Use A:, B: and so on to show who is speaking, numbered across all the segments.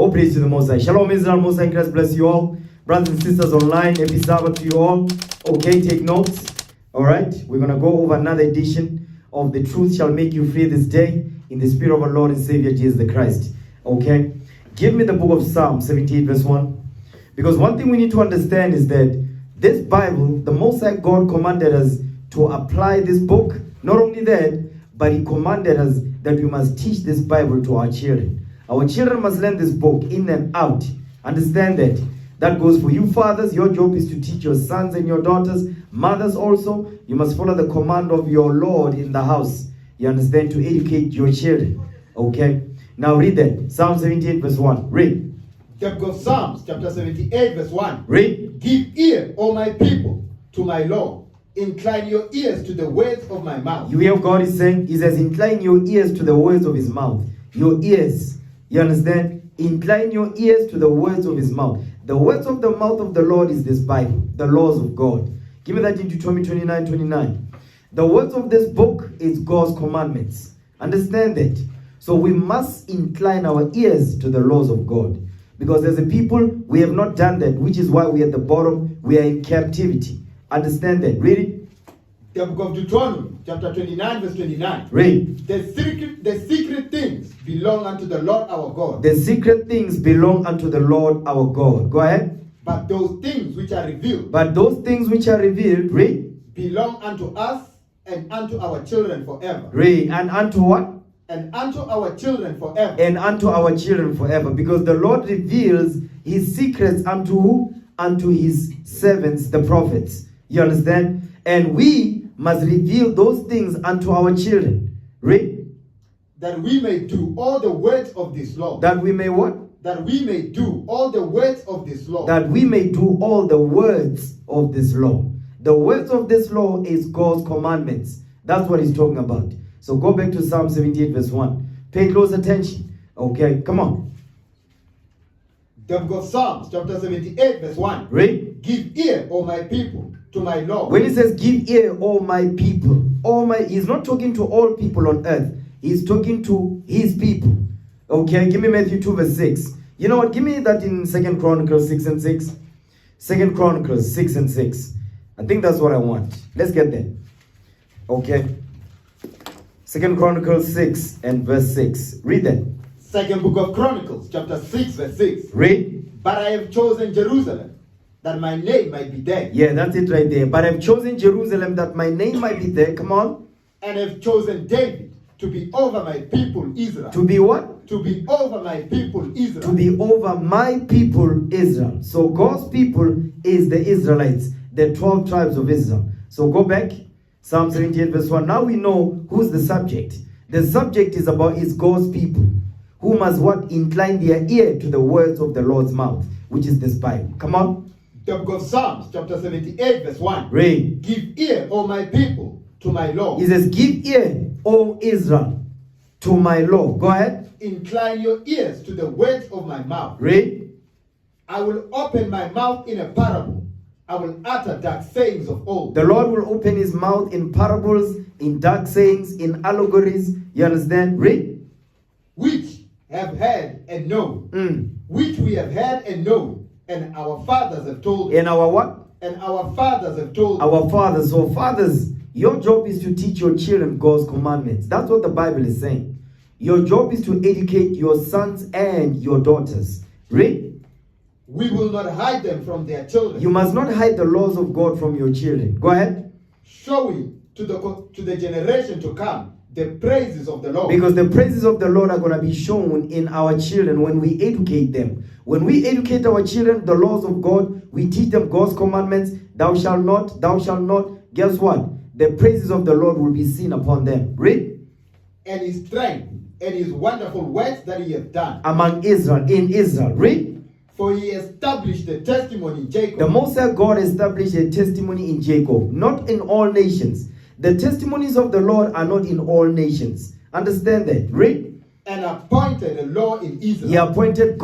A: All praise to the Most High. Shalom Israel, Most High Christ bless you all. Brothers and sisters online, happy Sabbath to you all. Okay, take notes. All right, we're going to go over another edition of The Truth Shall Make You Free this day in the spirit of our Lord and Savior Jesus the Christ. Okay, give me the book of Psalm 78 verse 1. Because one thing we need to understand is that this Bible, the Most High God commanded us to apply this book. Not only that, but He commanded us that we must teach this Bible to our children. Our children must learn this book in and out. Understand that. That goes for you fathers. Your job is to teach your sons and your daughters. Mothers also, you must follow the command of your Lord in the house. You understand? To educate your children. Okay? Now read that. Psalm 78 verse 1. Read.
B: The book of Psalms chapter 78 verse 1.
A: Read.
B: Give ear, O my people, to my law. Incline your ears to the words of my mouth.
A: You hear what God is saying? He says, incline your ears to the words of His mouth. Your ears. You understand? Incline your ears to the words of His mouth. The words of the mouth of the Lord is this Bible, the laws of God. Give me that in Deuteronomy 29:29. The words of this book is God's commandments. Understand that. So we must incline our ears to the laws of God. Because as a people, we have not done that, which is why we are at the bottom. We are in captivity. Understand that. Read it.
B: The book of Deuteronomy chapter 29 verse 29.
A: Read.
B: The secret things belong unto the Lord our God.
A: The secret things belong unto the Lord our God. Go ahead.
B: But those things which are revealed.
A: But those things which are revealed, read.
B: Belong unto us and unto our children forever.
A: Read. And unto what?
B: And unto our children forever.
A: And unto our children forever. Because the Lord reveals His secrets unto who? Unto His servants, the prophets. You understand? And we must reveal those things unto our children. Read.
B: That we may do all the words of this law.
A: That we may what?
B: That we may do all the words of this law.
A: That we may do all the words of this law. The words of this law is God's commandments. That's what He's talking about. So go back to Psalm 78 verse 1. Pay close attention. Okay, come on.
B: The book of Psalms chapter 78 verse 1.
A: Read.
B: Give ear, O my people, to my law.
A: When He says give ear, all my people, He's not talking to all people on earth. He's talking to His people. Okay, give me Matthew 2 verse 6. You know what? Give me that in 2 Chronicles 6 and 6. 2 Chronicles 6 and 6. I think that's what I want. Let's get there. Okay. 2 Chronicles 6 and verse 6. Read that.
B: Second book of Chronicles chapter 6 verse 6.
A: Read.
B: But I have chosen Jerusalem, that my name might be there.
A: Yeah, that's it right there. But I've chosen Jerusalem that my name might be there. Come on.
B: And have chosen David to be over my people Israel.
A: To be what?
B: To be over my people Israel.
A: To be over my people Israel. So God's people is the Israelites, the 12 tribes of Israel. So go back. Psalm 78 verse 1. Now we know who's the subject. The subject is God's people, who must what? Incline their ear to the words of the Lord's mouth, which is this Bible. Come on.
B: The book of Psalms chapter 78 verse 1.
A: Read.
B: Give ear, O my people, to my law.
A: He says, give ear, O Israel, to my law. Go ahead.
B: Incline your ears to the words of my mouth.
A: Read.
B: I will open my mouth in a parable. I will utter dark sayings of old.
A: The Lord will open His mouth in parables, in dark sayings, in allegories. You understand? Read.
B: Which have heard and known. Which we have heard and known. And our fathers have told.
A: And our what?
B: And our fathers have told.
A: Our fathers. So fathers, your job is to teach your children God's commandments. That's what the Bible is saying. Your job is to educate your sons and your daughters. Read.
B: We will not hide them from their children.
A: You must not hide the laws of God from your children. Go ahead.
B: Showing to the generation to come the praises of the Lord.
A: Because the praises of the Lord are going to be shown in our children when we educate them. When we educate our children the laws of God, we teach them God's commandments. Thou shalt not, thou shalt not. Guess what? The praises of the Lord will be seen upon them. Read.
B: And His strength and His wonderful works that He has done.
A: Among Israel, in Israel. Read.
B: For He established the testimony in Jacob.
A: The Most High God established a testimony in Jacob, not in all nations. The testimonies of the Lord are not in all nations. Understand that. Read.
B: And appointed a law in Israel.
A: He appointed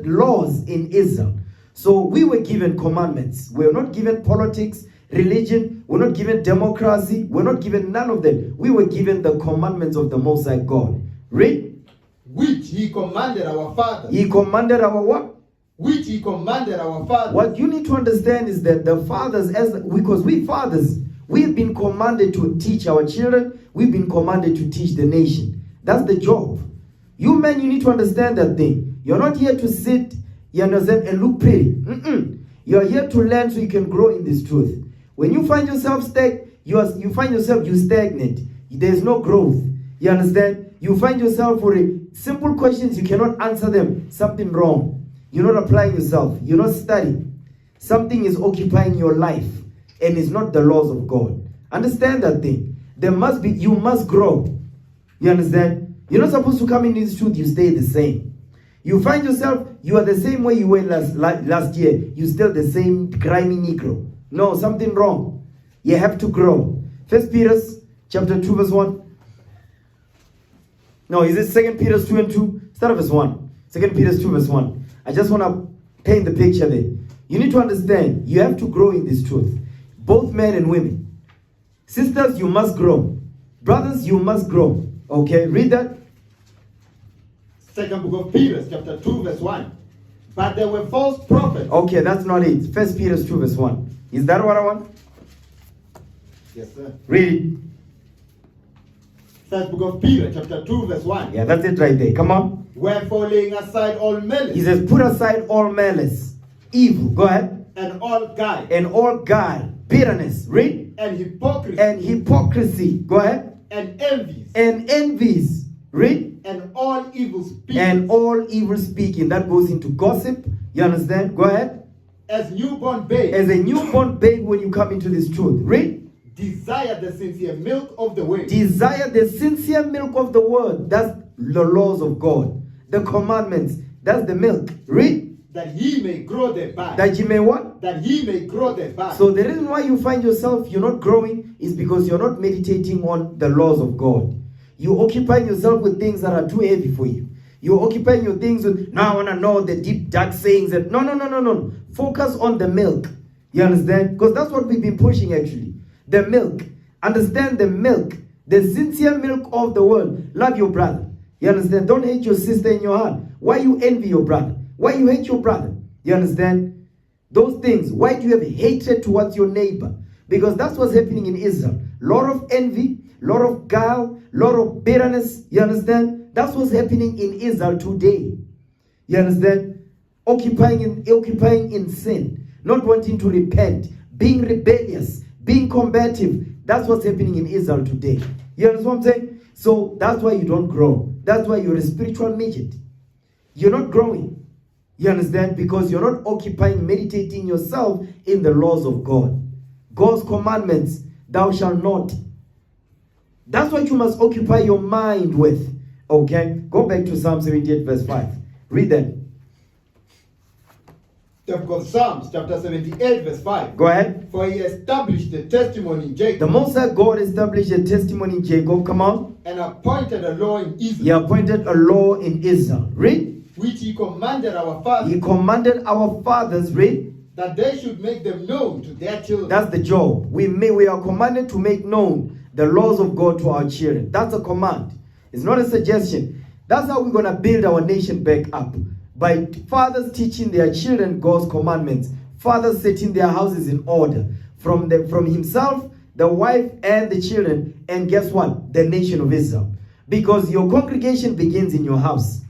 A: laws in Israel. So we were given commandments. We were not given politics, religion. We're not given democracy. We're not given none of them. We were given the commandments of the Most High God. Read.
B: which he commanded our fathers.
A: He commanded our what?
B: Which he commanded our fathers.
A: What you need to understand is that the fathers, because we fathers, we've been commanded to teach our children. We've been commanded to teach the nation. That's the job. You men, you need to understand that thing. You're not here to sit, you understand, and look pretty. You're here to learn so you can grow in this truth. When you find yourself you find yourself stagnant. There's no growth. You understand? You find yourself for simple questions, you cannot answer them. Something wrong. You're not applying yourself. You're not studying. Something is occupying your life, and it's not the laws of God. Understand that thing. You must grow. You understand? You're not supposed to come in this truth, you stay the same. You find yourself, you are the same way you were last year. You're still the same grimy Negro. No, something wrong. You have to grow. 1 Peter chapter 2 verse 1. No, is it 2 Peter 2 and 2? Start at verse 1. 2 Peter 2 verse 1. I just want to paint the picture there. You need to understand, you have to grow in this truth. Both men and women. Sisters, you must grow. Brothers, you must grow. Okay, read that.
B: Second book of Peter, chapter 2, verse 1. But there were false prophets.
A: Okay, that's not it. 1 Peter 2, verse 1. Is that what I want?
B: Yes, sir.
A: Read it.
B: First book of Peter, chapter 2, verse 1.
A: Yeah, that's it right there. Come on.
B: Wherefore, laying aside all malice.
A: He says, put aside all malice, evil. Go ahead.
B: And all guile.
A: And all guile, bitterness. Read.
B: And hypocrisy.
A: And hypocrisy. Go ahead.
B: And envies.
A: And envies. Read.
B: And all evil speaking.
A: And all evil speaking. That goes into gossip. You understand? Go ahead.
B: As newborn babes.
A: As a newborn babe when you come into this truth. Read.
B: Desire the sincere milk of the word.
A: Desire the sincere milk of the word. That's the laws of God. The commandments. That's the milk. Read.
B: That he may grow thereby.
A: That you may what?
B: That he may grow thereby.
A: So the reason why you find yourself, you're not growing, is because you're not meditating on the laws of God. You're occupying yourself with things that are too heavy for you. You're occupying your things with, now I want to know the deep, dark sayings. That no. Focus on the milk. You understand? Because that's what we've been pushing actually. The milk. Understand the milk. The sincere milk of the world. Love your brother. You understand? Don't hate your sister in your heart. Why you envy your brother? Why you hate your brother? You understand? Those things. Why do you have hatred towards your neighbor? Because that's what's happening in Israel. Lot of envy, lot of guile, lot of bitterness. You understand? That's what's happening in Israel today. You understand? Occupying in sin. Not wanting to repent. Being rebellious. Being combative. That's what's happening in Israel today. You understand what I'm saying? So that's why you don't grow. That's why you're a spiritual midget. You're not growing. You understand? Because you're not occupying, meditating yourself in the laws of God. God's commandments, thou shalt not. That's what you must occupy your mind with. Okay? Go back to Psalm 78 verse 5. Read that.
B: The book of Psalms, chapter 78, verse 5.
A: Go ahead.
B: For he established the testimony in Jacob.
A: The Most High God established a testimony in Jacob. Come on.
B: And appointed a law in Israel.
A: He appointed a law in Israel. Read.
B: Which he commanded our fathers.
A: He commanded our fathers. Read.
B: That they should make them known to their children.
A: That's the job. We are commanded to make known the laws of God to our children. That's a command. It's not a suggestion. That's how we're going to build our nation back up. By fathers teaching their children God's commandments. Fathers setting their houses in order. From himself, the wife, and the children. And guess what? The nation of Israel. Because your congregation begins in your house.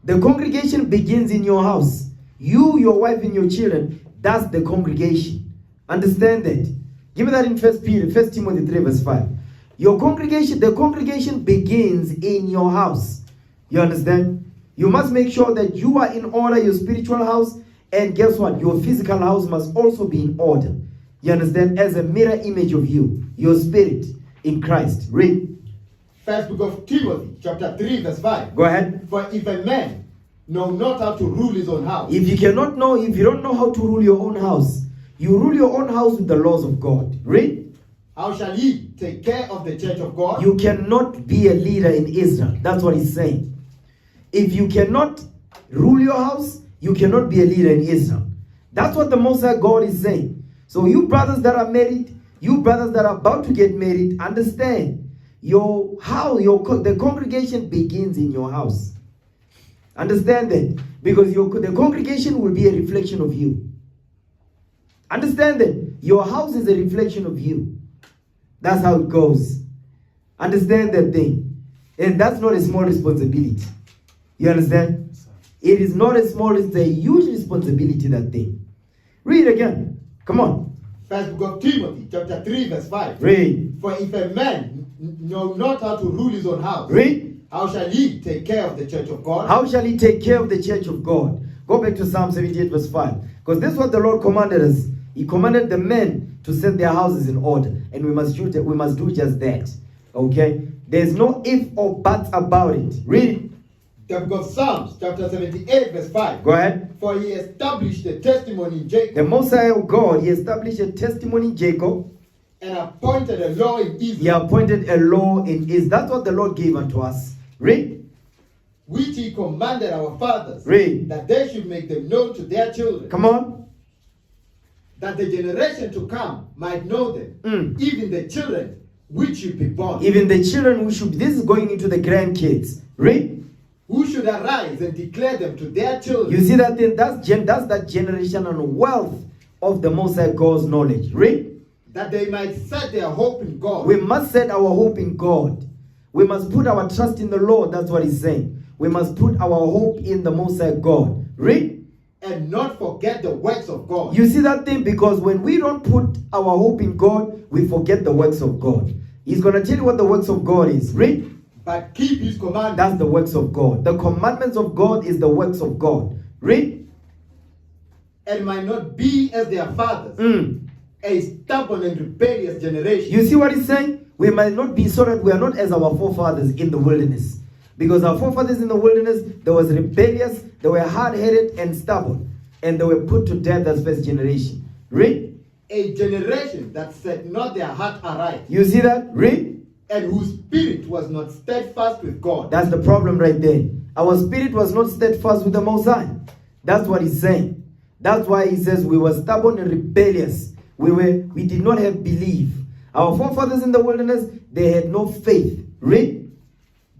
A: The congregation begins in your house. You, your wife, and your children, that's the congregation. Understand that? Give me that in 1 Timothy 3 verse 5. Your congregation, the congregation begins in your house. You understand? You must make sure that you are in order, your spiritual house, and guess what? Your physical house must also be in order. You understand? As a mirror image of you, your spirit in Christ. Read.
B: First book of Timothy, chapter 3, verse 5.
A: Go ahead.
B: For if a man know not how to rule his own house.
A: If you don't know how to rule your own house, you rule your own house with the laws of God. Read.
B: How shall he take care of the church of God?
A: You cannot be a leader in Israel. That's what he's saying. If you cannot rule your house, you cannot be a leader in Israel. That's what the Most High God is saying. So you brothers that are married, you brothers that are about to get married, understand. Your house, the congregation begins in your house. Understand that? Because the congregation will be a reflection of you. Understand that? Your house is a reflection of you. That's how it goes. Understand that thing. And that's not a small responsibility. You understand? It is not a small, it's a huge responsibility, that thing. Read again. Come on.
B: First book of Timothy, chapter 3, verse 5.
A: Read.
B: For if a man know not how to rule his own house,
A: Read.
B: how shall he take care of the church of God?
A: How shall he take care of the church of God? Go back to Psalm 78 verse 5. Because this is what the Lord commanded us. He commanded the men to set their houses in order. And we must do just that. Okay? There's no if or but about it. Read it.
B: The book of Psalms, chapter 78, verse 5.
A: Go ahead.
B: For he established a testimony in Jacob.
A: The Most High God, he established a testimony in Jacob.
B: And appointed a law in Israel.
A: He appointed a law in Israel. That's what the Lord gave unto us. Read.
B: Which he commanded our fathers.
A: Read.
B: That they should make them known to their children.
A: Come on.
B: That the generation to come might know them. Even the children which should be born.
A: Even the children who should be. This is going into the grandkids. Read.
B: Who should arise and declare them to their children.
A: You see that thing? That's that generational wealth of the Most High God's knowledge. Read.
B: That they might set their hope in God.
A: We must set our hope in God. We must put our trust in the Lord. That's what he's saying. We must put our hope in the Most High God. Read.
B: And not forget the works of God.
A: You see that thing? Because when we don't put our hope in God, we forget the works of God. He's going to tell you what the works of God is. Read.
B: But keep his commandments.
A: That's the works of God. The commandments of God is the works of God. Read.
B: And might not be as their fathers. A stubborn and rebellious generation.
A: You see what he's saying? We might not be so that we are not as our forefathers in the wilderness. Because our forefathers in the wilderness, they was rebellious, they were hard-headed and stubborn. And they were put to death as first generation. Read.
B: A generation that set not their heart aright.
A: You see that? Read.
B: And whose spirit was not steadfast with God.
A: That's the problem right there. Our spirit was not steadfast with the Most High. That's what he's saying. That's why he says we were stubborn and rebellious. We did not have belief. Our forefathers in the wilderness, they had no faith. Read.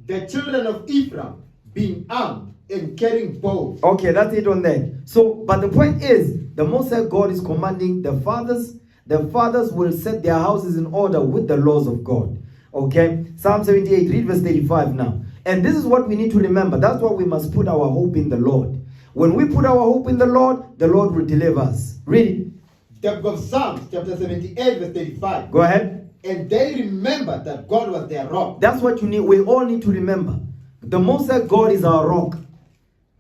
B: The children of Ephraim being armed and carrying bows.
A: Okay, that's it on that. So, but the point is, the Most High God is commanding the fathers will set their houses in order with the laws of God. Okay, Psalm 78, read verse 35 now. And this is what we need to remember. That's why we must put our hope in the Lord. When we put our hope in the Lord will deliver us. Read it.
B: The book of Psalms, chapter 78, verse 35.
A: Go ahead.
B: And they remembered that God was their rock.
A: That's what you need. We all need to remember. The Most High God is our rock.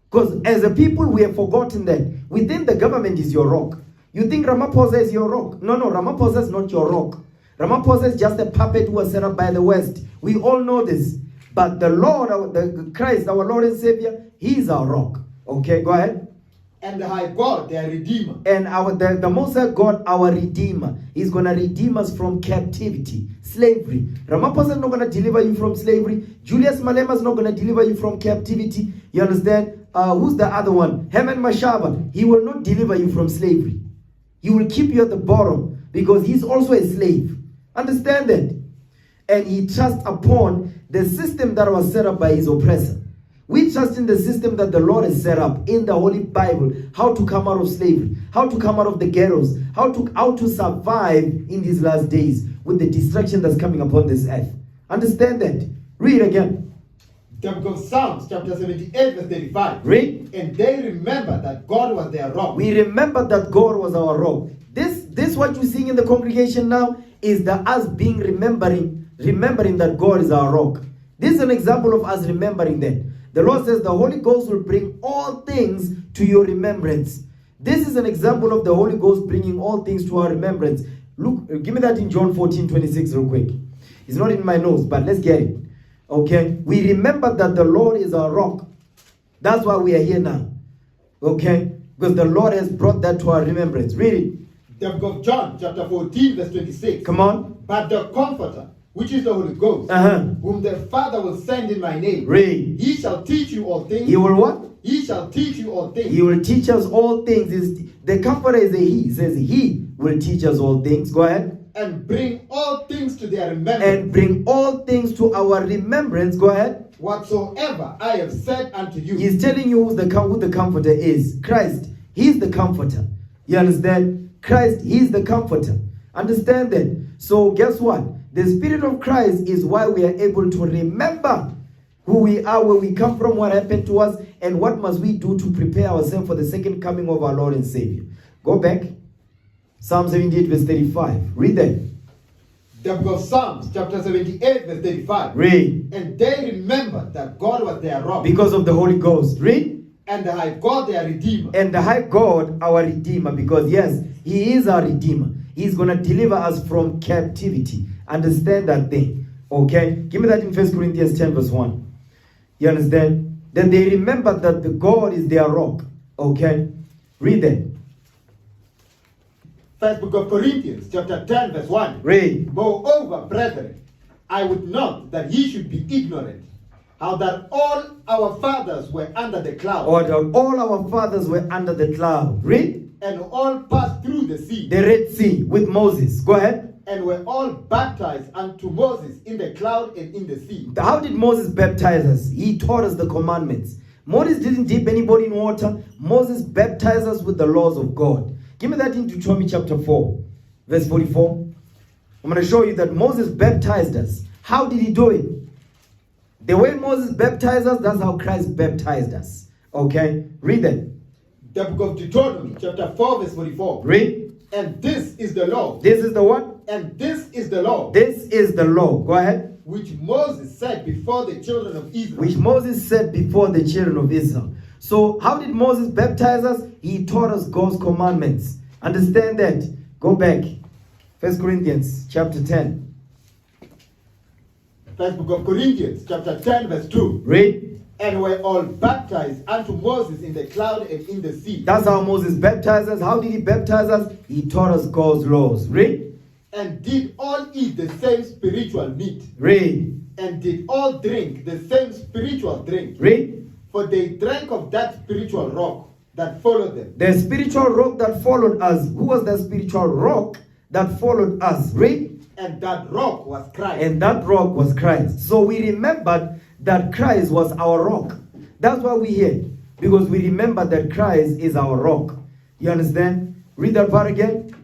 A: Because as a people, we have forgotten that. We think the government is your rock. You think Ramaphosa is your rock. No, Ramaphosa is not your rock. Ramaphosa is just a puppet who was set up by the West. We all know this. But the Lord, the Christ, our Lord and Savior, he is our rock. Okay, go ahead.
B: And the high God, their Redeemer.
A: And the Most High God, our Redeemer. He's going to redeem us from captivity, slavery. Ramaphosa is not going to deliver you from slavery. Julius Malema is not going to deliver you from captivity. You understand? Who's the other one? Herman Mashaba. He will not deliver you from slavery. He will keep you at the bottom because he's also a slave. Understand that? And he trusts upon the system that was set up by his oppressor. We trust in the system that the Lord has set up in the Holy Bible, how to come out of slavery, how to come out of the ghettos, how to survive in these last days with the destruction that's coming upon this earth. Understand that? Read again.
B: The book of Psalms, chapter 78, verse 35.
A: Read.
B: And they remember that God was their rock.
A: We remember that God was our rock. This what you're seeing in the congregation now is us being remembering that God is our rock. This is an example of us remembering that. The Lord says the Holy Ghost will bring all things to your remembrance. This is an example of the Holy Ghost bringing all things to our remembrance. Look, give me that in John 14:26 real quick. It's not in my notes, but let's get it. Okay? We remember that the Lord is our rock. That's why we are here now. Okay? Because the Lord has brought that to our remembrance. Read it.
B: The book of John, chapter 14, verse 26.
A: Come on.
B: But the Comforter, which is the Holy Ghost, whom the Father will send in my name.
A: Read.
B: He shall teach you all things.
A: He will what?
B: He shall teach you all things.
A: He will teach us all things. The Comforter is a he. He says he will teach us all things. Go ahead.
B: and bring all things to their remembrance.
A: And bring all things to our remembrance. Go ahead.
B: Whatsoever I have said unto you.
A: He's telling you who the comforter is. Christ. He's the comforter. You understand? Christ, he's the comforter. Understand that? So guess what? The Spirit of Christ is why we are able to remember who we are, where we come from, what happened to us, and what must we do to prepare ourselves for the second coming of our Lord and Savior. Go back. Psalm 78 verse 35. Read that.
B: The book of Psalms chapter 78 verse 35.
A: Read.
B: And they remembered that God was their rock.
A: Because of the Holy Ghost. Read.
B: And the high God their redeemer.
A: And the high God our redeemer. Because yes, he is our redeemer. He's going to deliver us from captivity. Understand that thing. Okay? Give me that in 1 Corinthians 10 verse 1. You understand? Then they remember that the God is their rock. Okay? Read that.
B: First book of Corinthians chapter 10 verse 1.
A: Read.
B: Moreover, brethren, I would not that ye should be ignorant, how that all our fathers were under the cloud.
A: Or that all our fathers were under the cloud. Read.
B: And all passed through the sea.
A: The Red Sea with Moses. Go ahead.
B: And were all baptized unto Moses in the cloud and in the sea.
A: How did Moses baptize us? He taught us the commandments. Moses didn't dip anybody in water. Moses baptized us with the laws of God. Give me that in Deuteronomy chapter 4, verse 44. I'm going to show you that Moses baptized us. How did he do it? The way Moses baptized us, that's how Christ baptized us. Okay? Read that.
B: The book of Deuteronomy chapter 4 verse 44.
A: Read.
B: And this is the law.
A: This is the what?
B: And this is the law.
A: This is the law. Go ahead.
B: Which Moses said before the children of Israel.
A: Which Moses said before the children of Israel. So how did Moses baptize us? He taught us God's commandments. Understand that. Go back. 1 Corinthians chapter 10.
B: First book of Corinthians chapter 10 verse 2.
A: Read.
B: And were all baptized unto Moses in the cloud and in the sea.
A: That's how Moses baptized us. How did he baptize us? He taught us God's laws. Read.
B: And did all eat the same spiritual meat.
A: Read.
B: And did all drink the same spiritual drink.
A: Read.
B: For they drank of that spiritual rock that followed them.
A: The spiritual rock that followed us. Who was the spiritual rock that followed us? Read.
B: And that rock was Christ.
A: And that rock was Christ. So we remembered that Christ was our rock. That's why we're here. Because we remember that Christ is our rock. You understand? Read that part again.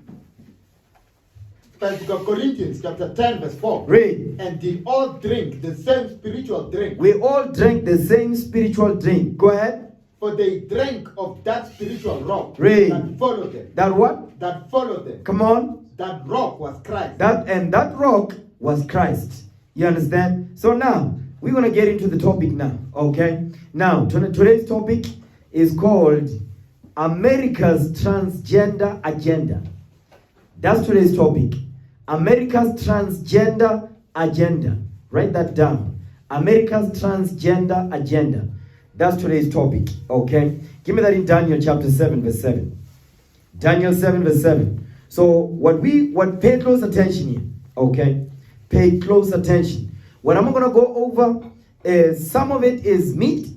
B: First book of Corinthians chapter 10 verse 4.
A: Read.
B: And did all drink the same spiritual drink.
A: We all drank the same spiritual drink. Go ahead.
B: For they drank of that spiritual rock.
A: Read.
B: That followed them.
A: That what?
B: That followed them.
A: Come on.
B: That rock was Christ.
A: That rock was Christ. You understand? So now, we're going to get into the topic now. Okay? Now, today's topic is called America's Transgender Agenda. That's today's topic. America's Transgender Agenda. Write that down. America's Transgender Agenda. That's today's topic. Okay? Give me that in Daniel chapter 7 verse 7. Daniel 7 verse 7. So pay close attention here. Okay? Pay close attention. What I'm going to go over is some of it is meat.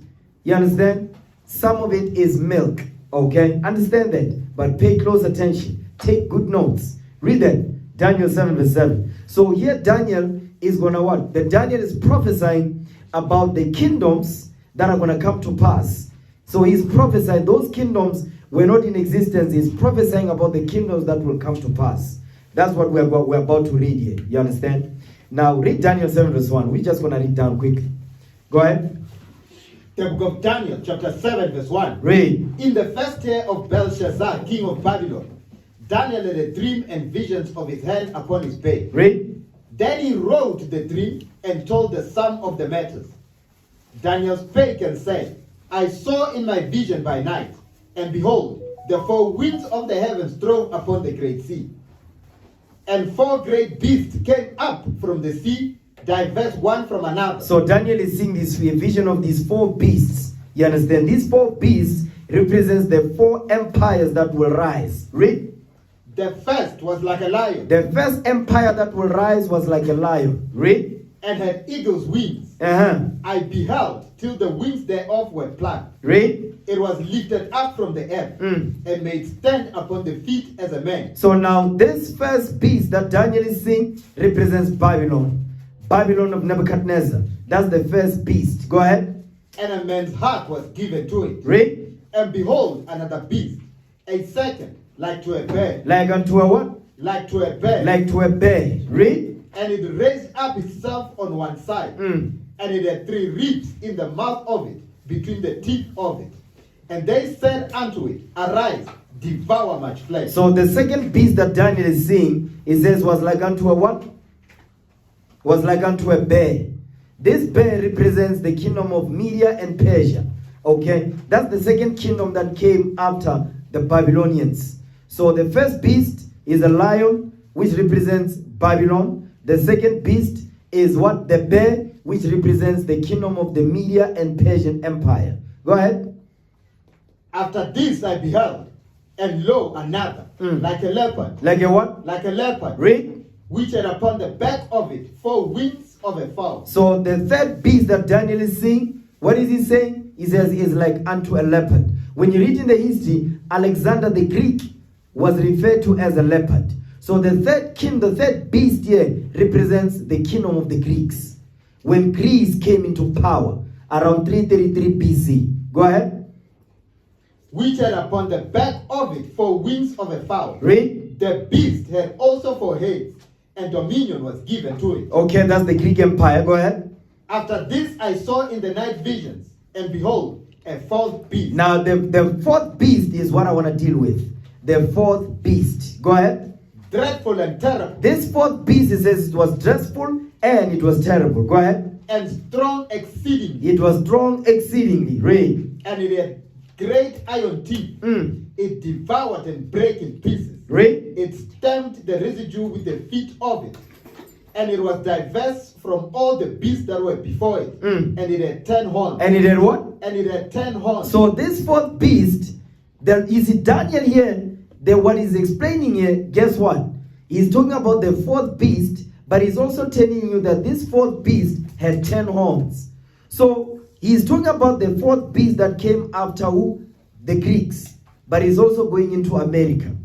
A: You understand? Some of it is milk. Okay? Understand that. But pay close attention. Take good notes. Read that. Daniel 7 verse 7. So here Daniel is going to what? Daniel is prophesying about the kingdoms that are going to come to pass. So he's prophesying those kingdoms were not in existence. He's prophesying about the kingdoms that will come to pass. That's what we're about to read here. You understand? Now read Daniel 7 verse 1. We're just going to read down quickly. Go ahead.
B: The book of Daniel chapter 7 verse 1.
A: Read.
B: In the first year of Belshazzar, king of Babylon, Daniel had a dream and visions of his hand upon his bed.
A: Read.
B: Then he wrote the dream and told the sum of the matters. Daniel spake and said, I saw in my vision by night, and behold, the four winds of the heavens drove upon the great sea. And four great beasts came up from the sea, diverse one from another.
A: So Daniel is seeing this vision of these four beasts. You understand? These four beasts represents the four empires that will rise. Read.
B: The first was like a lion.
A: The first empire that will rise was like a lion. Read.
B: And had eagle's wings.
A: Uh-huh.
B: I beheld till the wings thereof were plucked.
A: Read.
B: It was lifted up from the earth and made stand upon the feet as a man.
A: So now this first beast that Daniel is seeing represents Babylon. Babylon of Nebuchadnezzar. That's the first beast. Go ahead.
B: And a man's heart was given to it.
A: Read.
B: And behold, another beast, a second, like to a bear.
A: Like unto a what?
B: Like to a bear.
A: Like to a bear. Read.
B: And it raised up itself on one side. And it had 3 ribs in the mouth of it, between the teeth of it. And they said unto it, Arise, devour much flesh.
A: So the second beast that Daniel is seeing, it says, was like unto a what? Was like unto a bear. This bear represents the kingdom of Media and Persia. Okay? That's the second kingdom that came after the Babylonians. So the first beast is a lion, which represents Babylon. The second beast is what? The bear, which represents the kingdom of the Media and Persian Empire. Go ahead.
B: After this I beheld, and lo, another, like a leopard.
A: Like a what?
B: Like a leopard.
A: Read.
B: Which had upon the back of it 4 wings of a fowl.
A: So the third beast that Daniel is seeing, what is he saying? He says is like unto a leopard. When you read in the history, Alexander the Greek was referred to as a leopard. So the third beast here represents the kingdom of the Greeks. When Greece came into power around 333 BC. Go ahead.
B: Which had upon the back of it 4 wings of a fowl.
A: Read.
B: The beast had also 4 heads, and dominion was given to it.
A: Okay, that's the Greek Empire. Go ahead.
B: After this I saw in the night visions, and behold, a 4th beast.
A: Now the 4th beast is what I want to deal with. The 4th beast. Go ahead.
B: Dreadful and terrible.
A: This 4th beast, it says it was dreadful and it was terrible. Go ahead.
B: And strong exceedingly.
A: It was strong exceedingly. Read.
B: And it had great iron teeth. It devoured and brake in pieces.
A: Read.
B: It stamped the residue with the feet of it. And it was diverse from all the beasts that were before it. And it had 10 horns.
A: And it had what?
B: And it had 10 horns.
A: So this 4th beast, there is Daniel here. What he's explaining here, guess what? He's talking about the 4th beast, but he's also telling you that this 4th beast had 10 horns. So he's talking about the 4th beast that came after who? The Greeks. But he's also going into America.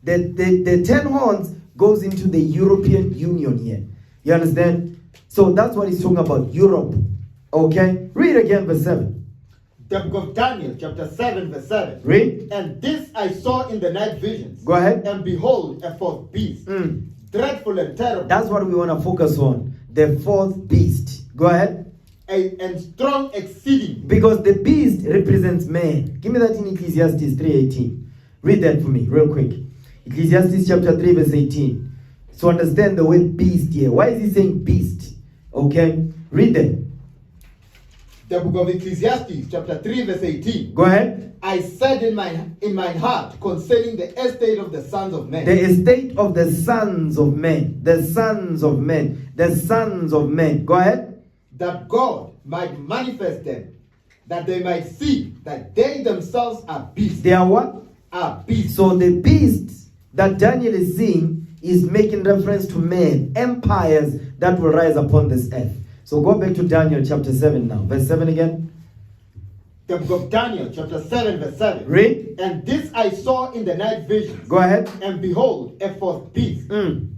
A: The 10 horns goes into the European Union here. You understand? So that's what he's talking about, Europe. Okay? Read again verse 7.
B: The book of Daniel, chapter 7, verse 7.
A: Read.
B: And this I saw in the night visions.
A: Go ahead.
B: And behold, a 4th beast, dreadful and terrible.
A: That's what we want to focus on. The 4th beast. Go ahead.
B: And strong exceeding.
A: Because the beast represents man. Give me that in Ecclesiastes 3:18. Read that for me real quick. Ecclesiastes chapter 3 verse 18. So understand the word beast here. Why is he saying beast? Okay. Read that.
B: The book of Ecclesiastes, chapter 3, verse 18.
A: Go ahead.
B: I said in my heart concerning the estate of the sons of men.
A: The estate of the sons of men. The sons of men. The sons of men. Go ahead.
B: That God might manifest them, that they might see that they themselves are beasts.
A: They are what?
B: Are beasts.
A: So the beasts that Daniel is seeing is making reference to men, empires that will rise upon this earth. So go back to Daniel chapter 7 now. Verse 7 again.
B: The book of Daniel chapter 7 verse 7.
A: Read.
B: And this I saw in the night visions.
A: Go ahead.
B: And behold, a 4th beast,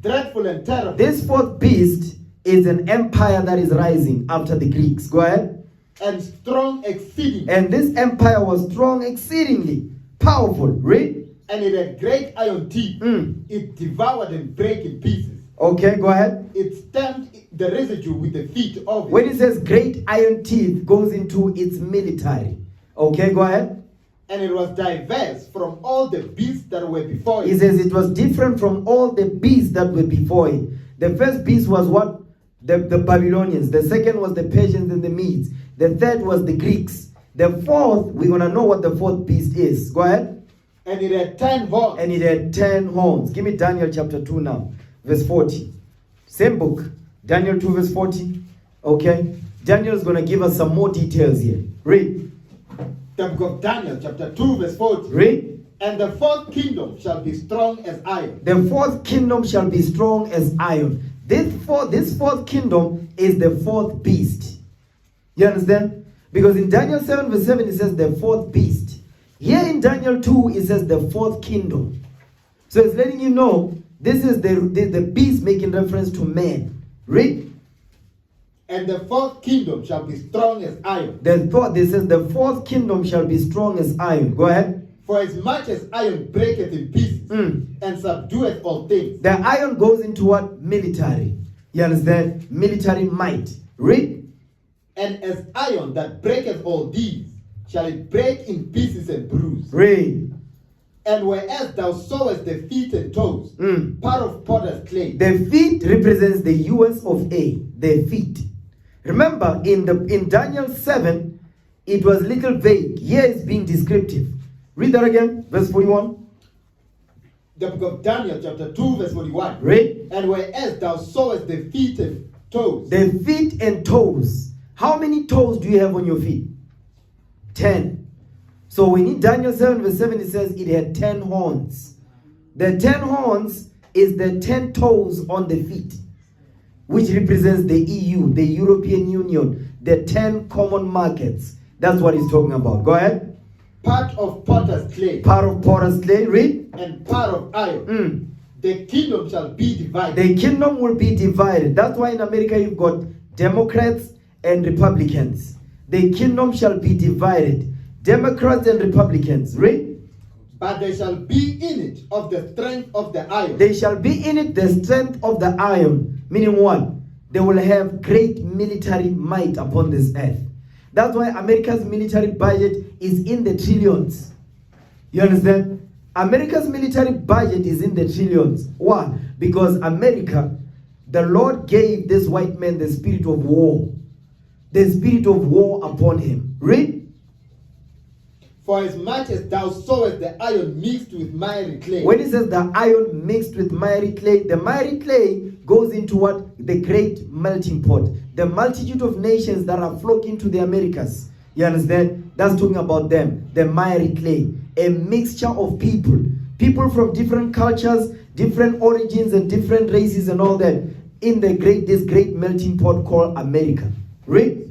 B: dreadful and terrible.
A: This 4th beast is an empire that is rising after the Greeks. Go ahead.
B: And strong exceedingly.
A: And this empire was strong exceedingly. Powerful. Read.
B: And it had great iron teeth. It devoured and brake in pieces.
A: Okay, go ahead.
B: It stamped the residue with the feet of it.
A: When it says great iron teeth, goes into its military. Okay, go ahead.
B: And it was diverse from all the beasts that were before it.
A: He says it was different from all the beasts that were before it. The first beast was what? The Babylonians. The second was the Persians and the Medes. The third was the Greeks. The 4th, we're going to know what the 4th beast is. Go ahead.
B: And it had 10 horns.
A: And it had 10 horns. Give me Daniel chapter 2 now. Verse 40. Same book. Daniel 2 verse 40. Okay. Daniel is going to give us some more details here. Read.
B: The book of Daniel chapter 2 verse 40.
A: Read.
B: And the 4th kingdom shall be strong as iron.
A: The 4th kingdom shall be strong as iron. This 4th kingdom is the 4th beast. You understand? Because in Daniel 7 verse 7 it says the fourth beast. Here in Daniel 2 it says the fourth kingdom. So it's letting you know this is the beast making reference to man. Read.
B: And the fourth kingdom shall be strong as iron.
A: This says the fourth kingdom shall be strong as iron. Go ahead.
B: For as much as iron breaketh in pieces and subdueth all things.
A: The iron goes into what? Military. You understand? Military might. Read.
B: And as iron that breaketh all these, shall it break in pieces and bruise.
A: Read.
B: And whereas thou sawest the feet and toes, part of potter's clay.
A: The feet represents the US of A. The feet. Remember, in Daniel 7, it was little vague. Here it's being descriptive. Read that again, verse 41.
B: The book of Daniel, chapter 2, verse 41.
A: Read.
B: And whereas thou sawest the feet and toes.
A: The feet and toes. How many toes do you have on your feet? 10. So when in Daniel 7, verse 7, it says it had 10 horns. The 10 horns is the 10 toes on the feet, which represents the EU, the European Union, the 10 common markets. That's what he's talking about. Go ahead.
B: Part of potter's clay.
A: Part of potter's clay. Read.
B: And part of iron. The kingdom shall be divided.
A: The kingdom will be divided. That's why in America you've got Democrats and Republicans. The kingdom shall be divided. Democrats and Republicans. Read.
B: But there shall be in it of the strength of the iron.
A: They shall be in it the strength of the iron. Meaning what? They will have great military might upon this earth. That's why America's military budget is in the trillions. You understand? America's military budget is in the trillions. Why? Because America, the Lord gave this white man the spirit of war. The spirit of war upon him. Read.
B: For as much as thou sawest the iron mixed with miry clay.
A: When it says the iron mixed with miry clay, the miry clay goes into what? The great melting pot. The multitude of nations that are flocking to the Americas. You understand? That's talking about them. The miry clay. A mixture of people. People from different cultures, different origins and different races and all that. In this great melting pot called America. Read.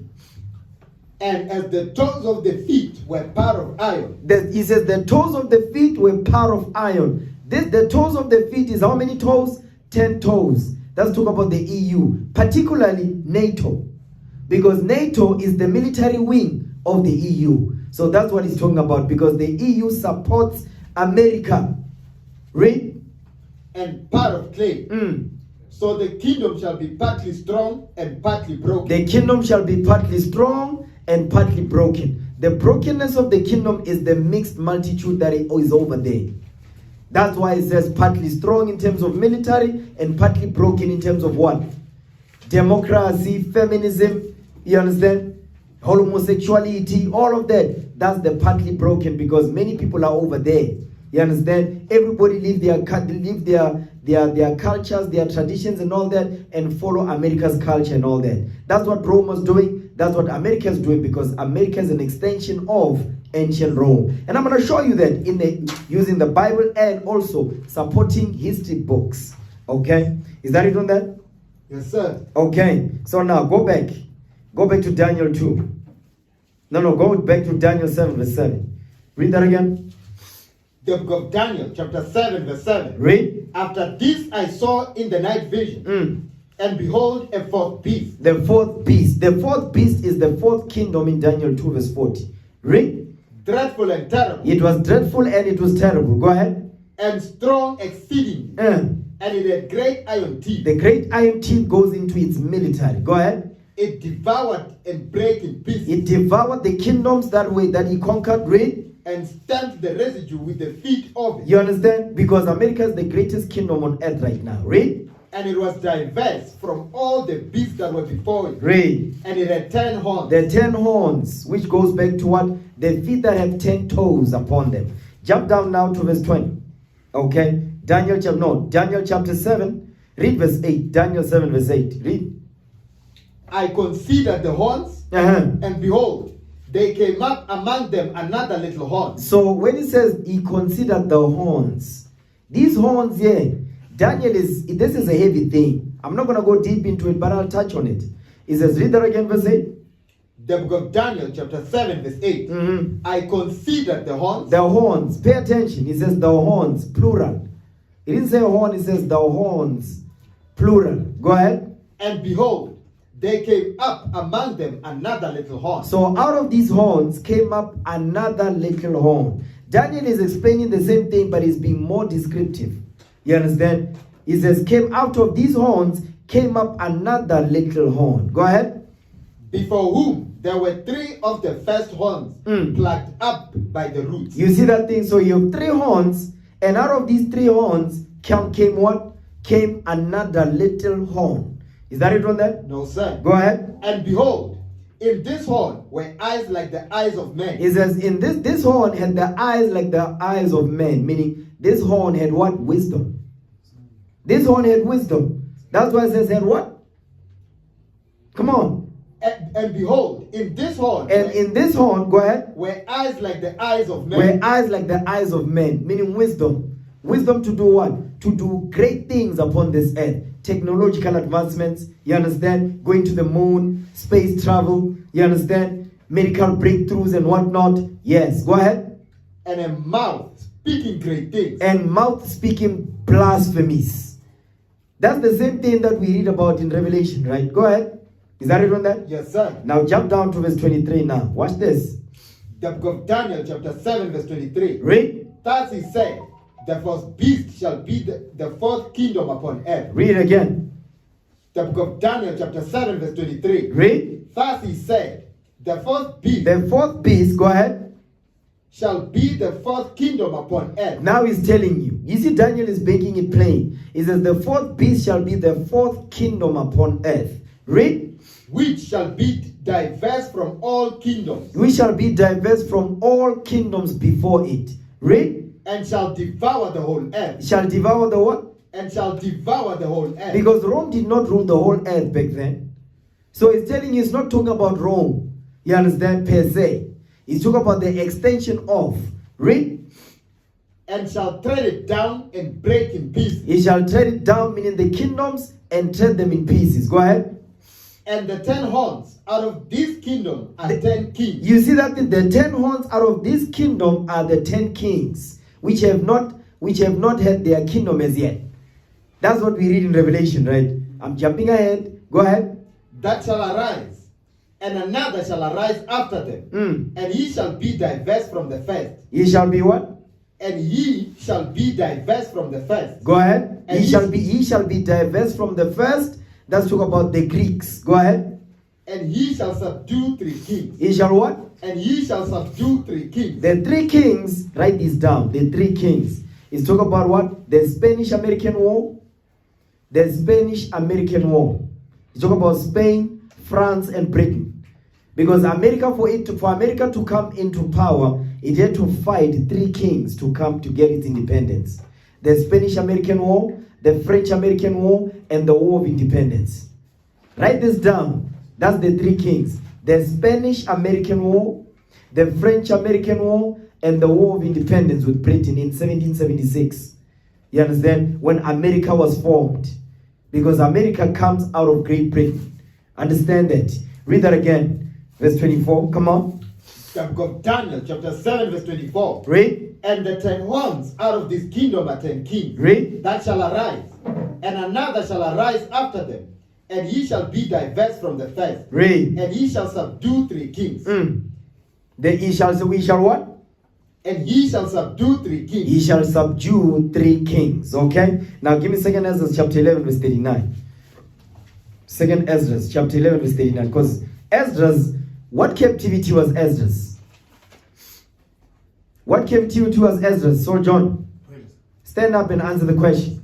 B: And as the toes of the feet were part of iron.
A: He says the toes of the feet were part of iron. The toes of the feet is how many toes? 10 toes. That's talk about the EU, particularly NATO. Because NATO is the military wing of the EU. So that's what he's talking about, because the EU supports America. Read.
B: And part of clay. So the kingdom shall be partly strong and partly broken.
A: The kingdom shall be partly strong and partly broken. The brokenness of the kingdom is the mixed multitude that is over there. That's why it says partly strong in terms of military and partly broken in terms of what? Democracy, feminism, you understand? Homosexuality, all of that. That's the partly broken, because many people are over there. You understand? Everybody live their cultures, their traditions and all that, and follow America's culture and all that. That's what Rome was doing. That's what America is doing, because America is an extension of ancient Rome. And I'm going to show you that using the Bible and also supporting history books. Okay? Is that it on that?
B: Yes, sir.
A: Okay. So now go back. Go back to Daniel 2. No, go back to Daniel 7 verse 7. Read that again.
B: The book of Daniel, chapter 7, verse 7.
A: Read.
B: After this I saw in the night vision, and behold, a fourth beast.
A: The fourth beast. The fourth beast is the fourth kingdom in Daniel 2 verse 40. Read.
B: Dreadful and terrible.
A: It was dreadful and it was terrible. Go ahead.
B: And strong exceeding. And it had great iron teeth.
A: The great iron teeth goes into its military. Go ahead.
B: It devoured and brake in pieces.
A: It devoured the kingdoms that he conquered. Read.
B: And stamped the residue with the feet of it.
A: You understand? Because America is the greatest kingdom on earth right now. Read.
B: And it was diverse from all the beasts that were before it.
A: Read.
B: And it had 10 horns.
A: The 10 horns, which goes back to what? The feet that have 10 toes upon them. Jump down now to verse 20. Okay? Daniel chapter 7. Read verse 8. Daniel 7 verse 8. Read.
B: I considered the horns, and behold, they came up among them another little horn.
A: So when he says he considered the horns, these horns here, this is a heavy thing. I'm not going to go deep into it, but I'll touch on it. He says, read that again, verse 8.
B: The book of Daniel, chapter 7, verse 8. I considered the horns.
A: The horns. Pay attention. It says the horns, plural. It didn't say horn, it says the horns, plural. Go ahead.
B: And behold, there came up among them another little horn.
A: So out of these horns came up another little horn. Daniel is explaining the same thing, but he's being more descriptive. You understand? He says, came out of these horns, came up another little horn. Go ahead.
B: Before whom there were 3 of the first horns plucked up by the roots.
A: You see that thing? So you have 3 horns, and out of these 3 horns came what? Came another little horn. Is that it on that?
B: No, sir.
A: Go ahead.
B: And behold, in this horn were eyes like the eyes of men.
A: It says, in this horn had the eyes like the eyes of men. Meaning, this horn had what? Wisdom. This horn had wisdom. That's why it says, had what? Come on.
B: And behold, in this horn.
A: And in this horn, go ahead.
B: Were eyes like the eyes of men.
A: Were eyes like the eyes of men. Meaning wisdom. Wisdom to do what? To do great things upon this earth. Technological advancements, you understand? Going to the moon, space travel, you understand? Medical breakthroughs and whatnot. Yes, go ahead.
B: And a mouth speaking great things.
A: And mouth speaking blasphemies. That's the same thing that we read about in Revelation, right? Go ahead. Is that it on that?
B: Yes, sir.
A: Now jump down to verse 23 now. Watch this.
B: The book of Daniel, chapter 7, verse 23.
A: Read.
B: Thus he said, the first beast shall be the fourth kingdom upon earth.
A: Read it again.
B: The book of Daniel, chapter 7, verse 23.
A: Read.
B: Thus he said, the fourth beast.
A: The fourth beast, go ahead.
B: Shall be the fourth kingdom upon earth.
A: Now he's telling you. You see, Daniel is making it plain. He says, the fourth beast shall be the fourth kingdom upon earth. Read.
B: Which shall be diverse from all kingdoms.
A: We shall be diverse from all kingdoms before it. Read.
B: And shall devour the whole earth.
A: Shall devour the what?
B: And shall devour the whole earth.
A: Because Rome did not rule the whole earth back then. So it's telling you it's not talking about Rome. You understand, per se. It's talking about the extension of. Read.
B: And shall tread it down and break in pieces.
A: He shall tread it down, meaning the kingdoms, and tread them in pieces. Go ahead.
B: And the 10 horns out of this kingdom are 10 kings.
A: You see that the 10 horns out of this kingdom are the 10 kings, which have not had their kingdom as yet. That's what we read in Revelation, right? I'm jumping ahead. Go ahead.
B: That shall arise, and another shall arise after them, and he shall be diverse from the first.
A: He shall be what?
B: And he shall be diverse from the first.
A: Go ahead.
B: And
A: He shall be diverse from the first. That's talk about the Greeks. Go ahead.
B: And he shall subdue 3 kings.
A: He shall what?
B: And he shall subdue 3 kings.
A: The 3 kings, write this down. The 3 kings. It's talk about what? The Spanish-American War. The Spanish-American War. It's talk about Spain, France, and Britain. Because for America to come into power, it had to fight 3 kings to come to get its independence. The Spanish-American War, the French-American War, and the War of Independence. Write this down. That's the 3 kings. The Spanish-American War, the French-American War, and the War of Independence with Britain in 1776. You understand? When America was formed. Because America comes out of Great Britain. Understand that. Read that again. Verse 24. Come on.
B: The book of Daniel, chapter 7, verse 24.
A: Read.
B: And the 10 horns out of this kingdom are 10 kings.
A: Read.
B: That shall arise, and another shall arise after them, and he shall be diverse from the first.
A: Read.
B: And he shall subdue 3 kings.
A: We shall what?
B: And he shall subdue 3 kings.
A: He shall subdue 3 kings. Okay? Now give me 2nd Ezra chapter 11 verse 39. 2nd Ezra chapter 11 verse 39. Because Ezra's, what captivity was Ezra's? What captivity was Ezra's? So John, stand up and answer the question.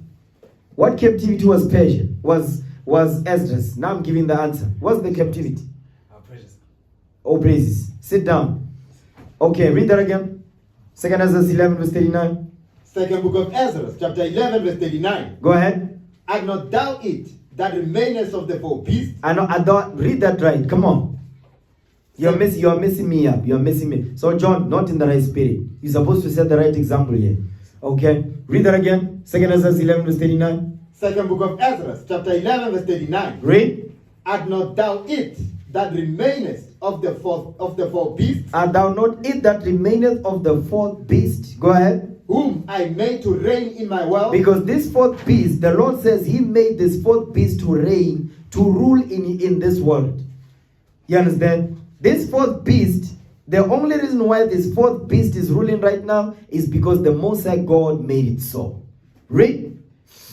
A: What captivity was Persia? Was Ezra's? Now I'm giving the answer. What's the captivity? Oh, praises. Sit down. Okay, read that again. 2nd Ezra 11 verse 39.
B: Second book of Ezra, chapter 11 verse 39.
A: Go ahead.
B: Art not thou it that remaineth of the 4 beasts?
A: I don't read that right. Come on. You're messing me up. You're messing me. So John, not in the right spirit. You're supposed to set the right example here. Okay. Read that again. 2nd Ezra 11 verse 39.
B: Second book of Ezra, chapter 11 verse 39.
A: Read.
B: Art not thou it that remaineth of the four beasts,
A: Art thou not it that remaineth of the fourth beast? Go ahead.
B: whom I made to reign in my wealth?
A: Because this fourth beast, the Lord says He made this fourth beast to reign, to rule in this world. You understand? This fourth beast, the only reason why this fourth beast is ruling right now is because the Most High God made it so. Read.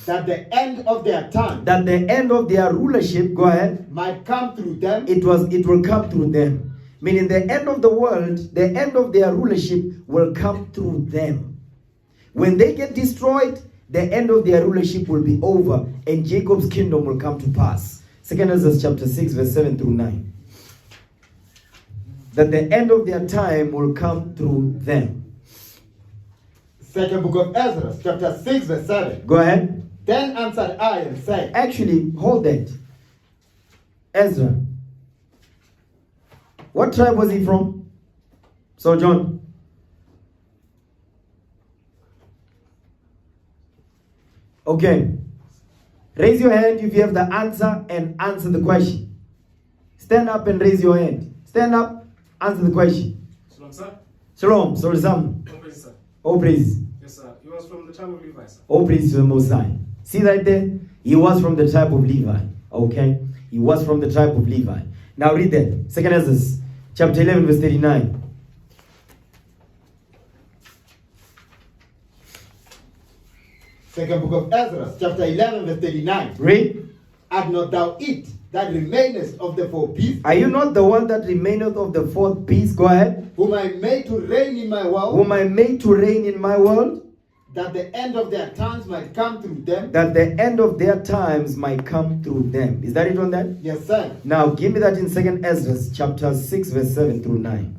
B: That the end of their time
A: That the end of their rulership, go ahead,
B: might come through them.
A: it will come through them. Meaning the end of the world, the end of their rulership will come through them. When they get destroyed, the end of their rulership will be over and Jacob's kingdom will come to pass. 2 Ezra chapter 6 verse 7 through 9. That the end of their time will come through them.
B: Second book of Ezra, chapter 6, verse 7.
A: Go ahead.
B: Then answered I and said,
A: Actually, hold that. Ezra. What tribe was he from? So John. Okay. Raise your hand if you have the answer and answer the question. Stand up and raise your hand. Stand up, answer the question.
C: Shalom, sir.
A: Shalom, Sam.
C: Oh, praise, sir.
A: Oh, praise.
C: Yes, sir. He was from the tribe of Levi, sir.
A: Oh, praise to the Most High. See right there? He was from the tribe of Levi. Okay? He was from the tribe of Levi. Now read that. 2 Ezra, chapter 11, verse 39.
B: Second book of Ezra, chapter 11, verse 39.
A: Read.
B: Art not thou it that remainest of the four beasts,
A: Are you not the one that remaineth of the fourth beast? Go ahead.
B: whom I made to reign in my wealth,
A: Whom I made to reign in my world,
B: that the end of their times might come through them?
A: that the end of their times might come through them. Is that it on that?
B: Yes, sir.
A: Now give me that in 2 Ezra chapter 6 verse 7 through 9.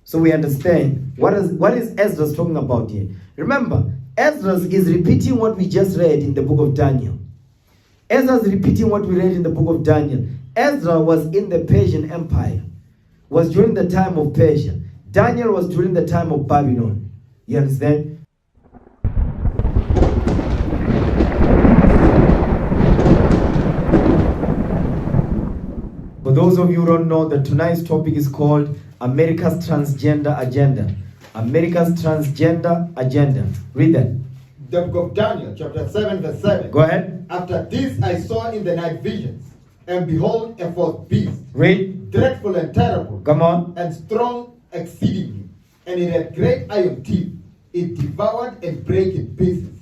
A: So we understand what is Ezra talking about here. Remember, Ezra is repeating what we just read in the book of Daniel. Ezra is repeating what we read in the book of Daniel. Ezra was in the Persian Empire. Was during the time of Persia. Daniel was during the time of Babylon. You understand? For those of you who don't know, that tonight's topic is called America's Transgender Agenda. America's Transgender Agenda. Read that.
B: The book of Daniel, chapter 7, verse 7.
A: Go ahead.
B: After this I saw in the night visions, and behold, a fourth beast,
A: Read.
B: dreadful and terrible,
A: Come on.
B: and strong exceedingly, and it had great iron teeth. It devoured and brake in pieces,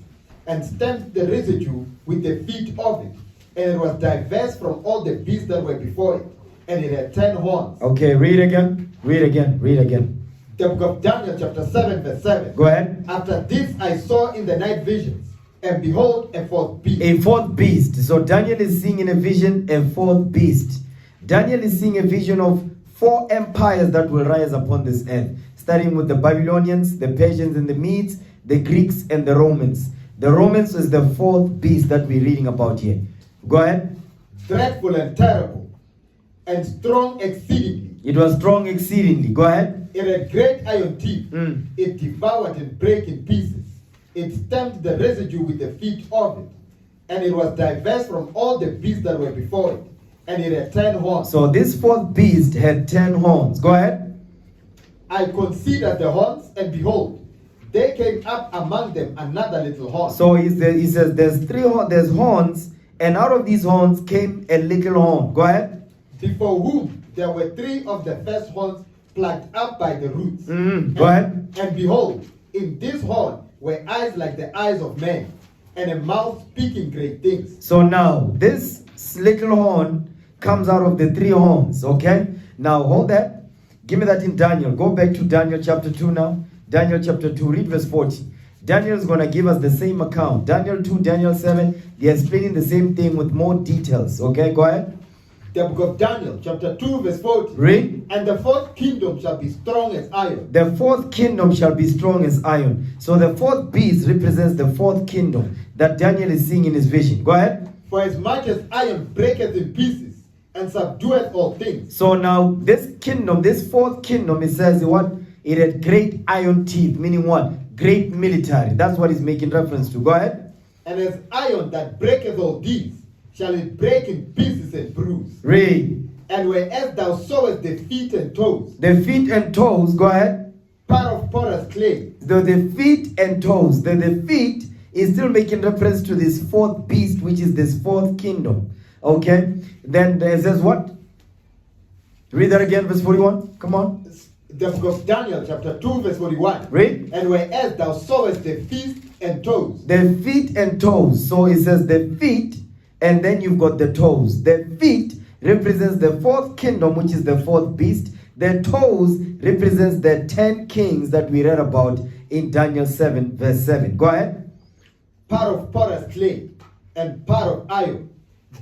B: and stamped the residue with the feet of it. And it was diverse from all the beasts that were before it, and it had 10 horns.
A: Okay, read again. Read again. Read again.
B: The book of Daniel, chapter 7, verse 7.
A: Go ahead.
B: After this I saw in the night visions, and behold, a fourth beast.
A: A fourth beast. So Daniel is seeing in a vision a fourth beast. Daniel is seeing a vision of 4 empires that will rise upon this earth. Starting with the Babylonians, the Persians and the Medes, the Greeks and the Romans. The Romans is the fourth beast that we're reading about here. Go ahead.
B: Dreadful and terrible, and strong exceedingly.
A: It was strong exceedingly. Go ahead.
B: It had great iron teeth.
A: Mm.
B: It devoured and brake in pieces. It stamped the residue with the feet of it. And it was diverse from all the beasts that were before it. And it had 10 horns.
A: So this fourth beast had 10 horns. Go ahead.
B: I considered the horns, and behold, there came up among them another little horn.
A: So he says there's horns, and out of these horns came a little horn. Go ahead.
B: Before whom there were 3 of the first horns plucked up by the roots.
A: Go ahead.
B: And behold, in this horn were eyes like the eyes of men, and a mouth speaking great things.
A: So now this little horn comes out of the 3 horns. Okay. Now hold that. Give me that in Daniel. Go back to Daniel chapter 2 now. Daniel chapter 2, read verse 40. Daniel is going to give us the same account. Daniel 2, Daniel 7, they're explaining the same thing with more details. Okay, go ahead.
B: The book of Daniel, chapter 2, verse 40.
A: Read.
B: And the fourth kingdom shall be strong as iron.
A: The fourth kingdom shall be strong as iron. So the fourth beast represents the fourth kingdom that Daniel is seeing in his vision. Go ahead.
B: For as much as iron breaketh in pieces, and subdueth all things.
A: So now this kingdom, this fourth kingdom, it says what? It had great iron teeth, meaning what? Great military. That's what it's making reference to. Go ahead.
B: And as iron that breaketh all these, shall it break in pieces and bruise.
A: Read.
B: And whereas thou sawest the feet and toes,
A: The feet and toes, go ahead.
B: part of potter's clay,
A: The feet and toes. The feet is still making reference to this fourth beast, which is this fourth kingdom. Okay? Then it says what? Read that again, verse 41. Come on.
B: the book of Daniel, chapter 2, verse 41.
A: Read.
B: And whereas thou sawest the feet and toes,
A: The feet and toes. So it says the feet, and then you've got the toes. The feet represents the fourth kingdom, which is the fourth beast. The toes represents the 10 kings that we read about in Daniel 7, verse 7. Go ahead.
B: part of potter's clay and part of iron,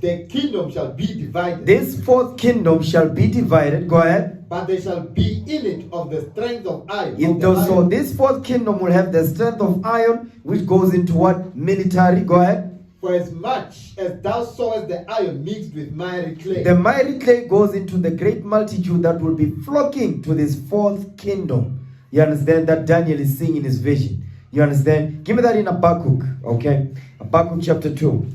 B: the kingdom shall be divided.
A: This fourth kingdom shall be divided. Go ahead.
B: But there shall be in it of the strength of iron.
A: It does, so this fourth kingdom will have the strength of iron, which goes into what? Military. Go ahead.
B: For as much as thou sawest the iron mixed with miry clay,
A: The mighty clay goes into the great multitude that will be flocking to this fourth kingdom. You understand that Daniel is seeing in his vision. You understand? Give me that in Habakkuk, okay? Habakkuk chapter 2.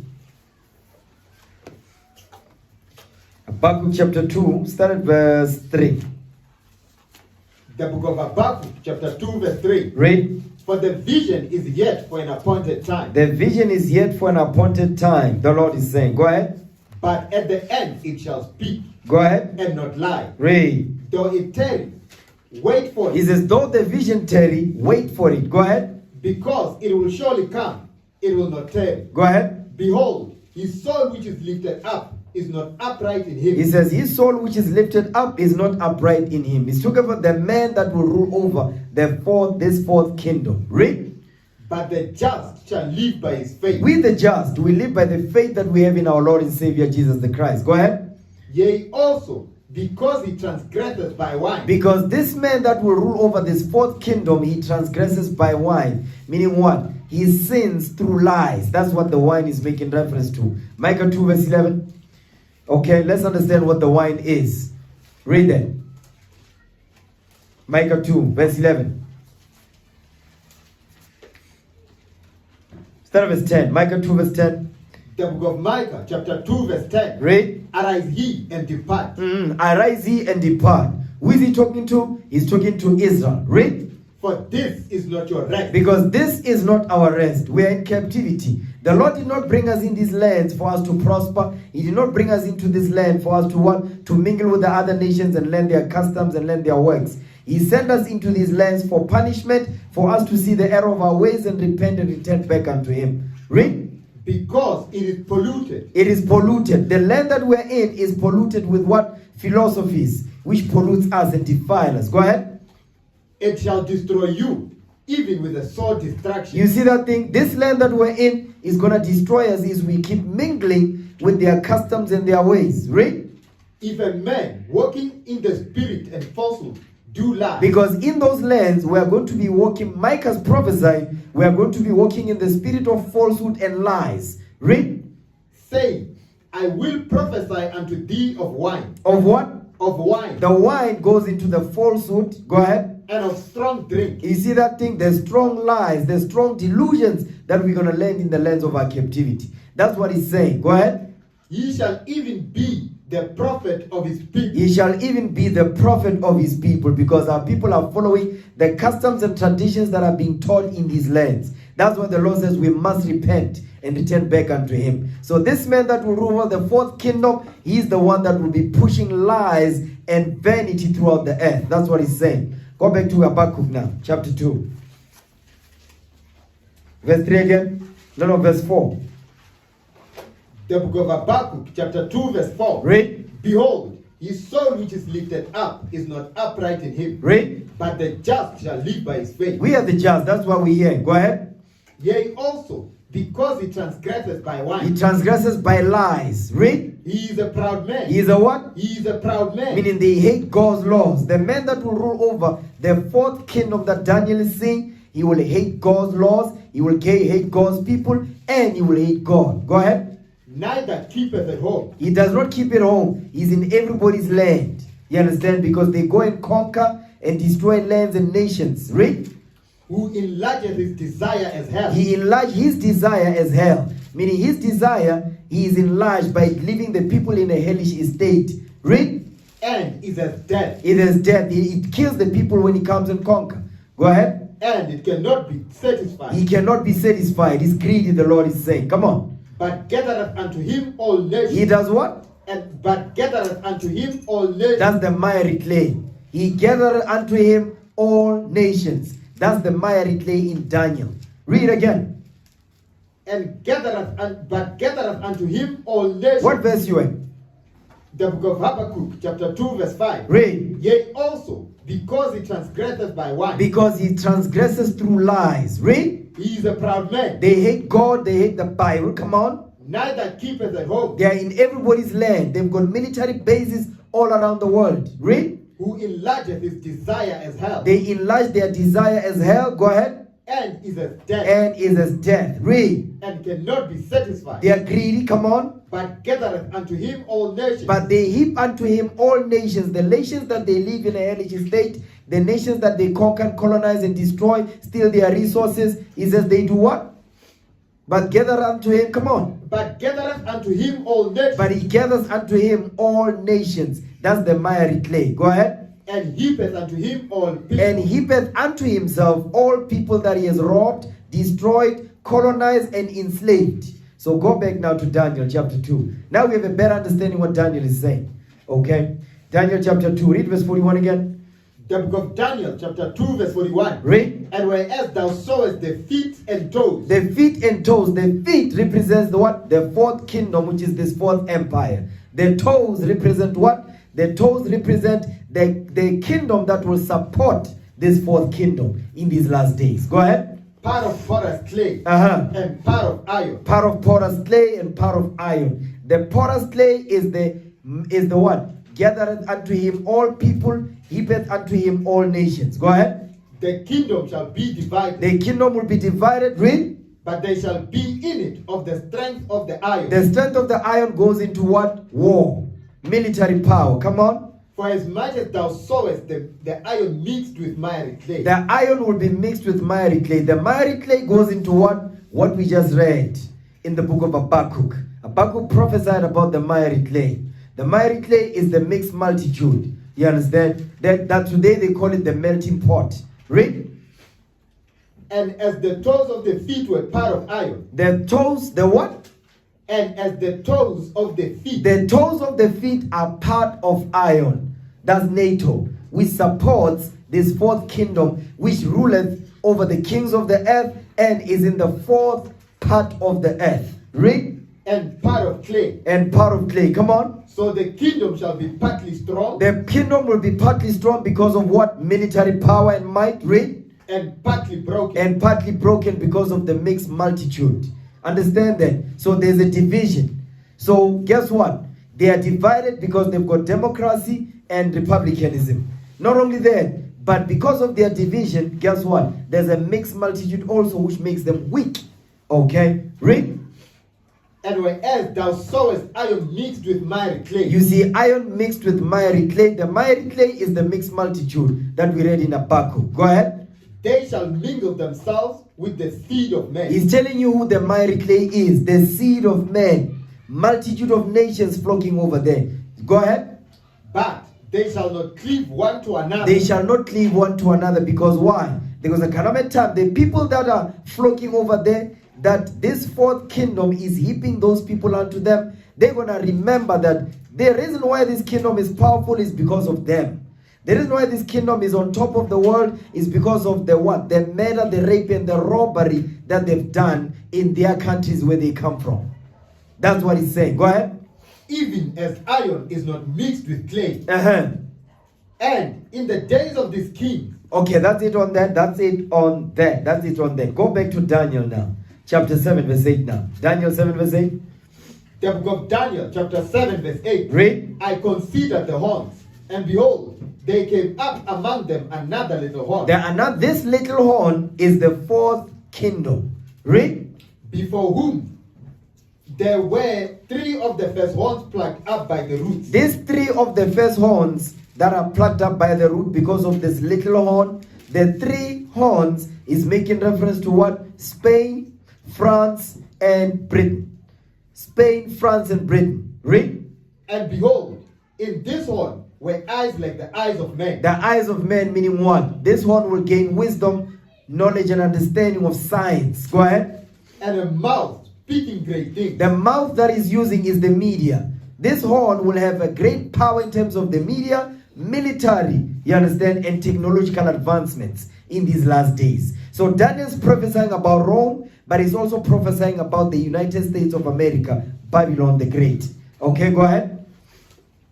A: Habakkuk chapter 2, start at verse 3.
B: the book of Habakkuk, chapter 2, verse 3.
A: Read.
B: For the vision is yet for an appointed time,
A: The vision is yet for an appointed time, the Lord is saying. Go ahead.
B: but at the end it shall speak
A: Go ahead.
B: and not lie.
A: Read.
B: Though it tarry, wait for
A: He
B: it,
A: says, though the vision tarry, wait for it. Go ahead.
B: because it will surely come, it will not tarry.
A: Go ahead.
B: Behold, his soul which is lifted up is not upright in him.
A: He says, his soul which is lifted up is not upright in him. He's talking about the man that will rule over this fourth kingdom. Read.
B: But the just shall live by his faith.
A: We the just, we live by the faith that we have in our Lord and Savior Jesus the Christ. Go ahead.
B: Yea, also, because he transgresseth by wine.
A: Because this man that will rule over this fourth kingdom, he transgresses by wine. Meaning what? He sins through lies. That's what the wine is making reference to. Micah 2 verse 11. Okay, let's understand what the wine is. Read that. Micah 2 verse 11. Start verse 10. Micah 2 verse 10.
B: The book of Micah, chapter 2, verse 10.
A: Read.
B: Arise ye and depart.
A: Arise ye and depart. Who is he talking to? He's talking to Israel. Read.
B: For this is not your rest.
A: Because this is not our rest. We are in captivity. The Lord did not bring us in these lands for us to prosper. He did not bring us into this land for us to what? To mingle with the other nations and learn their customs and learn their works. He sent us into these lands for punishment, for us to see the error of our ways and repent and return back unto him. Read.
B: Because it is polluted.
A: It is polluted. The land that we're in is polluted with what? Philosophies, which pollutes us and defile us. Go ahead.
B: It shall destroy you, even with a sore destruction.
A: You see that thing? This land that we're in is going to destroy us if we keep mingling with their customs and their ways. Read.
B: If a man walking in the spirit and falsehood do lie.
A: Because in those lands we are going to be walking, Micah's prophesying, we are going to be walking in the spirit of falsehood and lies. Read.
B: Saying, I will prophesy unto thee of wine.
A: Of what?
B: Of wine.
A: The wine goes into the falsehood. Go ahead.
B: And of strong drink.
A: You see that thing? The strong lies, the strong delusions that we're going to learn in the lands of our captivity. That's what he's saying. Go ahead.
B: He shall even be the prophet of his people.
A: He shall even be the prophet of his people, because our people are following the customs and traditions that are being taught in these lands. That's why the Lord says we must repent and return back unto him. So this man that will rule over the fourth kingdom, he's the one that will be pushing lies and vanity throughout the earth. That's what he's saying. Go back to Habakkuk now, chapter 2. Verse 3 again. No, verse 4.
B: The book of Habakkuk, chapter 2, verse 4.
A: Read.
B: Behold, his soul which is lifted up is not upright in him.
A: Read.
B: But the just shall live by his faith.
A: We are the just. That's what we hear. Go ahead.
B: Yea, also, because he transgresseth by
A: He
B: wine.
A: transgresses by lies. Read.
B: He is a proud man.
A: He is a what?
B: He is a proud man.
A: Meaning they hate God's laws. The man that will rule over the fourth kingdom that Daniel is saying, he will hate God's laws, he will hate God's people, and he will hate God. Go ahead.
B: Neither keepeth at home.
A: He does not keep it home. He's in everybody's land. You understand? Because they go and conquer and destroy lands and nations. Read.
B: Who enlargeth his desire as hell.
A: He enlarged his desire as hell. Meaning his desire, he is enlarged by leaving the people in a hellish estate. Read.
B: is as death,
A: It is death. It kills the people when he comes and conquer. Go ahead.
B: and it cannot be satisfied.
A: He cannot be satisfied. He's greedy, the Lord is saying. Come on.
B: But gathereth unto him all nations.
A: He does what?
B: But gathereth unto him all nations.
A: That's the miry clay. He gathered unto him all nations. That's the miry clay in Daniel. Read again.
B: But gathereth unto him all nations.
A: What verse you in?
B: The book of Habakkuk, chapter 2, verse 5.
A: Read.
B: Yea, also, because he transgresseth by one.
A: Because he transgresses through lies. Read.
B: He is a proud man.
A: They hate God. They hate the Bible. Come on.
B: Neither keepeth at home.
A: They are in everybody's land. They've got military bases all around the world. Read.
B: Who enlargeth his desire as hell.
A: They enlarge their desire as hell. Go ahead.
B: And is as death.
A: And is as death. Read.
B: And cannot be satisfied.
A: They are greedy. Come on.
B: But gathereth unto him all nations.
A: But they heap unto him all nations. The nations that they live in a hellish state. The nations that they conquer, colonize, and destroy. Steal their resources. He says they do what? But gather unto him. Come on.
B: But gathereth unto him all nations.
A: But he gathers unto him all nations. That's the miry clay. Go ahead.
B: And heapeth unto him all people.
A: And heapeth unto himself all people that he has robbed, destroyed, colonized, and enslaved. So go back now to Daniel chapter 2. Now we have a better understanding what Daniel is saying. Okay? Daniel chapter 2. Read verse 41 again.
B: The book of Daniel, chapter 2, verse 41.
A: Read.
B: And whereas thou sawest the feet and toes.
A: The feet and toes. The feet represents the what? The fourth kingdom, which is this fourth empire. The toes represent what? The toes represent the kingdom that will support this fourth kingdom in these last days. Go ahead.
B: Part of potter's clay.
A: Uh-huh.
B: And part of iron.
A: Part of potter's clay and part of iron. The potter's clay is the what? Gathereth unto him all people, heapeth unto him all nations. Go ahead.
B: The kingdom shall be divided.
A: The kingdom will be divided. Read.
B: But they shall be in it of the strength of the iron.
A: The strength of the iron goes into what? War. Military power. Come on.
B: For as much as thou sawest the iron mixed with miry clay.
A: The iron will be mixed with miry clay. The miry clay goes into what? What we just read in the book of Habakkuk. Habakkuk prophesied about the miry clay. The miry clay is the mixed multitude. You understand? That today they call it the melting pot. Read.
B: And as the toes of the feet were part of iron.
A: The toes, the what?
B: And as the toes of the feet.
A: The toes of the feet are part of iron. That's NATO, which supports this fourth kingdom, which ruleth over the kings of the earth and is in the fourth part of the earth. Read.
B: And part of clay.
A: And part of clay. Come on.
B: So the kingdom shall be partly strong.
A: The kingdom will be partly strong because of what? Military power and might. Read.
B: And partly broken.
A: And partly broken because of the mixed multitude. Understand that? So there's a division. So guess what? They are divided because they've got democracy and republicanism. Not only that, but because of their division, guess what? There's a mixed multitude also which makes them weak. Okay? Read.
B: And whereas thou sawest iron mixed with miry clay.
A: You see iron mixed with miry clay. The miry clay is the mixed multitude that we read in Habakkuk. Go ahead.
B: They shall mingle themselves with the seed of men.
A: He's telling you who the miry clay is. The seed of men. Multitude of nations flocking over there. Go ahead.
B: But they shall not cleave one to another.
A: They shall not cleave one to another. Because why? Because there can come a time, the people that are flocking over there, that this fourth kingdom is heaping those people unto them, they're going to remember that the reason why this kingdom is powerful is because of them. The reason why this kingdom is on top of the world is because of the what? The murder, the rape, and the robbery that they've done in their countries where they come from. That's what he's saying. Go ahead.
B: Even as iron is not mixed with clay.
A: Uh-huh.
B: And in the days of this king.
A: Okay, that's it on that. That's it on that. That's it on that. Go back to Daniel now. Chapter 7, verse 8 now. Daniel 7, verse 8.
B: The book of Daniel, chapter 7, verse 8.
A: Read.
B: I considered the horns, and behold, they came up among them another little horn.
A: This little horn is the fourth kingdom. Read.
B: Before whom there were 3 of the first horns plucked up by the roots.
A: These 3 of the first horns that are plucked up by the root because of this little horn. The 3 horns is making reference to what? Spain, France, and Britain. Spain, France, and Britain. Read.
B: And behold, in this horn were eyes like the eyes of men.
A: The eyes of men meaning what? This horn will gain wisdom, knowledge, and understanding of science. Go ahead.
B: And a mouth speaking great things.
A: The mouth that is using is the media. This horn will have a great power in terms of the media, military, you understand, and technological advancements in these last days. So Daniel's prophesying about Rome, but he's also prophesying about the United States of America, Babylon the Great. Okay, go ahead.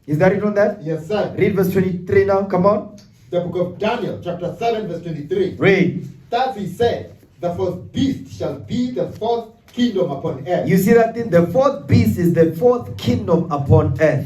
A: Is that it on that?
B: Yes, sir.
A: Read verse 23 now, come on.
B: The book of Daniel, chapter 7, verse 23.
A: Read.
B: Thus he said, the fourth beast shall be the fourth kingdom upon earth.
A: You see that thing? The fourth beast is the fourth kingdom upon earth.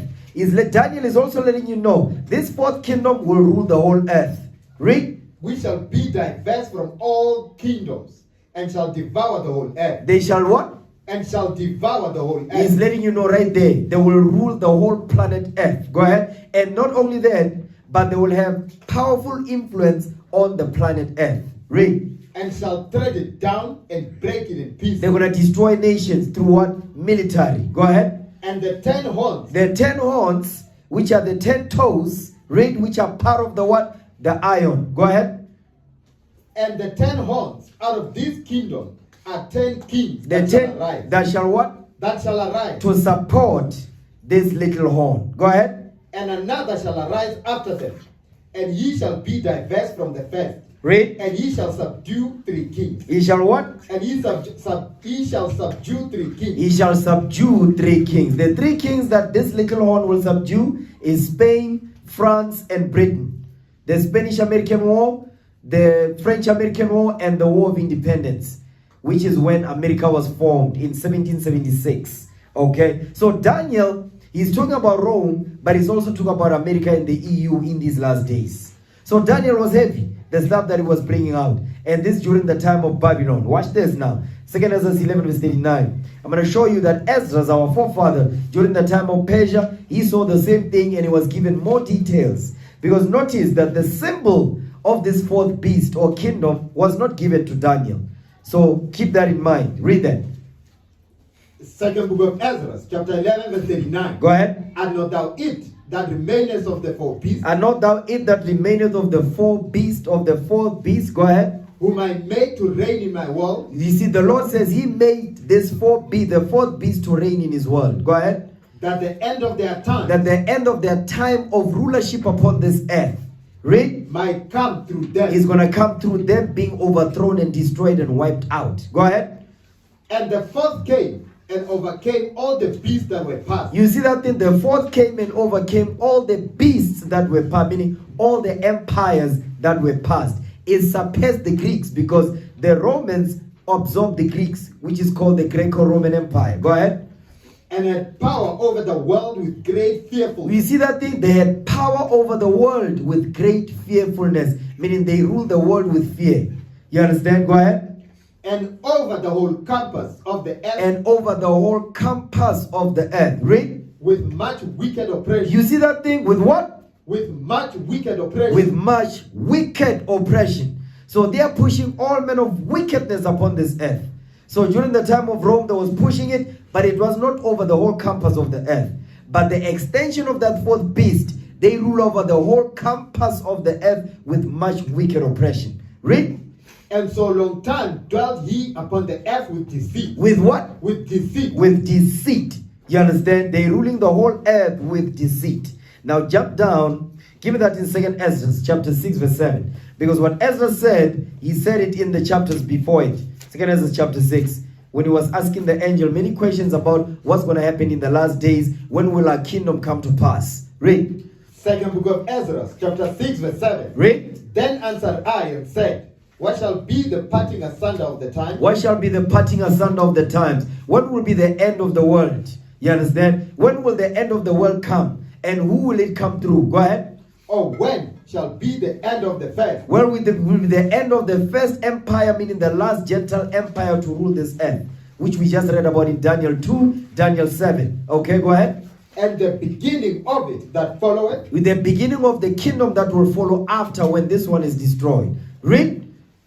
A: Daniel is also letting you know, this fourth kingdom will rule the whole earth. Read.
B: We shall be diverse from all kingdoms, and shall devour the whole earth.
A: They shall what?
B: And shall devour the whole earth.
A: He's letting you know right there. They will rule the whole planet Earth. Go ahead. And not only that, but they will have powerful influence on the planet Earth. Read.
B: And shall tread it down and break it in pieces.
A: They're going to destroy nations through what? Military. Go ahead.
B: And the 10 horns.
A: The 10 horns, which are the 10 toes, read, which are part of the what? The iron. Go ahead.
B: And the 10 horns out of this kingdom are 10 kings
A: The
B: that
A: 10
B: shall arise.
A: that shall what?
B: That shall arise.
A: To support this little horn. Go ahead.
B: And another shall arise after them, and ye shall be diverse from the first.
A: Read.
B: And ye shall subdue 3 kings.
A: He shall what?
B: And ye shall subdue 3 kings.
A: He shall subdue 3 kings. The 3 kings that this little horn will subdue is Spain, France, and Britain. The Spanish-American War, the French-American War, and the War of Independence, which is when America was formed in 1776. Okay? So Daniel, he's talking about Rome, but he's also talking about America and the EU in these last days. So Daniel was heavy, the stuff that he was bringing out. And this during the time of Babylon. Watch this now. 2 Ezra 11 verse 39. I'm going to show you that Ezra, our forefather, during the time of Persia, he saw the same thing and he was given more details. Because notice that the symbol of this fourth beast or kingdom was not given to Daniel. So keep that in mind. Read that.
B: Second book of Ezra, chapter 11, verse 39.
A: Go ahead.
B: And not thou eat that remaineth of the 4 beasts,
A: And not thou eat that remaineth of the 4 beasts of the 4th beast. Go ahead.
B: whom I made to reign in my world.
A: You see, the Lord says he made this the 4th beast to reign in his world. Go ahead.
B: That the end of their time
A: That the end of their time of rulership upon this earth, read,
B: might come through them.
A: is going to come through them being overthrown and destroyed and wiped out. Go ahead.
B: And the 4th came and overcame all the beasts that were past.
A: You see that thing? The 4th came and overcame all the beasts that were past, meaning all the empires that were past. It surpassed the Greeks because the Romans absorbed the Greeks, which is called the Greco-Roman Empire. Go ahead.
B: And had power over the world with great fearfulness.
A: You see that thing? They had power over the world with great fearfulness, meaning they ruled the world with fear. You understand? Go ahead.
B: And over the whole compass of the earth.
A: And over the whole compass of the earth. Read.
B: With much wicked oppression.
A: You see that thing? With what?
B: With much wicked oppression.
A: With much wicked oppression. So they are pushing all men of wickedness upon this earth. So during the time of Rome, they was pushing it, but it was not over the whole compass of the earth. But the extension of that 4th beast, they rule over the whole compass of the earth with much wicked oppression. Read.
B: And so long time dwelt he upon the earth with deceit.
A: With what?
B: With deceit.
A: With deceit. You understand? They ruling the whole earth with deceit. Now jump down. Give me that in 2 Ezra chapter 6 verse 7. Because what Ezra said, he said it in the chapters before it. 2 Ezra chapter 6. When he was asking the angel many questions about what's going to happen in the last days. When will our kingdom come to pass? Read.
B: Second book of Ezra, chapter 6 verse 7.
A: Read.
B: Then answered I and said, what shall be the parting asunder of the time?
A: What shall be the parting asunder of the times? What will be the end of the world? You understand? When will the end of the world come? And who will it come through? Go ahead.
B: Or when shall be the end of the first?
A: When will be the end of the first empire, meaning the last Gentile empire to rule this earth? Which we just read about in Daniel 2, Daniel 7. Okay, go ahead.
B: And the beginning of it that followeth?
A: With the beginning of the kingdom that will follow after when this one is destroyed. Read.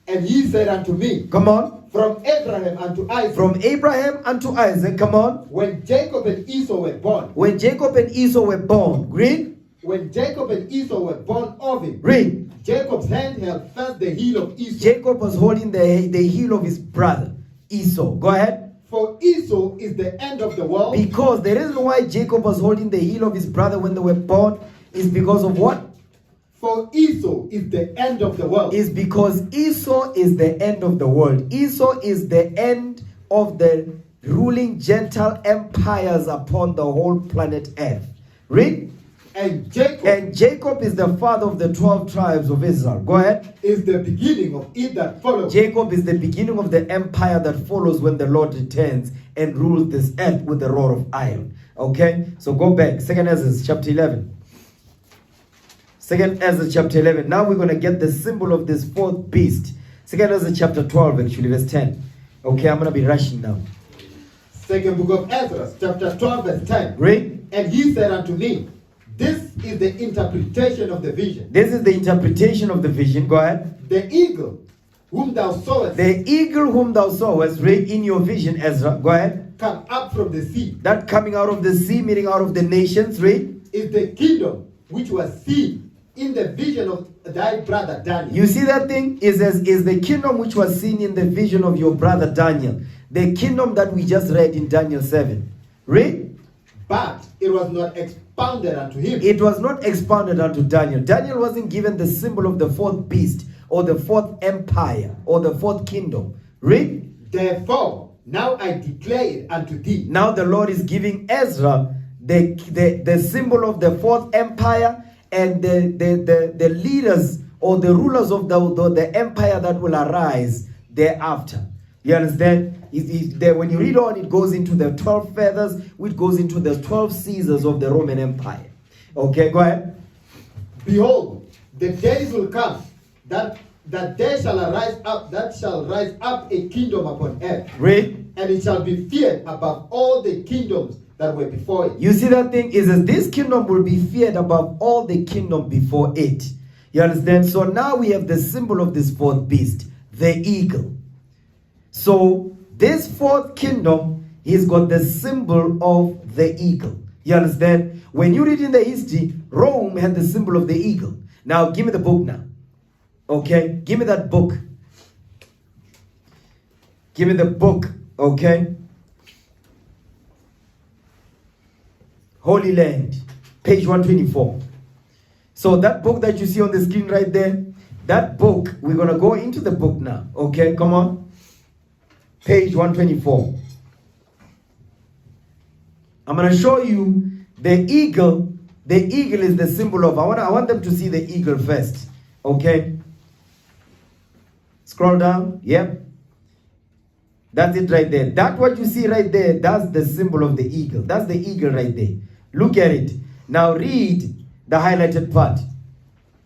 B: And he said unto me,
A: come on.
B: From Abraham unto Isaac.
A: From Abraham unto Isaac, come on.
B: When Jacob and Esau were born.
A: When Jacob and Esau were born. Read.
B: When Jacob and Esau were born of him,
A: Read.
B: Jacob's hand held fast the heel of Esau.
A: Jacob was holding the heel of his brother, Esau. Go ahead.
B: For Esau is the end of the world.
A: Because the reason why Jacob was holding the heel of his brother when they were born is because of what?
B: For Esau is the end of the world.
A: Is because Esau is the end of the world. Esau is the end of the ruling Gentile empires upon the whole planet Earth. Read.
B: And
A: Jacob is the father of the 12 tribes of Israel. Go ahead.
B: is the beginning of it that follows.
A: Jacob is the beginning of the empire that follows when the Lord returns and rules this earth with a rod of iron. Okay? So go back. 2nd Ezra chapter 11. 2nd Ezra chapter 11. Now we're going to get the symbol of this fourth beast. 2nd Ezra chapter 12 actually, verse 10. Okay, I'm going to be rushing now.
B: Second book of Ezra, chapter 12, verse 10.
A: Read.
B: And he said unto me, this is the interpretation of the vision.
A: This is the interpretation of the vision. Go ahead.
B: The eagle whom thou sawest
A: The eagle whom thou sawest, read in your vision, Ezra. Go ahead.
B: come up from the sea
A: That coming out of the sea, meaning out of the nations, read.
B: is the kingdom which was seen in the vision of thy brother Daniel.
A: You see that thing is the kingdom which was seen in the vision of your brother Daniel. The kingdom that we just read in Daniel 7. Read.
B: But it was not expounded unto him.
A: It was not expounded unto Daniel. Daniel wasn't given the symbol of the fourth beast or the fourth empire or the fourth kingdom. Read.
B: Therefore, now I declare it unto thee.
A: Now the Lord is giving Ezra the symbol of the fourth empire and the leaders or the rulers of the empire that will arise thereafter. You understand? When you read on, it goes into the 12 feathers, which goes into the 12 Caesars of the Roman Empire. Okay, go ahead.
B: Behold, the days will come that there shall rise up a kingdom upon earth.
A: Read.
B: And it shall be feared above all the kingdoms that were before it.
A: You see that thing is that this kingdom will be feared above all the kingdom before it. You understand? So now we have the symbol of this fourth beast, the eagle. So this fourth kingdom, he's got the symbol of the eagle. You understand? When you read in the history, Rome had the symbol of the eagle. Now give me the book now. Okay? Give me that book. Give me the book. Okay? Holy Land, page 124. So that book that you see on the screen right there, that book, we're going to go into the book now. Okay, come on. Page 124. I'm going to show you the eagle. The eagle is the symbol of, I want them to see the eagle first. Okay. Scroll down. Yep. That's it right there. That what you see right there, that's the symbol of the eagle. That's the eagle right there. Look at it. Now read the highlighted part.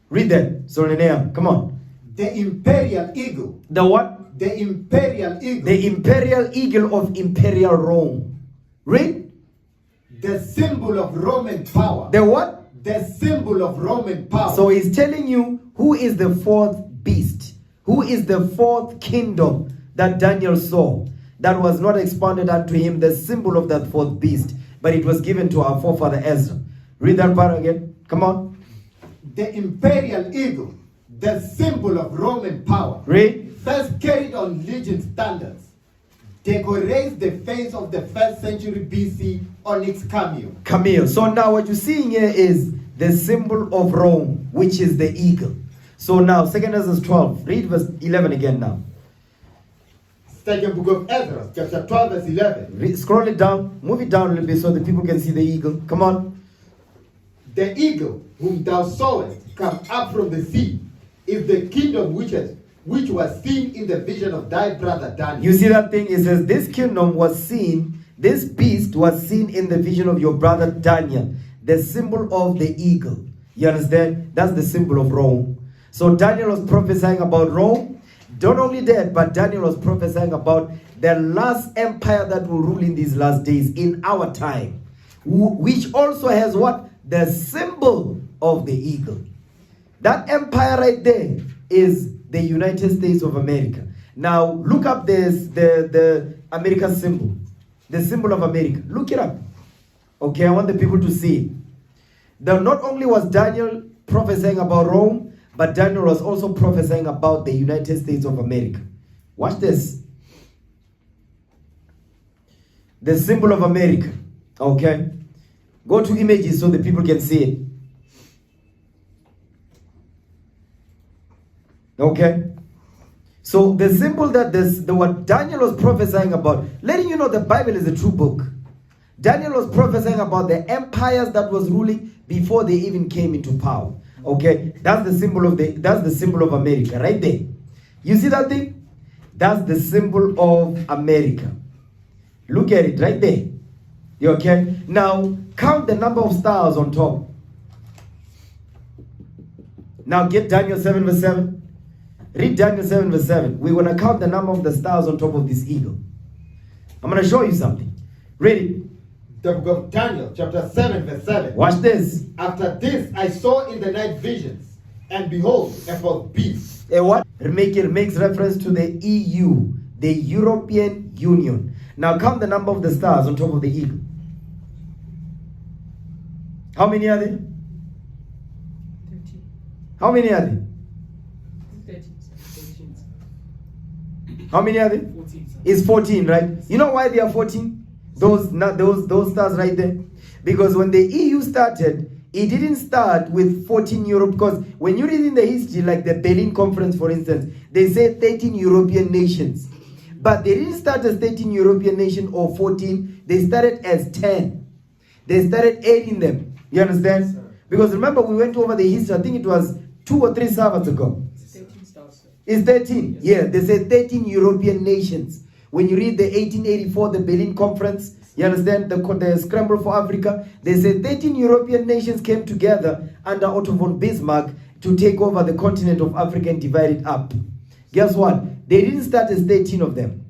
A: Read that. Solenea, come on.
B: The imperial eagle.
A: The what?
B: The imperial eagle.
A: The imperial eagle of imperial Rome. Read.
B: The symbol of Roman power.
A: The what?
B: The symbol of Roman power.
A: So he's telling you who is the fourth beast. Who is the fourth kingdom that Daniel saw that was not expounded unto him, the symbol of that fourth beast, but it was given to our forefather Ezra. Read that part again. Come on.
B: The imperial eagle, the symbol of Roman power.
A: Read.
B: First carried on legion standards, decorates the face of the 1st century BC on its cameo.
A: Cameo. So now what you're seeing here is the symbol of Rome, which is the eagle. So now, 2nd Ezra 12. Read verse 11 again now.
B: Second book of Ezra, chapter 12, verse 11.
A: Scroll it down. Move it down a little bit so the people can see the eagle. Come on.
B: The eagle whom thou sawest come up from the sea is the kingdom which was seen in the vision of thy brother Daniel.
A: You see that thing? It says this kingdom was seen, this beast was seen in the vision of your brother Daniel. The symbol of the eagle. You understand? That's the symbol of Rome. So Daniel was prophesying about Rome. Not only that, but Daniel was prophesying about the last empire that will rule in these last days in our time, which also has what? The symbol of the eagle. That empire right there is the United States of America. Now look up this, the American symbol, the symbol of America. Look it up. Okay, I want the people to see it. Not only was Daniel prophesying about Rome, but Daniel was also prophesying about the United States of America. Watch this. The symbol of America. Okay. Go to images so the people can see it. Okay. So the symbol that what Daniel was prophesying about, letting you know the Bible is a true book. Daniel was prophesying about the empires that was ruling before they even came into power. Okay, that's the symbol of America right there. You see that thing? That's the symbol of America. Look at it right there. You okay? Now count the number of stars on top. Now get Daniel 7 verse 7. Read Daniel 7 verse 7. We're going to count the number of the stars on top of this eagle. I'm going to show you something. Read it.
B: The book of Daniel, chapter 7, verse 7.
A: Watch this.
B: After this, I saw in the night visions, and behold, a fourth beast.
A: A what? Makes reference to the EU, the European Union. Now count the number of the stars on top of the eagle. How many are there?
D: 13.
A: How many are there?
D: 13.
A: How many are there?
D: 14.
A: It's 14, right? You know why they are 14? Those stars right there. Because when the EU started, it didn't start with 14 Europe. Because when you read in the history, like the Berlin Conference, for instance, they say 13 European nations. But they didn't start as 13 European nations or 14. They started as 10. They started adding them. You understand?
D: Sir.
A: Because remember, we went over the history. I think it was 2 or 3 Sabbaths ago.
D: 13 stars, sir.
A: It's 13.
D: Yes.
A: Yeah, they say 13 European nations. When you read the 1884, the Berlin Conference, you understand, the scramble for Africa, they say 13 European nations came together under Otto von Bismarck to take over the continent of Africa and divide it up. Guess what? They didn't start as 13 of them.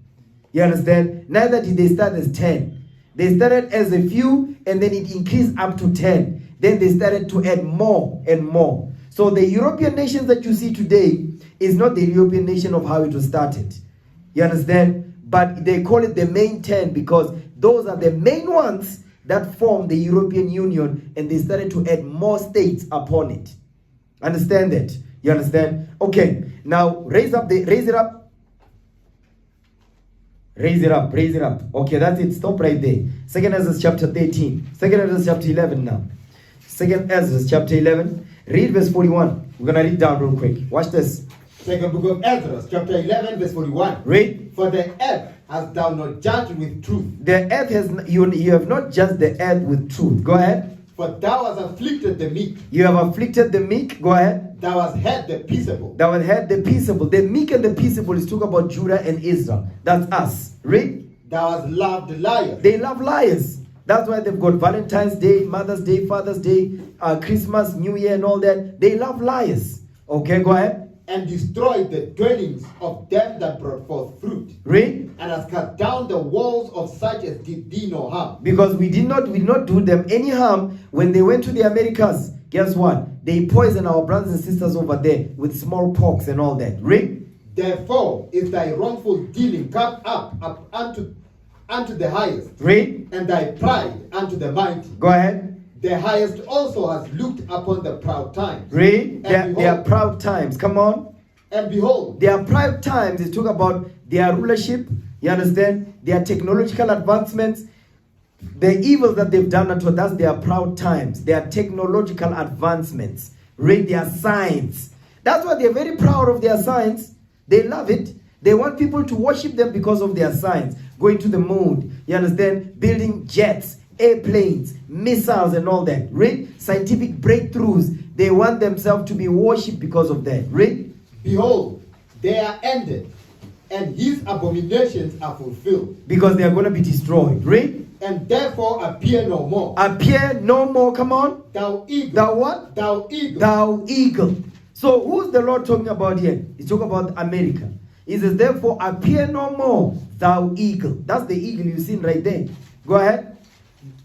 A: You understand? Neither did they start as 10. They started as a few, and then it increased up to 10. Then they started to add more and more. So the European nations that you see today is not the European nation of how it was started. You understand? But they call it the main 10 because those are the main ones that form the European Union, and they started to add more states upon it. Understand that? You understand? Okay. Now raise it up. Raise it up. Okay, that's it. Stop right there. 2nd Ezra chapter 13. 2nd Ezra chapter 11 now. 2nd Ezra chapter 11. Read verse 41. We're going to read down real quick. Watch this.
B: Second book of Ezra, chapter 11, verse 41.
A: Read.
B: For the earth hast thou not judged with truth.
A: The earth has you have not judged the earth with truth. Go ahead.
B: For thou hast afflicted the meek.
A: You have afflicted the meek. Go ahead.
B: Thou hast had the peaceable.
A: Thou hast had the peaceable. The meek and the peaceable is talking about Judah and Israel. That's us. Read.
B: Thou hast loved liars.
A: They love liars. That's why they've got Valentine's Day, Mother's Day, Father's Day, Christmas, New Year, and all that. They love liars. Okay, go ahead.
B: And destroyed the dwellings of them that brought forth fruit.
A: Read.
B: And has cut down the walls of such as did thee no harm.
A: Because we did not do them any harm when they went to the Americas. Guess what? They poisoned our brothers and sisters over there with smallpox and all that. Read.
B: Therefore is thy wrongful dealing cut up unto the highest.
A: Read.
B: And thy pride unto the mighty.
A: Go ahead.
B: The highest also has looked upon the proud times.
A: Read.
B: And
A: They are proud times. Come on.
B: And behold,
A: Their proud times is talk about their rulership. You understand? Their technological advancements. The evil that they've done unto us, their proud times. Their technological advancements. Read their science. That's why they're very proud of their science. They love it. They want people to worship them because of their science. Going to the moon. You understand? Building jets, airplanes, missiles and all that. Read. Scientific breakthroughs. They want themselves to be worshipped because of that. Read.
B: behold, they are ended, and his abominations are fulfilled.
A: Because they are going to be destroyed. Read.
B: And therefore appear no more.
A: Appear no more. Come on.
B: Thou eagle.
A: Thou what?
B: Thou eagle.
A: Thou eagle. So who's the Lord talking about here? He's talking about America. He says, therefore appear no more, thou eagle. That's the eagle you've seen right there. Go ahead.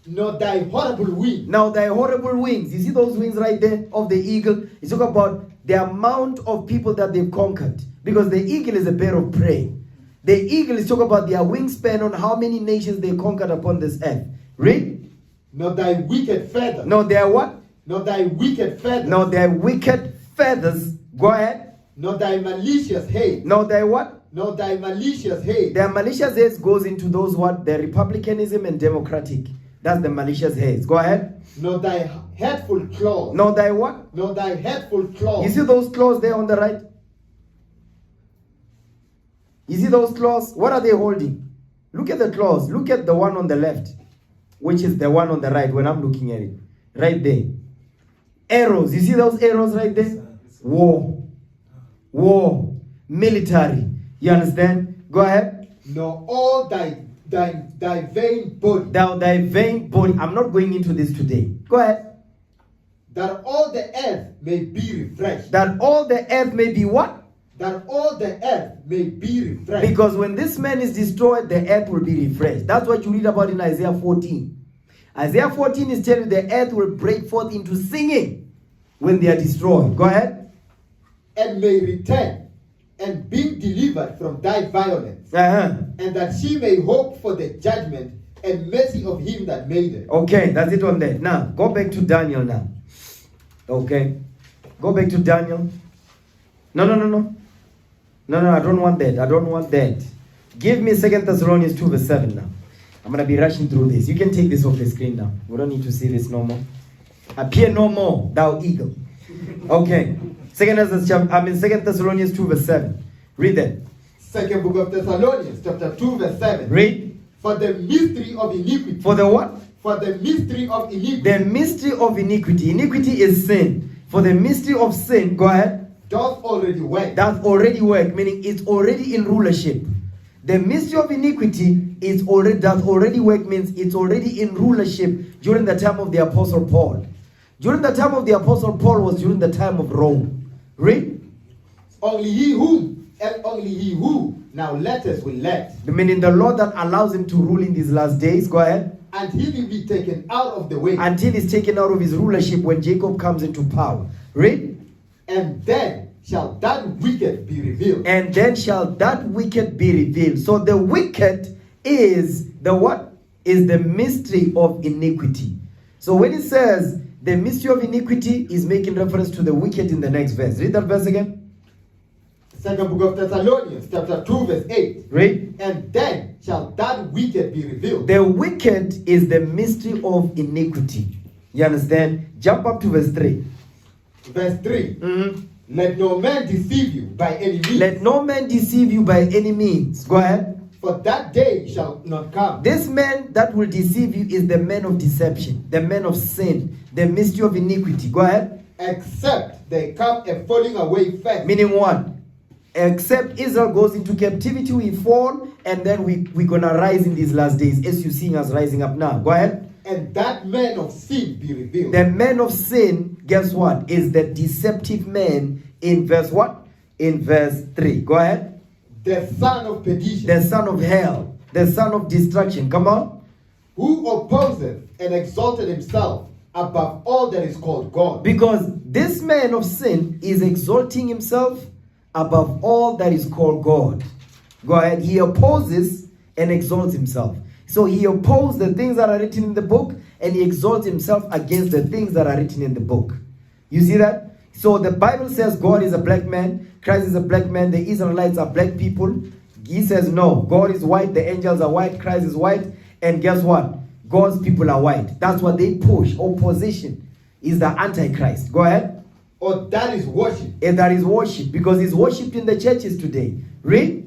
B: Nor thy horrible wing.
A: Now thy horrible wings. You see those wings right there of the eagle? It's talking about the amount of people that they've conquered. Because the eagle is a bird of prey. The eagle is talking about their wingspan on how many nations they conquered upon this earth. Read.
B: Nor thy wicked feather.
A: No, they are what?
B: nor thy wicked feathers,
A: nor their wicked feathers. Go ahead.
B: nor thy malicious hate,
A: Nor their what?
B: nor thy malicious hate,
A: Their malicious hates goes into those what? The republicanism and democratic. That's the malicious hates. Go ahead.
B: nor thy hateful claws,
A: Nor their what?
B: nor thy hateful claws.
A: You see those claws there on the right? You see those claws? What are they holding? Look at the claws. Look at the one on the left, which is the one on the right when I'm looking at it. Right there. Arrows. You see those arrows right there? War. War. Military. You understand? Go ahead.
B: Nor all thy vain body,
A: Thou thy vain body. I'm not going into this today. Go ahead.
B: that all the earth may be refreshed.
A: That all the earth may be what?
B: That all the earth may be refreshed.
A: Because when this man is destroyed, the earth will be refreshed. That's what you read about in Isaiah 14. Isaiah 14 is telling you the earth will break forth into singing when they are destroyed. Go ahead.
B: And may return and be delivered from thy violence, and that she may hope for the judgment and mercy of him that made it.
A: Okay, that's it on there. Now, go back to Daniel now. Okay. Go back to Daniel. No, I don't want that. I don't want that. Give me 2 Thessalonians 2 verse 7 now. I'm going to be rushing through this. You can take this off the screen now. We don't need to see this no more. Appear no more, thou eagle. Okay. 2 Thessalonians 2 verse 7. Read that.
B: Second book of Thessalonians, chapter 2, verse 7.
A: Read.
B: For the mystery of iniquity.
A: For the what?
B: For the mystery of iniquity.
A: The mystery of iniquity. Iniquity is sin. For the mystery of sin, go ahead.
B: Doth already work.
A: That's already work, meaning it's already in rulership. The mystery of iniquity is already does already work, means it's already in rulership during the time of the Apostle Paul. During the time of the Apostle Paul was during the time of Rome. Read.
B: Only he who now letters will let.
A: Meaning the Lord that allows him to rule in these last days. Go ahead.
B: Until he be taken out of the way.
A: Until he's taken out of his rulership when Jacob comes into power. Read.
B: And then shall that wicked be revealed.
A: And then shall that wicked be revealed. So the wicked is the what? Is the mystery of iniquity. So when it says the mystery of iniquity, is making reference to the wicked in the next verse. Read that verse again.
B: Second book of Thessalonians, chapter 2, verse 8.
A: Read.
B: And then shall that wicked be revealed.
A: The wicked is the mystery of iniquity. You understand? Jump up to verse 3.
B: Verse 3. Let no man deceive you by any means.
A: Let no man deceive you by any means. Go ahead.
B: For that day shall not come.
A: This man that will deceive you is the man of deception, the man of sin, the mystery of iniquity. Go ahead.
B: Except they come a falling away first.
A: Meaning what? Except Israel goes into captivity, we fall, and then we're going to rise in these last days, as you see us rising up now. Go ahead.
B: And that man of sin be revealed.
A: The man of sin, guess what? Is the deceptive man in verse what? In verse 3. Go ahead.
B: The son of perdition.
A: The son of hell. The son of destruction. Come on.
B: Who opposeth and exalted himself above all that is called God.
A: Because this man of sin is exalting himself above all that is called God. Go ahead. He opposes and exalts himself. So he opposes the things that are written in the book, and he exalts himself against the things that are written in the book. You see that? So the Bible says God is a black man, Christ is a black man, the Israelites are black people. He says no, God is white, the angels are white, Christ is white, and guess what? God's people are white. That's what they push. Opposition is the Antichrist. Go ahead.
B: Or that is worship.
A: And that is worship, because he's worshipped in the churches today. Read.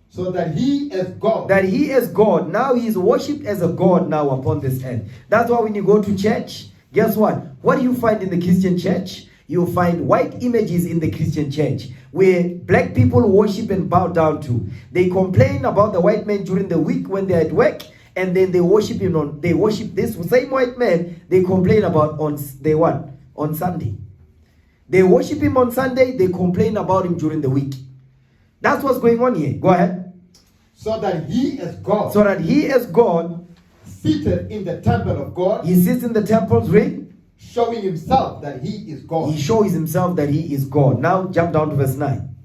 B: So that he is God.
A: That he is God. Now he is worshipped as a God now upon this earth. That's why when you go to church, guess what? What do you find in the Christian church? You find white images in the Christian church where black people worship and bow down to. They complain about the white man during the week when they're at work, and then they worship him they worship this same white man they complain about on Sunday. They worship him on Sunday, they complain about him during the week. That's what's going on here. Go ahead.
B: So that he is God.
A: So that he is God.
B: Seated in the temple of God.
A: He sits in the temples, read.
B: Showing himself that he is God.
A: He shows himself that he is God. Now jump down to verse 9.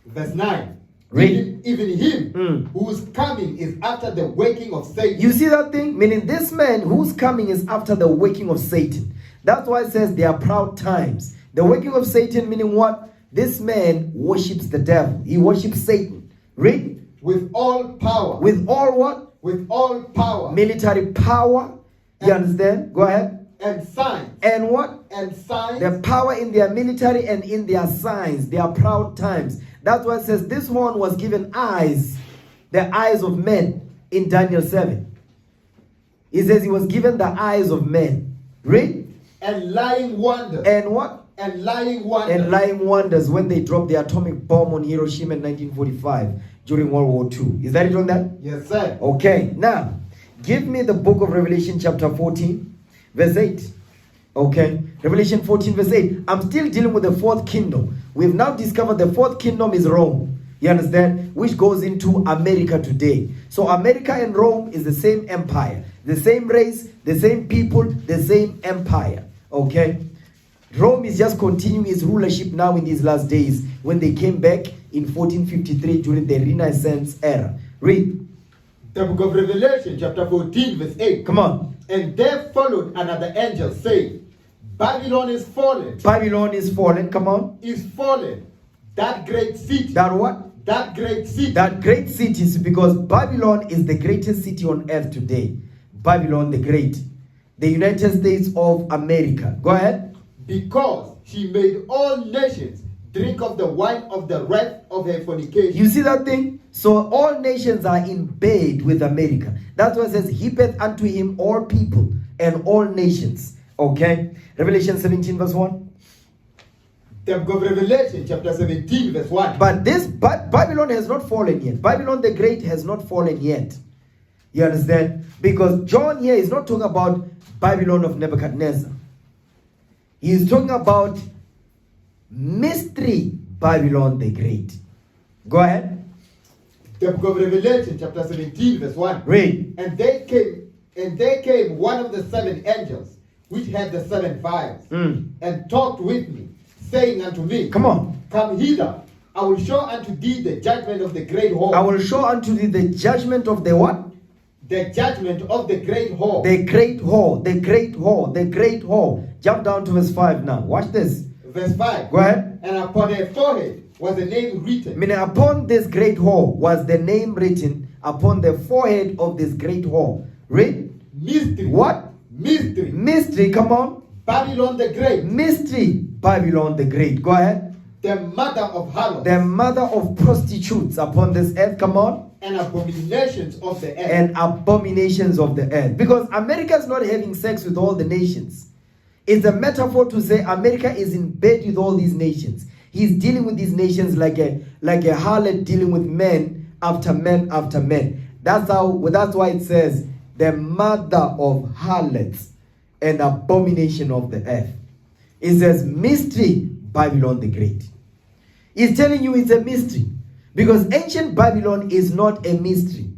B: Verse 9.
A: Read.
B: Even him whose coming is after the waking of Satan.
A: You see that thing? Meaning this man whose coming is after the waking of Satan. That's why it says they are proud times. The working of Satan, meaning what? This man worships the devil. He worships Satan. Read.
B: With all power.
A: With all what?
B: With all power.
A: Military power. You understand? Go ahead.
B: And signs.
A: And what?
B: And signs.
A: The power in their military and in their signs. They are proud times. That's why it says this one was given eyes. The eyes of men in Daniel 7. He says he was given the eyes of men. Read.
B: And lying wonders.
A: And what?
B: And lying wonders.
A: And lying wonders when they dropped the atomic bomb on Hiroshima in 1945 during World War II. Is that it on that?
B: Yes, sir.
A: Okay, now, give me the book of Revelation chapter 14, verse 8. Okay, Revelation 14, verse 8. I'm still dealing with the fourth kingdom. We've now discovered the fourth kingdom is Rome. You understand? Which goes into America today. So America and Rome is the same empire. The same race, the same people, the same empire. Okay? Rome is just continuing its rulership now in these last days when they came back in 1453 during the Renaissance era. Read.
B: The book of Revelation, chapter 14, verse 8.
A: Come on.
B: And there followed another angel saying, Babylon is fallen.
A: Babylon is fallen. Come on.
B: Is fallen. That great city.
A: That what?
B: That great city.
A: That great city is because Babylon is the greatest city on earth today. Babylon the Great. The United States of America. Go ahead.
B: Because she made all nations drink of the wine of the wrath of her fornication.
A: You see that thing? So all nations are in bed with America. That's why it says, heapeth unto him all people and all nations. Okay? Revelation 17 verse 1.
B: The book of Revelation, chapter 17, verse 1.
A: But this Babylon has not fallen yet. Babylon the Great has not fallen yet. You understand? Because John here is not talking about Babylon of Nebuchadnezzar. He is talking about mystery Babylon the Great. Go ahead.
B: The book of Revelation, chapter 17, verse 1.
A: Read.
B: And there came one of the seven angels, which had the seven vials, and talked with me, saying unto me,
A: Come on.
B: Come hither, I will show unto thee the judgment of the great whore.
A: I will show unto thee the judgment of the what?
B: The judgment of the great whore.
A: The great whore, the great whore, the great whore. Jump down to verse 5 now. Watch this.
B: Verse 5.
A: Go ahead.
B: And upon her forehead was a name written.
A: Meaning upon this great whore was the name written upon the forehead of this great whore. Read.
B: Mystery.
A: What?
B: Mystery.
A: Mystery, come on.
B: Babylon the Great.
A: Mystery, Babylon the Great. Go ahead.
B: The mother of harlots.
A: The mother of prostitutes upon this earth, come on.
B: And abominations of the earth.
A: And abominations of the earth. Because America is not having sex with all the nations. It's a metaphor to say America is in bed with all these nations. He's dealing with these nations like a harlot dealing with men after men after men. That's why it says the mother of harlots and abomination of the earth. It says mystery Babylon the Great. He's telling you it's a mystery. Because ancient Babylon is not a mystery.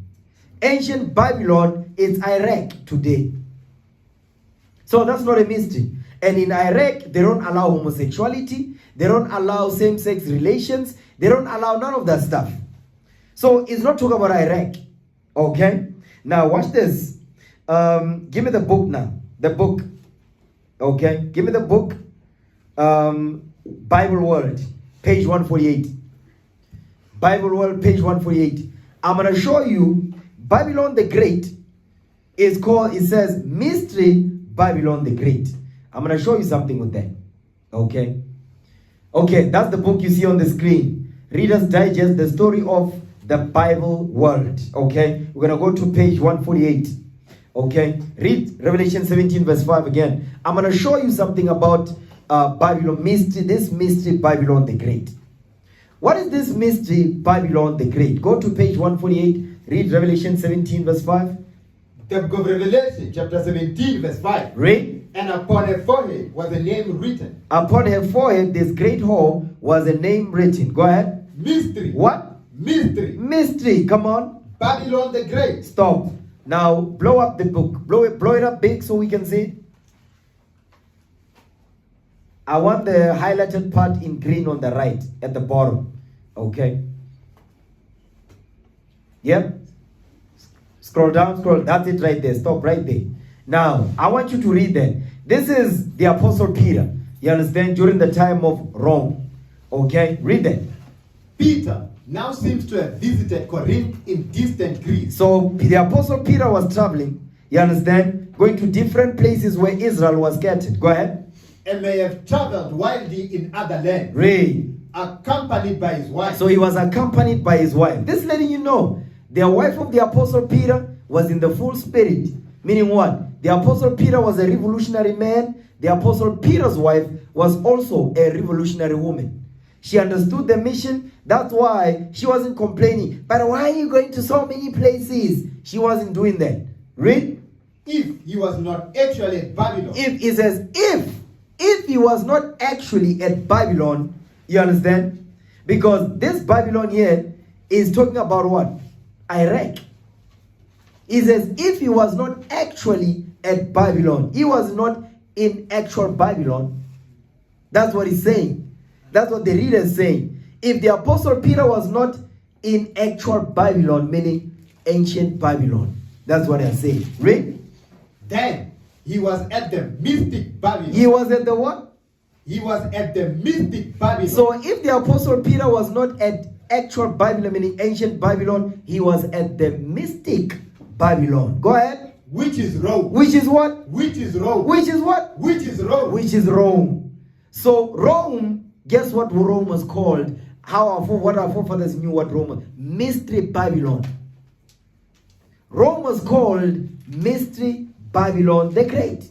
A: Ancient Babylon is Iraq today. So that's not a mystery. And in Iraq, they don't allow homosexuality. They don't allow same-sex relations. They don't allow none of that stuff. So it's not talking about Iraq. Okay? Now watch this. Give me the book now. The book. Okay? Give me the book. Bible World. Page 148. Bible World, page 148. I'm going to show you Babylon the Great is called, it says, Mystery Babylon the Great. I'm going to show you something with that. Okay? Okay, that's the book you see on the screen. Reader's Digest, the story of the Bible world. Okay? We're going to go to page 148. Okay? Read Revelation 17 verse 5 again. I'm going to show you something about Babylon, mystery, this mystery Babylon the Great. What is this mystery Babylon the Great? Go to page 148. Read Revelation 17 verse 5.
B: The book of Revelation, chapter 17, verse 5.
A: Read.
B: And upon her forehead was a name written.
A: Upon her forehead, this great whore, was a name written. Go ahead.
B: Mystery.
A: What?
B: Mystery.
A: Mystery. Come on.
B: Babylon the Great.
A: Stop. Now blow up the book. Blow it up big so we can see it. I want the highlighted part in green on the right at the bottom. Okay. Yep. Scroll down, scroll. That's it right there. Stop right there. Now, I want you to read that. This is the Apostle Peter. You understand? During the time of Rome. Okay? Read that.
B: Peter now seems to have visited Corinth in distant Greece.
A: So the Apostle Peter was traveling. You understand? Going to different places where Israel was scattered. Go ahead.
B: And may have traveled widely in other lands.
A: Read.
B: Accompanied by his wife.
A: So he was accompanied by his wife. This letting you know, the wife of the Apostle Peter was in the full spirit. Meaning what? The Apostle Peter was a revolutionary man. The Apostle Peter's wife was also a revolutionary woman. She understood the mission. That's why she wasn't complaining. But why are you going to so many places? She wasn't doing that. Read.
B: If he was not actually at Babylon.
A: If it says if he was not actually at Babylon, you understand? Because this Babylon here is talking about what? Iraq. It says if he was not actually at Babylon, he was not in actual Babylon. That's what he's saying. That's what the reader is saying. If the Apostle Peter was not in actual Babylon, meaning ancient Babylon, that's what I'm saying. Read.
B: Then he was at the mystic Babylon.
A: He was at the what?
B: He was at the mystic Babylon.
A: So if the Apostle Peter was not at actual Babylon, meaning ancient Babylon, he was at the mystic Babylon. Go ahead.
B: Which is Rome.
A: Which is what?
B: Which is Rome.
A: Which is what?
B: Which is Rome.
A: Which is Rome. So Rome, guess what Rome was called? What our forefathers knew what Rome was? Mystery Babylon. Rome was called Mystery Babylon the Great.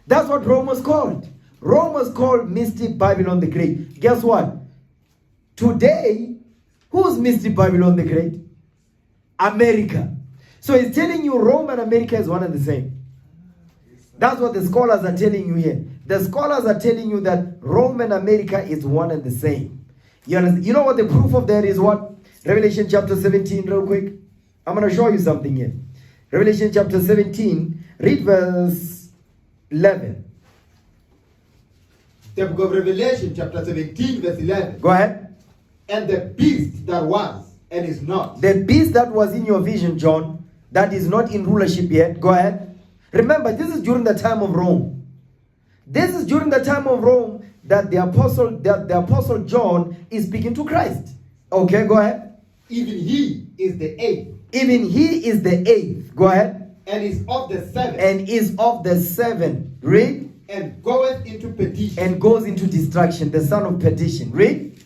A: That's what Rome was called. Rome was called Mystery Babylon the Great. Guess what? Today, who's Mystery Babylon the Great? America. So it's telling you Rome and America is one and the same. That's what the scholars are telling you here. The scholars are telling you that Rome and America is one and the same. You know what the proof of that is what? Revelation chapter 17 real quick. I'm going to show you something here. Revelation chapter 17, read verse 11.
B: The book of Revelation chapter 17 verse 11.
A: Go ahead.
B: And the beast that was and is not.
A: The beast that was in your vision, John, that is not in rulership yet. Go ahead. Remember, this is during the time of Rome. This is during the time of Rome that the apostle John is speaking to Christ. Okay, go ahead.
B: Even he is the eighth.
A: Even he is the eighth. Go ahead.
B: And is of the seven.
A: And is of the seven. Read.
B: And goeth into perdition.
A: And goes into destruction. The son of perdition. Read.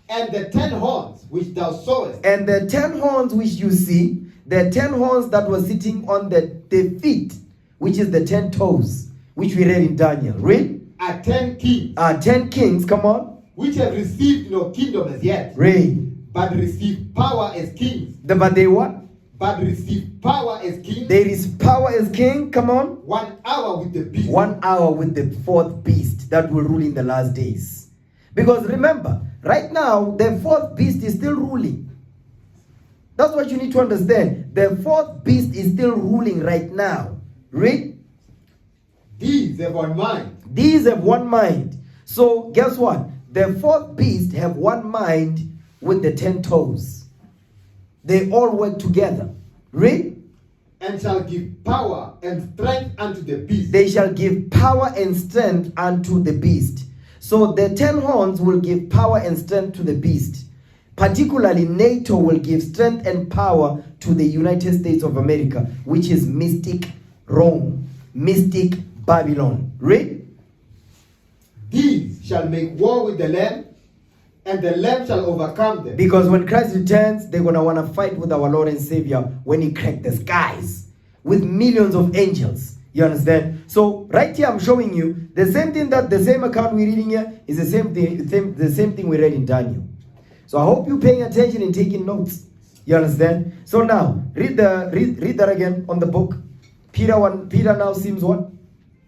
B: And the 10 horns which thou sawest.
A: And the 10 horns which you see, the 10 horns that were sitting on the feet, which is the 10 toes, which we read in Daniel. Read.
B: Are 10 kings.
A: Are 10 kings, come on.
B: Which have received no kingdom as yet.
A: Read.
B: But receive power as kings.
A: But they what?
B: But receive power as kings.
A: There is power as king, come on.
B: 1 hour with the beast.
A: 1 hour with the fourth beast that will rule in the last days. Because remember, right now, the fourth beast is still ruling. That's what you need to understand. The fourth beast is still ruling right now. Read.
B: These have one mind.
A: These have one mind. So guess what? The fourth beast have one mind with the 10 toes. They all work together. Read.
B: And shall give power and strength unto the beast.
A: They shall give power and strength unto the beast. So the 10 horns will give power and strength to the beast. Particularly NATO will give strength and power to the United States of America, which is mystic Rome, mystic Babylon. Read.
B: These shall make war with the Lamb, and the Lamb shall overcome them.
A: Because when Christ returns, they're going to want to fight with our Lord and Savior when he cracked the skies with millions of angels. You understand? So right here I'm showing you the same thing, that the same account we're reading here is the same thing we read in Daniel. So I hope you're paying attention and taking notes. You understand? So now read that again on the book. Peter now seems what?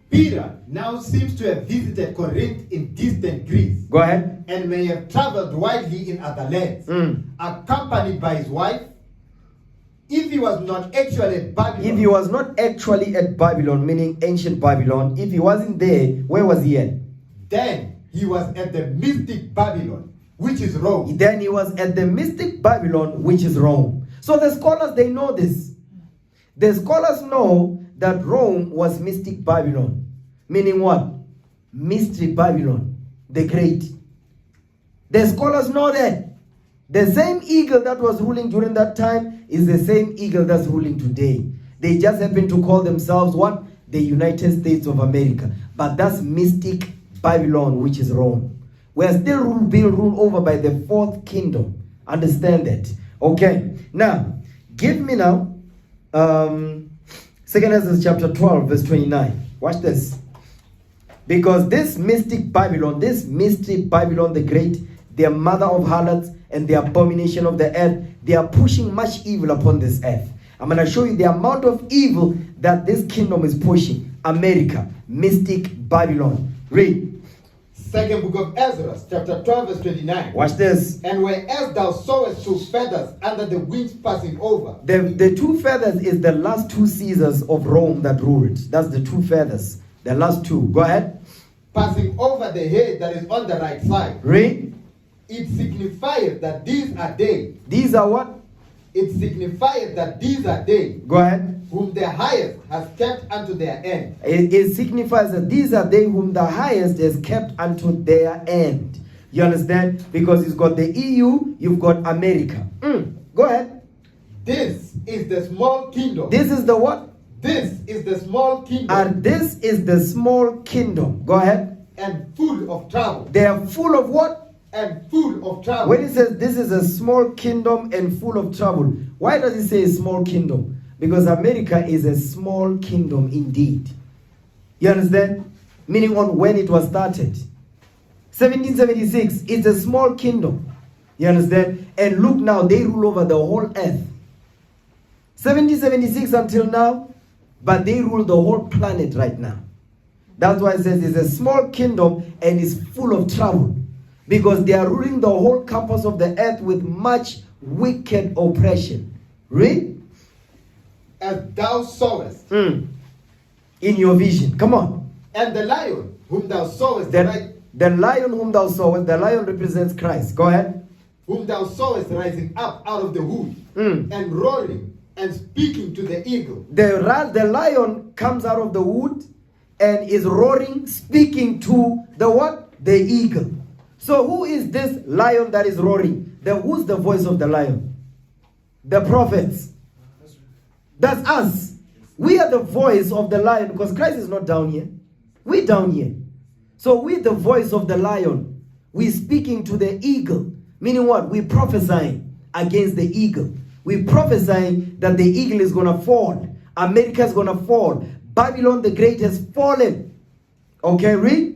B: Peter now seems to have visited Corinth in distant Greece.
A: Go ahead.
B: And may have traveled widely in other lands, accompanied by his wife. If he was not actually at Babylon.
A: If he was not actually at Babylon, meaning ancient Babylon, if he wasn't there, where was he at?
B: Then he was at the mystic Babylon, which is Rome.
A: Then he was at the mystic Babylon, which is Rome. So the scholars, they know this. The scholars know that Rome was mystic Babylon. Meaning what? Mystery Babylon, the great. The scholars know that. The same eagle that was ruling during that time is the same eagle that's ruling today. They just happen to call themselves what? The United States of America. But that's mystic Babylon, which is Rome. We're still being ruled over by the fourth kingdom. Understand that? Okay. Now, give me now 2 Ezra chapter 12, verse 29. Watch this. Because this mystic Babylon, this mystery Babylon the Great, the mother of harlots and the abomination of the earth, they are pushing much evil upon this earth. I'm going to show you the amount of evil that this kingdom is pushing. America, mystic Babylon. Read.
B: Second book of Ezra, chapter 12, verse 29.
A: Watch this.
B: And whereas thou sawest two feathers under the wings passing over.
A: The two feathers is the last two Caesars of Rome that ruled. That's the two feathers. The last two. Go ahead.
B: Passing over the head that is on the right side.
A: Read.
B: It signifieth that these are they.
A: These are what?
B: It signifieth that these are they.
A: Go ahead.
B: Whom the highest has kept unto their end.
A: It signifies that these are they whom the highest has kept unto their end. You understand? Because it's got the EU, you've got America. Go ahead.
B: This is the small kingdom.
A: This is the what?
B: This is the small kingdom.
A: And this is the small kingdom. Go ahead.
B: And full of trouble.
A: They are full of what?
B: And full of trouble.
A: When it says this is a small kingdom and full of trouble, why does it say a small kingdom? Because America is a small kingdom indeed. You understand? Meaning on when it was started. 1776, it's a small kingdom. You understand? And look now, they rule over the whole earth. 1776 until now, but they rule the whole planet right now. That's why it says it's a small kingdom and it's full of trouble. Because they are ruling the whole campus of the earth with much wicked oppression. Read.
B: As thou sawest.
A: In your vision. Come on.
B: And the lion whom thou sawest.
A: The lion whom thou sawest. The lion represents Christ. Go ahead.
B: Whom thou sawest rising up out of the wood. And roaring and speaking to the eagle.
A: The lion comes out of the wood and is roaring, speaking to the what? The eagle. So who is this lion that is roaring? Who's the voice of the lion? The prophets. That's us. We are the voice of the lion because Christ is not down here. We're down here. So we're the voice of the lion. We're speaking to the eagle. Meaning what? We're prophesying against the eagle. We're prophesying that the eagle is going to fall. America is going to fall. Babylon the Great has fallen. Okay, read.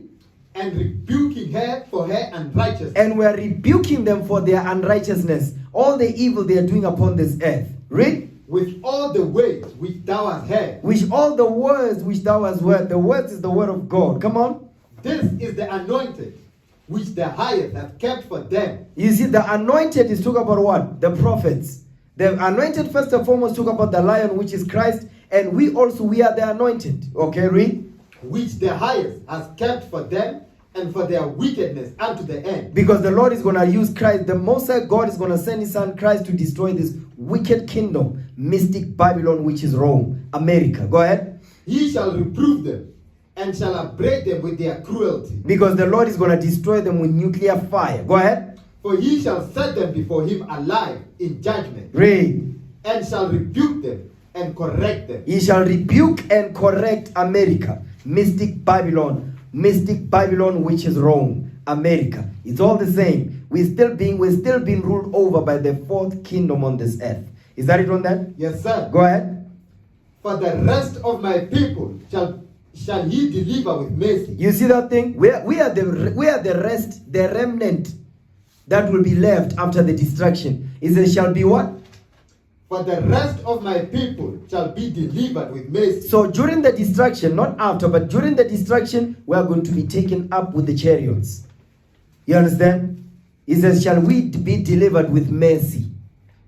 B: And rebuking her for her unrighteousness.
A: And we're rebuking them for their unrighteousness. All the evil they are doing upon this earth. Read.
B: With all the ways which thou hast heard.
A: With all the words which thou hast heard. The words is the word of God. Come on.
B: This is the anointed which the highest hath kept for them.
A: You see, the anointed is talking about what? The prophets. The anointed first and foremost talk about the lion, which is Christ. And we are the anointed. Okay, read.
B: Which the highest has kept for them and for their wickedness unto the end.
A: Because the Lord is going to use Christ. The Most High God is going to send his son Christ to destroy this wicked kingdom, mystic Babylon, which is Rome, America. Go ahead.
B: He shall reprove them and shall upbraid them with their cruelty.
A: Because the Lord is going to destroy them with nuclear fire. Go ahead.
B: For he shall set them before him alive in judgment.
A: Read.
B: And shall rebuke them and correct them.
A: He shall rebuke and correct America, mystic Babylon, which is Rome, America. It's all the same. We're still being ruled over by the fourth kingdom on this earth. Is that it on that?
B: Yes, sir.
A: Go ahead.
B: For the rest of my people shall he deliver with mercy.
A: You see that thing? We are the rest, the remnant that will be left after the destruction. It says, shall be what?
B: For the rest of my people shall be delivered with mercy.
A: So during the destruction, not after, but during the destruction, we are going to be taken up with the chariots. You understand? He says, shall we be delivered with mercy?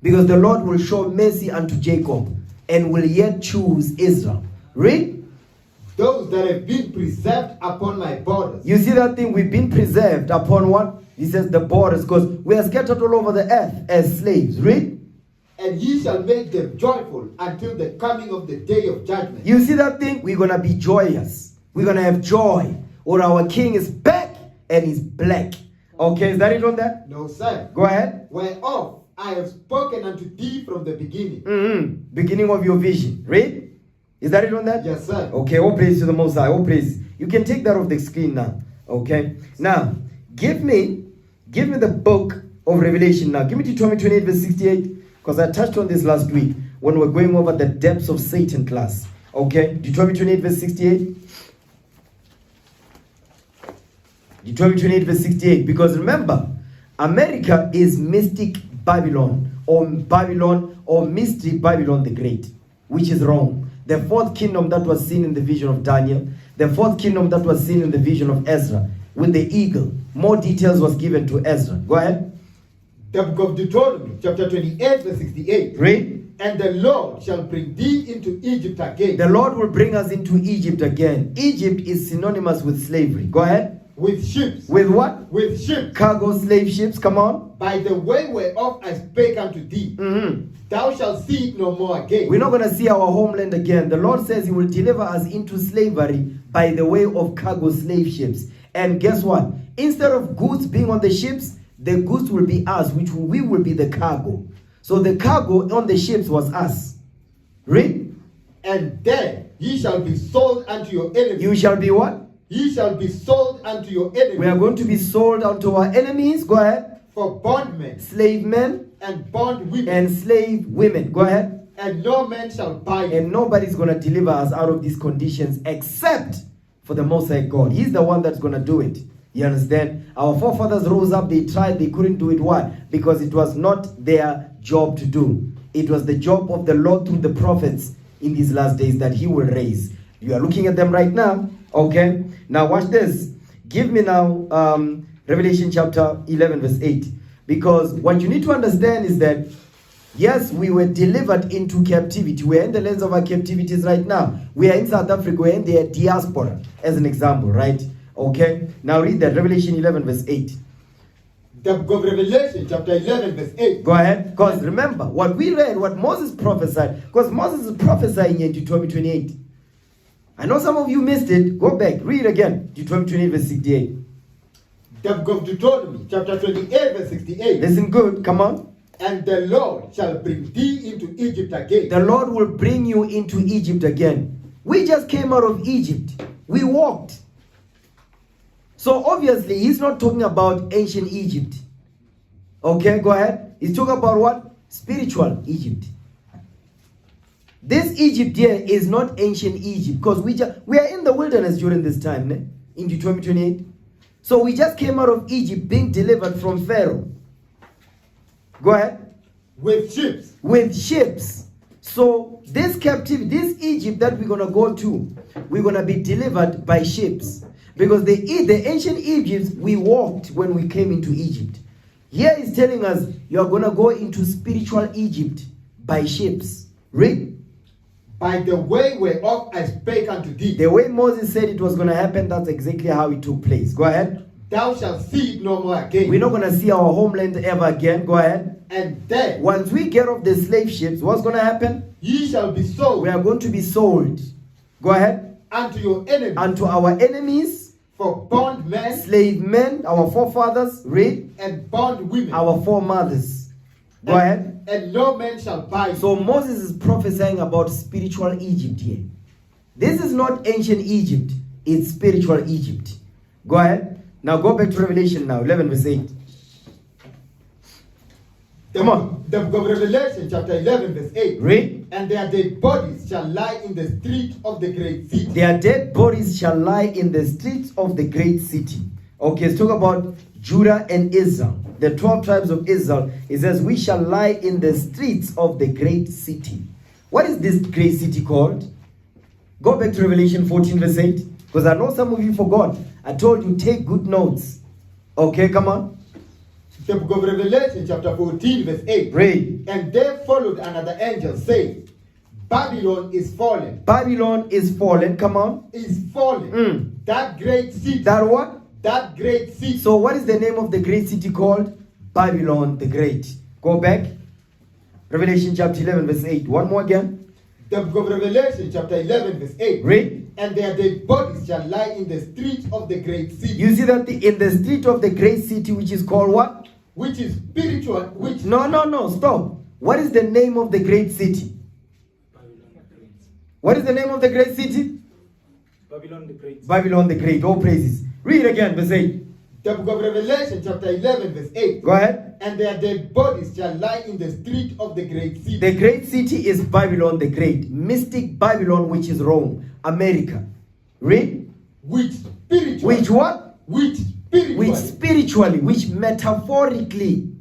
A: Because the Lord will show mercy unto Jacob and will yet choose Israel. Read.
B: Those that have been preserved upon my borders.
A: You see that thing? We've been preserved upon what? He says the borders, because we are scattered all over the earth as slaves. Read.
B: And ye shall make them joyful until the coming of the day of judgment.
A: You see that thing? We're going to be joyous. We're going to have joy. Or our king is back and he's black. Okay, is that it on that?
B: No, sir.
A: Go ahead.
B: Whereof I have spoken unto thee from the beginning.
A: Beginning of your vision. Read. Is that it on that?
B: Yes, sir.
A: Okay, all praise to the Most High. All praise. You can take that off the screen now. Okay. Now, give me the book of Revelation now. Give me Deuteronomy 28 verse 68. Because I touched on this last week when we're going over the depths of Satan class. Okay. Deuteronomy 28 verse 68. Deuteronomy 28 verse 68. Because remember, America is mystic Babylon or mystery Babylon the Great, which is wrong. The fourth kingdom that was seen in the vision of Daniel, the fourth kingdom that was seen in the vision of Ezra with the eagle. More details was given to Ezra. Go ahead.
B: The book of Deuteronomy, chapter 28, verse 68.
A: Read.
B: And the Lord shall bring thee into Egypt again.
A: The Lord will bring us into Egypt again. Egypt is synonymous with slavery. Go ahead.
B: With ships.
A: With what?
B: With ships.
A: Cargo slave ships. Come on.
B: By the way whereof I spake unto thee. Thou shalt see it no more again.
A: We're not going to see our homeland again. The Lord says he will deliver us into slavery by the way of cargo slave ships. And guess what? Instead of goods being on the ships, the goods will be us, which we will be the cargo. So the cargo on the ships was us. Read.
B: And there ye shall be sold unto your enemies.
A: You shall be what?
B: Ye shall be sold unto your enemies.
A: We are going to be sold unto our enemies. Go ahead.
B: For bondmen.
A: Slave men.
B: And bondwomen.
A: And slave women. Go ahead.
B: And no man shall buy you.
A: And nobody's going to deliver us out of these conditions except for the Most High God. He's the one that's going to do it. You understand? Our forefathers rose up, they tried, they couldn't do it. Why? Because it was not their job to do. It was the job of the Lord through the prophets in these last days that he will raise. You are looking at them right now. Okay? Now watch this. Give me now Revelation chapter 11 verse 8. Because what you need to understand is that, yes, we were delivered into captivity. We are in the lands of our captivities right now. We are in South Africa. We are in the diaspora, as an example, right? Okay? Now read that. Revelation 11 verse 8.
B: The book of Revelation, chapter 11, verse 8.
A: Go ahead. Because remember, what we read, what Moses prophesied, because Moses is prophesying in Deuteronomy 28. I know some of you missed it. Go back. Read again. Deuteronomy 28 verse 68.
B: The book of Deuteronomy, chapter 28, verse 68.
A: Listen good. Come on.
B: And the Lord shall bring thee into Egypt again.
A: The Lord will bring you into Egypt again. We just came out of Egypt. We walked. So obviously, he's not talking about ancient Egypt. Okay, go ahead. He's talking about what? Spiritual Egypt. This Egypt here is not ancient Egypt, because we are in the wilderness during this time, in Deuteronomy 28. So we just came out of Egypt being delivered from Pharaoh. Go ahead.
B: With ships.
A: With ships. So this captivity, this Egypt that we're going to go to, we're going to be delivered by ships. Because the ancient Egypts, we walked when we came into Egypt. Here he's telling us, you're going to go into spiritual Egypt by ships. Read.
B: By the way whereof I spake unto thee.
A: The way Moses said it was going to happen, that's exactly how it took place. Go ahead.
B: Thou shalt see it no more again.
A: We're not going to see our homeland ever again. Go ahead.
B: And then,
A: once we get off the slave ships, what's going to happen?
B: Ye shall be sold.
A: We are going to be sold. Go ahead.
B: Unto your enemies.
A: Unto our enemies.
B: For bondmen.
A: Slave men, our forefathers. Read.
B: And bondwomen.
A: Our foremothers. Go ahead.
B: And no man shall buy you.
A: So Moses is prophesying about spiritual Egypt here. This is not ancient Egypt. It's spiritual Egypt. Go ahead. Now go back to Revelation now, 11 verse 8. Come on.
B: The book of Revelation, chapter 11, verse 8.
A: Read.
B: And their dead bodies shall lie in the street of the great city.
A: Their dead bodies shall lie in the streets of the great city. Okay, let's talk about Judah and Israel. The 12 tribes of Israel. It says, we shall lie in the streets of the great city. What is this great city called? Go back to Revelation 14 verse 8. Because I know some of you forgot. I told you, take good notes. Okay, come on.
B: The book of Revelation, chapter 14, verse 8.
A: Read.
B: And there followed another angel, saying, Babylon is fallen.
A: Babylon is fallen. Come on.
B: Is fallen. That great city.
A: That what?
B: That great city.
A: So what is the name of the great city called? Babylon the Great. Go back. Revelation chapter 11 verse 8. One more again.
B: The book of Revelation, chapter 11, verse 8.
A: Read.
B: And their dead bodies shall lie in the streets of the great city.
A: You see that in the street of the great city, which is called what?
B: Which is spiritual, which...
A: No, stop. What is the name of the great city? What is the name of the great city?
C: Babylon the Great.
A: Babylon the Great. All praises. Read again, verse 8.
B: The book of Revelation, chapter 11, verse 8.
A: Go ahead.
B: And their dead bodies shall lie in the street of the great city.
A: The great city is Babylon the Great. Mystic Babylon, which is Rome, America. Read.
B: Which spiritually...
A: Which what?
B: Which spiritually...
A: Which spiritually, which metaphorically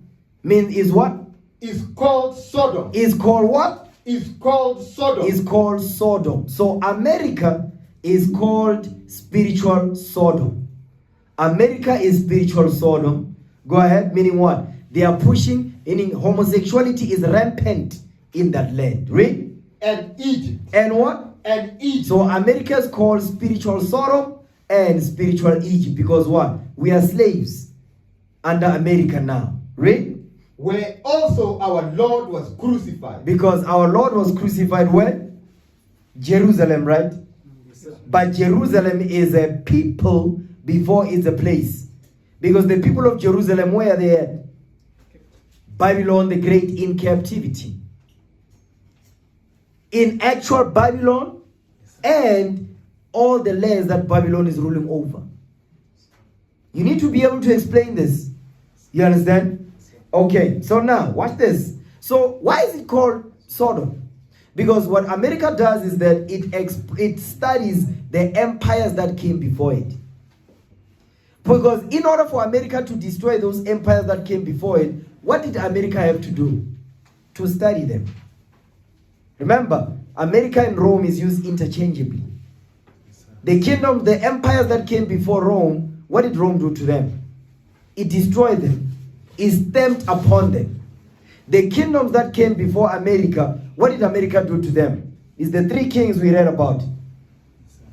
A: means is what?
B: Is called Sodom.
A: Is called what?
B: Is called Sodom.
A: Is called Sodom. So America is called spiritual Sodom. America is spiritual Sodom. Go ahead, meaning what? They are pushing, meaning homosexuality is rampant in that land. Read.
B: And Egypt.
A: And what?
B: And Egypt.
A: So America is called spiritual Sodom and spiritual Egypt because what? We are slaves under America now. Read.
B: Where also our Lord was crucified.
A: Because our Lord was crucified where? Jerusalem, right? But Jerusalem is a people before it's a place. Because the people of Jerusalem, where are they at? Babylon the Great in captivity. In actual Babylon and all the lands that Babylon is ruling over. You need to be able to explain this. You understand? Okay, so now, watch this. So, why is it called Sodom? Because what America does is that it studies the empires that came before it. Because in order for America to destroy those empires that came before it, what did America have to do? To study them. Remember, America and Rome is used interchangeably. The kingdom, the empires that came before Rome, what did Rome do to them? It destroyed them. It stamped upon them. The kingdoms that came before America, what did America do to them? It's the three kings we read about.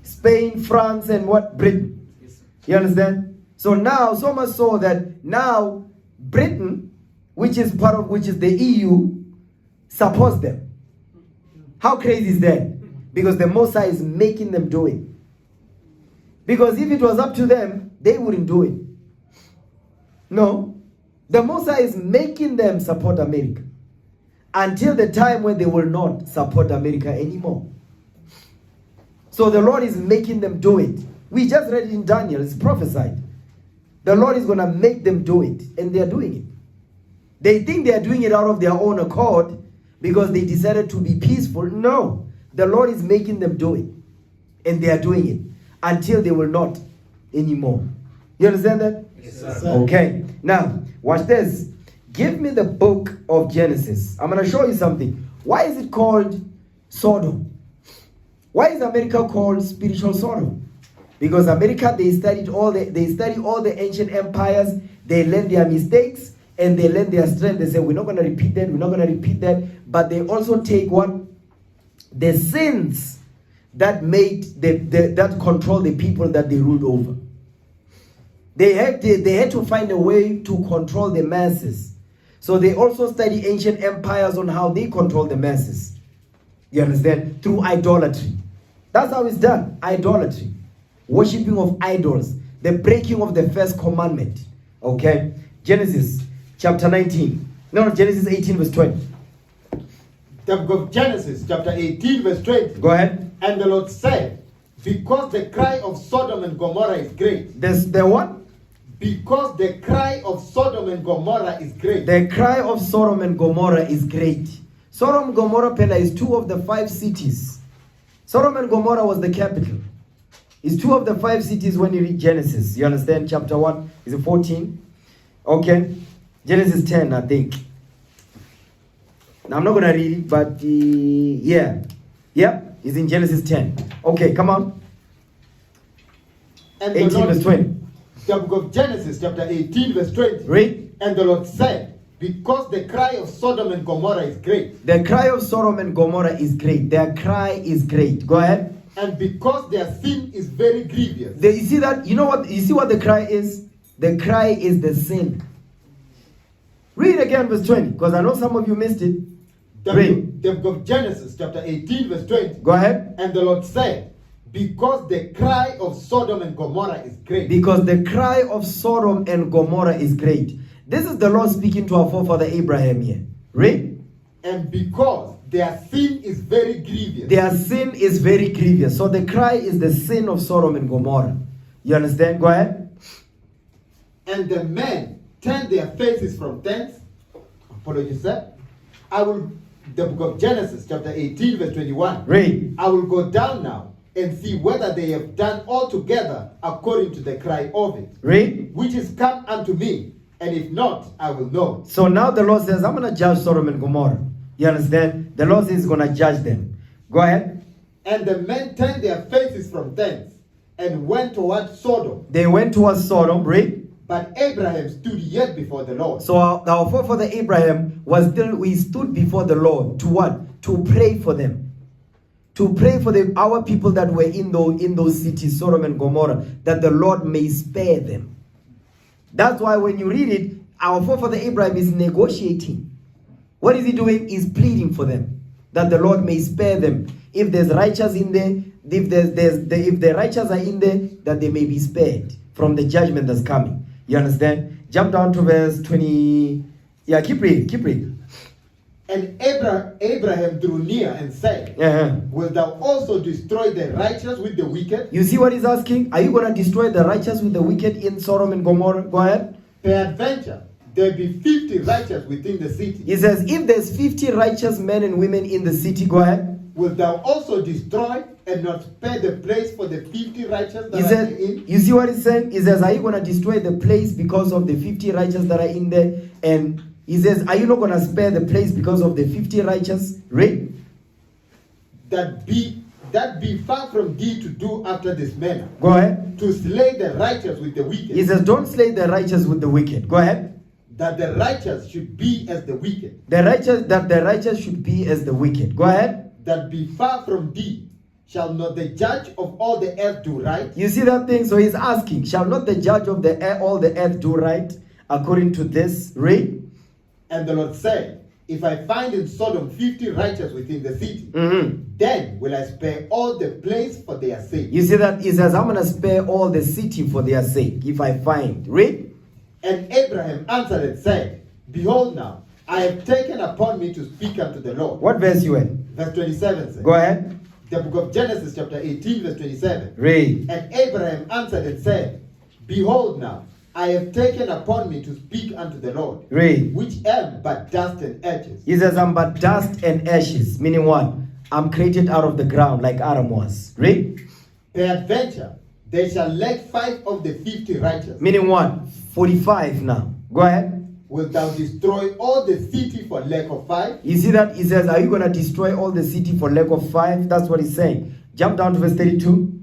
A: Spain, France, and what? Britain. You understand? So now, so much so that now Britain, which is the EU, supports them. How crazy is that? Because the Mosai is making them do it. Because if it was up to them, they wouldn't do it. No. The Mosai is making them support America until the time when they will not support America anymore. So the Lord is making them do it. We just read it in Daniel, it's prophesied. The Lord is going to make them do it, and they are doing it. They think they are doing it out of their own accord because they decided to be peaceful. No, the Lord is making them do it, and they are doing it until they will not anymore. You understand that?
B: Yes, sir.
A: Okay, now watch this. Give me the book of Genesis. I'm going to show you something. Why is it called Sodom? Why is America called spiritual Sodom? Because America, they study all the ancient empires. They learn their mistakes and they learn their strength. They say, we're not going to repeat that, we're not going to repeat that. But they also take what? The sins that made that control the people that they ruled over. They had to find a way to control the masses. So they also study ancient empires on how they control the masses. You understand? Through idolatry. That's how it's done. Idolatry. Worshipping of idols. The breaking of the first commandment. Okay? Genesis chapter 19. No, Genesis 18 verse 20.
B: The book of Genesis chapter 18 verse 20.
A: Go ahead.
B: And the Lord said, because the cry of Sodom and Gomorrah is great.
A: The what?
B: Because the cry of Sodom and Gomorrah is great.
A: The cry of Sodom and Gomorrah is great. Sodom and Gomorrah, Pella, is 2 of the 5 cities. Sodom and Gomorrah was the capital. It's 2 of the 5 cities when you read Genesis. You understand? Chapter 1. Is it 14? Okay. Genesis 10, I think. Now, I'm not going to read it, but yeah. Yeah, it's in Genesis 10. Okay, come on.
B: And
A: 18 verse 20.
B: The book of Genesis chapter 18 verse 20.
A: Read.
B: And the Lord said, because the cry of Sodom and Gomorrah is great.
A: The cry of Sodom and Gomorrah is great. Their cry is great. Go ahead.
B: And because their sin is very grievous.
A: You see that? You know what? You see what the cry is? The cry is the sin. Read again verse 20, because I know some of you missed it. Read.
B: The book of Genesis, chapter 18, verse 20.
A: Go ahead.
B: And the Lord said, because the cry of Sodom and Gomorrah is great.
A: Because the cry of Sodom and Gomorrah is great. This is the Lord speaking to our forefather Abraham here. Read.
B: And because their sin is very grievous.
A: Their sin is very grievous. So the cry is the sin of Sodom and Gomorrah. You understand? Go ahead.
B: And the men turned their faces from thence. Apologies, sir. The book of Genesis, chapter 18, verse 21.
A: Read.
B: I will go down now and see whether they have done altogether according to the cry of it,
A: Read.
B: which is come unto me, and if not, I will know.
A: So now the Lord says, I'm going to judge Sodom and Gomorrah. You understand? The Lord says he's going to judge them. Go ahead.
B: And the men turned their faces from thence and went toward Sodom.
A: They went towards Sodom. Read.
B: But Abraham stood yet before the Lord.
A: So our forefather Abraham we stood before the Lord to what? To pray for them. To pray for our people that were in those cities, Sodom and Gomorrah, that the Lord may spare them. That's why when you read it, our forefather Abraham is negotiating. What is he doing? He's pleading for them, that the Lord may spare them. If there's righteous in there, if the righteous are in there, that they may be spared from the judgment that's coming. You understand? Jump down to verse 20. Yeah, keep reading.
B: And Abraham drew near and said, Wilt thou also destroy the righteous with the wicked?
A: You see what he's asking? Are you going to destroy the righteous with the wicked in Sodom and Gomorrah? Go ahead.
B: Peradventure, there be 50 righteous within the city.
A: He says, if there's 50 righteous men and women in the city, go ahead.
B: Wilt thou also destroy and not spare the place for the 50 righteous that
A: He
B: are
A: said,
B: in?
A: you see what he's saying? He says, are you going to destroy the place because of the 50 righteous that are in there? And he says, are you not going to spare the place because of the 50 righteous? Read.
B: That be far from thee to do after this manner.
A: Go ahead.
B: To slay the righteous with the wicked.
A: He says, don't slay the righteous with the wicked. Go ahead.
B: That the righteous should be as the wicked.
A: The righteous should be as the wicked. Go ahead.
B: That be far from thee. Shall not the judge of all the earth do right?
A: You see that thing? So he's asking, shall not the judge of all the earth do right according to this? Read.
B: And the Lord said, if I find in Sodom 50 righteous within the city, then will I spare all the place for their sake.
A: You see that? He says, I'm going to spare all the city for their sake, if I find. Read.
B: And Abraham answered and said, behold now, I have taken upon me to speak unto the Lord.
A: What verse you in?
B: Verse 27 says.
A: Go ahead.
B: The book of Genesis chapter 18 verse 27.
A: Read.
B: And Abraham answered and said, behold now, I have taken upon me to speak unto the Lord.
A: Read.
B: Which am but dust and ashes.
A: He says, I'm but dust and ashes. Meaning what? I'm created out of the ground like Adam was. Read.
B: Peradventure, they shall lack 5 of the 50 righteous.
A: Meaning what? 45 now. Go ahead.
B: Wilt thou destroy all the city for lack of 5?
A: You see that? He says, are you going to destroy all the city for lack of 5? That's what he's saying. Jump down to verse 32.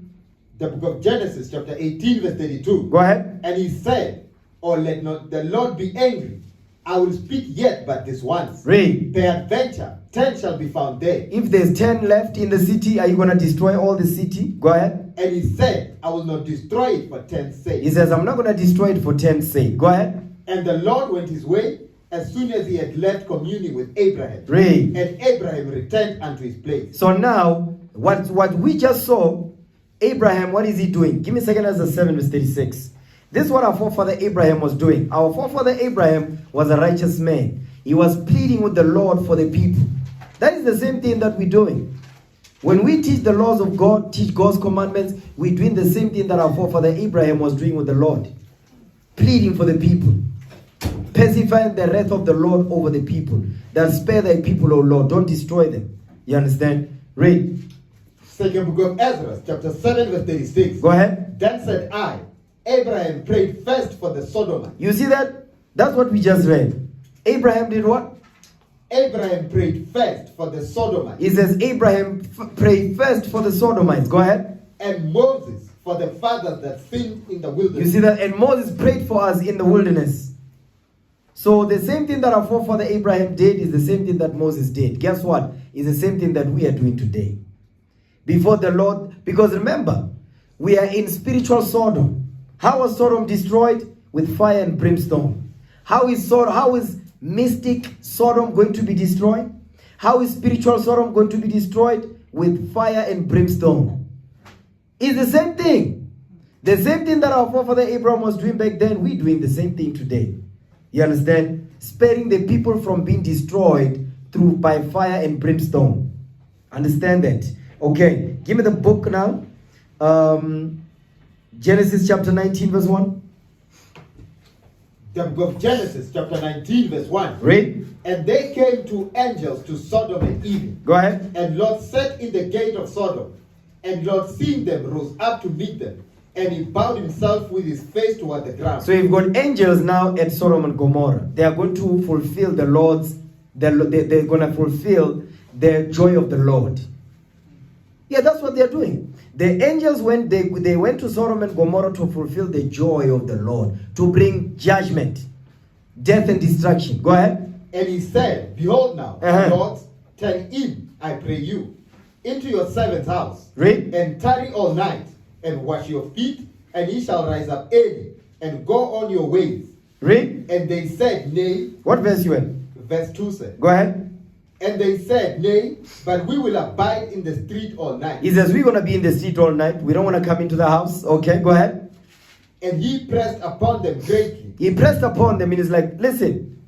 B: The book of Genesis chapter 18 verse 32.
A: Go ahead.
B: And he said, oh, let not the Lord be angry. I will speak yet but this once.
A: Read.
B: Peradventure, 10 shall be found there.
A: If there's 10 left in the city, are you going to destroy all the city? Go ahead.
B: And he said, I will not destroy it for 10's sake.
A: He says, I'm not going to destroy it for 10's sake. Go ahead.
B: And the Lord went his way as soon as he had left communing with Abraham.
A: Read.
B: And Abraham returned unto his place.
A: So now, what we just saw, Abraham, what is he doing? Give me 2 Ezra 7 verse 36. This is what our forefather Abraham was doing. Our forefather Abraham was a righteous man. He was pleading with the Lord for the people. That is the same thing that we're doing. When we teach the laws of God, teach God's commandments, we're doing the same thing that our forefather Abraham was doing with the Lord. Pleading for the people. Pacifying the wrath of the Lord over the people. That spare thy people, O Lord. Don't destroy them. You understand? Read.
B: Second book of Ezra, chapter 7, verse 36.
A: Go ahead.
B: Then said I, Abraham prayed first for the Sodomites.
A: You see that? That's what we just read. Abraham did what?
B: Abraham prayed first for the Sodomites.
A: He says Abraham prayed first for the Sodomites. Go ahead.
B: And Moses for the fathers that sinned in the wilderness.
A: You see that? And Moses prayed for us in the wilderness. So the same thing that our forefather Abraham did is the same thing that Moses did. Guess what? It's the same thing that we are doing today. Before the Lord, because remember, we are in spiritual Sodom. How was Sodom destroyed? With fire and brimstone. How is mystic Sodom going to be destroyed? How is spiritual Sodom going to be destroyed? With fire and brimstone. It's the same thing. The same thing that our forefather Abraham was doing back then, we're doing the same thing today. You understand? Sparing the people from being destroyed by fire and brimstone. Understand that? Okay, give me the book now. Genesis chapter 19 verse 1.
B: The book of Genesis chapter 19 verse 1.
A: Read.
B: And they came to angels to Sodom and Eden.
A: Go ahead.
B: And Lot sat in the gate of Sodom. And Lot, seeing them, rose up to meet them. And he bowed himself with his face toward the ground.
A: So you've got angels now at Sodom and Gomorrah. They are going to fulfill the Lord's, they're going to fulfill the joy of the Lord. Yeah, that's what they're doing. The angels, when they went to Sodom and Gomorrah to fulfill the joy of the Lord, to bring judgment, death and destruction. Go ahead.
B: And he said, Behold now, Lord, turn in, I pray you, into your servant's house.
A: Read.
B: And tarry all night, and wash your feet, and ye shall rise up early, and go on your ways.
A: Read.
B: And they said, Nay.
A: What verse you in?
B: Verse 2 said.
A: Go ahead.
B: And they said, Nay, but we will abide in the street all night.
A: He says, we're going to be in the street all night. We don't want to come into the house. Okay, go ahead.
B: And he pressed upon them greatly.
A: He pressed upon them and he's like, listen,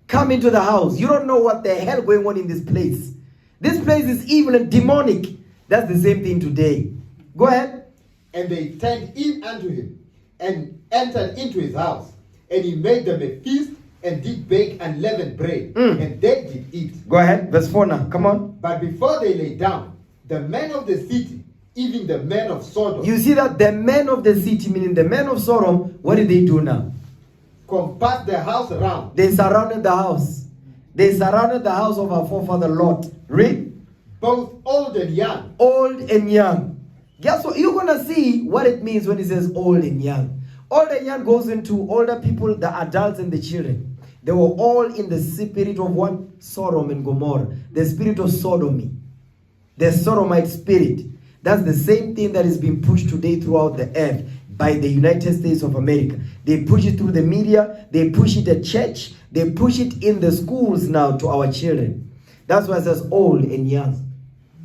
A: come into the house. You don't know what the hell going on in this place. This place is evil and demonic. That's the same thing today. Go ahead.
B: And they turned in unto him, and entered into his house. And he made them a feast, and did bake unleavened bread. And they did eat.
A: Go ahead. Verse 4 now. Come on.
B: But before they lay down, the men of the city, even the men of Sodom,
A: You see that the men of the city, meaning the men of Sodom, what did they do now?
B: compassed the house around.
A: They surrounded the house. They surrounded the house of our forefather Lot. Read.
B: Both old and young.
A: Old and young. Guess what? You're going to see what it means when it says old and young. Old and young goes into older people, the adults and the children. They were all in the spirit of what? Sodom and Gomorrah. The spirit of sodomy. The sodomite spirit. That's the same thing that is being pushed today throughout the earth by the United States of America. They push it through the media. They push it at church. They push it in the schools now to our children. That's why it says old and young.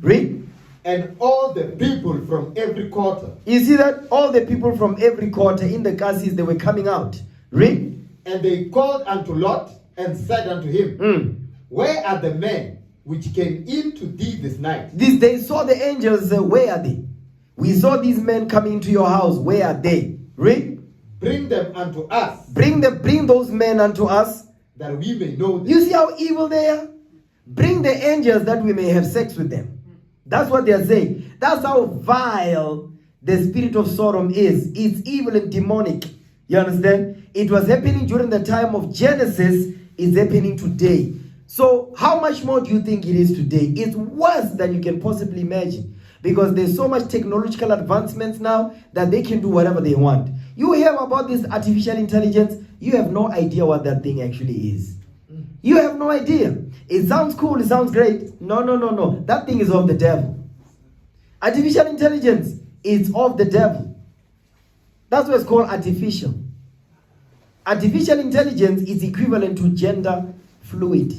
A: Read.
B: And all the people from every quarter.
A: You see that? All the people from every quarter in the casties, they were coming out. Read.
B: And they called unto Lot, and said unto him, Where are the men which came in to thee this night?
A: They saw the angels. Where are they? We saw these men coming into your house. Where are they? Read.
B: Bring them unto us,
A: Bring those men unto us.
B: that we may know them.
A: You see how evil they are? Bring the angels that we may have sex with them. That's what they are saying. That's how vile the spirit of Sodom is. It's evil and demonic. You understand? It was happening during the time of Genesis. It's happening today. So how much more do you think it is today? It's worse than you can possibly imagine. Because there's so much technological advancements now that they can do whatever they want. You hear about this artificial intelligence, you have no idea what that thing actually is. You have no idea. It sounds cool, it sounds great. No. That thing is of the devil. Artificial intelligence is of the devil. That's what it's called artificial. Artificial intelligence is equivalent to gender fluid.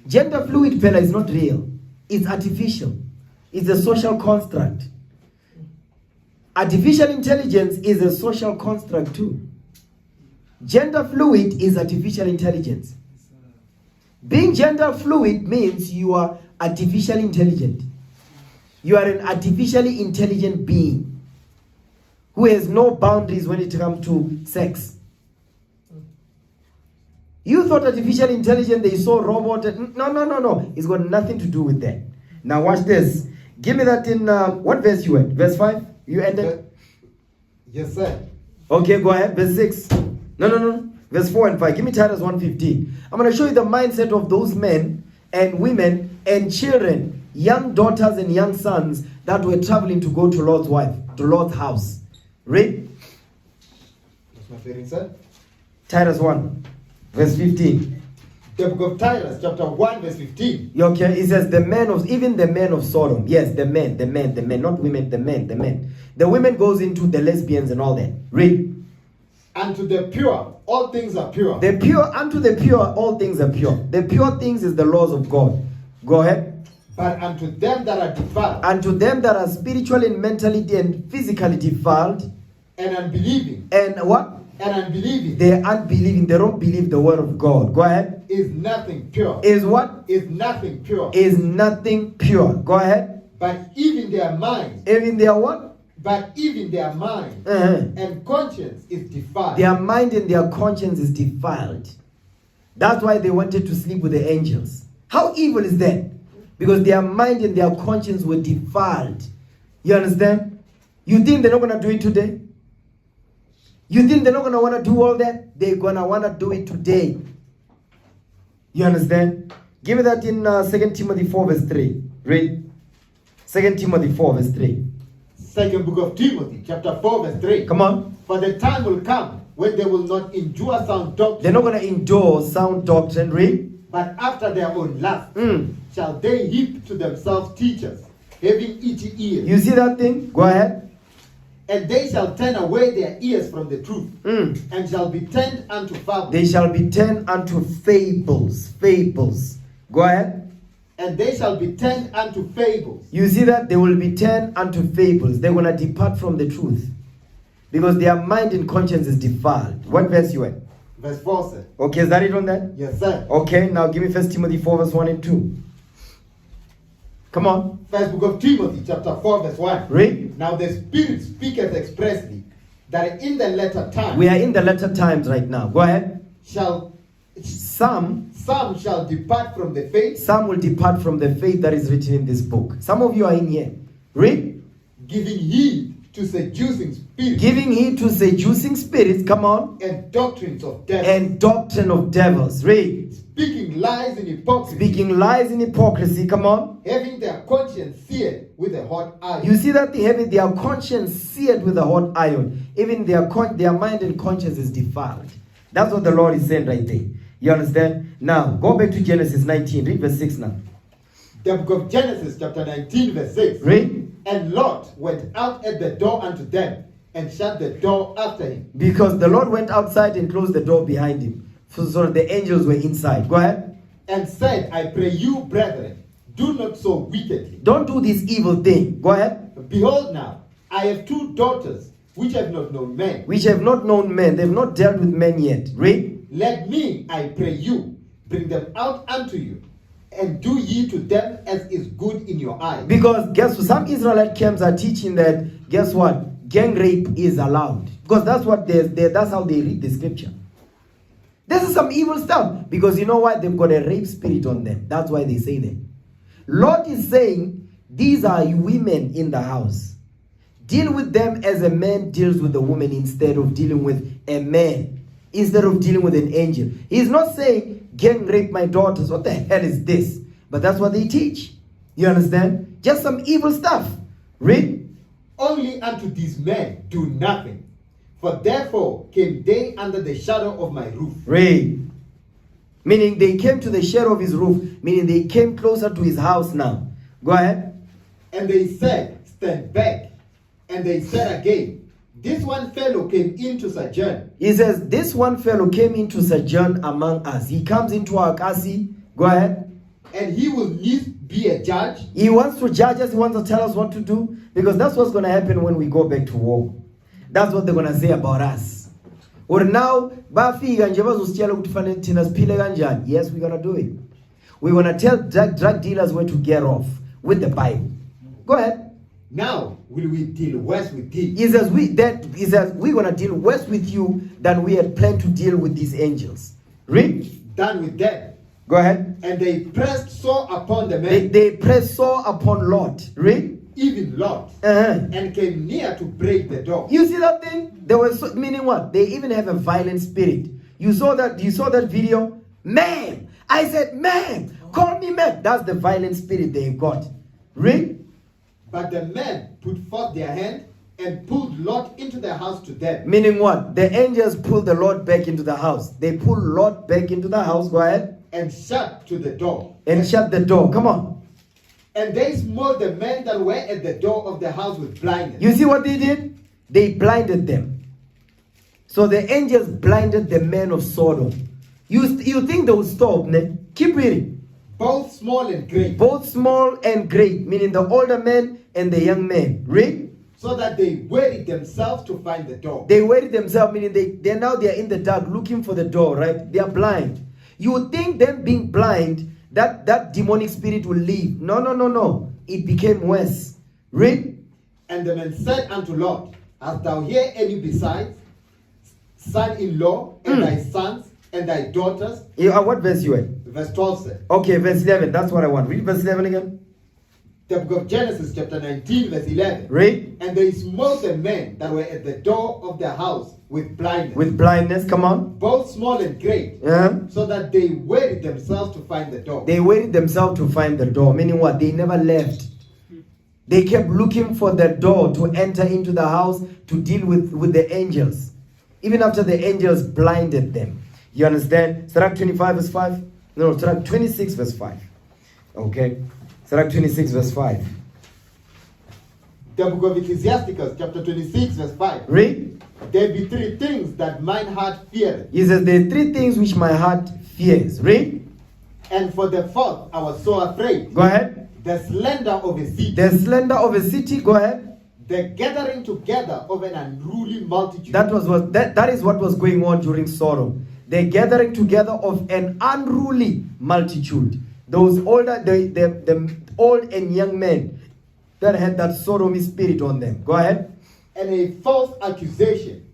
A: Gender fluid, fella, is not real. It's artificial. It's a social construct. Artificial intelligence is a social construct too. Gender fluid is artificial intelligence. Being gender fluid means you are artificially intelligent. You are an artificially intelligent being who has no boundaries when it comes to sex. You thought artificial intelligence, they saw robot. No. It's got nothing to do with that. Now watch this. Give me that in, what verse you at? Verse 5? You ended?
B: Yes, sir.
A: Okay, go ahead. Verse 6. No. Verse 4 and 5. Give me Titus 1:15. I'm going to show you the mindset of those men and women and children, young daughters and young sons that were traveling to go to Lord's wife, to Lord's house. Read.
B: What's my feeling, sir?
A: Titus 1, verse 15.
B: The book of Titus, chapter 1, verse 15.
A: Okay, it says even the men of Sodom. Yes, the men, not women, the men. The women goes into the lesbians and all that. Read.
B: Unto the pure, all things are pure.
A: The pure, unto the pure, all things are pure. The pure things is the laws of God. Go ahead.
B: But unto them that are defiled
A: Unto them that are spiritually and mentally and physically defiled,
B: and unbelieving,
A: and what?
B: and unbelieving
A: They are unbelieving. They don't believe the word of God. Go ahead.
B: is nothing pure.
A: Is what?
B: Is nothing pure.
A: Is nothing pure. Go ahead.
B: But even their mind,
A: Even their what?
B: but even their mind
A: Uh-huh.
B: and conscience is defiled.
A: Their mind and their conscience is defiled. That's why they wanted to sleep with the angels. How evil is that? Because their mind and their conscience were defiled. You understand? You think they're not going to do it today? You think they're not going to want to do all that? They're going to want to do it today. You understand? Give me that in 2 Timothy 4 verse 3. Read. 2 Timothy 4 verse 3.
B: Second book of Timothy, chapter 4, verse 3.
A: Come on.
B: For the time will come when they will not endure sound
A: They're
B: doctrine,
A: not going to endure sound doctrine. Read.
B: but after their own lust
A: Mm.
B: shall they heap to themselves teachers, having itchy ears.
A: You see that thing? Go ahead.
B: And they shall turn away their ears from the truth,
A: Mm.
B: and shall be turned unto fables.
A: They shall be turned unto fables. Fables. Go ahead.
B: And they shall be turned unto fables.
A: You see that? They will be turned unto fables. They're going to depart from the truth. Because their mind and conscience is defiled. What verse you at?
B: Verse 4 says,
A: Okay, is that it on that?
B: yes, sir.
A: Okay, now give me 1 Timothy 4 verse 1 and 2. Come on.
B: First book of Timothy, chapter 4, verse 1.
A: Read.
B: Now the Spirit speaketh expressly that in the latter time
A: We are in the latter times right now. Go ahead.
B: some shall depart from the faith,
A: Some will depart from the faith that is written in this book. Some of you are in here. Read.
B: giving heed to seducing spirits
A: Giving heed to seducing spirits. Come on.
B: and doctrines of devils,
A: And doctrine of devils. Read.
B: speaking lies in hypocrisy,
A: Speaking lies in hypocrisy. Come on.
B: having their conscience seared with a hot iron.
A: You see that they have their conscience seared with a hot iron. Even their mind and conscience is defiled. That's what the Lord is saying right there. You understand? Now, go back to Genesis 19. Read verse 6 now.
B: The book of Genesis, chapter 19, verse 6.
A: Read.
B: And Lot went out at the door unto them, and shut the door after him.
A: Because the Lord went outside and closed the door behind him. So that the angels were inside. Go ahead.
B: And said, I pray you, brethren, do not so wickedly.
A: Don't do this evil thing. Go ahead.
B: Behold now, I have two daughters which have not known men.
A: Which have not known men. They've not dealt with men yet. Read.
B: Let me, I pray you, bring them out unto you, and do ye to them as is good in your eyes.
A: Because guess what? Some Israelite camps are teaching that, guess what? Gang rape is allowed. Because that's what that's how they read the scripture. This is some evil stuff. Because you know what? They've got a rape spirit on them. That's why they say that. Lord is saying, these are women in the house. Deal with them as a man deals with a woman instead of dealing with a man. Instead of dealing with an angel. He's not saying, gang rape my daughters. What the hell is this? But that's what they teach. You understand? Just some evil stuff. Read.
B: Only unto these men do nothing. For therefore came they under the shadow of my roof.
A: Read. Meaning they came to the shadow of his roof. Meaning they came closer to his house now. Go ahead.
B: And they said, stand back. And they said again, this one fellow came in to sojourn.
A: He says, this one fellow came in to sojourn among us. He comes into our kasi. Go ahead.
B: And he will needs be a judge.
A: He wants to judge us. He wants to tell us what to do. Because that's what's going to happen when we go back to war. That's what they're going to say about us. Or now, yes, we're going to do it. We're going to tell drug dealers where to get off with the Bible. Go ahead.
B: Now will we deal worse with thee.
A: He says, we're going to deal worse with you than we had planned to deal with these angels. Read.
B: Done with them.
A: Go ahead.
B: And they pressed sore upon the men,
A: They pressed sore upon Lot. Read.
B: even Lot,
A: Uh-huh.
B: and came near to break the door.
A: You see that thing? They were meaning what? They even have a violent spirit. You saw that video? Man! I said, man! Call me man! That's the violent spirit they got. Read.
B: But the men put forth their hand and pulled Lot into the house to them.
A: Meaning what? The angels pulled the Lord back into the house. They pulled Lot back into the house. Go ahead.
B: And shut to the door.
A: And shut the door. Come on.
B: And they smote the men that were at the door of the house with blindness.
A: You see what they did? They blinded them. So the angels blinded the men of Sodom. You think they will stop, ne? Keep reading.
B: both small and great,
A: Both small and great, meaning the older men and the young men. Read.
B: so that they wearied themselves to find the door.
A: They wearied themselves, meaning they are in the dark looking for the door, right? They are blind. You would think them being blind, that demonic spirit will leave. No. It became worse. Read.
B: And the men said unto Lot, Hast thou here any besides, son-in-law, and thy sons, and thy daughters?
A: What verse you at?
B: Verse 12 said.
A: Okay, verse 11. That's what I want. Read verse 11 again.
B: The book of Genesis, chapter 19, verse 11.
A: Read.
B: And they smote the men that were at the door of their house with blindness.
A: With blindness, come on.
B: Both small and great, so that they wearied themselves to find the door.
A: They wearied themselves to find the door. Meaning what? They never left. They kept looking for the door to enter into the house to deal with the angels. Even after the angels blinded them. You understand? Sirach 25 verse 5? No, Sirach 26 verse 5. Okay. Sirach 26 verse 5.
B: The book of Ecclesiasticus, chapter 26, verse 5.
A: Read.
B: There be three things that mine heart feareth.
A: He says, there are three things which my heart fears. Read.
B: And for the fourth I was so afraid.
A: Go ahead.
B: The slender of a city.
A: The slender of a city. Go ahead.
B: The gathering together of an unruly multitude.
A: That is what was going on during Sodom. The gathering together of an unruly multitude. Those older, the old and young men that had that sodomy spirit on them. Go ahead.
B: And a false accusation.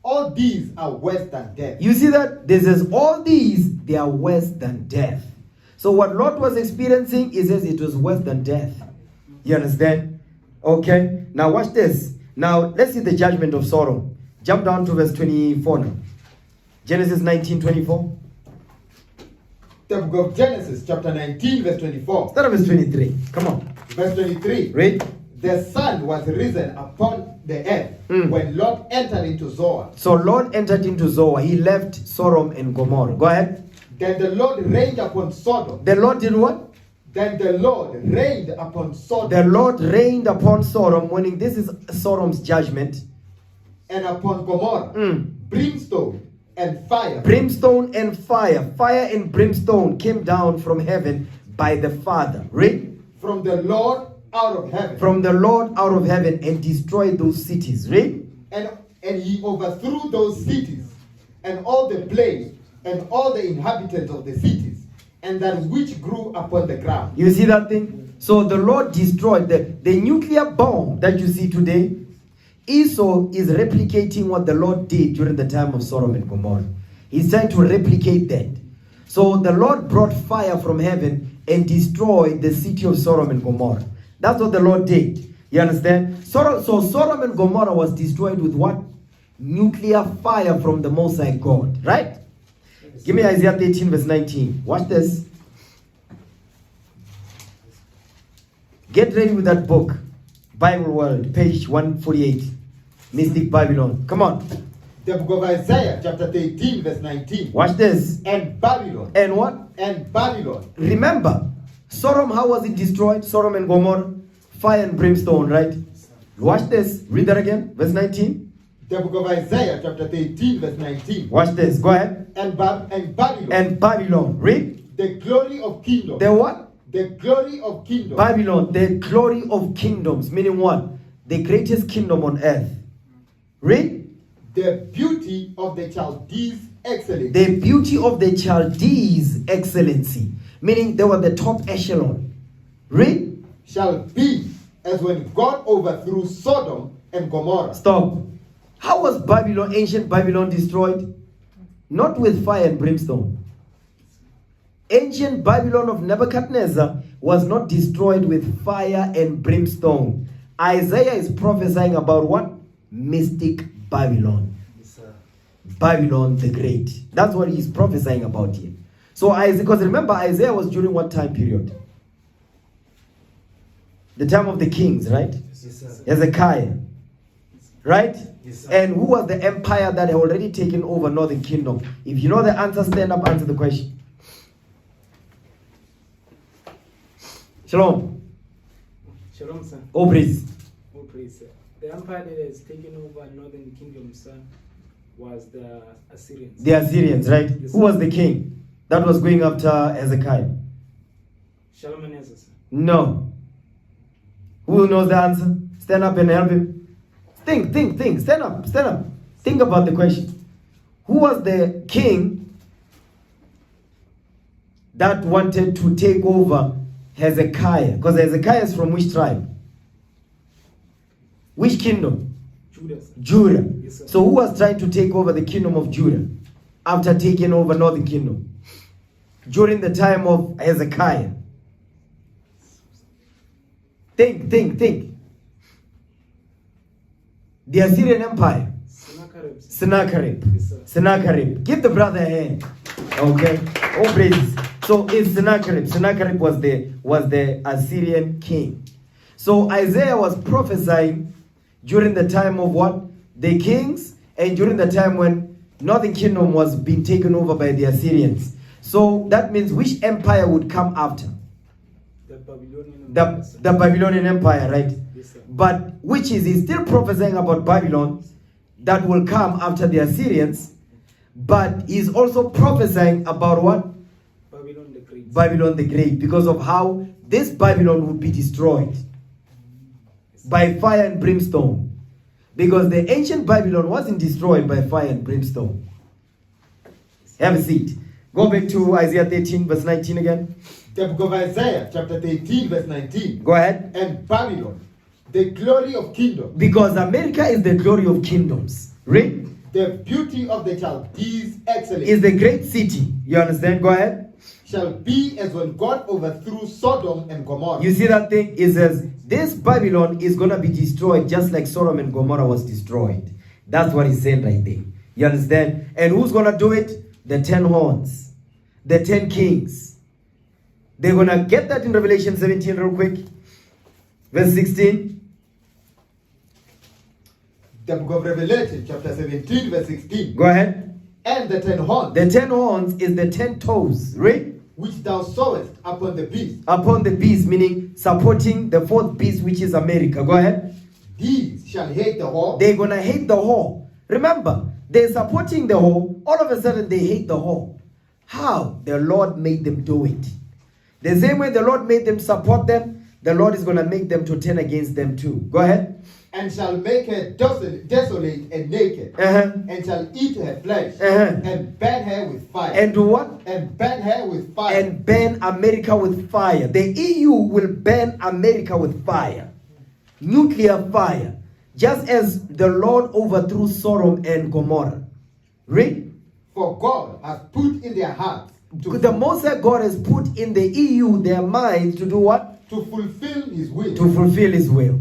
B: All these are worse than death.
A: You see that? This is all these, they are worse than death. So what Lot was experiencing, he says it was worse than death. You understand? Okay. Now watch this. Now let's see the judgment of Sodom. Jump down to verse 24 now. Genesis 19:24.
B: The book of Genesis, chapter 19, verse 24.
A: Start at verse 23. Come on.
B: Verse 23.
A: Read.
B: The sun was risen upon the earth when Lot entered into Zoar.
A: So Lot entered into Zoar. He left Sodom and Gomorrah. Go ahead.
B: Then the Lord reigned upon Sodom.
A: The Lord did what?
B: Then the Lord reigned upon Sodom.
A: The Lord reigned upon Sodom, meaning this is Sodom's judgment.
B: And upon Gomorrah. Brimstone and fire.
A: Brimstone and fire. Fire and brimstone came down from heaven by the Father. Read.
B: From the Lord out of heaven.
A: From the Lord out of heaven, and destroyed those cities. Read.
B: And he overthrew those cities and all the plain and all the inhabitants of the cities and that which grew upon the ground.
A: You see that thing? So the Lord destroyed the nuclear bomb that you see today. Esau is replicating what the Lord did during the time of Sodom and Gomorrah. He's trying to replicate that. So the Lord brought fire from heaven and destroyed the city of Sodom and Gomorrah. That's what the Lord did. You understand? So Sodom and Gomorrah was destroyed with what? Nuclear fire from the Most High God. Right? Give me Isaiah 13 verse 19. Watch this. Get ready with that book. Bible World, page 148. Mystic Babylon. Come on.
B: The book of Isaiah, chapter 13, verse 19.
A: Watch this.
B: And Babylon.
A: And what?
B: And Babylon.
A: Remember, Sodom, how was it destroyed? Sodom and Gomorrah? Fire and brimstone, right? Watch this. Read that again. Verse 19.
B: The book of Isaiah, chapter 13, verse 19.
A: Watch this. Go ahead.
B: And Babylon.
A: And Babylon. Read.
B: The glory of kingdom.
A: The what?
B: The glory of kingdom.
A: Babylon, the glory of kingdoms. Meaning what? The greatest kingdom on earth. Read.
B: The beauty of the Chaldees excellency.
A: The beauty of the Chaldees excellency. Meaning they were the top echelon. Read.
B: Shall be as when God overthrew Sodom and Gomorrah.
A: Stop. How was Babylon, ancient Babylon, destroyed? Not with fire and brimstone. Ancient Babylon of Nebuchadnezzar was not destroyed with fire and brimstone. Isaiah is prophesying about what? Mystic Babylon.
C: Yes, sir.
A: Babylon the Great. That's what he's prophesying about here. So, because remember, Isaiah was during what time period? The time of the kings, right?
C: Yes, sir.
A: Hezekiah. Right?
C: Yes, sir.
A: And who was the empire that had already taken over Northern Kingdom? If you know the answer, stand up, answer the question. Shalom.
C: Shalom, sir.
A: Oh, praise.
C: Oh, praise, sir. The empire that has taken over northern kingdom, sir, was the Assyrians.
A: The Assyrians, right?
C: Yes,
A: Who was the king that was going after Hezekiah?
C: Shalmaneser, sir.
A: No. Who knows the answer? Stand up and help him. Think. Stand up. Think about the question. Who was the king that wanted to take over Hezekiah? Because Hezekiah is from which tribe? Which kingdom?
C: Judah, sir.
A: Judah.
C: Yes, sir.
A: So who was trying to take over the kingdom of Judah after taking over northern kingdom? During the time of Hezekiah. Think. The Assyrian Empire.
C: Sennacherib, sir.
A: Sennacherib.
C: Yes, sir.
A: Sennacherib. Give the brother a hand. Okay. All praises. So it's Sennacherib. Sennacherib was the Assyrian king. So Isaiah was prophesying during the time of what? The kings, and during the time when northern kingdom was being taken over by the Assyrians. So that means which empire would come after?
C: The Babylonian Empire, sir.
A: The Babylonian Empire, right?
C: Yes, sir.
A: But which is he's still prophesying about Babylon that will come after the Assyrians, but he's also prophesying about what?
C: Babylon the Great.
A: Babylon the Great, because of how this Babylon would be destroyed by fire and brimstone. Because the ancient Babylon wasn't destroyed by fire and brimstone. Have a seat. Go back to Isaiah 13 verse 19 again.
B: The book of Isaiah, chapter 13, verse 19.
A: Go ahead.
B: And Babylon, the glory of kingdom,
A: Because America is the glory of kingdoms. Read.
B: the beauty of the Chaldees excellence,
A: Is the great city. You understand? Go ahead.
B: shall be as when God overthrew Sodom and Gomorrah.
A: You see that thing? It says, this Babylon is going to be destroyed just like Sodom and Gomorrah was destroyed. That's what he's saying right there. You understand? And who's going to do it? The 10 horns. The 10 kings. They're going to get that in Revelation 17 real quick. Verse 16.
B: The book of Revelation, chapter 17, verse 16.
A: Go ahead.
B: And the 10 horns,
A: The 10 horns is the 10 toes. Right?
B: which thou sawest upon the beast,
A: Upon the beast, meaning supporting the fourth beast, which is America. Go ahead.
B: these shall hate the whore,
A: They're going to hate the whore. Remember, they're supporting the whore. All of a sudden, they hate the whore. How? The Lord made them do it. The same way the Lord made them support them, the Lord is going to make them to turn against them too. Go ahead.
B: and shall make her desolate and naked,
A: Uh-huh.
B: and shall eat her flesh,
A: Uh-huh.
B: and burn her with fire,
A: And do what?
B: and burn her with fire.
A: And burn America with fire. The EU will burn America with fire. Nuclear fire. Just as the Lord overthrew Sodom and Gomorrah. Read.
B: For God has put in their hearts
A: The Most High God has put in the EU their minds to do what?
B: to fulfill his will.
A: To fulfill his will.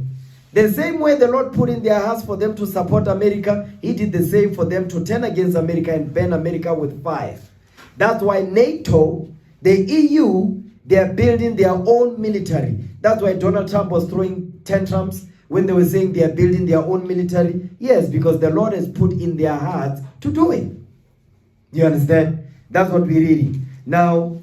A: The same way the Lord put in their hearts for them to support America, he did the same for them to turn against America and burn America with fire. That's why NATO, the EU, they are building their own military. That's why Donald Trump was throwing tantrums when they were saying they are building their own military. Yes, because the Lord has put in their hearts to do it. You understand? That's what we're reading. Now,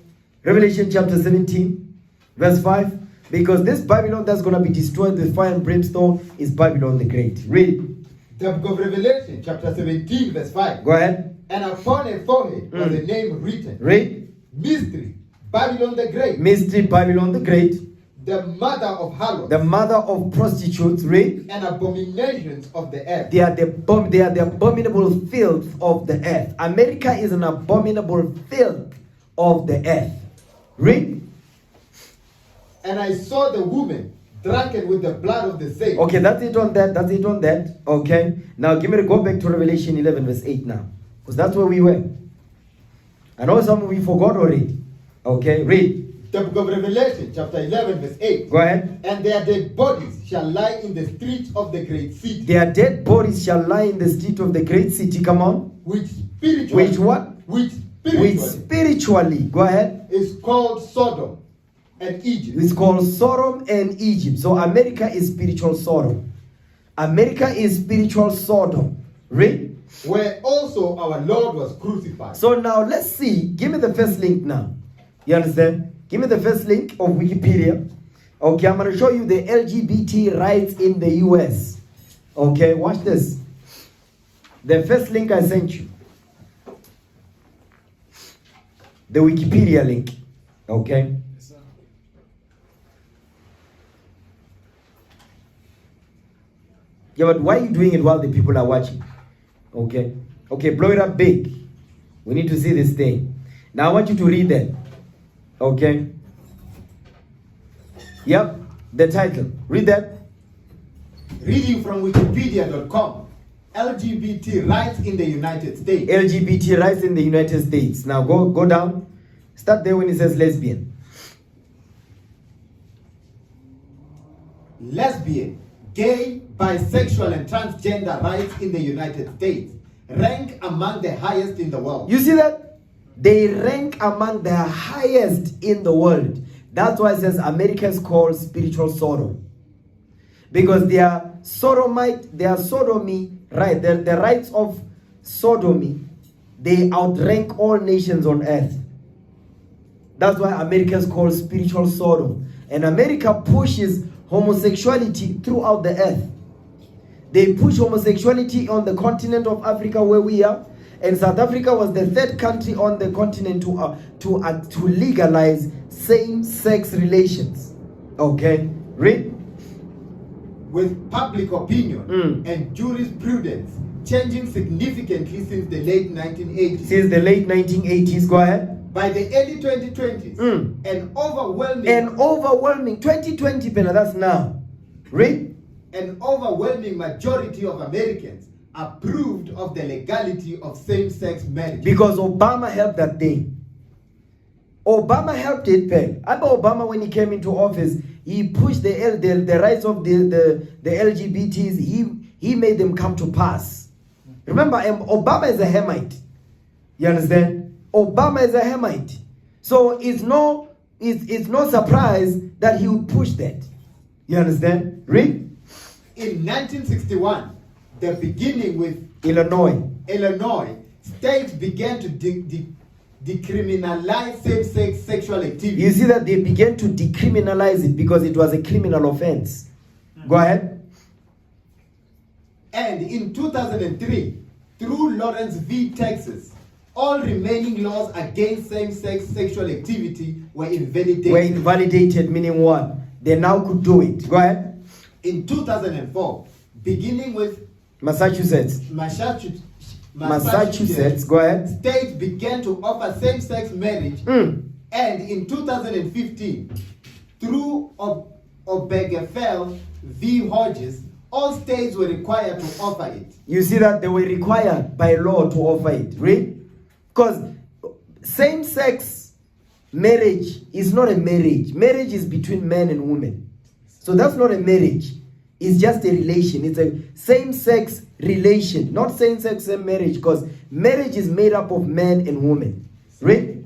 A: Revelation chapter 17, verse 5. Because this Babylon that's going to be destroyed with fire and brimstone is Babylon the Great. Read.
B: The book of Revelation, chapter 17, verse 5.
A: Go ahead.
B: And upon her forehead was a name written,
A: Read.
B: Mystery, Babylon the Great,
A: Mystery Babylon the Great.
B: the mother of harlots,
A: The mother of prostitutes. Read.
B: and abominations of the earth.
A: They are the abominable filth of the earth. America is an abominable filth of the earth. Read.
B: And I saw the woman drunken with the blood of the saints.
A: Okay, that's it on that. That's it on that. Okay. Now give me to go back to Revelation 11 verse 8 now. Because that's where we were. I know some of you forgot already. Okay, read.
B: The book of Revelation, chapter 11, verse 8.
A: Go ahead.
B: And their dead bodies shall lie in the streets of the great city.
A: Their dead bodies shall lie in the street of the great city. Come on.
B: Which spiritually,
A: Which what?
B: Which
A: Which
B: spiritually
A: spiritually, go ahead.
B: is called Sodom and Egypt.
A: It's called Sodom and Egypt. So America is spiritual Sodom. America is spiritual Sodom. Read.
B: Where also our Lord was crucified.
A: So now let's see. Give me the first link now. You understand? Give me the first link of Wikipedia. Okay, I'm going to show you the LGBT rights in the US. Okay, watch this. The first link I sent you. The Wikipedia link. Okay?
C: Yes, sir.
A: Yeah, but why are you doing it while the people are watching? Okay? Okay, blow it up big. We need to see this thing. Now I want you to read that. Okay? Yep, the title. Read that.
B: Reading from Wikipedia.com. LGBT rights in the United States.
A: LGBT rights in the United States. Now go down. Start there when it says lesbian.
B: Lesbian, gay, bisexual, and transgender rights in the United States rank among the highest in the world.
A: You see that? They rank among the highest in the world. That's why it says America is called spiritual Sodom. Because their sodomy, right, the rights of sodomy, they outrank all nations on earth. That's why America is called spiritual Sodom. And America pushes homosexuality throughout the earth. They push homosexuality on the continent of Africa where we are. And South Africa was the third country on the continent to legalize same-sex relations. Okay? Read.
B: With public opinion and jurisprudence changing significantly since the late 1980s.
A: Since the late 1980s, go ahead.
B: By the early 2020s, an
A: overwhelming 2020, Pena, that's now. Read.
B: An overwhelming majority of Americans approved of the legality of same-sex marriage.
A: Because Obama helped that thing. Obama helped it, Peg. About Obama, when he came into office, he pushed the rights of the LGBTs. He made them come to pass. Remember, Obama is a Hamite. You understand? Obama is a Hamite. So it's no surprise that he would push that. You understand? Read.
B: In 1961, the beginning with
A: Illinois,
B: states began to decriminalize same-sex sexual activity.
A: You see that they began to decriminalize it because it was a criminal offense. Go ahead.
B: And in 2003, through Lawrence v. Texas, all remaining laws against same-sex sexual activity were invalidated.
A: Were invalidated, meaning what? They now could do it. Go ahead.
B: In 2004, beginning with
A: Massachusetts, go ahead.
B: States began to offer same-sex marriage, and in 2015, through Obergefell v. Hodges, all states were required to offer it.
A: You see that they were required by law to offer it, right? Because same-sex marriage is not a marriage. Marriage is between men and women. So that's not a marriage. It's just a relation. It's a same-sex relation, not same-sex marriage, because marriage is made up of men and women. Right?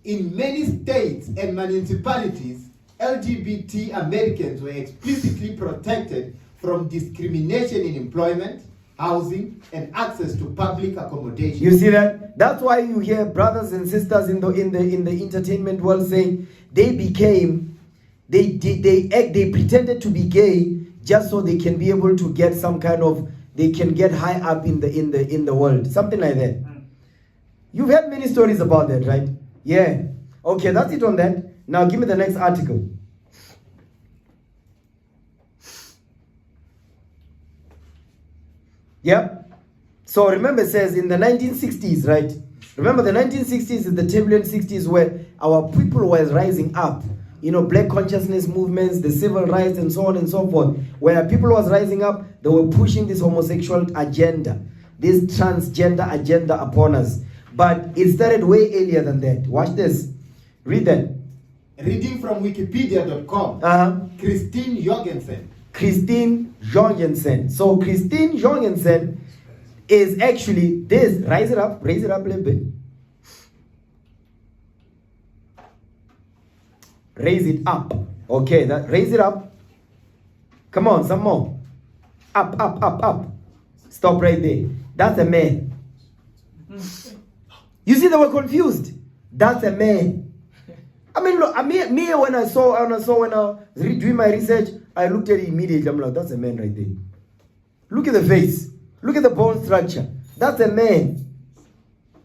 B: In many states and municipalities, LGBT Americans were explicitly protected from discrimination in employment, housing, and access to public accommodation.
A: You see that? That's why you hear brothers and sisters in the entertainment world saying they pretended to be gay just so they can be able to get some kind of, they can get high up in the world, something like that. You've heard many stories about that, right? Yeah. Okay, that's it on that. Now give me the next article. Yeah. So remember, it says in the 1960s, right? Remember the 1960s is the turbulent 60s where our people were rising up. You know, black consciousness movements, the civil rights, and so on and so forth. Where people was rising up, they were pushing this homosexual agenda, this transgender agenda upon us. But it started way earlier than that. Watch this. Read that.
B: Reading from Wikipedia.com. Christine Jorgensen.
A: Christine Jorgensen. So Christine Jorgensen is actually this. Raise it up a little bit. Raise it up. Okay, raise it up. Come on, some more. Up. Stop right there. That's a man. You see, they were confused. That's a man. I mean, look, me when I was doing my research, I looked at it immediately. I'm like, that's a man right there. Look at the face. Look at the bone structure. That's a man.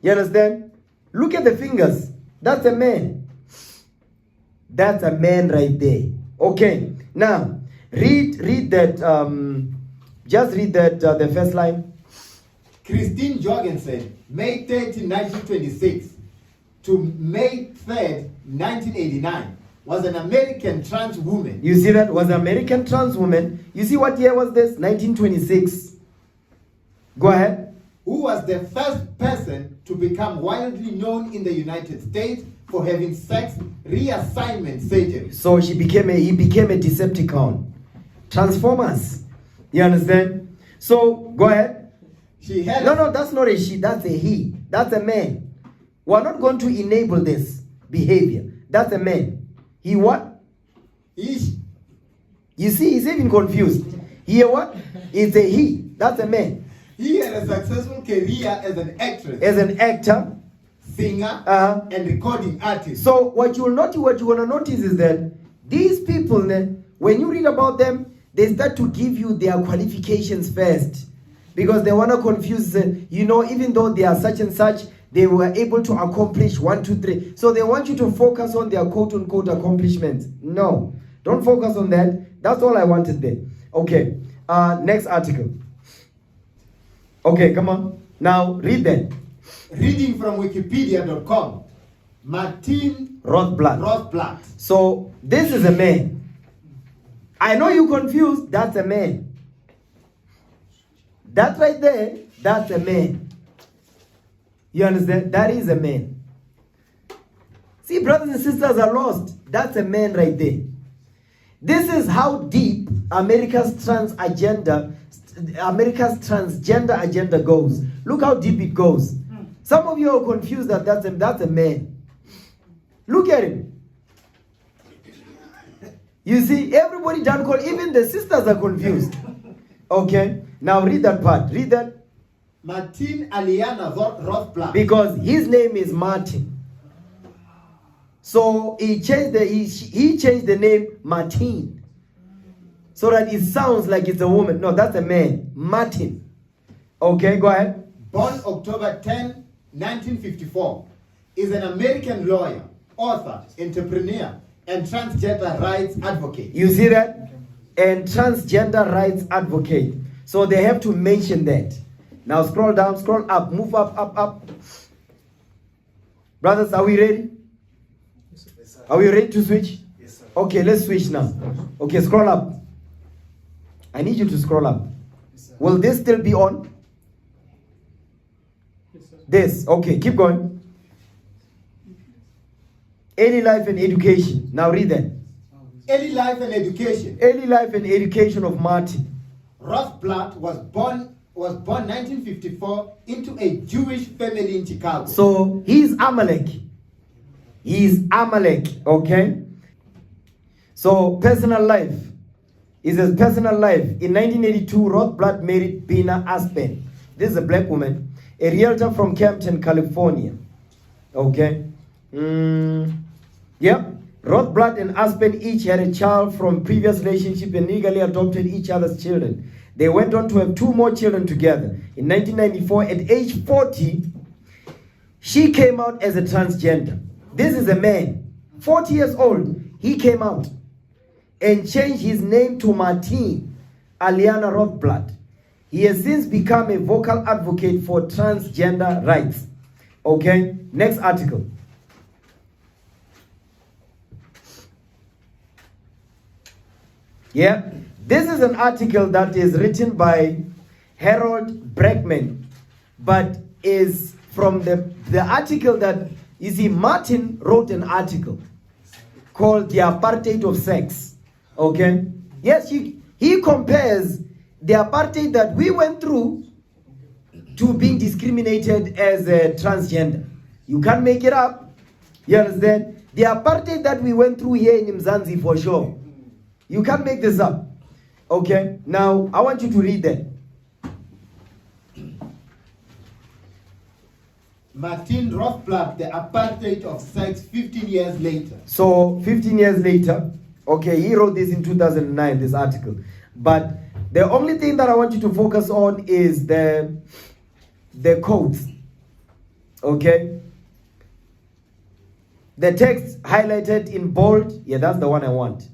A: You understand? Look at the fingers. That's a man. That's a man right there. Okay. Now, read that. Just read that the first line.
B: Christine Jorgensen, May 30, 1926 to May 3rd, 1989, was an American trans woman.
A: You see that? Was an American trans woman. You see what year was this? 1926. Go ahead.
B: Who was the first person to become widely known in the United States for having sex reassignment surgery.
A: So he became a Decepticon. Transformers. You understand? So go ahead.
B: She had
A: No, that's not a she, that's a he. That's a man. We're not going to enable this behavior. That's a man. He what?
B: He,
A: You see, he's even confused. He a what? It's a he. That's a man.
B: he had a successful career as an actress,
A: As an actor.
B: singer, and recording artist.
A: So what you want to notice is that these people, when you read about them, they start to give you their qualifications first. Because they want to confuse, even though they are such and such, they were able to accomplish 1, 2, 3. So they want you to focus on their quote-unquote accomplishments. No, don't focus on that. That's all I wanted there. Okay, next article. Okay, come on. Now, read that.
B: Reading from Wikipedia.com, Martin
A: Rothblatt. So, this is a man. I know you're confused. That's a man. That right there, that's a man. You understand? That is a man. See, brothers and sisters are lost. That's a man right there. This is how deep America's transgender agenda goes. Look how deep it goes. Some of you are confused that that's a man. Look at him. You see, everybody done call, even the sisters are confused. Okay, now read that part. Read that.
B: Martin Aliana Rothblatt.
A: Because his name is Martin. So he changed the name Martin. So that it sounds like it's a woman. No, that's a man. Martin. Okay, go ahead.
B: Born October 10, 1954, is an American lawyer, author, entrepreneur, and transgender rights advocate.
A: You see that? And transgender rights advocate. So they have to mention that. Now scroll down, scroll up, move up. Brothers, are we ready? Are we ready to switch?
C: Yes, sir.
A: Okay, let's switch now. Okay, scroll up. I need you to scroll up.
C: Yes, sir.
A: Will this still be on?
D: Yes, sir.
A: This. Okay, keep going. Early life and education. Now read that.
B: Early life and education.
A: Early life and education of Martin.
B: Rothblatt was born 1954 into a Jewish family in Chicago.
A: So he's Amalek. He's Amalek, okay? So personal life. Is his personal life. In 1982, Rothblatt married Bina Aspen. This is a black woman, a realtor from Campton, California. Okay? Yep. Rothblatt and Aspen each had a child from previous relationship and legally adopted each other's children. They went on to have 2 more children together. In 1994, at age 40, she came out as a transgender. This is a man, 40 years old. He came out and changed his name to Martin Aliana Rothblatt. He has since become a vocal advocate for transgender rights. Okay, next article. Yeah, this is an article that is written by Harold Breckman, but is from the article that, you see, Martin wrote an article called The Apartheid of Sex. Okay? Yes, he compares the apartheid that we went through to being discriminated as a transgender. You can't make it up. You understand? The apartheid that we went through here in Mzanzi for sure. You can't make this up. Okay? Now, I want you to read that.
B: Martin Rothblatt, The Apartheid of Sex, 15 years later.
A: So, 15 years later, okay, he wrote this in 2009, this article. But the only thing that I want you to focus on is the the codes. Okay? The text highlighted in bold. Yeah, that's the one I want.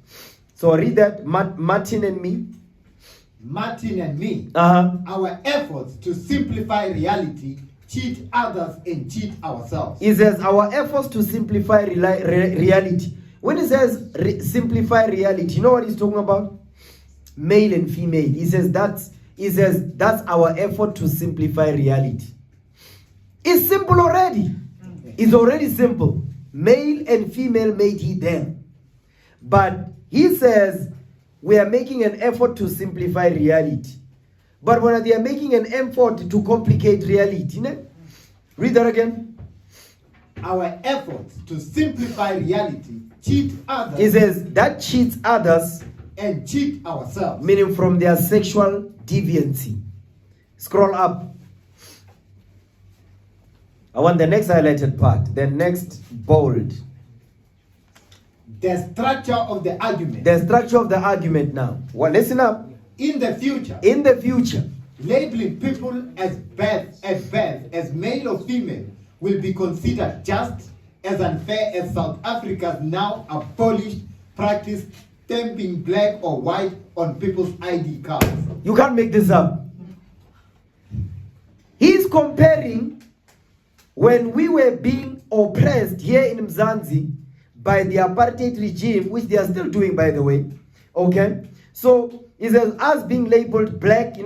A: So read that. Martin and me.
B: Martin and me,
A: Uh-huh.
B: our efforts to simplify reality, cheat others and cheat ourselves.
A: It says our efforts to simplify reality. When it says simplify reality, you know what he's talking about? Male and female. He says that's our effort to simplify reality. It's simple already. It's already simple. Male and female made he them. But he says we are making an effort to simplify reality. But when they are making an effort to complicate reality, read that again.
B: Our efforts to simplify reality, cheat others.
A: He says that cheats others
B: and cheat ourselves.
A: meaning from their sexual deviancy. Scroll up. I want the next highlighted part, the next bold.
B: The structure of the argument.
A: The structure of the argument now. Well, listen up.
B: In the future, labeling people as birth, as male or female, will be considered just as unfair as South Africa's now abolished practice stamping black or white on people's ID cards.
A: You can't make this up. He's comparing when we were being oppressed here in Mzansi by the apartheid regime, which they are still doing, by the way. Okay? So, it says us being labeled black,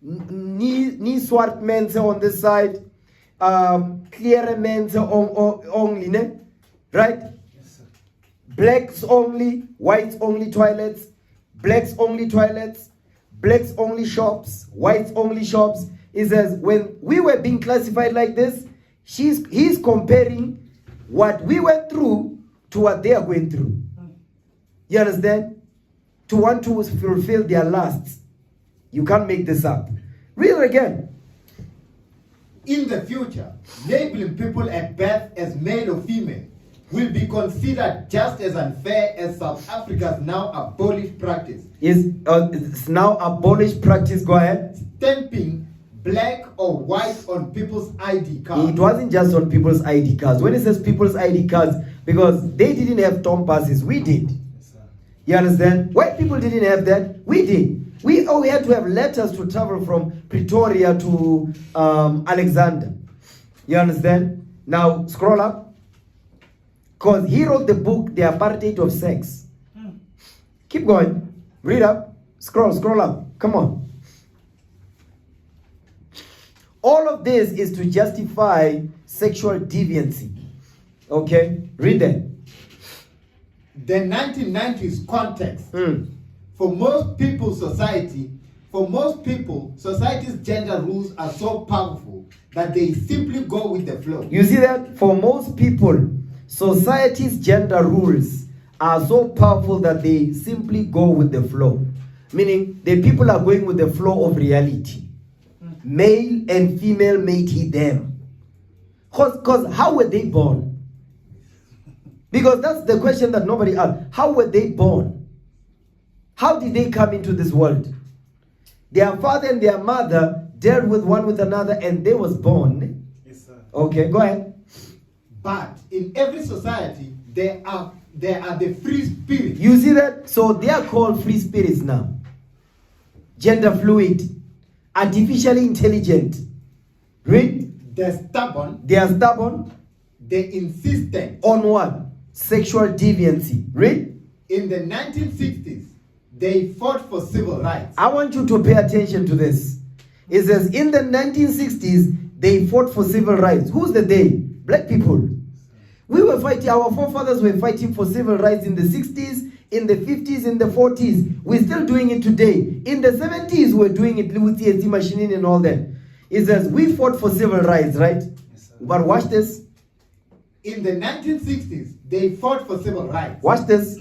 A: knee swart men on this side, clear men only, ne? Right?
C: Yes, sir.
A: Blacks only, whites only toilets, blacks only toilets, blacks only shops, whites only shops. It says when we were being classified like this, he's comparing what we went through to what they are going through. You understand? To want to fulfill their lusts. You can't make this up. Read it again.
B: In the future, labeling people at birth as male or female will be considered just as unfair as South Africa's now abolished practice.
A: It's now abolished practice. Go ahead.
B: Stamping black or white on people's ID cards.
A: It wasn't just on people's ID cards. When it says people's ID cards, because they didn't have Tom passes, we did.
C: Yes, sir.
A: You understand? White people didn't have that, we did. We had to have letters to travel from Pretoria to Alexander. You understand? Now scroll up. Because he wrote the book, The Apartheid of Sex. Keep going. Read up. Scroll up. Come on. All of this is to justify sexual deviancy. Okay? Read that.
B: The 1990s context. For most people, society's gender rules are so powerful that they simply go with the flow.
A: You see that? For most people, society's gender rules are so powerful that they simply go with the flow. Meaning, the people are going with the flow of reality. Male and female made he them. Because how were they born? Because that's the question that nobody asked. How were they born? How did they come into this world? Their father and their mother dealt with one with another and they was born.
C: Yes, sir.
A: Okay, go ahead.
B: But in every society, there are the free spirits.
A: You see that? So they are called free spirits now. Gender fluid. Artificially intelligent. Read.
B: The stubborn.
A: They are stubborn.
B: The insistent.
A: On what? Sexual deviancy. Read.
B: In the 1960s, they fought for civil rights.
A: I want you to pay attention to this. It says in the 1960s, they fought for civil rights. Who's the they? Black people. We were fighting, our forefathers were fighting for civil rights in the 60s, in the 50s, in the 40s. We're still doing it today. In the 70s, we're doing it with the machining and all that. It says we fought for civil rights, right?
C: Yes, sir.
A: But watch this.
B: In the 1960s, they fought for civil rights.
A: Watch this.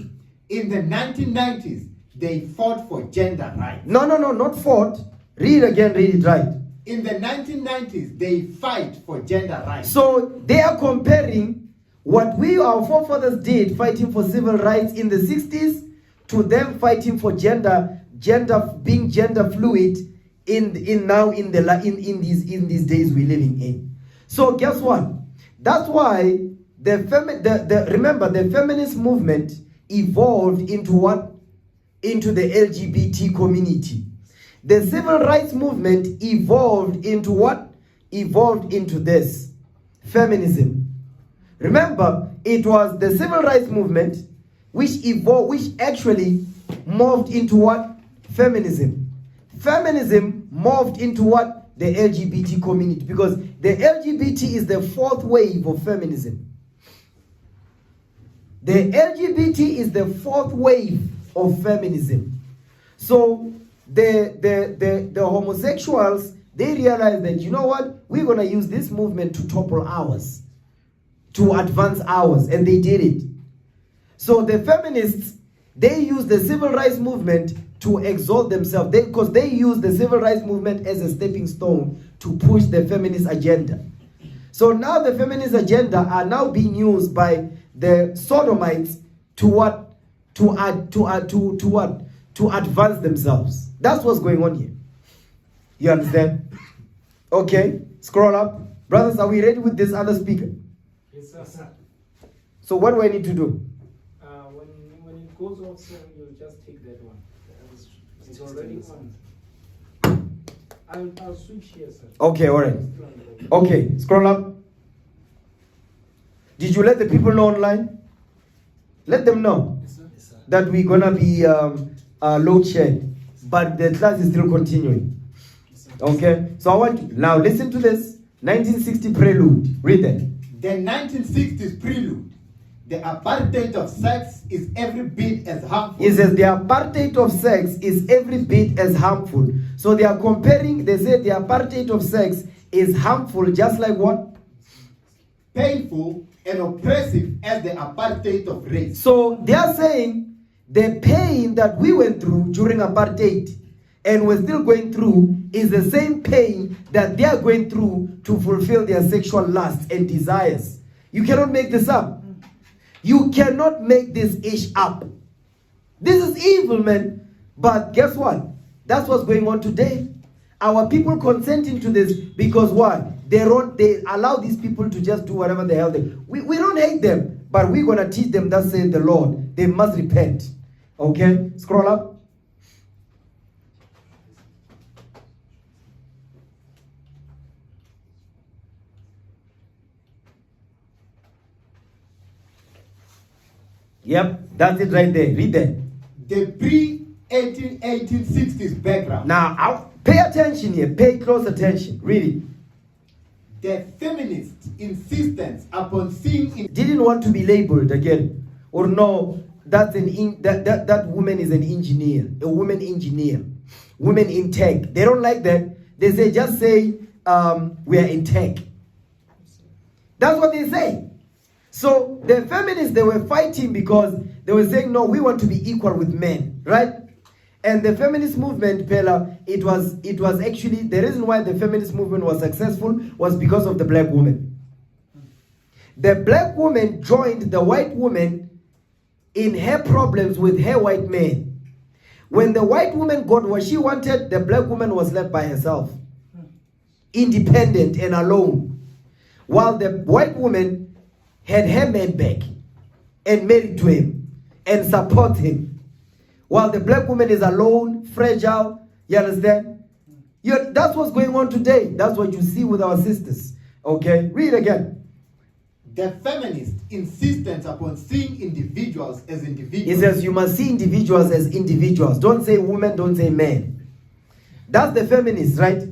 B: In the 1990s, they fought for gender rights.
A: No, not fought. Read again, read it right.
B: In the 1990s, they fight for gender rights.
A: So they are comparing what our forefathers did, fighting for civil rights in the 60s, to them fighting for being gender fluid in these days we're living in. So guess what? That's why remember the feminist movement evolved into what? Into the LGBT community. The civil rights movement evolved into what? Evolved into this feminism. Remember, it was the civil rights movement which actually morphed into what? Feminism. Feminism morphed into what? The LGBT community, because the LGBT is the fourth wave of feminism. The LGBT is the fourth wave of feminism. So the homosexuals, they realized that, you know what, we're going to use this movement to topple ours, to advance ours, and they did it. So the feminists, they used the civil rights movement to exalt themselves, because they used the civil rights movement as a stepping stone to push the feminist agenda. So now the feminist agenda are now being used by the sodomites to what? To advance themselves. That's what's going on here. You understand? Okay, scroll up. Brothers, are we ready with this other speaker?
C: Yes, sir.
A: So what do I need to do?
C: When it goes off, sir, you'll just take that one. It's already on. I'll switch here, sir.
A: Okay, all right. Okay, scroll up. Did you let the people know online? Let them know that we're gonna be load shed, but the class is still continuing. Okay, so I want you now listen to this 1960 prelude. Read that.
B: The 1960s prelude. The apartheid of sex is every bit as harmful.
A: It says the apartheid of sex is every bit as harmful. So they are comparing, they say the apartheid of sex is harmful just like what?
B: Painful and oppressive as the apartheid of race.
A: So they are saying the pain that we went through during apartheid and we're still going through is the same pain that they are going through to fulfill their sexual lusts and desires. You cannot make this up. You cannot make this ish up. This is evil, man. But guess what? That's what's going on today. Our people consenting to this because what? They allow these people to just do whatever the hell they... We don't hate them, but we're going to teach them, that says the Lord. They must repent. Okay? Scroll up. Yep, that's it right there. Read that.
B: The pre-1860s background.
A: Now, pay attention here. Pay close attention. Read it.
B: The feminist insistence upon seeing...
A: Didn't want to be labeled again. Or no, that woman is an engineer. A woman engineer. Women in tech. They don't like that. They say, just say, we are in tech. That's what they say. So the feminists, they were fighting because they were saying, no, we want to be equal with men, right? And the feminist movement, Pella, it was actually, the reason why the feminist movement was successful was because of the black woman. The black woman joined the white woman in her problems with her white man. When the white woman got what she wanted, the black woman was left by herself, independent and alone. While the white woman had her man back and married to him and support him. While the black woman is alone, fragile, you understand? That's what's going on today. That's what you see with our sisters. Okay, read again.
B: The feminist insistence upon seeing individuals as individuals.
A: It says you must see individuals as individuals. Don't say women, don't say men. That's the feminist, right?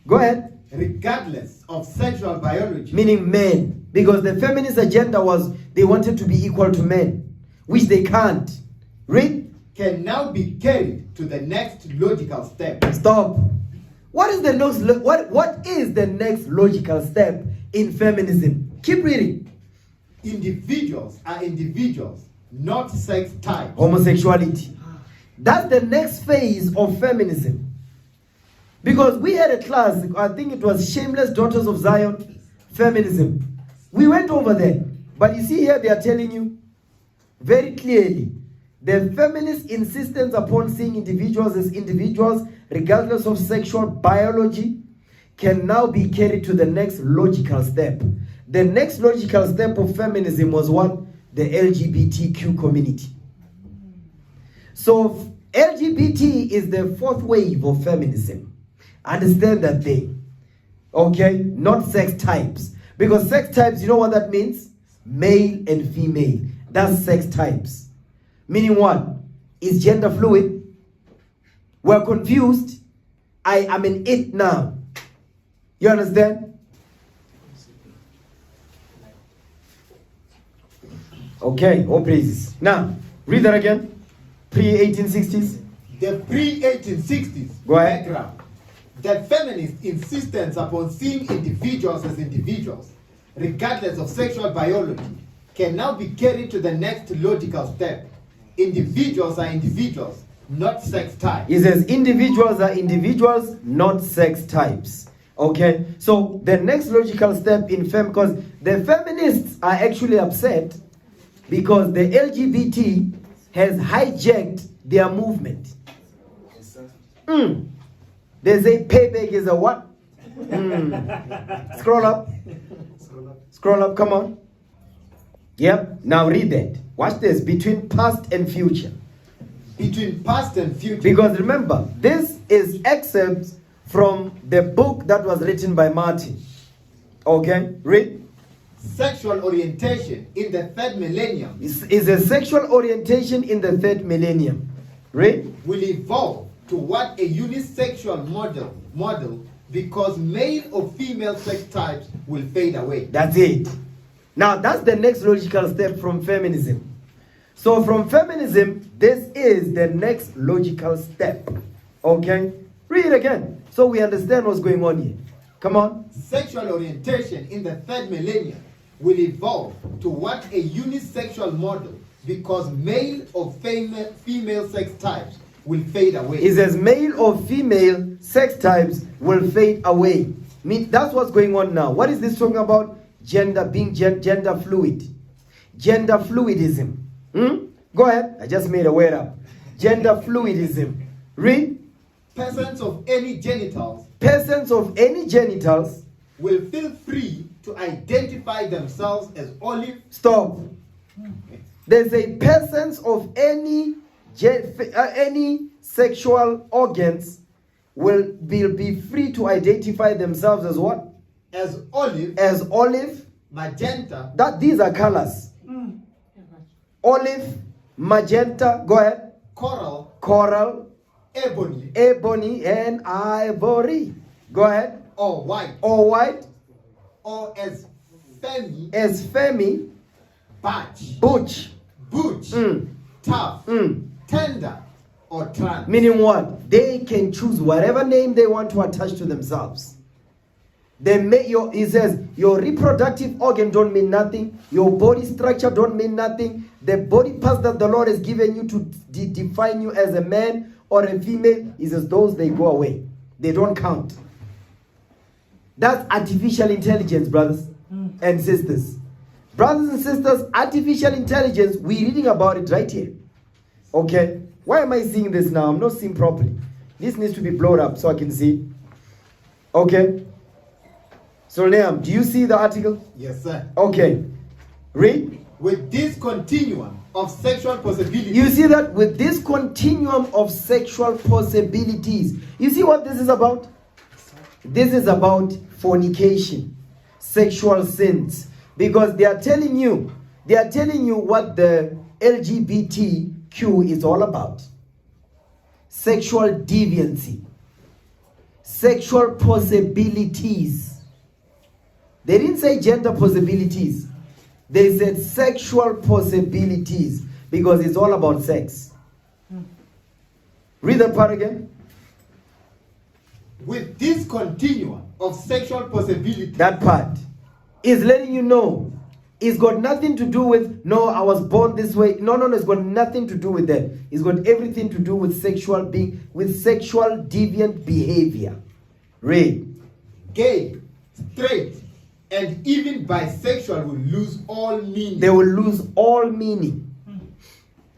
A: Go ahead.
B: Regardless of sexual biology.
A: Meaning men. Because the feminist agenda was they wanted to be equal to men, which they can't. Read.
B: Can now be carried to the next logical step.
A: Stop. What is the next logical step in feminism? Keep reading.
B: Individuals are individuals, not sex types.
A: Homosexuality. That's the next phase of feminism. Because we had a class, I think it was Shameless Daughters of Zion, Feminism. We went over there. But you see here, they are telling you very clearly The feminist insistence upon seeing individuals as individuals, regardless of sexual biology, can now be carried to the next logical step. The next logical step of feminism was what? The LGBTQ community. So LGBT is the fourth wave of feminism. Understand that thing. Okay? Not sex types. Because sex types, you know what that means? Male and female. That's sex types. Meaning what? Is gender fluid? We're confused. I am in it now. You understand? Okay, all praises. Now, read that again. Pre-1860s.
B: The pre-1860s
A: Go ahead.
B: background. The feminist insistence upon seeing individuals as individuals, regardless of sexual biology, can now be carried to the next logical step. Individuals are individuals, not sex types.
A: It says individuals are individuals, not sex types. Okay, so the next logical step in because the feminists are actually upset because the LGBT has hijacked their movement. They say payback is a what? Scroll up. Scroll up, come on. Yep, now read that. Watch this. Between past and future.
B: Between past and future.
A: Because remember, this is excerpts from the book that was written by Martin. Okay, read.
B: Sexual orientation in the third millennium
A: Is a sexual orientation in the third millennium. Read.
B: will evolve to what a unisexual model because male or female sex types will fade away.
A: That's it. Now, that's the next logical step from feminism. So, from feminism, this is the next logical step. Okay? Read it again so we understand what's going on here. Come on.
B: Sexual orientation in the third millennium will evolve to what a unisexual model because male or female sex types will fade away.
A: It says male or female sex types will fade away. That's what's going on now. What is this talking about? Gender, being gender fluid. Gender fluidism. Go ahead. I just made a word up. Gender fluidism. Read.
B: Persons of any genitals
A: Persons of any genitals
B: will feel free to identify themselves as olive.
A: Stop. There's a persons of any sexual organs will be free to identify themselves as what?
B: As olive,
A: As olive.
B: magenta,
A: That these are colors. Olive, magenta. Go ahead.
B: coral,
A: Coral,
B: ebony,
A: and ivory. Go ahead.
B: or white,
A: Or white.
B: or as femi,
A: As femi,
B: batch,
A: butch.
B: butch, tough, tender, or trans.
A: Meaning what? They can choose whatever name they want to attach to themselves. He says your reproductive organ don't mean nothing. Your body structure don't mean nothing. The body parts that the Lord has given you to define you as a man or a female, he says those they go away. They don't count. That's artificial intelligence, brothers and sisters. Brothers and sisters, artificial intelligence, we're reading about it right here. Okay? Why am I seeing this now? I'm not seeing properly. This needs to be blown up so I can see. Okay? So, Liam, do you see the article?
B: Yes, sir.
A: Okay. Read.
B: With this continuum of sexual possibilities,
A: You see that with this continuum of sexual possibilities. You see what this is about? This is about fornication, sexual sins. Because they are telling you what the LGBTQ is all about. Sexual deviancy, sexual possibilities. They didn't say gender possibilities. They said sexual possibilities because it's all about sex. Read that part again.
B: with this continuum of sexual possibilities,
A: That part is letting you know it's got nothing to do with, no, I was born this way. No, it's got nothing to do with that. It's got everything to do with sexual deviant behavior. Read.
B: gay, straight, and even bisexual will lose all meaning.
A: They will lose all meaning.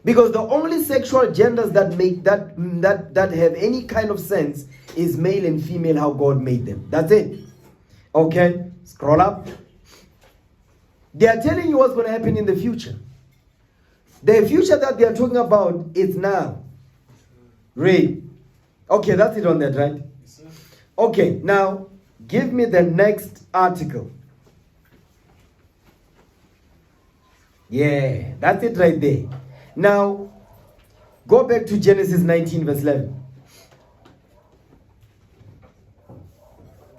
A: Because the only sexual genders that make that have any kind of sense is male and female, how God made them. That's it. Okay, scroll up. They are telling you what's going to happen in the future. The future that they are talking about is now. Read. Okay, that's it on that, right? Okay, now give me the next article. Yeah, that's it right there. Now, go back to Genesis 19 verse 11.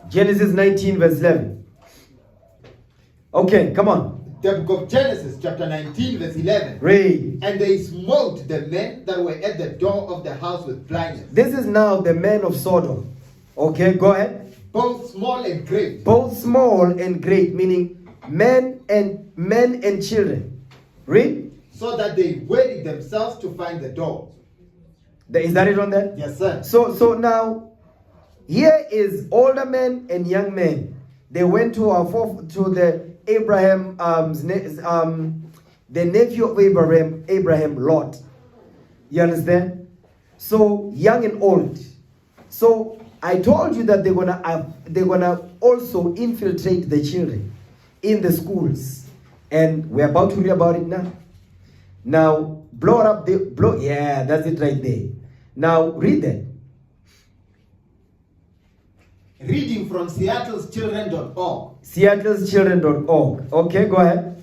A: Genesis 19 verse 11. Okay, come on.
B: The book of Genesis, chapter 19, verse 11.
A: Read.
B: And they smote the men that were at the door of the house with blindness,
A: This is now the men of Sodom. Okay, go ahead.
B: both small and great.
A: Both small and great, meaning men and children. Read.
B: So that they wearied themselves to find the door.
A: Is that it on that?
B: Yes, sir.
A: So now, here is older men and young men. They went to the Abraham, the nephew of Abraham, Lot. You understand? So young and old. So I told you that they're gonna also infiltrate the children in the schools, and we're about to read about it now. Now blow it up. Yeah, that's it right there. Now read that.
B: Reading from Seattle'sChildren.org.
A: Seattle'sChildren.org. Okay, go ahead.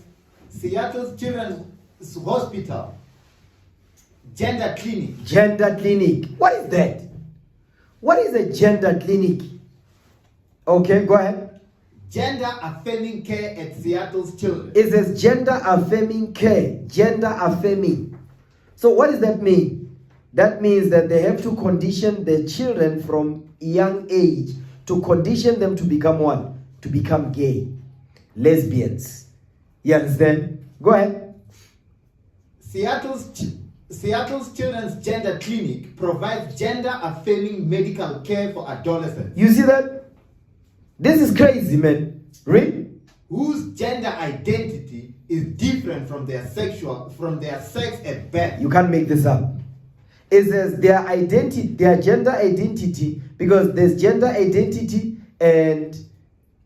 B: Seattle's Children's Hospital. Gender Clinic.
A: Gender clinic. What is that? What is a gender clinic? Okay, go ahead.
B: Gender affirming care at Seattle's Children.
A: It says gender affirming care. Gender affirming. So what does that mean? That means that they have to condition the children from young age, to condition them to become what? To become gay, lesbians. You understand? Go ahead.
B: Seattle's Children's Gender Clinic provides gender-affirming medical care for adolescents
A: You see that? This is crazy, man. Read.
B: whose gender identity is different from their sex at birth.
A: You can't make this up. It says their identity, their gender identity, because there's gender identity and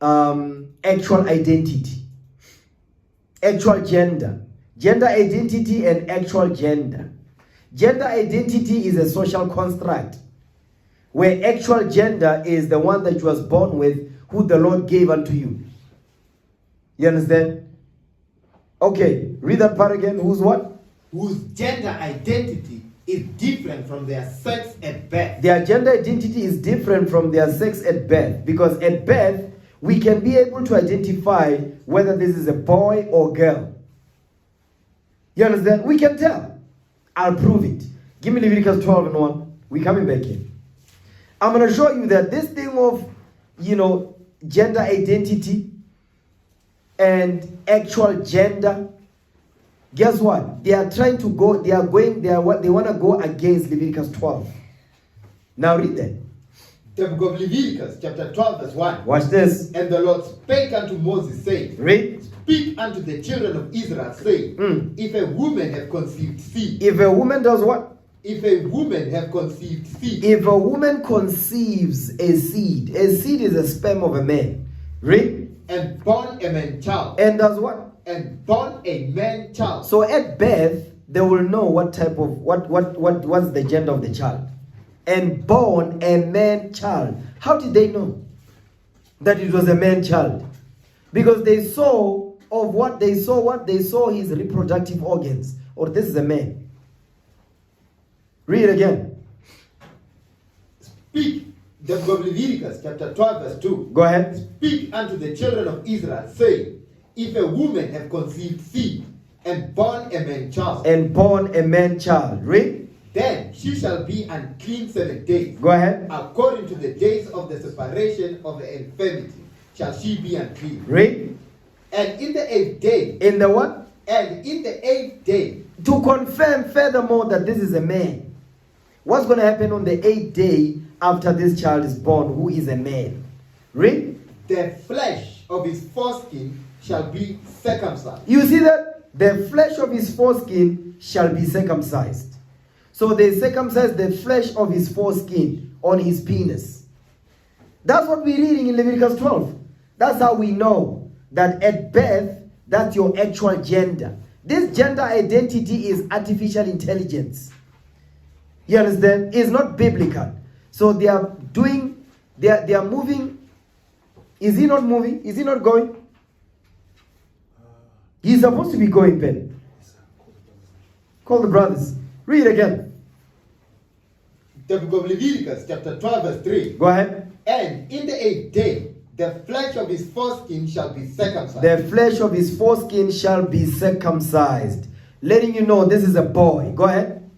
A: actual identity. Actual gender. Gender identity and actual gender. Gender identity is a social construct, where actual gender is the one that you was born with, who the Lord gave unto you. You understand? Okay, read that part again. Who's what?
B: Whose gender identity is different from their sex at birth.
A: Their gender identity is different from their sex at birth, because at birth we can be able to identify whether this is a boy or girl. You understand? We can tell. I'll prove it. Give me Leviticus 12:1. We're coming back in. I'm going to show you that this thing of, gender identity and actual gender, guess what? They are trying to go, they want to go against Leviticus 12. Now read that.
B: The book of Leviticus, chapter 12, verse 1.
A: Watch this.
B: And the Lord spake unto Moses, saying,
A: Read.
B: Speak unto the children of Israel, saying, If a woman have conceived seed.
A: If a woman does what?
B: If a woman have conceived seed.
A: If a woman conceives a seed is a sperm of a man. Read.
B: And born a man child.
A: And does what?
B: And born a man child.
A: So at birth, they will know what type of, what's the gender of the child. And born a man child. How did they know that it was a man child? Because they saw his reproductive organs. Or this is a man. Read it again.
B: Speak, the book of Leviticus, chapter 12, verse 2.
A: Go ahead.
B: Speak unto the children of Israel, saying, If a woman have conceived seed, and born a man child.
A: And born a man child. Read.
B: Then she shall be unclean 7 days.
A: Go ahead.
B: According to the days of the separation of the infirmity shall she be unclean.
A: Read.
B: And in the 8th day.
A: In the what?
B: And in the 8th day.
A: To confirm furthermore that this is a man. What's going to happen on the 8th day after this child is born, who is a man? Read.
B: The flesh of his foreskin shall be circumcised.
A: You see that? the flesh of his foreskin shall be circumcised. So they circumcised the flesh of his foreskin on his penis. That's what we're reading in Leviticus 12. That's how we know that at birth, that's your actual gender. This gender identity is artificial intelligence. You understand? It's not biblical. So they are doing, they are moving. Is he not moving? Is he not going? He's supposed to be going, Ben. Call the brothers. Read again.
B: The book of Leviticus, chapter 12, verse 3.
A: Go ahead.
B: And in the 8th day, the flesh of his foreskin shall be circumcised.
A: The flesh of his foreskin shall be circumcised. Letting you know this is a boy. Go ahead.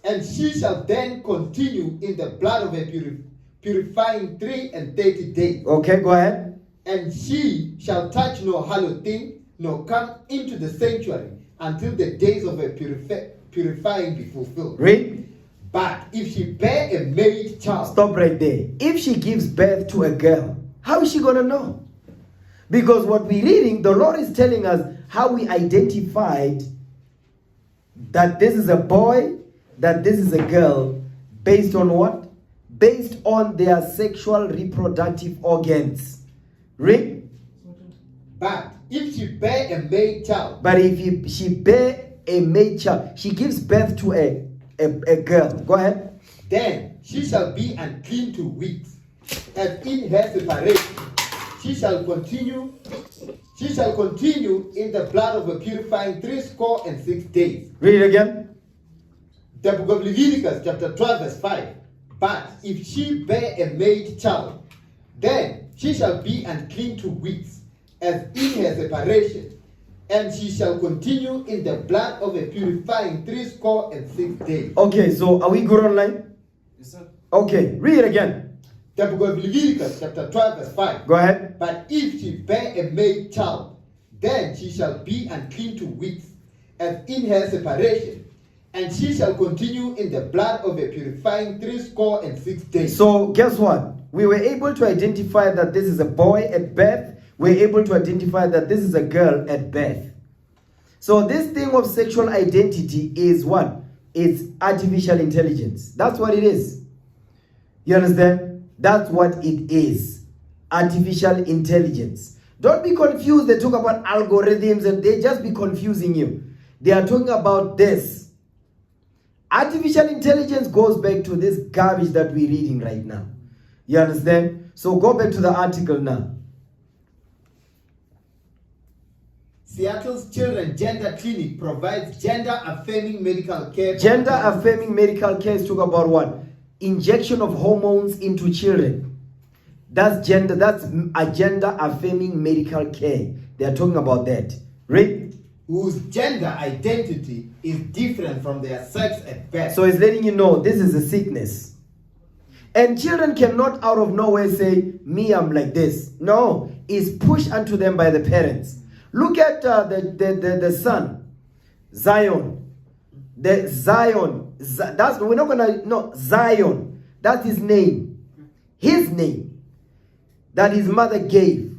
B: And she shall then continue in the blood of a purifying 3 and 30 days.
A: Okay, go ahead.
B: And she shall touch no hallowed thing, nor come into the sanctuary until the days of her purifying be fulfilled.
A: Read.
B: But if she bear a male child,
A: Stop right there. If she gives birth to a girl, how is she going to know? Because what we're reading, the Lord is telling us how we identified that this is a boy, that this is a girl, based on what? Based on their sexual reproductive organs. Read.
B: but if she bear a male child,
A: But if she bear a male child, she gives birth to a girl. Go ahead.
B: then she shall be unclean 2 weeks, and in her separation she shall continue in the blood of a purifying 66 days.
A: Read it again.
B: The book of Leviticus, chapter 12, verse 5. But if she bear a male child, then she shall be unclean 2 weeks, as in her separation, and she shall continue in the blood of a purifying 66 days.
A: Okay, so are we good online?
C: Yes, sir.
A: Okay, read it again.
B: The book of Leviticus, chapter 12, verse 5.
A: Go ahead.
B: But if she bear a male child, then she shall be unclean 2 weeks, as in her separation, and she shall continue in the blood of a purifying 66 days.
A: So guess what? We were able to identify that this is a boy at birth. We're able to identify that this is a girl at birth. So this thing of sexual identity is what? It's artificial intelligence. That's what it is. You understand? That's what it is. Artificial intelligence. Don't be confused. They talk about algorithms and they just be confusing you. They are talking about this. Artificial intelligence goes back to this garbage that we're reading right now. You understand? So go back to the article now.
B: Seattle's Children's Gender Clinic provides gender-affirming medical care.
A: Gender-affirming medical care is talking about what? Injection of hormones into children. That's gender. That's a gender-affirming medical care. They are talking about that. Read.
B: Whose gender identity is different from their sex at birth.
A: So it's letting you know this is a sickness. And children cannot out of nowhere say, me, I'm like this. No, it's pushed onto them by the parents. Look at the son, Zion. The Zion. That's, we're not gonna, no, Zion. That's his name. His name. That his mother gave.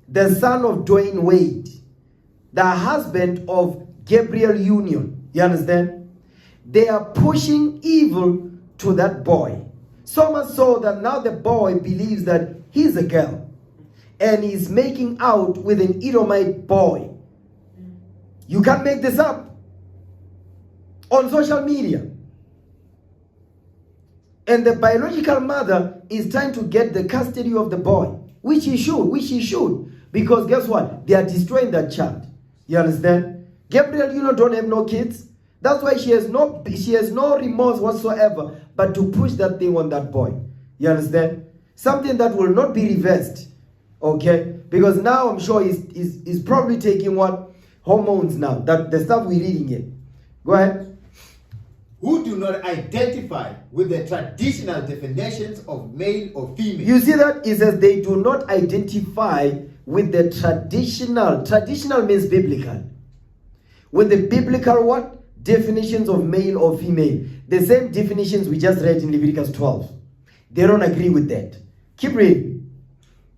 A: The son of Dwayne Wade. The husband of Gabriel Union. You understand? They are pushing evil to that boy. So much so that now the boy believes that he's a girl. And he's making out with an Edomite boy. You can't make this up. On social media. And the biological mother is trying to get the custody of the boy. Which he should. Because guess what? They are destroying that child. You understand? Gabriel, don't have no kids. That's why she has no remorse whatsoever but to push that thing on that boy. You understand? Something that will not be reversed. Okay? Because now I'm sure he's probably taking what? Hormones now. That the stuff we're reading here. Go ahead.
B: Who do not identify with the traditional definitions of male or female.
A: You see that? It says they do not identify with the traditional. Traditional means biblical. With the biblical what? Definitions of male or female. The same definitions we just read in Leviticus 12. They don't agree with that. Keep reading.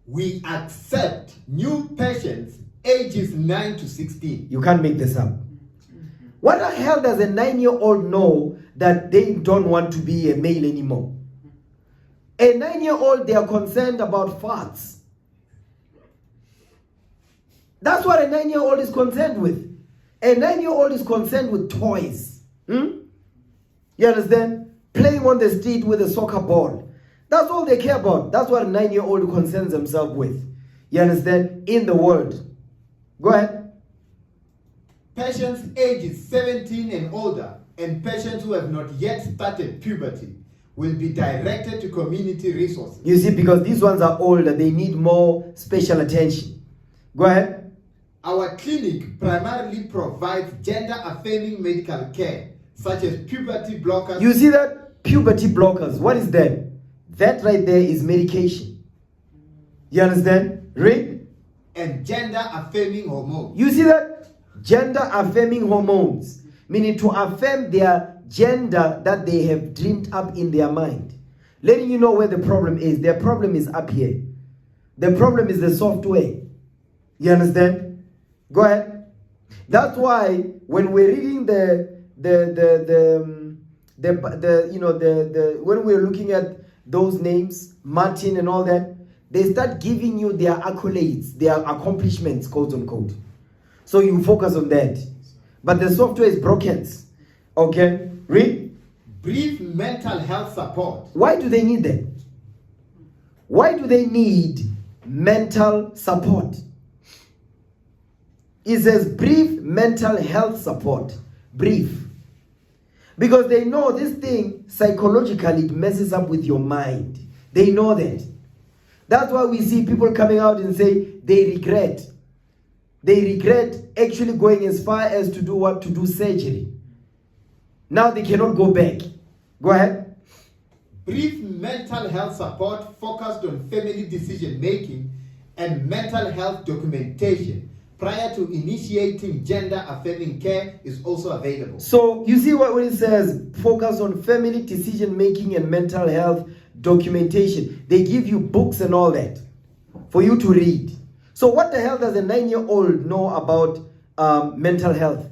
B: We accept new persons ages 9 to 16.
A: You can't make this up. What the hell does a 9-year-old know that they don't want to be a male anymore? A 9-year-old, they are concerned about farts. That's what a 9-year-old is concerned with. A 9-year-old is concerned with toys. You understand? Playing on the street with a soccer ball. That's all they care about. That's what a 9-year-old concerns himself with. You understand? In the world. Go ahead.
B: Patients ages 17 and older and patients who have not yet started puberty will be directed to community resources.
A: You see, because these ones are older, they need more special attention. Go ahead.
B: Our clinic primarily provides gender-affirming medical care, such as puberty blockers.
A: You see that? Puberty blockers. What is that? That right there is medication. You understand? Read.
B: And gender-affirming hormones.
A: You see that? Gender-affirming hormones. Meaning to affirm their gender that they have dreamed up in their mind. Letting you know where the problem is. Their problem is up here. The problem is the software. You understand? Go ahead. That's why when we're reading when we're looking at those names, Martin and all that, they start giving you their accolades, their accomplishments, quote unquote. So you focus on that. But the software is broken. Okay? Read.
B: Brief mental health support.
A: Why do they need that? Why do they need mental support? It says brief mental health support. Brief. Because they know this thing, psychologically, it messes up with your mind. They know that. That's why we see people coming out and say they regret. They regret actually going as far as to do what? To do surgery. Now they cannot go back. Go ahead.
B: Brief mental health support focused on family decision making and mental health documentation prior to initiating gender affirming care is also available.
A: So you see what when it says focus on family decision making and mental health documentation. They give you books and all that for you to read. So what the hell does a 9-year-old know about mental health?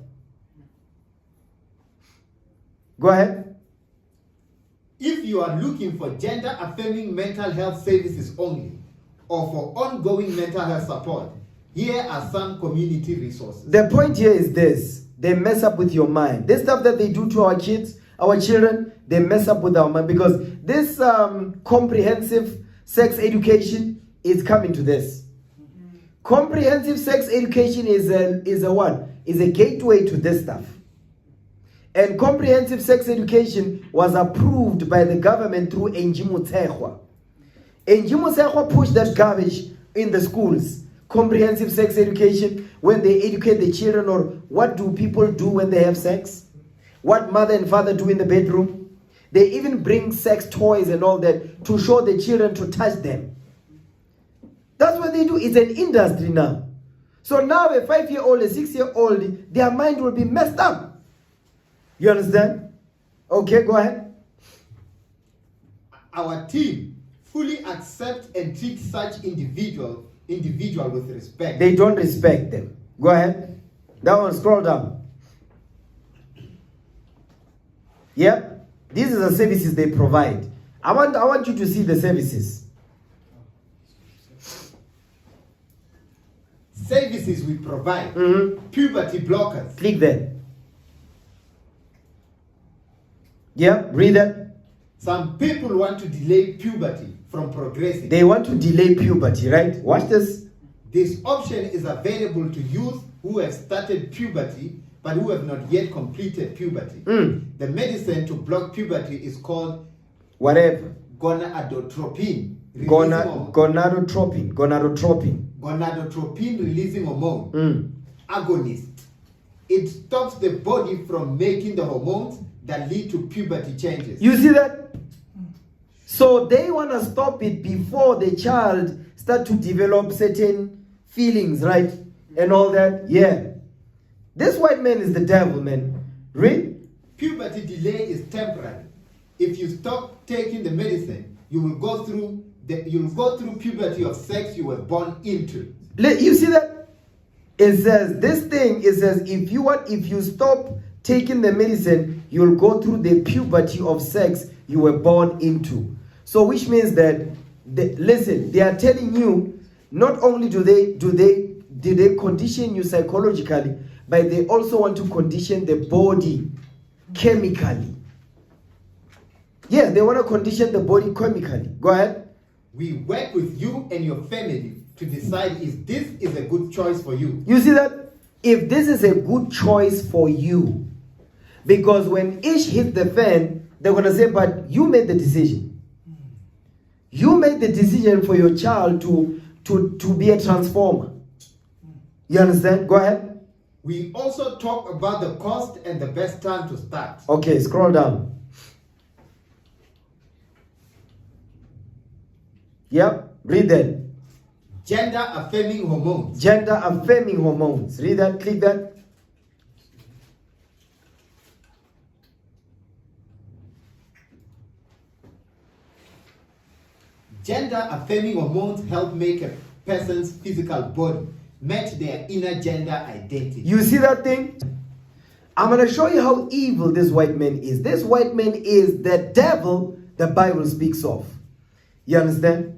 A: Go ahead.
B: If you are looking for gender affirming mental health services only or for ongoing mental health support, here are some community resources.
A: The point here is this. They mess up with your mind. This stuff that they do to our kids, our children, they mess up with our mind because this comprehensive sex education is coming to this. Comprehensive sex education is a what? Is a gateway to this stuff. And comprehensive sex education was approved by the government through Enjimutehwa. Enjimutehwa pushed that garbage in the schools. Comprehensive sex education, when they educate the children on what do people do when they have sex, what mother and father do in the bedroom. They even bring sex toys and all that to show the children to touch them. That's what they do. It's an industry now. So now a 5-year-old, a 6-year-old, their mind will be messed up. You understand? Okay, go ahead.
B: Our team fully accept and treat such individual with respect.
A: They don't respect them. Go ahead. That one, scroll down. Yep. These are the services they provide. I want you to see the services.
B: Services we provide. Puberty blockers.
A: Click there. Yeah, read that.
B: Some people want to delay puberty from progressing.
A: They want to delay puberty, right? Watch this.
B: This option is available to youth who have started puberty but who have not yet completed puberty. The medicine to block puberty is called
A: whatever.
B: Gonadotropin.
A: Gonadotropin.
B: Gonadotropin releasing hormone. Agonist. It stops the body from making the hormones that lead to puberty changes.
A: You see that? So they want to stop it before the child start to develop certain feelings, right? And all that. Yeah. This white man is the devil, man. Read.
B: Puberty delay is temporary. If you stop taking the medicine, you will go through puberty of sex you were born into.
A: You see that? It says this thing, it says if you stop taking the medicine, you'll go through the puberty of sex you were born into. So which means that listen, they are telling you not only do they condition you psychologically, but they also want to condition the body chemically. Yeah, they want to condition the body chemically. Go ahead.
B: We work with you and your family to decide if this is a good choice for you.
A: You see that? If this is a good choice for you. Because when ish hit the fan, they're going to say, but you made the decision. You made the decision for your child to be a transformer. You understand? Go ahead.
B: We also talk about the cost and the best time to start.
A: Okay, scroll down. Yep, read that.
B: Gender affirming hormones.
A: Gender affirming hormones. Read that, click that.
B: Gender affirming hormones help make a person's physical body match their inner gender identity.
A: You see that thing? I'm going to show you how evil this white man is. This white man is the devil the Bible speaks of. You understand?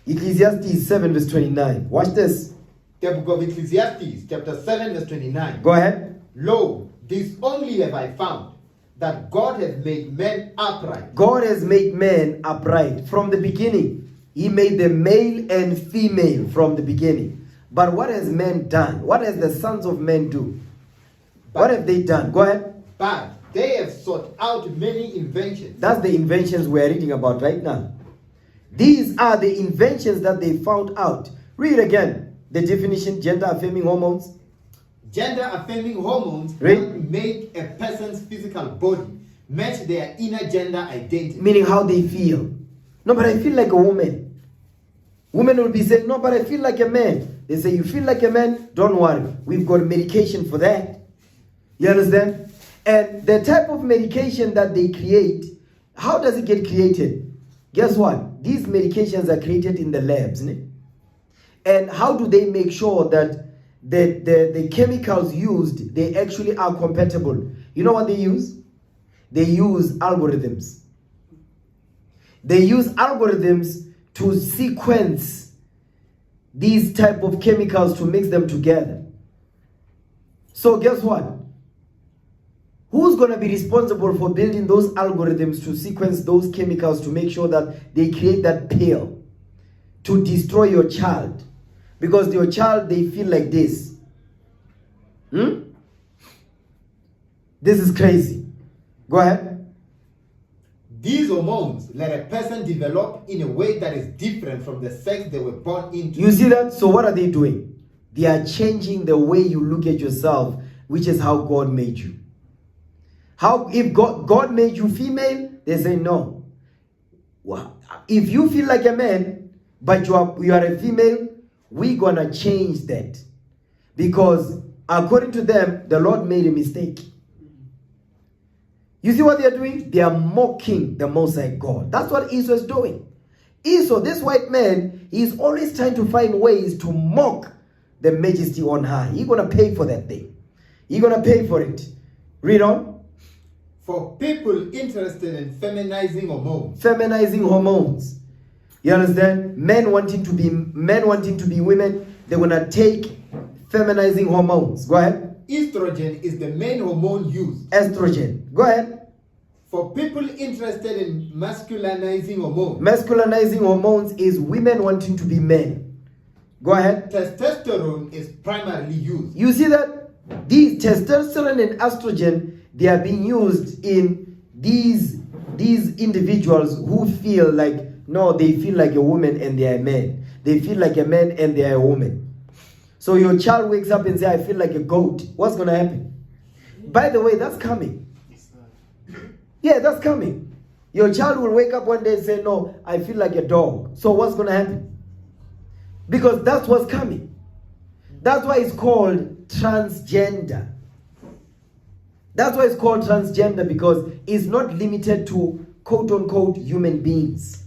A: Ecclesiastes 7 verse 29. Watch this.
B: The book of Ecclesiastes, chapter 7, verse 29.
A: Go ahead.
B: Lo, this only have I found, that God has made men upright.
A: God has made men upright from the beginning. He made them male and female from the beginning. But what has men done? What has the sons of men do? What have they done? Go ahead.
B: But they have sought out many inventions.
A: That's the inventions we're reading about right now. These are the inventions that they found out. Read again. The definition, gender affirming hormones.
B: Gender affirming hormones
A: Read.
B: help make a person's physical body match their inner gender identity.
A: Meaning how they feel. No, but I feel like a woman. Women will be saying, no, but I feel like a man. They say, you feel like a man? Don't worry. We've got medication for that. You understand? And the type of medication that they create, how does it get created? Guess what? These medications are created in the labs. Né? And how do they make sure that the chemicals used, they actually are compatible? You know what they use? They use algorithms. They use algorithms to sequence these type of chemicals to mix them together. So guess what? Who's going to be responsible for building those algorithms to sequence those chemicals to make sure that they create that pill to destroy your child? Because your child, they feel like this. This is crazy. Go ahead.
B: These hormones let a person develop in a way that is different from the sex they were born into.
A: You see that? So what are they doing? They are changing the way you look at yourself, which is how God made you. How if God made you female, they say no. Well, if you feel like a man, but you are a female, we're gonna change that. Because according to them, the Lord made a mistake. You see what they are doing? They are mocking the Most High God. That's what Esau is doing. Esau, this white man, he's always trying to find ways to mock the majesty on high. He's going to pay for that thing. He's going to pay for it. Read on.
B: For people interested in feminizing hormones.
A: Feminizing hormones. You understand? Men wanting to be women, they're going to take feminizing hormones. Go ahead.
B: Estrogen is the main hormone used.
A: Estrogen. Go ahead.
B: For people interested in masculinizing hormones.
A: Masculinizing hormones is women wanting to be men. Go ahead.
B: Testosterone is primarily used.
A: You see that? These testosterone and estrogen, they are being used in these individuals who feel like, no, they feel like a woman and they are a man. They feel like a man and they are a woman. So your child wakes up and says, I feel like a goat. What's going to happen? By the way, that's coming. Yeah, that's coming. Your child will wake up one day and say, no, I feel like a dog. So what's going to happen? Because that's what's coming. That's why it's called transgender. That's why it's called transgender, because it's not limited to quote-unquote human beings.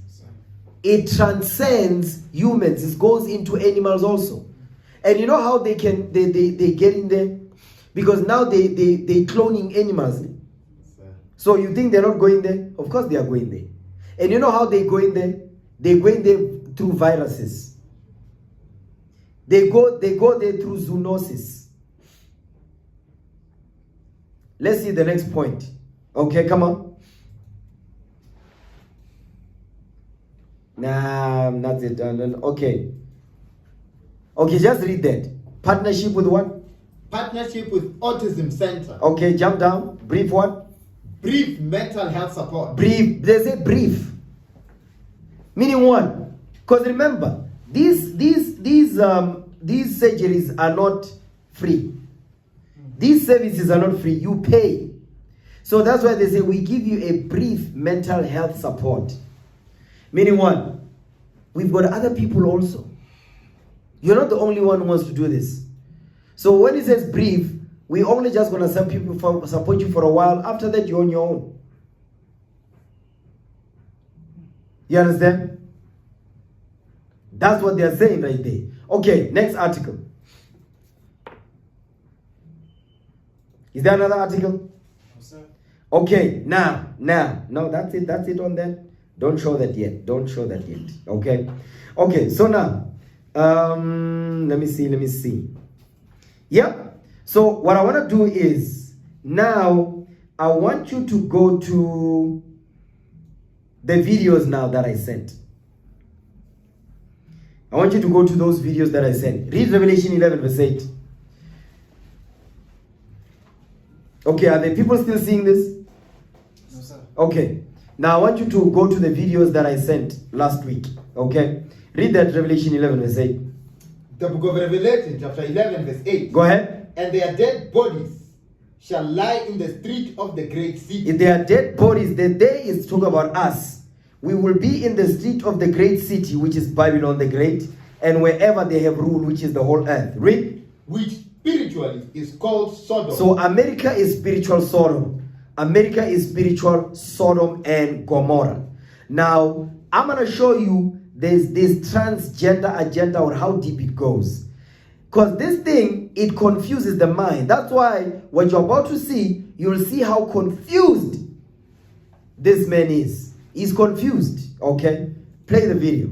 A: it transcends humans. It goes into animals also. And you know how they get in there? Because now they cloning animals. So you think they're not going there? Of course they are going there. And you know how they go in there? They go in there through viruses. They go there through zoonosis. Let's see the next point. Okay, come on. Nah, that's it. Okay. Okay, just read that. Partnership with what?
B: Partnership with Autism Center.
A: Okay, jump down. Brief what?
B: Brief mental health support.
A: Brief. They say brief. Meaning what? Because remember, these surgeries are not free. These services are not free. You pay. So that's why they say we give you a brief mental health support. Meaning what? We've got other people also. You're not the only one who wants to do this. So when it says brief, we only just going to support you for a while. After that, you're on your own. You understand? That's what they're saying right there. Okay, next article. Is there another article?
C: No, sir.
A: Okay, now. No, that's it on that. Don't show that yet. Okay? Okay, so now, let me see. Yeah. So what I want to do is, now, I want you to go to the videos now that I sent. I want you to go to those videos that I sent. Read Revelation 11 verse 8. Okay, are the people still seeing this?
C: No, sir.
A: Okay. Now I want you to go to the videos that I sent last week. Okay? Read that Revelation 11 verse 8.
B: The book of Revelation, chapter 11, verse 8.
A: Go ahead.
B: And their dead bodies shall lie in the street of the great city.
A: If they are dead bodies, the day is talking about us. We will be in the street of the great city, which is Babylon the Great, and wherever they have ruled, which is the whole earth. Read.
B: Which spiritually is called Sodom.
A: So America is spiritual Sodom. America is spiritual Sodom and Gomorrah. Now, I'm going to show you this transgender agenda or how deep it goes. Because this thing, it confuses the mind. That's why what you're about to see, you'll see how confused this man is. He's confused. Okay? Play the video.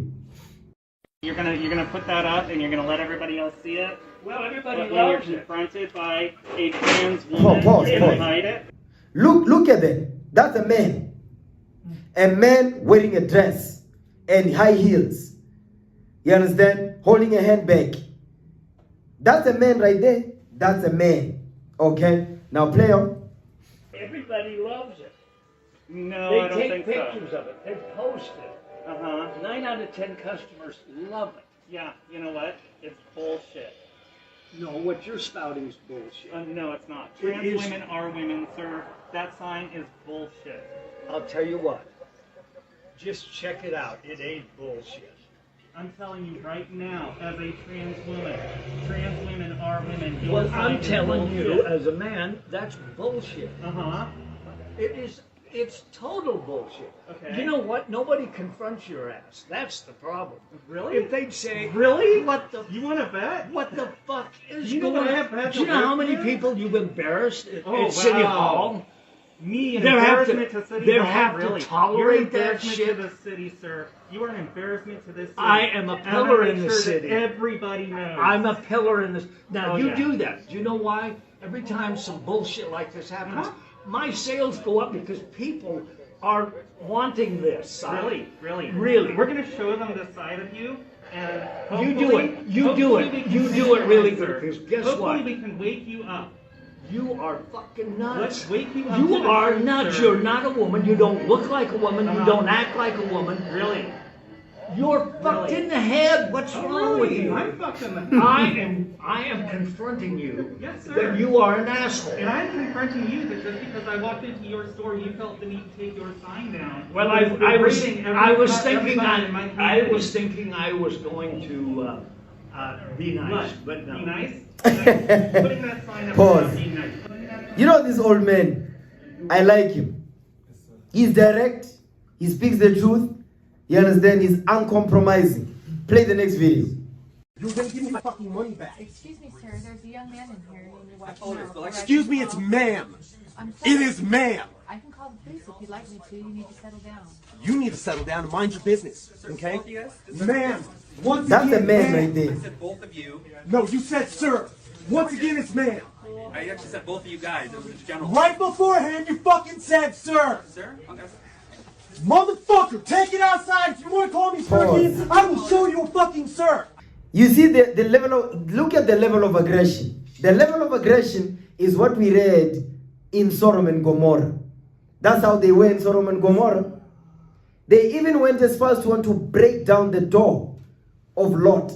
E: You're gonna put that up and you're gonna let everybody else see it?
D: Well, everybody
E: When you're
D: loves it.
E: confronted by a trans woman,
A: Pause.
E: you're gonna hide it?
A: Look at that. That's a man. A man wearing a dress and high heels. You understand? Holding a handbag. That's a man right there. That's a man. Okay? Now play on.
F: Everybody loves it.
E: No,
F: They
E: I don't
F: take
E: think
F: pictures
E: so.
F: of it. They post it. 9 out of 10 customers love it.
E: Yeah, you know what? It's bullshit.
F: No, what you're spouting is bullshit.
E: No, it's not.
F: It
E: Trans
F: is.
E: women are women, sir. That sign is bullshit.
F: I'll tell you what. Just check it out. It ain't bullshit.
E: I'm telling you right now, as a trans women are women. Your
F: Well,
E: sign
F: I'm
E: is
F: telling you,
E: bullshit.
F: as a man, that's bullshit. It is. It's total bullshit.
E: Okay.
F: You know what? Nobody confronts your ass. That's the problem.
E: Really?
F: If they'd say,
E: Really?
F: What the?
E: You want to bet?
F: What the fuck is
E: You know
F: going
E: what I
F: on?
E: have had
F: Do you
E: to
F: know how
E: work
F: many
E: with?
F: people you've embarrassed at,
E: Oh,
F: at City
E: wow.
F: Hall?
E: Me, an
F: They have
E: embarrassment
F: to-
E: to City
F: they
E: Hall,
F: have to
E: really.
F: tolerate
E: You're an
F: that
E: embarrassment
F: shit.
E: to the city, sir. You are an embarrassment to this city.
F: I am a
E: And
F: pillar
E: I
F: in
E: make
F: the
E: sure
F: city.
E: That everybody knows.
F: I'm a pillar in this. Now,
E: Oh,
F: you
E: yeah.
F: do that. Do you know why? Every time some bullshit like this happens,
E: Huh?
F: my sales go up because people are wanting this.
E: Really.
F: Really.
E: We're gonna show them the side of you, and
F: You do
E: hopefully-
F: it. You do
E: hopefully
F: it.
E: we can
F: You
E: make
F: do it really
E: sir.
F: good, because guess
E: Hopefully
F: what?
E: we can wake you up.
F: You are fucking nuts.
E: Let's wake you up.
F: You
E: to the
F: are
E: truth,
F: nuts.
E: sir.
F: You're not a woman. You don't look like a woman. You
E: Uh-huh.
F: don't act like a woman.
E: Really.
F: You're fucked
E: Really?
F: in the head. What's
E: Oh,
F: wrong with
E: really?
F: you?
E: I'm fucking.
F: I am confronting you
E: Yes, sir.
F: that you are an asshole.
E: And I'm confronting you that just because I walked into your store, you felt the need to take your sign down.
F: Well,
E: It's
F: I was
E: degrading
F: thinking
E: everybody in my
F: I
E: community.
F: was thinking I was going to be nice,
E: What?
F: but no.
E: Be nice? Putting that sign up.
A: Pause.
E: Be nice. Putting that sign
A: You know this old man, I like him. He's direct, he speaks the truth, You understand? He's uncompromising. Play the next video.
G: You're gonna give me my fucking money back.
H: Excuse me, sir. There's a young man in here. And you're watching out.
G: Excuse me, it's ma'am.
H: I'm
G: It
H: sorry.
G: is ma'am.
H: I can call the police if you'd like me to. You need to settle down.
G: You need to settle down and mind your business, okay? Ma'am, once
A: That's
G: again,
A: the man
G: ma'am.
A: right there.
I: said both of you.
G: No, you said sir. Once again, it's ma'am.
I: I actually said both of you guys. It was just general.
G: Right beforehand, you fucking said sir.
I: Sir? Okay.
G: Motherfucker, take it outside. If you want to call me sir
A: Pause.
G: again, I will show you a fucking sir.
A: You see the level of, look at the level of aggression. The level of aggression is what we read in Sodom and Gomorrah. That's how they were in Sodom and Gomorrah. They even went as far as to want to break down the door of Lot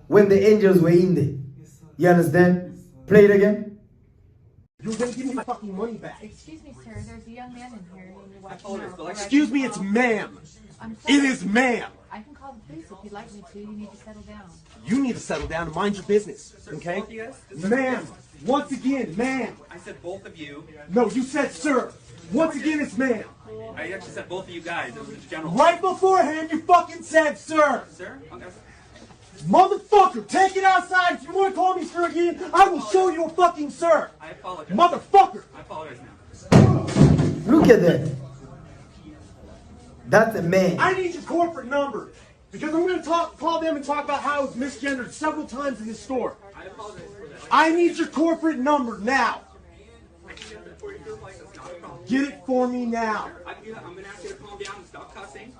A: when the angels were in there. You understand? Play it again.
G: You're gonna give me my fucking money back.
H: Excuse me, sir. There's a young man in here. And you're watching out.
G: Excuse me, it's ma'am.
H: I'm sorry.
G: It is ma'am.
H: I can call the police if you'd like me to. You need to settle down.
G: You need to settle down and mind your business, okay?
I: Both of you guys?
G: Ma'am, once again, ma'am.
I: I said both of you.
G: No, you said sir. Once again, it's ma'am.
I: I actually said both of you guys. It was just general.
G: Right beforehand, you fucking said sir.
I: Sir? Okay.
G: Motherfucker, take it outside. If you want to call me sir again, I will show you a fucking sir.
I: I apologize.
G: Motherfucker.
I: I apologize now.
A: Look at that. That's a man.
G: I need your corporate number because I'm going to call them and talk about how it was misgendered several times in this store.
I: I apologize for that.
G: I need your corporate number now.
I: I can get that for you. Like, that's not a problem.
G: Get it for me now.
I: I can do that. I'm going to ask you to calm down and stop cussing.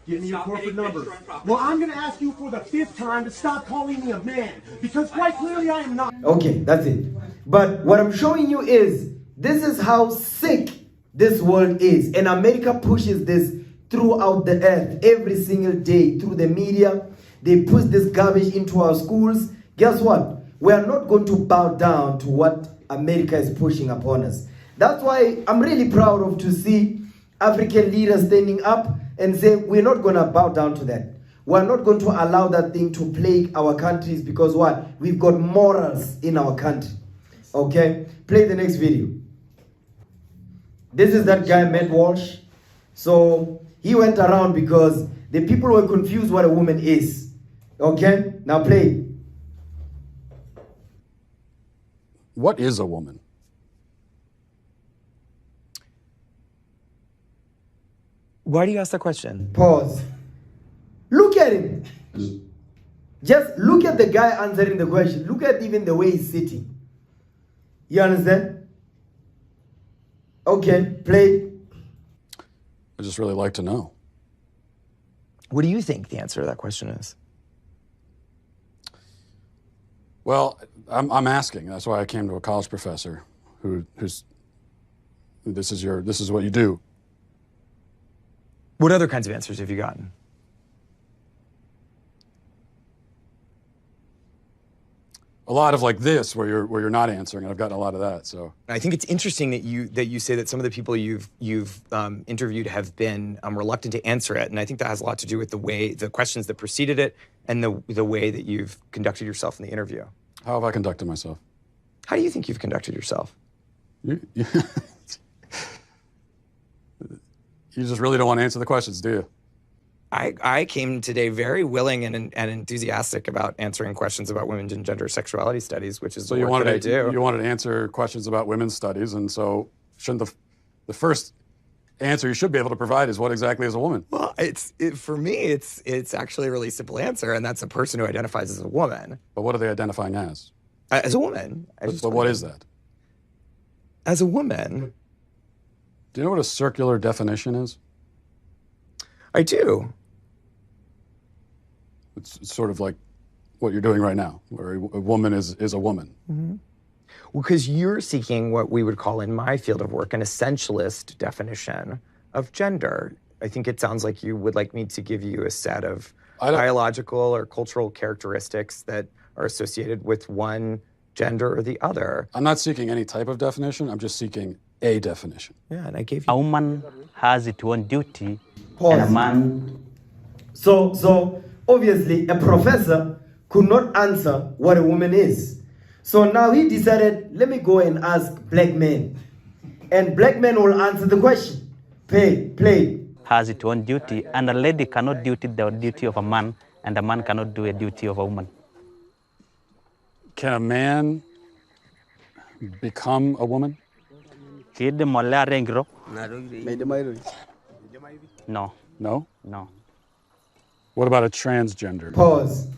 G: Give me your
I: Stop
G: corporate
I: hitting
G: number.
I: extra on property.
G: Well, I'm going to ask you for the 5th time to stop calling me a man because quite clearly I am not.
A: Okay, that's it. But what I'm showing you is this is how sick this world is. And America pushes this throughout the earth every single day through the media. They push this garbage into our schools. Guess what? We are not going to bow down to what America is pushing upon us. That's why I'm really proud of to see African leaders standing up and say we're not going to bow down to that. We're not going to allow that thing to plague our countries because what? We've got morals in our country. Okay? Play the next video. This is that guy, Matt Walsh. So he went around because the people were confused what a woman is. Okay? Now play.
J: What is a woman?
K: Why do you ask that question?
A: Pause. Look at him. Just look at the guy answering the question. Look at even the way he's sitting. You understand? Okay, play.
J: I just really like to know.
K: What do you think the answer to that question is?
J: Well, I'm asking. That's why I came to a college professor who's this is what you do.
K: What other kinds of answers have you gotten?
J: A lot of like this, where you're not answering, and I've gotten a lot of that. So
K: I think it's interesting that you say that some of the people you've interviewed have been reluctant to answer it, and I think that has a lot to do with the questions that preceded it, and the way that you've conducted yourself in the interview.
J: how have I conducted myself?
K: How do you think you've conducted yourself?
J: You just really don't want to answer the questions, do you?
K: I came today very willing and enthusiastic about answering questions about women's and gender sexuality studies, which is
J: So
K: the
J: you
K: work
J: wanted
K: that I do.
J: You wanted to answer questions about women's studies, and so shouldn't the first answer you should be able to provide is what exactly is a woman?
K: Well, for me, it's actually a really simple answer, and that's a person who identifies as a woman.
J: But what are they identifying as?
K: As a woman.
J: But what is that?
K: As a woman.
J: Do you know what a circular definition is?
K: I do.
J: It's sort of like what you're doing right now, where a woman is a woman.
K: Mm-hmm. Well, because you're seeking what we would call in my field of work an essentialist definition of gender. I think it sounds like you would like me to give you a set of biological or cultural characteristics that are associated with one gender or the other.
J: I'm not seeking any type of definition. I'm just seeking a definition.
K: Yeah, and I gave you.
L: A woman has its own duty,
A: Pause.
L: and a man.
A: So obviously a professor could not answer what a woman is. So now he decided, let me go and ask black men. And black men will answer the question. Play.
L: has its own duty, and a lady cannot do the duty of a man, and a man cannot do a duty of a woman.
J: Can a man become a woman?
L: No.
J: No?
L: No.
J: What about a transgender?
A: Pause.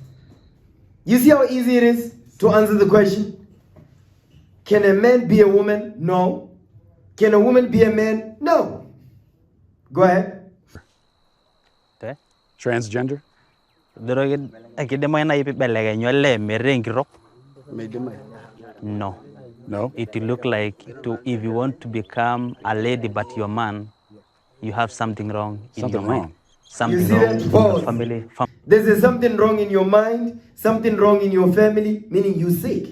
A: You see how easy it is to answer the question? Can a man be a woman? No. Can a woman be a man? No. Go ahead.
J: Transgender?
L: No.
J: No?
L: It will look like if you want to become a lady but you're a man, you have something wrong in your mind. Something
A: You see
L: wrong
A: that?
L: in
A: Pause.
L: your family.
A: There's something wrong in your mind, something wrong in your family, meaning you're sick.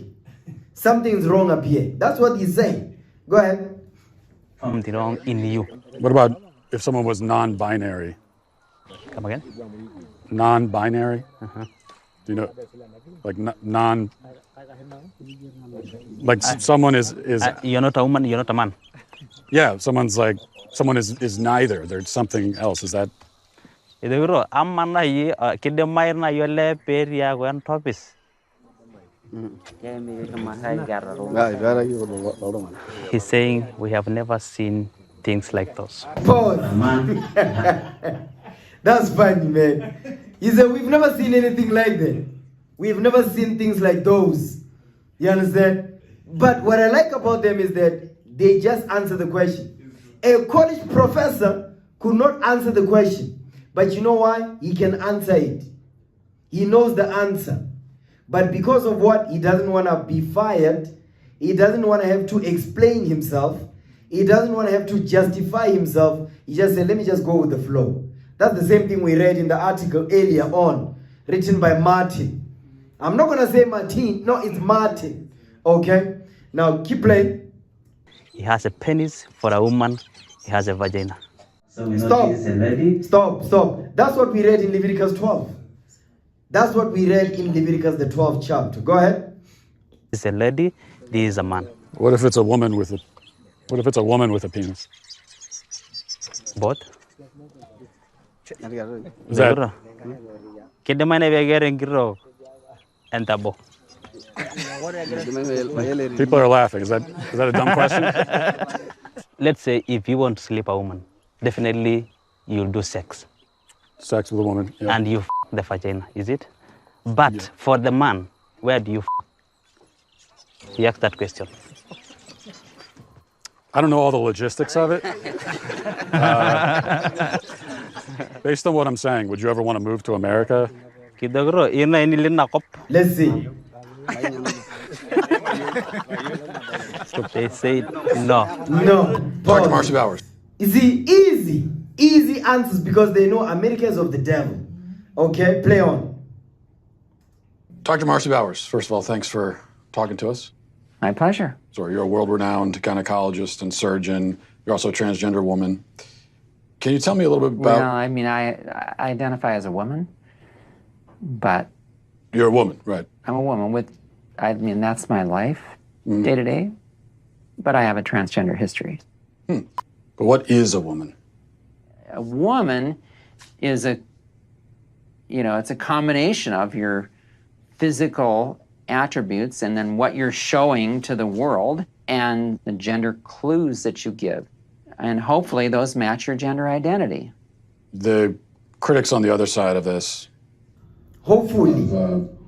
A: Something's wrong up here. That's what he's saying. Go ahead.
L: Something wrong in you.
J: What about if someone was non-binary?
L: Come again?
J: Non-binary? Do you know, like non... Like someone is
L: you're not a woman, you're not a man.
J: Yeah, someone is neither. There's something else. Is that...
L: He's saying we have never seen things like those.
A: Pause. That's funny, man. He said, we've never seen anything like that. We've never seen things like those. You understand? But what I like about them is that they just answer the question. A college professor could not answer the question. But you know why? He can answer it. He knows the answer. But because of what? He doesn't want to be fired. He doesn't want to have to explain himself. He doesn't want to have to justify himself. He just said, let me just go with the flow. That's the same thing we read in the article earlier on, written by Martin. I'm not going to say Martin. No, it's Martin. Okay? Now, keep playing.
L: He has a penis for a woman. He has a vagina.
A: Stop. That's what we read in Leviticus 12. That's what we read in Leviticus, the 12th chapter. Go ahead.
L: This is a lady. This is a man.
J: What if it's a woman with a... What if it's a woman with a penis?
L: Both.
J: Is that... People are laughing. Is that a dumb question?
L: Let's say if you want to sleep a woman, definitely you'll do sex.
J: Sex with a woman, yeah.
L: And you f the vagina, is it? But for the man, where do you f? He asked that question.
J: I don't know all the logistics of it. Based on what I'm saying, would you ever want to move to America?
A: Let's see.
L: They say no.
A: No.
J: Dr. Marcy Bowers.
A: You see, easy answers because they know America is of the devil. Okay, play on.
J: Dr. Marcy Bowers, first of all, thanks for talking to us.
M: My pleasure.
J: So you're a world-renowned gynecologist and surgeon. You're also a transgender woman. Can you tell me a little bit about...
M: Well, I mean, I identify as a woman, but...
J: You're a woman, right.
M: I'm a woman with... I mean, that's my life, day to day, but I have a transgender history.
J: But what is a woman?
M: A woman is it's a combination of your physical attributes and then what you're showing to the world and the gender clues that you give. And hopefully those match your gender identity.
J: The critics on the other side of this...
A: Hopefully,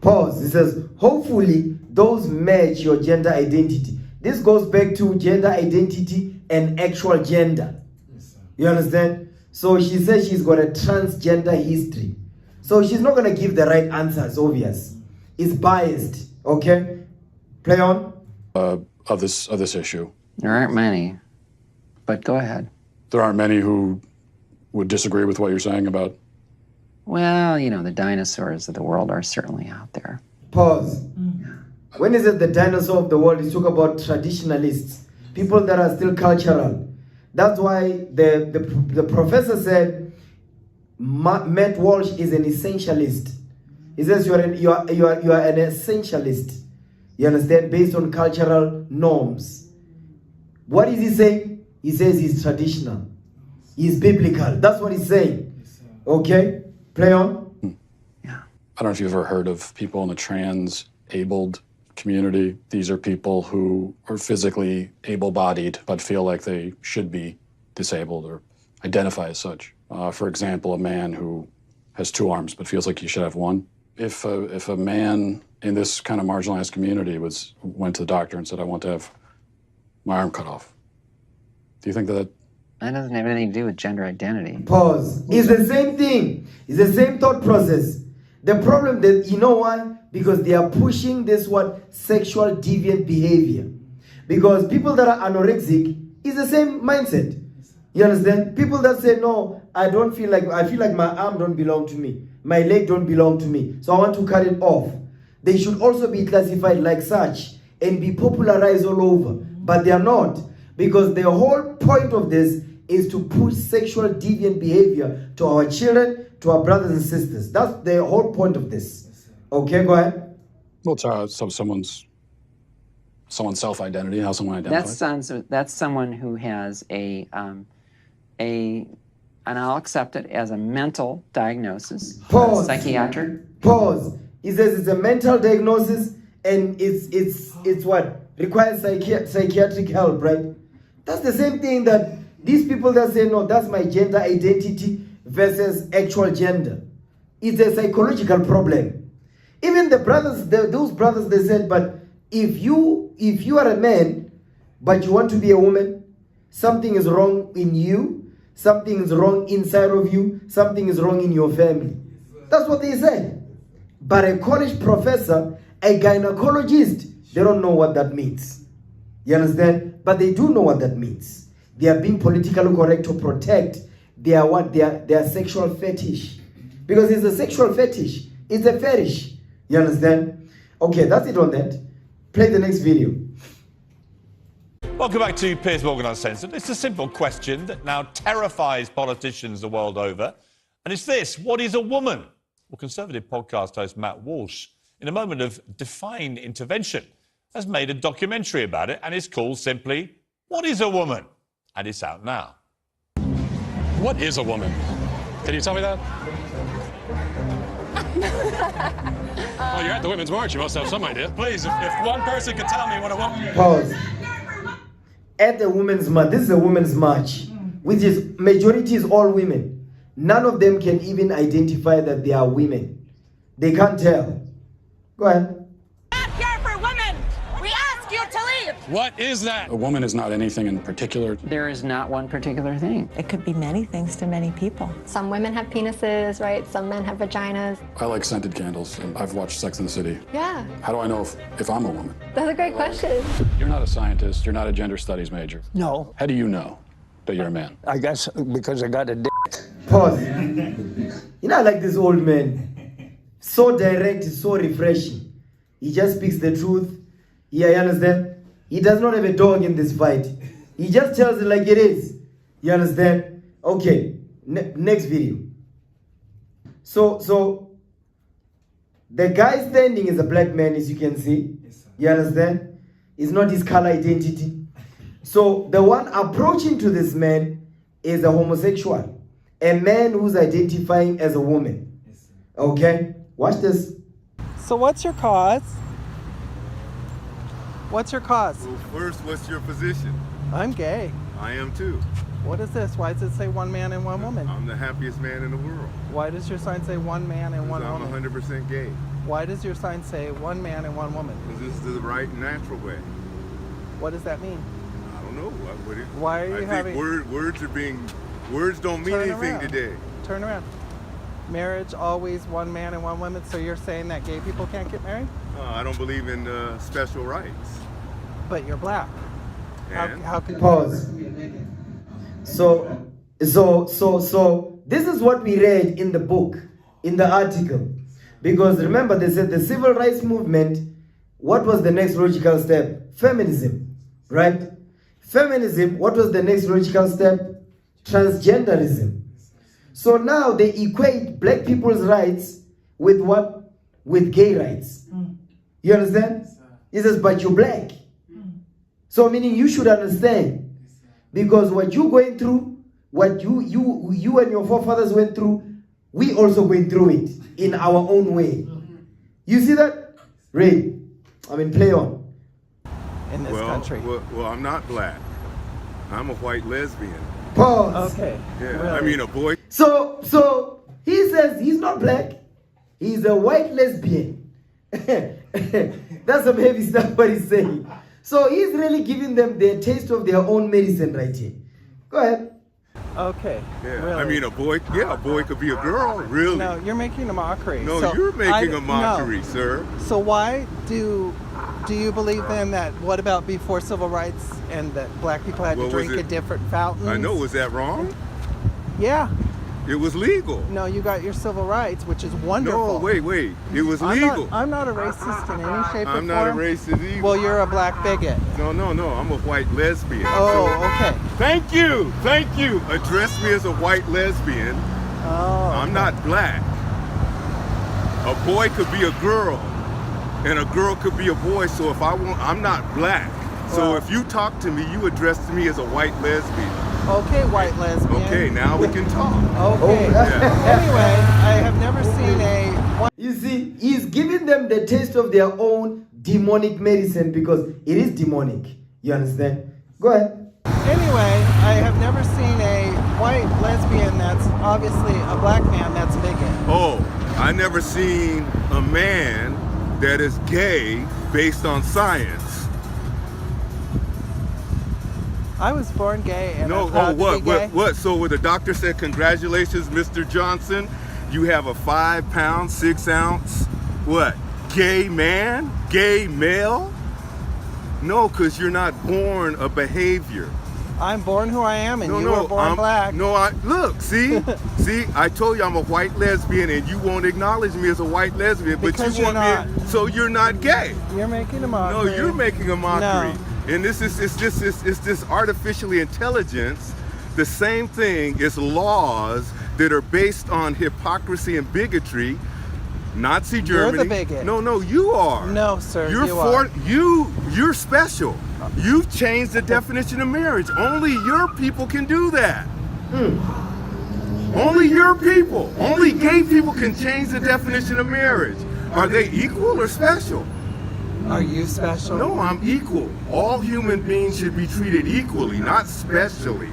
A: pause. It says, hopefully those match your gender identity. This goes back to gender identity and actual gender. You understand? So she says she's got a transgender history. So she's not going to give the right answers, obvious. It's biased, okay? Play on.
J: Of this issue.
M: There aren't many, but go ahead.
J: There aren't many who would disagree with what you're saying about...
M: Well, the dinosaurs of the world are certainly out there.
A: Pause. When he said the dinosaur of the world, he talk about traditionalists, people that are still cultural. That's why the professor said Matt Walsh is an essentialist. He says you are an essentialist. You understand? Based on cultural norms. What is he saying? He says he's traditional. is biblical. That's what he's saying. Okay? Play on.
J: I don't know if you've ever heard of people in the trans-abled community. These are people who are physically able-bodied but feel like they should be disabled or identify as such. For example, a man who has 2 arms but feels like he should have 1. If a man in this kind of marginalized community went to the doctor and said, I want to have my arm cut off, do you think that
M: doesn't have anything to do with gender identity?
A: Pause. It's the same thing. It's the same thought process. The problem that, you know why? Because they are pushing this sexual deviant behavior. Because people that are anorexic is the same mindset. You understand? People that say, no, I feel like my arm don't belong to me. My leg don't belong to me. So I want to cut it off. They should also be classified like such and be popularized all over. But they are not. Because the whole point of this is to push sexual deviant behavior to our children, to our brothers and sisters. That's the whole point of this. Okay, go ahead.
J: Well, it's someone's self-identity, how someone identifies.
M: That's someone who has and I'll accept it as a mental diagnosis.
A: Pause.
M: Psychiatric.
A: Pause. He says it's a mental diagnosis and it's what? Requires psychiatric help, right? That's the same thing that these people that say, no, that's my gender identity versus actual gender. It's a psychological problem. Even the brothers, those brothers, they said, but if you are a man, but you want to be a woman, something is wrong in you, something is wrong inside of you, something is wrong in your family. That's what they said. But a college professor, a gynecologist, they don't know what that means. You understand? But they do know what that means. They are being politically correct to protect their sexual fetish. Because it's a sexual fetish. It's a fetish. You understand? Okay, that's it on that. Play the next video.
N: Welcome back to Piers Morgan Uncensored. It's a simple question that now terrifies politicians the world over. And it's this: what is a woman? Well, Conservative podcast host Matt Walsh, in a moment of defying intervention, has made a documentary about it, and it's called simply, What is a Woman? And it's out now.
J: What is a woman? Can you tell me that? Well, you're at the Women's March. You must have some idea. Please, if one person could tell me what a woman is.
A: Pause. At the Women's March, this is a Women's March, which is, majority is all women. None of them can even identify that they are women. They can't tell. Go ahead.
J: What is that? A woman is not anything in particular.
M: There is not one particular thing.
O: It could be many things to many people.
P: Some women have penises, right? Some men have vaginas.
J: I like scented candles, and I've watched Sex and the City.
P: Yeah.
J: How do I know if I'm a woman?
P: That's a great question.
J: You're not a scientist. You're not a gender studies major.
F: No.
J: How do you know that you're a man?
F: I guess because I got a dick.
A: Pause. You know, I like this old man. So direct, so refreshing. He just speaks the truth. Yeah, you understand? He does not have a dog in this fight. He just tells it like it is. You understand? Okay, next video. So the guy standing is a black man, as you can see. You understand? It's not his color identity. So the one approaching to this man is a homosexual. A man who's identifying as a woman. Okay? Watch this.
Q: So what's your cause? What's your cause?
R: Well, first, what's your position?
Q: I'm gay.
R: I am too.
Q: What is this? Why does it say one man and one woman?
R: I'm the happiest man in the world.
Q: Why does your sign say one man and one woman?
R: I'm 100% gay.
Q: Why does your sign say one man and one woman?
R: Because this is the right and natural way.
Q: What does that mean?
R: I don't know.
Q: Why are you having...
R: Words don't mean anything today.
Q: Turn around. Marriage always one man and one woman, so you're saying that gay people can't get married?
R: I don't believe in special rights.
Q: But you're black. How can...
A: Pause. So this is what we read in the book, in the article. Because remember, they said the civil rights movement, what was the next logical step? Feminism, right? Feminism, what was the next logical step? Transgenderism. So now they equate black people's rights with what? With gay rights. You understand? He says, but you're black. So meaning you should understand. Because what you're going through what you and your forefathers went through, we also went through it in our own way. You see that? Ray, play on.
Q: In this country.
R: Well, I'm not black. I'm a white lesbian.
A: Pause.
Q: Okay.
R: Yeah,
Q: really?
R: I mean a boy.
A: So he says he's not black. He's a white lesbian. That's some heavy stuff what he's saying. So he's really giving them their taste of their own medicine right here. Go ahead.
Q: Okay.
R: Yeah,
Q: really?
R: I mean a boy could be a girl, really.
Q: No, you're making a mockery.
R: No,
Q: So
R: you're making a
Q: no.
R: mockery, sir.
Q: So why do you believe then that what about before civil rights and that black people had to drink at different fountains?
R: I know, was that wrong?
Q: Yeah.
R: It was legal.
Q: No, you got your civil rights, which is wonderful.
R: No, wait. It was legal.
Q: I'm not a racist in any shape or form.
R: I'm not a racist either.
Q: Well, you're a black bigot.
R: No. I'm a white lesbian.
Q: Oh, okay.
R: Thank you. Address me as a white lesbian.
Q: Oh.
R: I'm not black. A boy could be a girl, and a girl could be a boy. So if I want, I'm not black. So if you talk to me, you address me as a white lesbian.
Q: Okay, white lesbian.
R: Okay, now we can talk.
Q: Okay. Anyway, I have never seen a...
A: You see, he's giving them the taste of their own demonic medicine because it is demonic. You understand? Go ahead.
Q: Anyway, I have never seen a white lesbian that's obviously a black man that's bigot.
R: Oh, I never seen a man that is gay based on science.
Q: I was born gay and I'm proud to be gay.
R: What? So when the doctor said, congratulations, Mr. Johnson, you have a 5-pound, 6-ounce, what? Gay man? Gay male? No, because you're not born a behavior.
Q: I'm born who I am and you were born black.
R: Look, see, I told you I'm a white lesbian and you won't acknowledge me as a white lesbian,
Q: because
R: but you want me, so you're not gay.
Q: You're making a mockery.
R: No, you're making a mockery.
Q: No.
R: And it's this artificially intelligence. The same thing is laws that are based on hypocrisy and bigotry. Nazi Germany.
Q: You're the bigot.
R: No, you are.
Q: No, sir,
R: You're special. You've changed the definition of marriage. Only your people can do that. Only your people. Only gay people can change the definition of marriage. Are they equal or special?
Q: Are you special?
R: No, I'm equal. All human beings should be treated equally, not specially.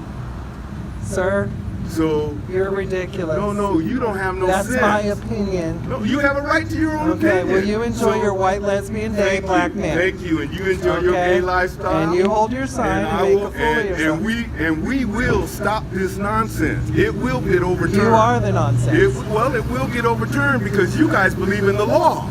Q: Sir,
R: so
Q: you're ridiculous.
R: No, you don't have no
Q: sense.
R: That's
Q: my opinion.
R: No, you have a right to your own opinion.
Q: Okay, well you enjoy your white lesbian gay black man.
R: Thank you, and you enjoy your gay lifestyle.
Q: And you hold your sign and make a fool of yourself.
R: And we will stop this nonsense. It will get overturned.
Q: You are the nonsense.
R: It will get overturned because you guys believe in the law.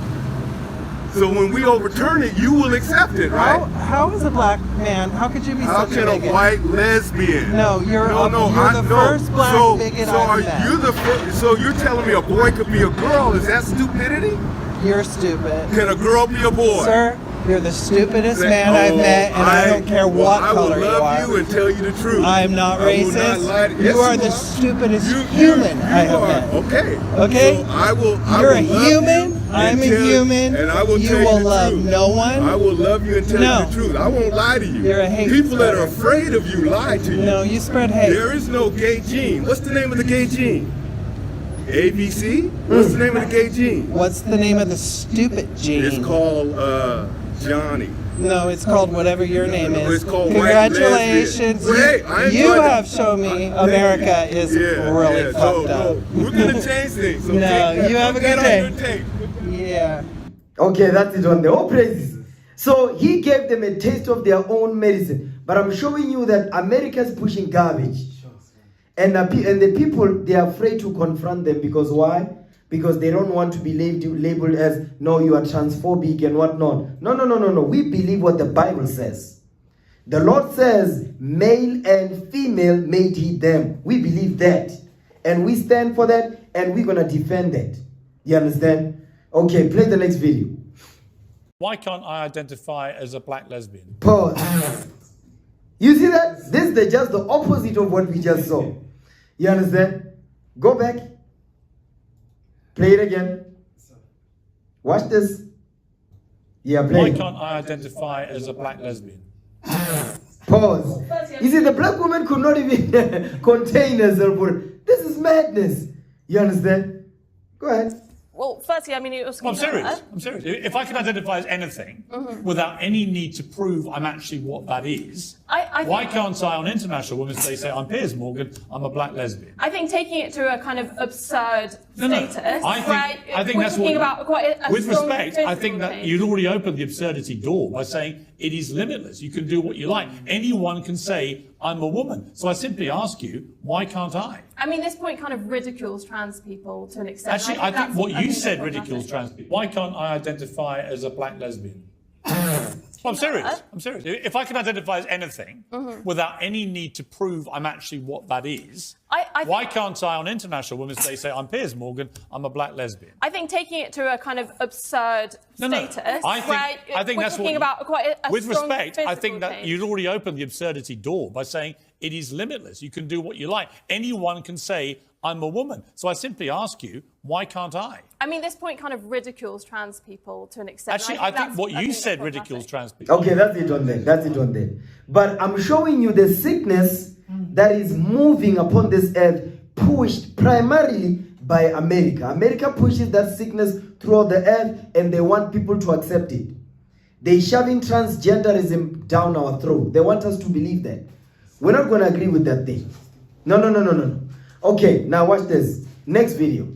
R: So when we overturn it, you will accept it, right?
Q: How is a black man? How could you be such a bigot?
R: How can a white lesbian?
Q: No, you're the first black bigot I've met.
R: You're the first. So you're telling me a boy could be a girl? Is that stupidity?
Q: You're stupid.
R: Can a girl be a boy?
Q: Sir, you're the stupidest man I've met, and I don't care what color you are.
R: I will love you and tell you the truth.
Q: I am not racist. You are the stupidest human I have met.
R: Okay.
Q: Okay?
R: So I will
Q: You're a human. I'm a human.
R: And I will
Q: you
R: tell you
Q: will
R: the
Q: love
R: truth.
Q: no one.
R: I will love you and tell you the truth. I won't lie to you.
Q: You're a hate
R: People that
Q: spreader.
R: are afraid of you lie to you.
Q: No, you spread hate.
R: There is no gay gene. What's the name of the gay gene? ABC? What's the name of the gay gene?
Q: What's the name of the stupid gene?
R: It's called Johnny.
Q: No, it's called whatever your name is.
R: It's called
Q: Congratulations. You have shown me America is really fucked up.
R: We're going to change things. So
Q: you have a good day. Yeah.
A: Okay, that's it on the all praises. So he gave them a taste of their own medicine. But I'm showing you that America is pushing garbage. And the people, they are afraid to confront them because why? Because they don't want to be labeled as, no, you are transphobic and whatnot. No. We believe what the Bible says. The Lord says, male and female made he them. We believe that. And we stand for that, and we're going to defend that. You understand? Okay, play the next video.
N: Why can't I identify as a black lesbian?
A: Pause. You see that? This is just the opposite of what we just saw. You understand? Go back. Play it again. Watch this. Yeah, play.
N: Why can't I identify as a black lesbian?
A: Pause. You see, the black woman could not even contain herself. This is madness. You understand? Go ahead.
S: Well, firstly, I mean, it was.
N: I'm serious. I'm serious. If I can identify as anything without any need to prove I'm actually what that is, why can't I, on International Women's Day, say I'm Piers Morgan, I'm a black lesbian?
S: I think taking it to a kind of absurd status.
N: I think that's what.
S: About quite a
N: with respect, I think that you'd already opened the absurdity door by saying it is limitless. You can do what you like. Anyone can say I'm a woman. So I simply ask you, why can't I?
S: I mean, this point kind of ridicules trans people to an extent.
N: Actually, I think what you said ridicules trans people. Why can't I identify as a black lesbian? I'm serious. I'm serious. If I can identify as anything without any need to prove I'm actually what that is, why can't I, on International Women's Day, say I'm Piers Morgan, I'm a black lesbian?
S: I think taking it to a kind of absurd status.
N: I think that's what.
S: About quite a
N: with
S: strong
N: respect, I think that
S: change.
N: you'd already opened the absurdity door by saying it is limitless. You can do what you like. Anyone can say I'm a woman. So I simply ask you, why can't I?
S: I mean, this point kind of ridicules trans people to an extent.
N: Actually, I think what you said ridicules trans people.
A: Okay, that's it on that. That's it on that. But I'm showing you the sickness that is moving upon this earth, pushed primarily by America. America pushes that sickness throughout the earth, and they want people to accept it. They're shoving transgenderism down our throat. They want us to believe that. We're not going to agree with that thing. No. Okay, now watch this. Next video.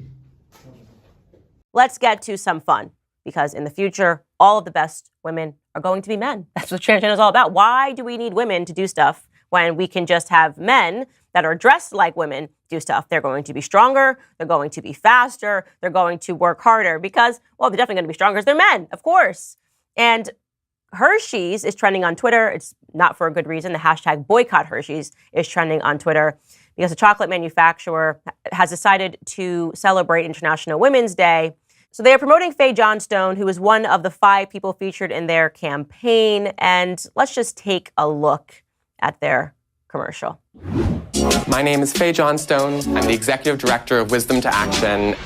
T: Let's get to some fun, because in the future, all of the best women are going to be men. That's what transgender is all about. Why do we need women to do stuff when we can just have men that are dressed like women do stuff? They're going to be stronger, they're going to be faster, they're going to work harder because, well, they're definitely going to be stronger because they're men, of course. And Hershey's is trending on Twitter. It's not for a good reason. The hashtag boycott Hershey's is trending on Twitter because a chocolate manufacturer has decided to celebrate International Women's Day. So they are promoting Faye Johnstone, who is one of the 5 people featured in their campaign. And let's just take a look at their commercial.
U: My name is Faye Johnstone. I'm the executive director of Wisdom to Action.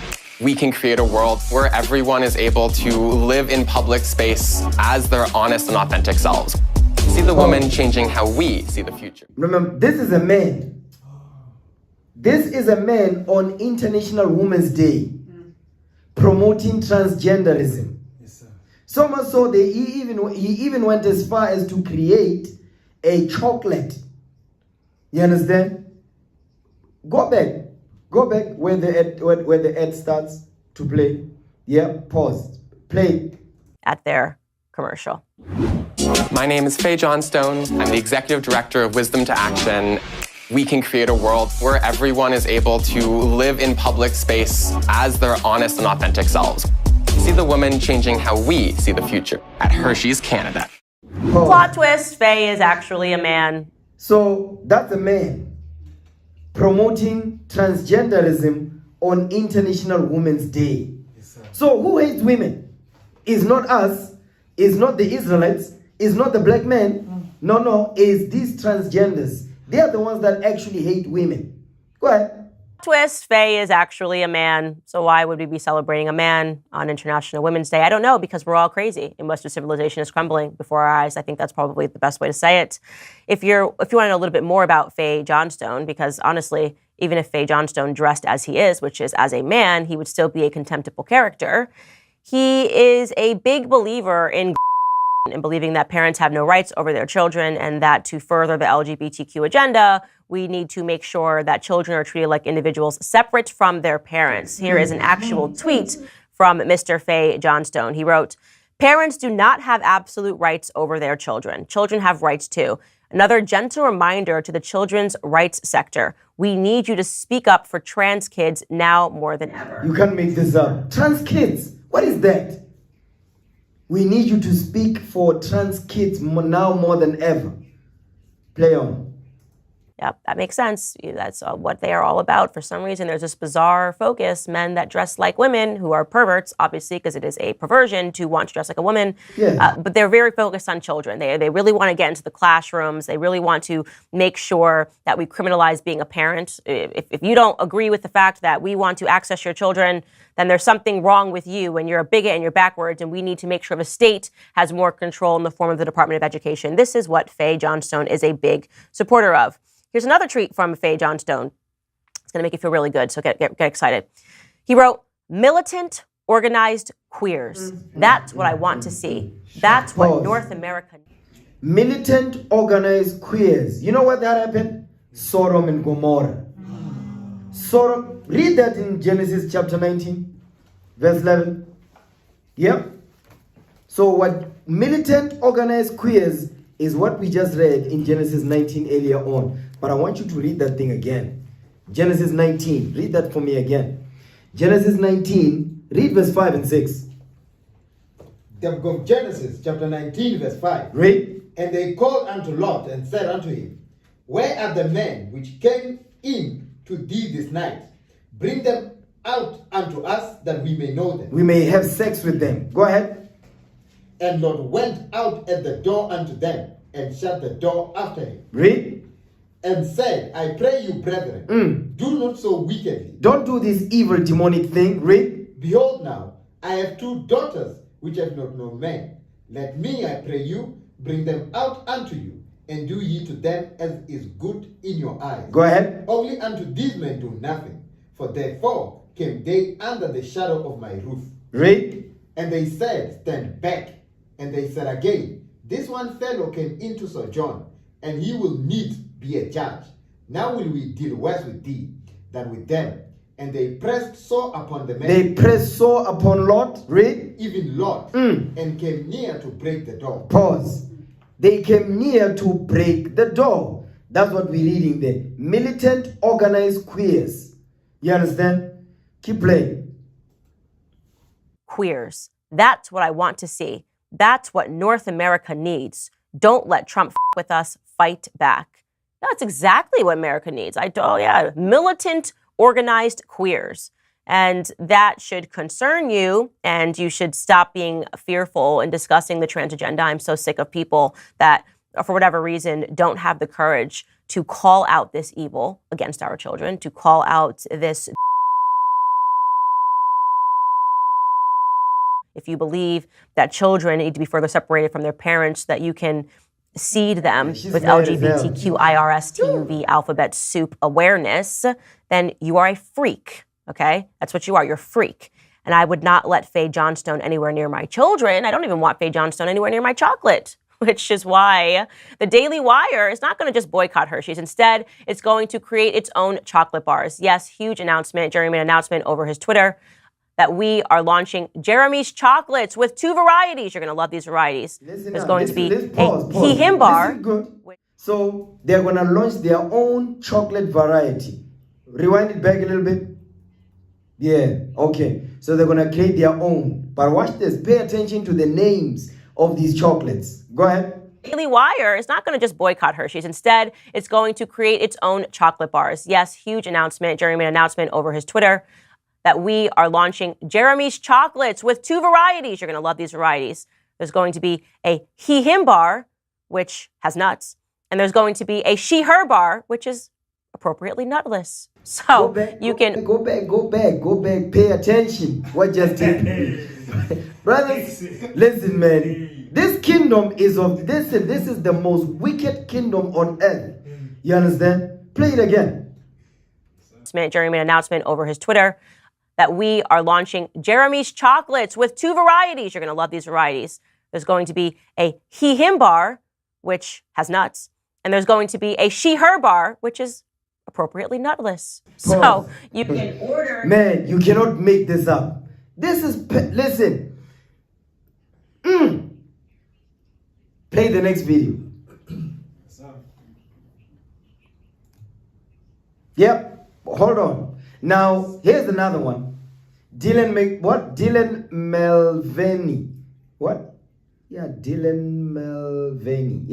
U: We can create a world where everyone is able to live in public space as their honest and authentic selves. See the woman changing how we see the future.
A: Remember, this is a man. This is a man on International Women's Day promoting transgenderism. So much so that he even went as far as to create a chocolate. You understand? Go back where the ad starts to play. Yeah, pause. Play.
T: At their commercial.
U: My name is Faye Johnstone. I'm the executive director of Wisdom to Action. We can create a world where everyone is able to live in public space as their honest and authentic selves. See the woman changing how we see the future at Hershey's Canada.
T: Plot twist, Faye is actually a man.
A: So that's a man promoting transgenderism on International Women's Day. So who hates women? It's not us, it's not the Israelites, it's not the black men. No, it's these transgenders. They are the ones that actually hate women. Go ahead.
T: Twist, Faye is actually a man. So why would we be celebrating a man on International Women's Day? I don't know, because we're all crazy and Western civilization is crumbling before our eyes. I think that's probably the best way to say it. If you want to know a little bit more about Faye Johnstone, because honestly, even if Faye Johnstone dressed as he is, which is as a man, he would still be a contemptible character. He is a big believer in and believing that parents have no rights over their children, and that to further the LGBTQ agenda, we need to make sure that children are treated like individuals separate from their parents. Here is an actual tweet from Mr. Faye Johnstone. He wrote, "Parents do not have absolute rights over their children. Children have rights too. Another gentle reminder to the children's rights sector. We need you to speak up for trans kids now more than ever."
A: You can't make this up. Trans kids, what is that? We need you to speak for trans kids now more than ever. Play on.
T: Yep, that makes sense. That's what they are all about. For some reason, there's this bizarre focus, men that dress like women, who are perverts, obviously, because it is a perversion to want to dress like a woman.
A: Yeah.
T: But they're very focused on children. They really want to get into the classrooms. They really want to make sure that we criminalize being a parent. If you don't agree with the fact that we want to access your children, then there's something wrong with you and you're a bigot and you're backwards, and we need to make sure the state has more control in the form of the Department of Education. This is what Faye Johnstone is a big supporter of. Here's another tweet from Faye Johnstone. It's going to make you feel really good, so get excited. He wrote, "Militant, organized queers. That's what I want to see. That's what North America needs."
A: Militant, organized queers. You know what that happened? Sodom and Gomorrah. Sodom. Read that in Genesis chapter 19, verse 11. Yep. So what militant, organized queers is what we just read in Genesis 19 earlier on. But I want you to read that thing again. Genesis 19. Read that for me again. Genesis 19. Read verse 5 and 6.
B: The book of Genesis, chapter 19, verse 5.
A: Read.
B: And they called unto Lot and said unto him, Where are the men which came in to thee this night? Bring them out unto us, that we may know them.
A: We may have sex with them. Go ahead.
B: And Lot went out at the door unto them, and shut the door after him.
A: Read.
B: And said, I pray you, brethren, do not so wickedly.
A: Don't do this evil demonic thing. Read.
B: Behold now, I have 2 daughters which have not known men. Let me, I pray you, bring them out unto you, and do ye to them as is good in your eyes.
A: Go ahead.
B: Only unto these men do nothing, for therefore came they under the shadow of my roof.
A: Read.
B: And they said, Stand back. And they said again, This one fellow came into sojourn, and he will needs be a judge. Now will we deal worse with thee than with them. And they pressed sore upon the men.
A: They pressed sore upon Lot. Read.
B: Even Lot. And came near to break the door.
A: Pause. They came near to break the door. That's what we're reading there. Militant, organized queers. You understand? Keep playing.
T: Queers. That's what I want to see. That's what North America needs. Don't let Trump with us. Fight back. That's exactly what America needs. Militant, organized queers. And that should concern you, and you should stop being fearful and discussing the trans agenda. I'm so sick of people that, for whatever reason, don't have the courage to call out this evil against our children, to call out this. If you believe that children need to be further separated from their parents, that you can seed them with LGBTQIRSTUV alphabet soup awareness, then you are a freak, okay? That's what you are. You're a freak. And I would not let Faye Johnstone anywhere near my children. I don't even want Faye Johnstone anywhere near my chocolate, which is why the Daily Wire is not going to just boycott Hershey's. Instead, it's going to create its own chocolate bars. Yes, huge announcement. Jeremy made an announcement over his Twitter that we are launching Jeremy's chocolates with 2 varieties. You're going to love these varieties. There's going to be a he-him bar.
A: So they're going to launch their own chocolate variety. Rewind it back a little bit. Yeah, okay. So they're going to create their own. But watch this. Pay attention to the names of these chocolates. Go ahead.
T: Daily Wire is not going to just boycott Hershey's. Instead, it's going to create its own chocolate bars. Yes, huge announcement. Jeremy made an announcement over his Twitter that we are launching Jeremy's chocolates with 2 varieties. You're going to love these varieties. There's going to be a he-him bar, which has nuts. And there's going to be a she-her bar, which is appropriately nutless. So you can...
A: Go back. Pay attention. What just happened? Brothers, listen, man. This kingdom is of... This is the most wicked kingdom on earth. You understand? Play it again.
T: Jeremy made an announcement over his Twitter that we are launching Jeremy's chocolates with 2 varieties. You're going to love these varieties. There's going to be a he-him bar, which has nuts. And there's going to be a she-her bar, which is appropriately nutless. So you can order...
A: Man, you cannot make this up. This is... Listen. Play the next video. Yep. Hold on. Now, here's another one. Dylan Mulvaney. What? Yeah, Dylan Mulvaney.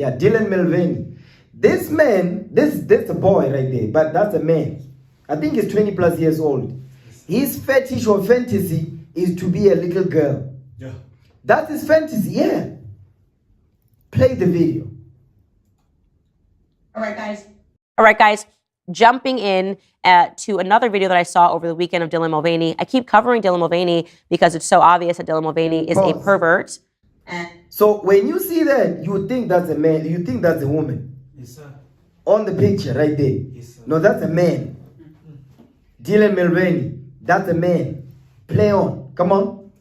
A: This man, that's a boy right there, but that's a man. I think he's 20 plus years old. His fetish or fantasy is to be a little girl.
G: Yeah.
A: That's his fantasy, yeah. Play the video.
T: All right, guys. Jumping in to another video that I saw over the weekend of Dylan Mulvaney. I keep covering Dylan Mulvaney because it's so obvious that Dylan Mulvaney is a pervert.
A: So when you see that, you would think that's a man, you think that's a woman.
G: Yes, sir.
A: On the picture right there.
G: Yes, sir.
A: No, that's a man. Dylan Mulvaney, that's a man. Play on. Come on.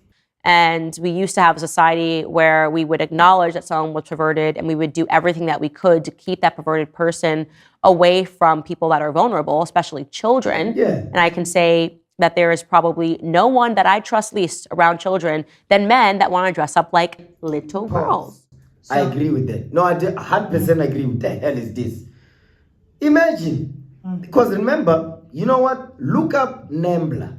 T: And we used to have a society where we would acknowledge that someone was perverted and we would do everything that we could to keep that perverted person away from people that are vulnerable, especially children.
A: Yeah.
T: And I can say that there is probably no one that I trust least around children than men that want to dress up like little girls.
A: I agree with that. No, I 100% agree with that. Hell is this? Imagine. Because remember, you know what? Look up Nambla.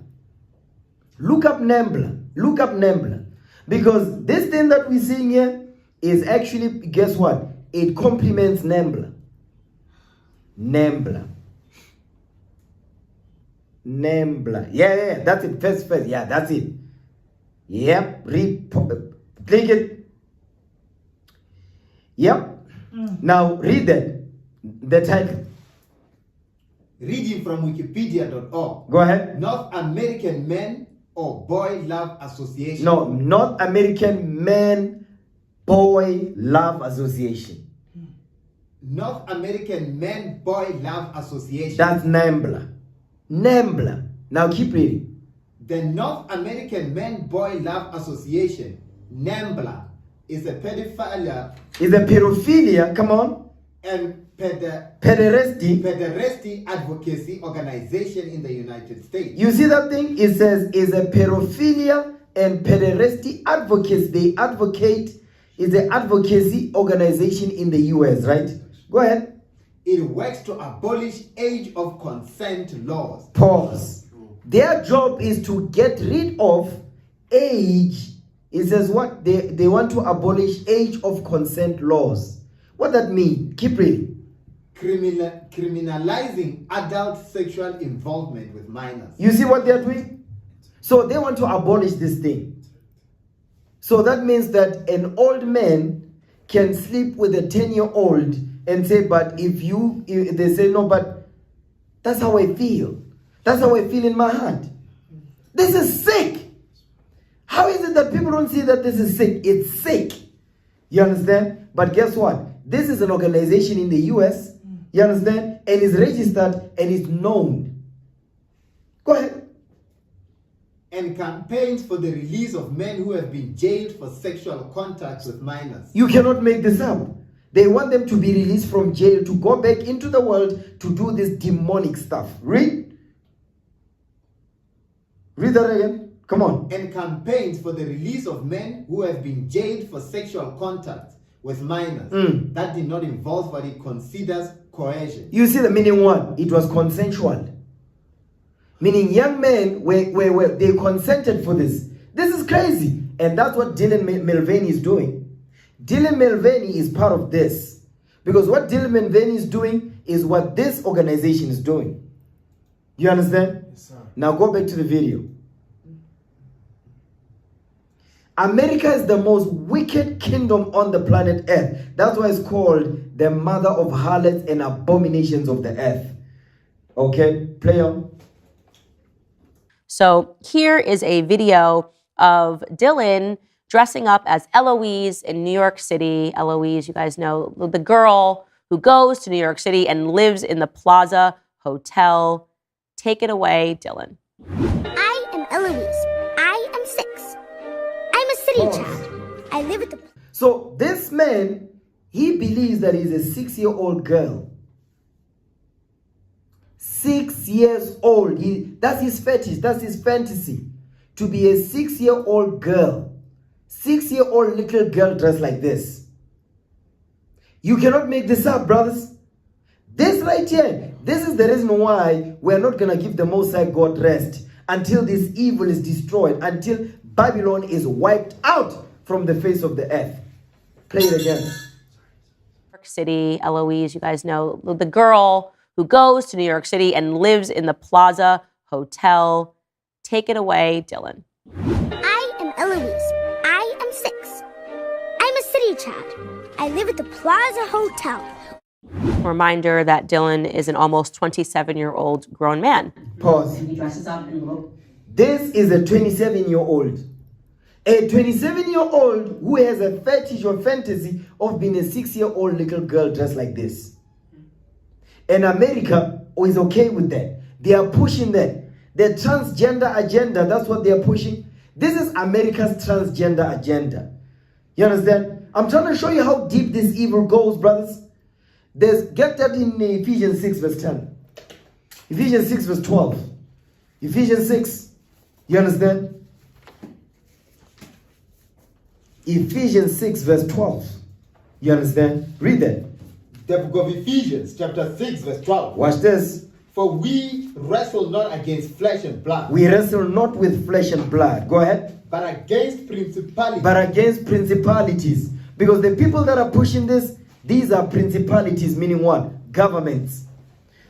A: Look up Nambla. Look up Nambla. Because this thing that we're seeing here is actually, guess what? It complements Nambla. Nambla. Nambla. Yeah, that's it. First. Yeah, that's it. Yep. Click it. Yep. Now read that. The title.
B: Reading from wikipedia.org.
A: Go ahead.
B: North American Men or Boy Love Association.
A: No, North American Men Boy Love Association.
B: North American Men Boy Love Association.
A: That's NAMBLA. NAMBLA. Now keep reading.
B: The North American Men Boy Love Association, NAMBLA, is a pedophilia.
A: Is a pedophilia, come on.
B: And
A: pederasty
B: advocacy organization in the United States.
A: You see that thing? It says is a pedophilia and pederasty advocacy. They advocate, is an advocacy organization in the US, right? Go ahead.
B: It works to abolish age of consent laws.
A: Pause. Their job is to get rid of age. It says what? They want to abolish age of consent laws. What that mean? Keep reading.
B: Criminalizing adult sexual involvement with minors.
A: You see what they're doing? So they want to abolish this thing. So that means that an old man can sleep with a 10-year-old and say, but if they say, no, but that's how I feel. That's how I feel in my heart. This is sick. How is it that people don't see that this is sick? It's sick. You understand? But guess what? This is an organization in the US, you understand? And it's registered and it's known. Go ahead.
B: And campaigns for the release of men who have been jailed for sexual contact with minors.
A: You cannot make this up. They want them to be released from jail to go back into the world to do this demonic stuff. Read. Read that again. Come on.
B: And campaigns for the release of men who have been jailed for sexual contact with minors. That did not involve what it considers coercion.
A: You see the meaning what? It was consensual. Meaning young men, they consented for this. This is crazy. And that's what Dylan Mulvaney is doing. Dylan Mulvaney is part of this. Because what Dylan Mulvaney is doing is what this organization is doing. You understand?
G: Yes, sir.
A: Now go back to the video. America is the most wicked kingdom on the planet Earth. That's why it's called the mother of harlots and abominations of the earth. Okay, play on.
T: So here is a video of Dylan dressing up as Eloise in New York City. Eloise, you guys know, the girl who goes to New York City and lives in the Plaza Hotel. Take it away, Dylan.
C: I am Eloise. I am 6. I'm a city child. I live at the...
A: So this man, he believes that he's a 6-year-old girl. 6 years old. That's his fetish. That's his fantasy. To be a 6-year-old girl. 6-year-old little girl dressed like this. You cannot make this up, brothers. This right here, this is the reason why we're not going to give the Most High God rest until this evil is destroyed, until Babylon is wiped out from the face of the earth. Play it again.
T: City, Eloise, you guys know the girl who goes to New York City and lives in the Plaza Hotel. Take it away, Dylan.
C: I am Eloise. I am 6. I'm a city child. I live at the Plaza Hotel.
T: Reminder that Dylan is an almost 27-year-old grown man.
A: Pause. This is a 27-year-old. A 27-year-old who has a fetish or fantasy of being a 6-year-old little girl dressed like this. And America is okay with that. They are pushing that. The transgender agenda, that's what they are pushing. This is America's transgender agenda. You understand? I'm trying to show you how deep this evil goes, brothers. Get that in Ephesians 6 verse 10. Ephesians 6 verse 12. Ephesians 6. You understand? Ephesians 6 verse 12. You understand? Read that.
B: The book of Ephesians chapter 6 verse 12.
A: Watch this.
B: For we wrestle not against flesh and blood.
A: We wrestle not with flesh and blood. Go ahead.
B: But against principalities.
A: But against principalities. Because the people that are pushing this, these are principalities, meaning what? Governments.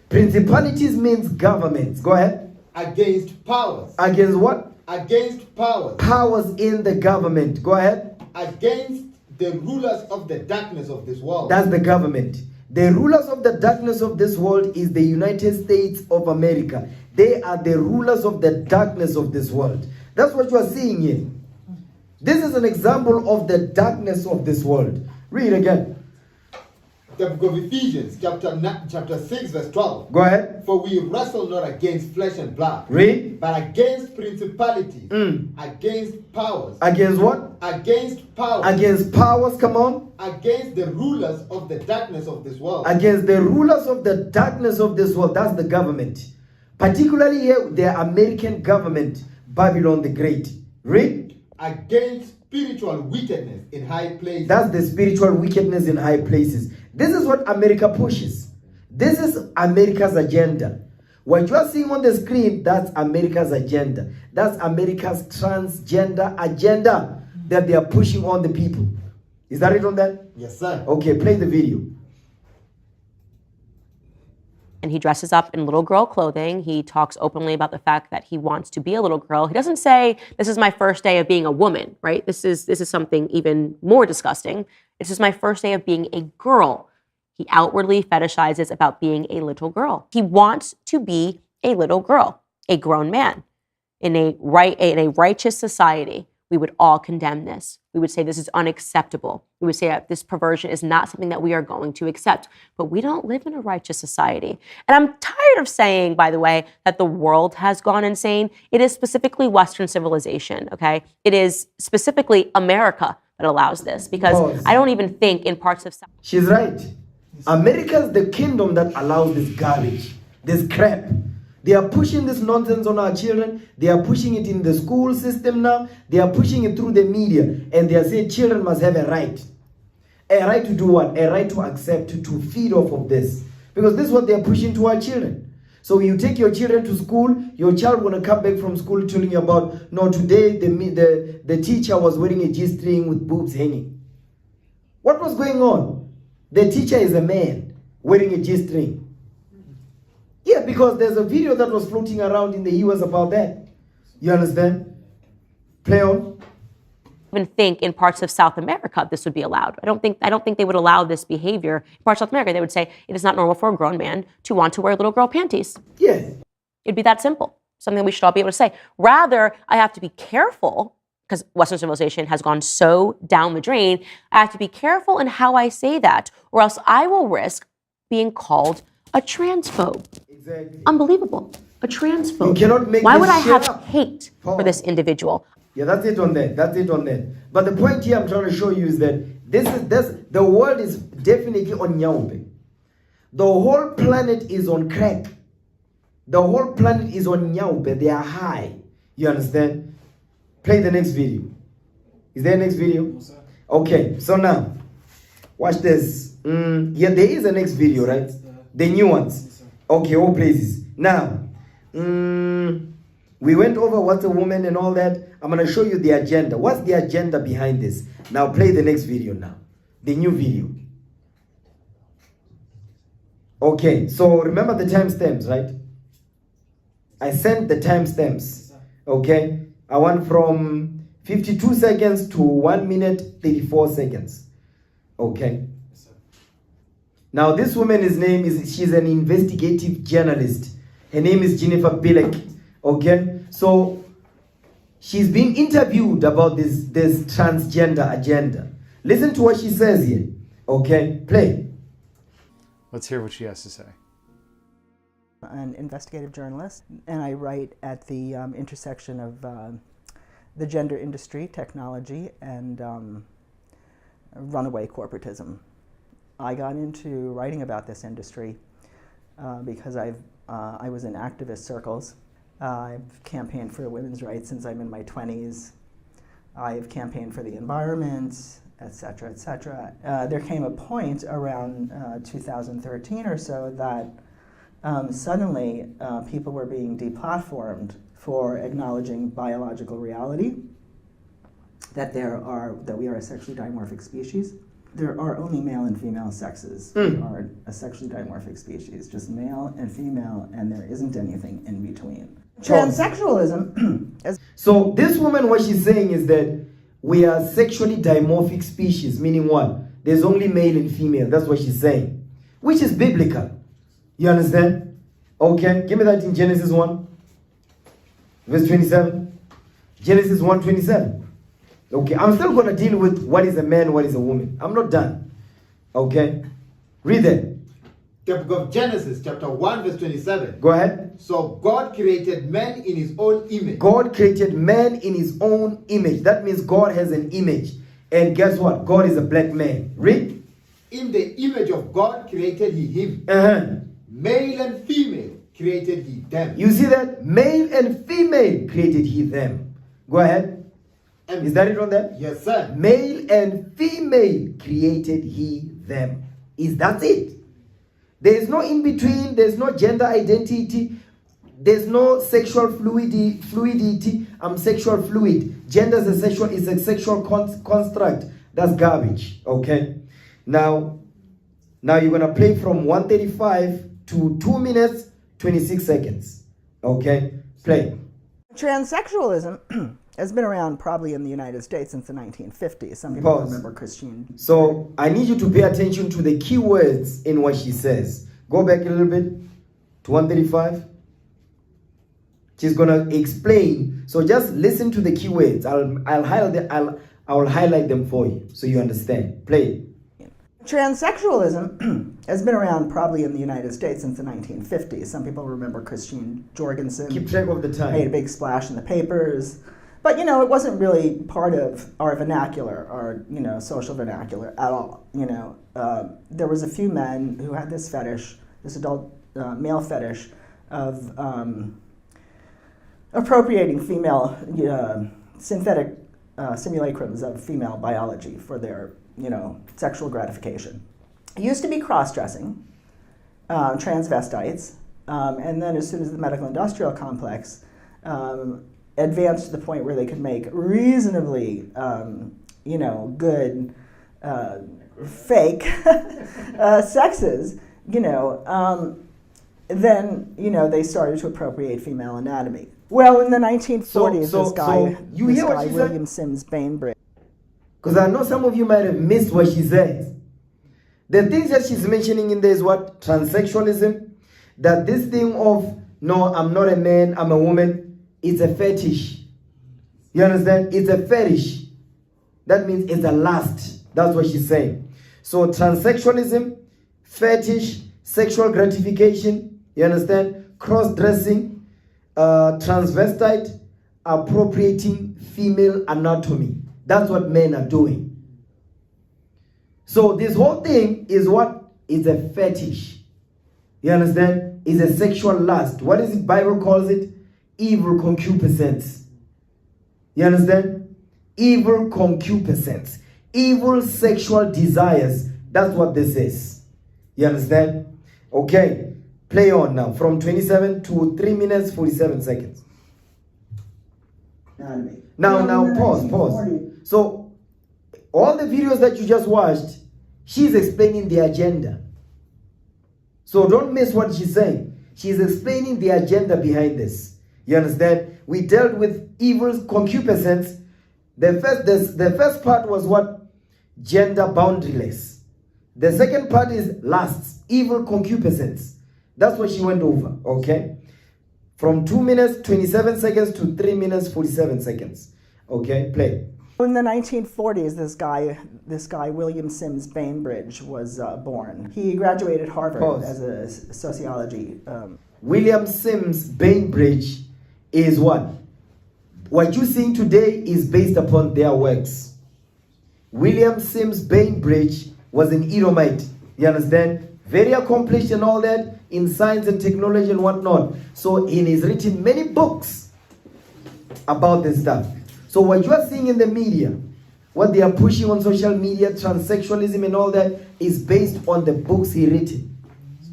A: Principalities means governments. Go ahead.
B: Against powers.
A: Against what?
B: Against powers.
A: Powers in the government. Go ahead.
B: Against the rulers of the darkness of this world.
A: That's the government. The rulers of the darkness of this world is the United States of America. They are the rulers of the darkness of this world. That's what you are seeing here. This is an example of the darkness of this world. Read again.
B: The book of Ephesians, chapter 6, verse 12.
A: Go ahead.
B: For we wrestle not against flesh and blood.
A: Read.
B: But against principalities. Against powers.
A: Against what?
B: Against powers.
A: Against powers, come on.
B: Against the rulers of the darkness of this world.
A: Against the rulers of the darkness of this world. That's the government. Particularly here, the American government, Babylon the Great. Read.
B: Against spiritual wickedness in high places.
A: That's the spiritual wickedness in high places. This is what America pushes. This is America's agenda. What you are seeing on the screen, that's America's agenda. That's America's transgender agenda that they are pushing on the people. Is that it on that?
B: Yes, sir.
A: Okay, play the video.
T: And he dresses up in little girl clothing. He talks openly about the fact that he wants to be a little girl. He doesn't say, this is my first day of being a woman, right? This is something even more disgusting. This is my first day of being a girl. He outwardly fetishizes about being a little girl. He wants to be a little girl, a grown man. In a righteous society, we would all condemn this. We would say this is unacceptable. We would say that this perversion is not something that we are going to accept. But we don't live in a righteous society. And I'm tired of saying, by the way, that the world has gone insane. It is specifically Western civilization, okay? It is specifically America that allows this, because I don't even think in parts of South.
A: She's right. America is the kingdom that allows this garbage, this crap. They are pushing this nonsense on our children. They are pushing it in the school system now. They are pushing it through the media. And they are saying children must have a right. A right to do what? A right to accept, to feed off of this. Because this is what they are pushing to our children. So you take your children to school, your child will come back from school telling you about, no, today the teacher was wearing a G-string with boobs hanging. What was going on? The teacher is a man wearing a G-string. Yeah, because there's a video that was floating around in the US about that. You understand? Play on.
T: Even think in parts of South America this would be allowed. I don't think they would allow this behavior. In parts of South America, they would say it is not normal for a grown man to want to wear little girl panties.
A: Yeah.
T: It'd be that simple. Something we should all be able to say. Rather, I have to be careful, because Western civilization has gone so down the drain. I have to be careful in how I say that, or else I will risk being called a transphobe.
A: Exactly.
T: Unbelievable. A transphobe.
A: You cannot make
T: Why
A: this
T: would I
A: shit
T: have
A: up.
T: hate for this individual?
A: Yeah, that's it on that. That's it on that. But the point here I'm trying to show you is that the world is definitely on Nyaupe. The whole planet is on crack. The whole planet is on Nyaupe. They are high. You understand? Play the next video. Is there a next video? No, sir. Okay, so now, watch this. Yeah, there is a next video, right? The new ones. Yes, okay, all places. Now, we went over what's a woman and all that. I'm going to show you the agenda. What's the agenda behind this? Now, play the next video now. The new video. Okay, so remember the timestamps, right? I sent the timestamps. Okay, I want from 52 seconds to 1 minute 34 seconds. Okay. Now this woman's name is, she's an investigative journalist. Her name is Jennifer Bilek. Okay, so she's being interviewed about this transgender agenda. Listen to what she says here. Okay, play.
D: Let's hear what she has to say.
V: An investigative journalist, and I write at the intersection of the gender industry, technology, and runaway corporatism. I got into writing about this industry because I was in activist circles. I've campaigned for women's rights since I'm in my 20s. I've campaigned for the environment, et cetera, et cetera. There came a point around 2013 or so that suddenly people were being deplatformed for acknowledging biological reality, that we are a sexually dimorphic species. There are only male and female sexes who are a sexually dimorphic species, just male and female, and there isn't anything in between. Transsexualism is...
A: So this woman, what she's saying is that we are sexually dimorphic species, meaning what? There's only male and female. That's what she's saying, which is biblical. You understand? Okay, give me that in Genesis 1, verse 27. Genesis 1:27. Okay, I'm still going to deal with what is a man, what is a woman. I'm not done. Okay, read that.
B: The book of Genesis, chapter 1, verse 27.
A: Go ahead.
B: So God created man in his own image.
A: God created man in his own image. That means God has an image. And guess what? God is a black man. Read.
B: In the image of God created he him. Male and female created he them.
A: You see that? Male and female created he them. Go ahead. Is that it on there?
B: Yes, sir.
A: Male and female created he them. That's it. There is no in between. There's no gender identity. There's no sexual fluidity. I'm sexual fluid. Gender is a sexual construct. That's garbage. Okay. Now you're gonna play from 1:35 to 2 minutes 26 seconds. Okay. Play.
V: Transsexualism has been around probably in the United States since the 1950s. Some people remember Christine.
A: So I need you to pay attention to the key words in what she says. Go back a little bit to 135. She's gonna explain. So just listen to the key words. I'll highlight them for you so you understand. Play.
V: Transsexualism has been around probably in the United States since the 1950s. Some people remember Christine Jorgensen.
A: Keep track of the time.
V: Made a big splash in the papers. But, it wasn't really part of our vernacular, our, social vernacular at all. There was a few men who had this fetish, this adult male fetish of appropriating female, synthetic simulacrums of female biology for their, sexual gratification. It used to be cross-dressing, transvestites, and then as soon as the medical industrial complex advanced to the point where they could make reasonably, good, fake sexes, then, they started to appropriate female anatomy. Well, in the 1940s, this guy William Sims Bainbridge.
A: Because I know some of you might have missed what she says. The things that she's mentioning in there is what? Transsexualism. That this thing of, no, I'm not a man, I'm a woman, it's a fetish. You understand? It's a fetish. That means it's a lust. That's what she's saying. So transsexualism, fetish, sexual gratification, you understand? Cross-dressing, transvestite, appropriating female anatomy. That's what men are doing. So this whole thing is what? Is a fetish. You understand? Is a sexual lust. What is it Bible calls it? Evil concupiscence. You understand? Evil concupiscence. Evil sexual desires. That's what this is. You understand? Okay. Play on now. From 27 to 3 minutes, 47 seconds. Now, pause. So, all the videos that you just watched, she's explaining the agenda. So don't miss what she's saying. She's explaining the agenda behind this. You understand? We dealt with evil concupiscence. The first part was what? Gender boundaryless. The second part is lusts, evil concupiscence. That's what she went over, okay? From 2 minutes, 27 seconds to 3 minutes, 47 seconds. Okay, play.
V: In the 1940s, this guy William Sims Bainbridge was born. He graduated Harvard as a sociology.
A: William Sims Bainbridge is what? What you're seeing today is based upon their works. William Sims Bainbridge was an Edomite. You understand? Very accomplished and all that in science and technology and whatnot. So he has written many books about this stuff. So what you are seeing in the media, what they are pushing on social media, transsexualism and all that, is based on the books he written.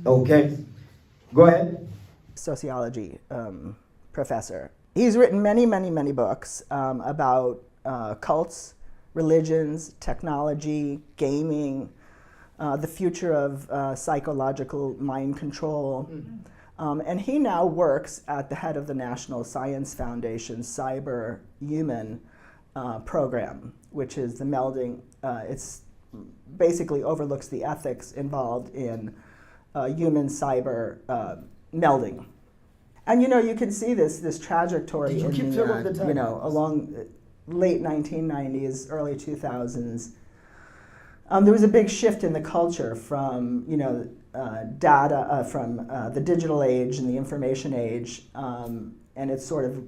A: Okay? Go ahead.
V: Sociology professor. He's written many, many, many books about cults, religions, technology, gaming, the future of psychological mind control. And he now works at the head of the National Science Foundation's Cyber Human program, which is the melding. It's basically overlooks the ethics involved in human cyber melding. And you can see this trajectory in the, along late 1990s, early 2000s. There was a big shift in the culture from data from the digital age and the information age, and it sort of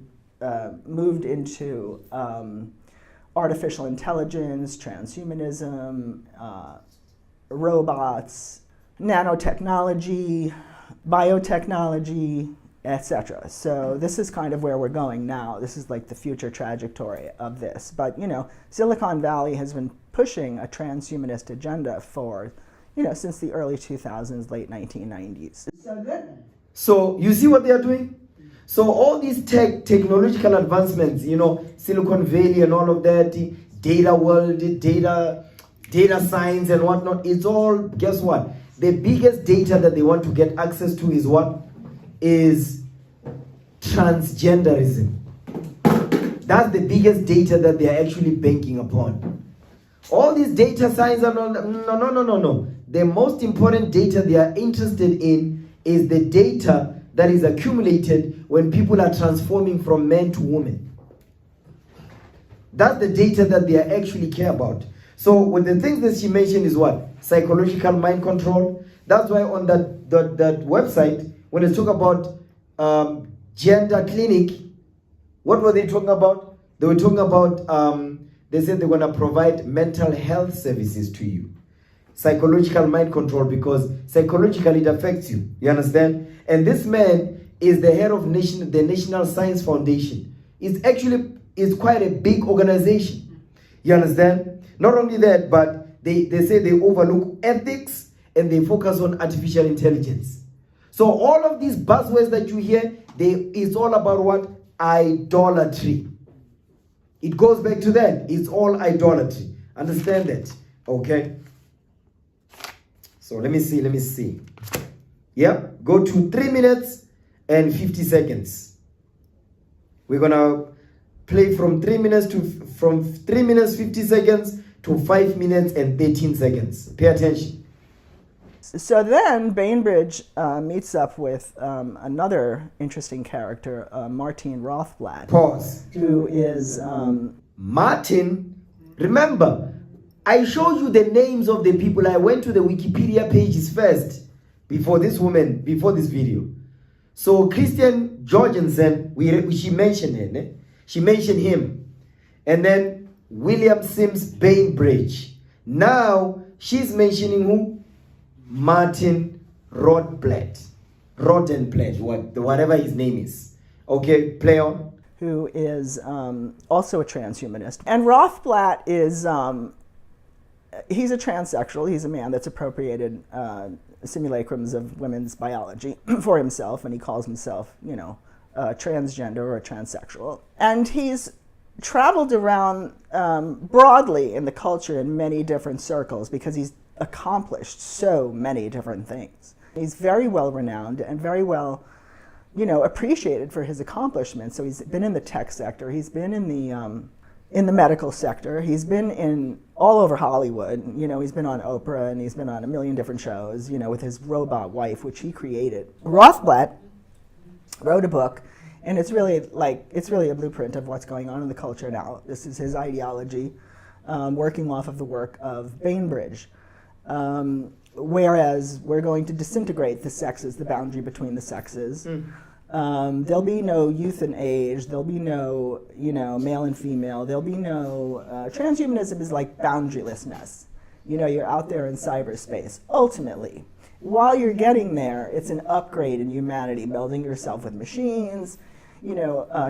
V: moved into artificial intelligence, transhumanism, robots, nanotechnology, biotechnology, etc. So this is kind of where we're going now. This is like the future trajectory of this. But Silicon Valley has been pushing a transhumanist agenda for since the early 2000s, late 1990s.
A: So you see what they are doing? So all these technological advancements, Silicon Valley and all of that, data world, data science and whatnot, it's all, guess what? The biggest data that they want to get access to is what? Is transgenderism. That's the biggest data that they are actually banking upon. All these data science are no. The most important data they are interested in is the data that is accumulated when people are transforming from men to women. That's the data that they actually care about. So with the things that she mentioned is what? Psychological mind control. That's why on that website, when they talk about gender clinic, what were they talking about? They were talking about, they said they're going to provide mental health services to you. Psychological mind control, because psychologically it affects you. You understand? And this man is the head of the National Science Foundation. It's quite a big organization. You understand? Not only that, but they say they overlook ethics and they focus on artificial intelligence. So all of these buzzwords that you hear, it's all about what? Idolatry. It goes back to that. It's all idolatry. Understand that? Okay? So let me see. Yeah, go to 3 minutes and 50 seconds. We're gonna play from 3 minutes 50 seconds to 5 minutes and 13 seconds. Pay attention.
V: So then Bainbridge meets up with another interesting character, Martin Rothblatt.
A: Pause.
V: Who is
A: Martin. Remember, I showed you the names of the people. I went to the Wikipedia pages first before this video. So Christian Jorgensen, she mentioned him. She mentioned him. And then William Sims Bainbridge. Now she's mentioning who? Martin Rothblatt. Whatever his name is. Okay, play on.
V: Who is also a transhumanist. And Rothblatt is, he's a transsexual. He's a man that's appropriated simulacrums of women's biology for himself, and he calls himself, transgender or a transsexual. And he's traveled around broadly in the culture in many different circles because he's accomplished so many different things. He's very well renowned and very well, appreciated for his accomplishments. So he's been in the tech sector, he's been in the medical sector, he's been in all over Hollywood. He's been on Oprah and he's been on a million different shows, with his robot wife, which he created. Rothblatt wrote a book, and it's really a blueprint of what's going on in the culture now. This is his ideology, working off of the work of Bainbridge. Whereas we're going to disintegrate the sexes, the boundary between the sexes. There'll be no youth and age. There'll be no, male and female. There'll be no, transhumanism is like boundarylessness. You're out there in cyberspace. Ultimately, while you're getting there, it's an upgrade in humanity, melding yourself with machines,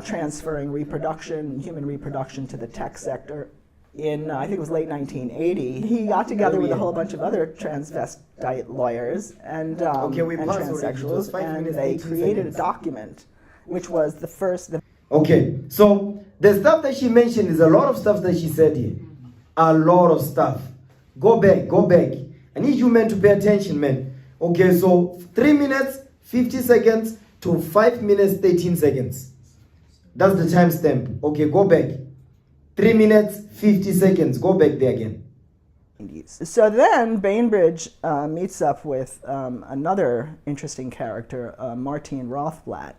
V: transferring reproduction, human reproduction to the tech sector. In, I think it was late 1980, he got together with a whole bunch of other transvestite lawyers and transsexuals, and they created a document, which was the first...
A: Okay, so the stuff that she mentioned is a lot of stuff that she said here. A lot of stuff. Go back. I need you men to pay attention, men. Okay, so 3 minutes, 50 seconds to 5 minutes, 13 seconds. That's the timestamp. Okay, go back. 3 minutes, 50 seconds. Go back there again.
V: So then Bainbridge meets up with another interesting character, Martine Rothblatt,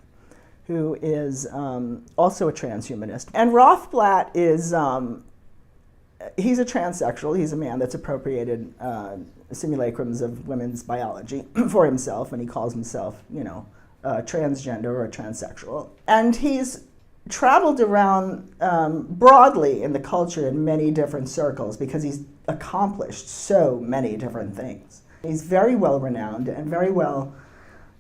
V: who is also a transhumanist. And Rothblatt is, he's a transsexual. He's a man that's appropriated simulacrums of women's biology for himself, and he calls himself, transgender or transsexual. And he's traveled around broadly in the culture in many different circles because he's accomplished so many different things. He's very well renowned and very well,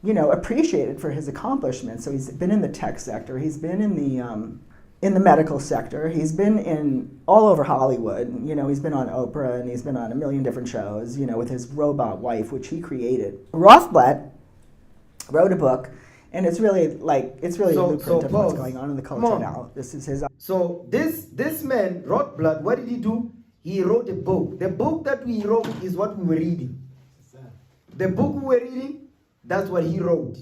V: appreciated for his accomplishments. So he's been in the tech sector, he's been in the medical sector, he's been in all over Hollywood. He's been on Oprah and he's been on a million different shows, with his robot wife, which he created. Rothblatt wrote a book. And it's really a blueprint of what's going on in the culture now. This is his.
A: So this man, Rothblatt, what did he do? He wrote a book. The book that we wrote is what we were reading. The book we were reading, that's what he wrote.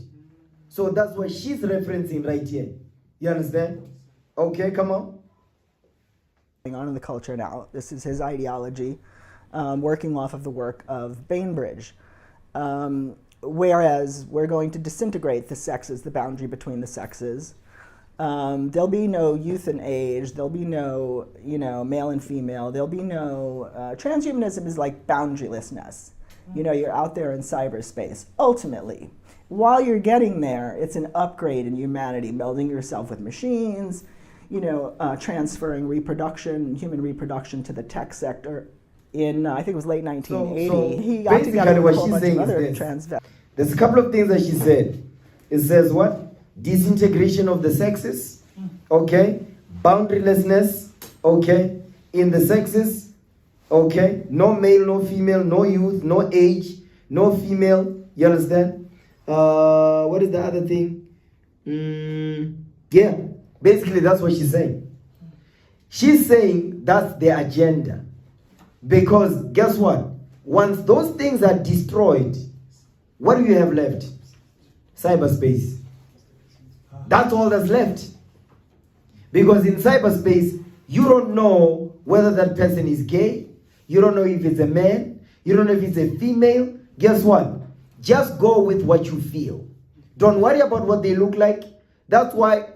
A: So that's what she's referencing right here. You understand? Okay, come on.
V: Going on in the culture now. This is his ideology, working off of the work of Bainbridge. Whereas we're going to disintegrate the sexes, the boundary between the sexes. There'll be no youth and age. There'll be no, male and female. There'll be no, transhumanism is like boundarylessness. You're out there in cyberspace. Ultimately, while you're getting there, it's an upgrade in humanity, melding yourself with machines, transferring reproduction, human reproduction to the tech sector. In, I think it was late 1980, he got together with a whole bunch of other transvestites.
A: There's a couple of things that she said. It says what? Disintegration of the sexes, okay? Boundarylessness, okay? In the sexes, okay? No male, no female, no youth, no age, no female, you understand? What is the other thing? Yeah, basically that's what she's saying. She's saying that's the agenda. Because guess what? Once those things are destroyed, what do you have left? Cyberspace. That's all that's left. Because in cyberspace, you don't know whether that person is gay. You don't know if it's a man. You don't know if it's a female. Guess what? Just go with what you feel. Don't worry about what they look like. That's why,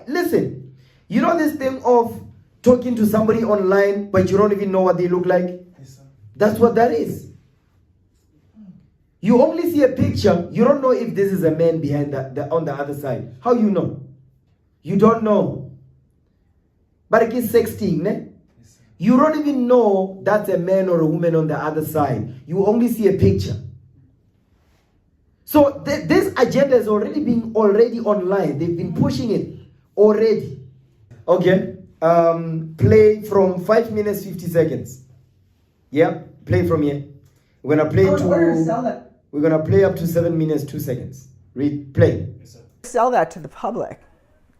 A: listen, you know this thing of talking to somebody online, but you don't even know what they look like? That's what that is. You only see a picture. You don't know if this is a man behind on the other side. How you know? You don't know. But it is sexting, ne? You don't even know that's a man or a woman on the other side. You only see a picture. So this agenda is already online. They've been pushing it already. Okay. Play from 5 minutes 50 seconds. Yeah, play from here. We're gonna play we're gonna play up to 7 minutes 2 seconds. Play.
V: Sell that to the public,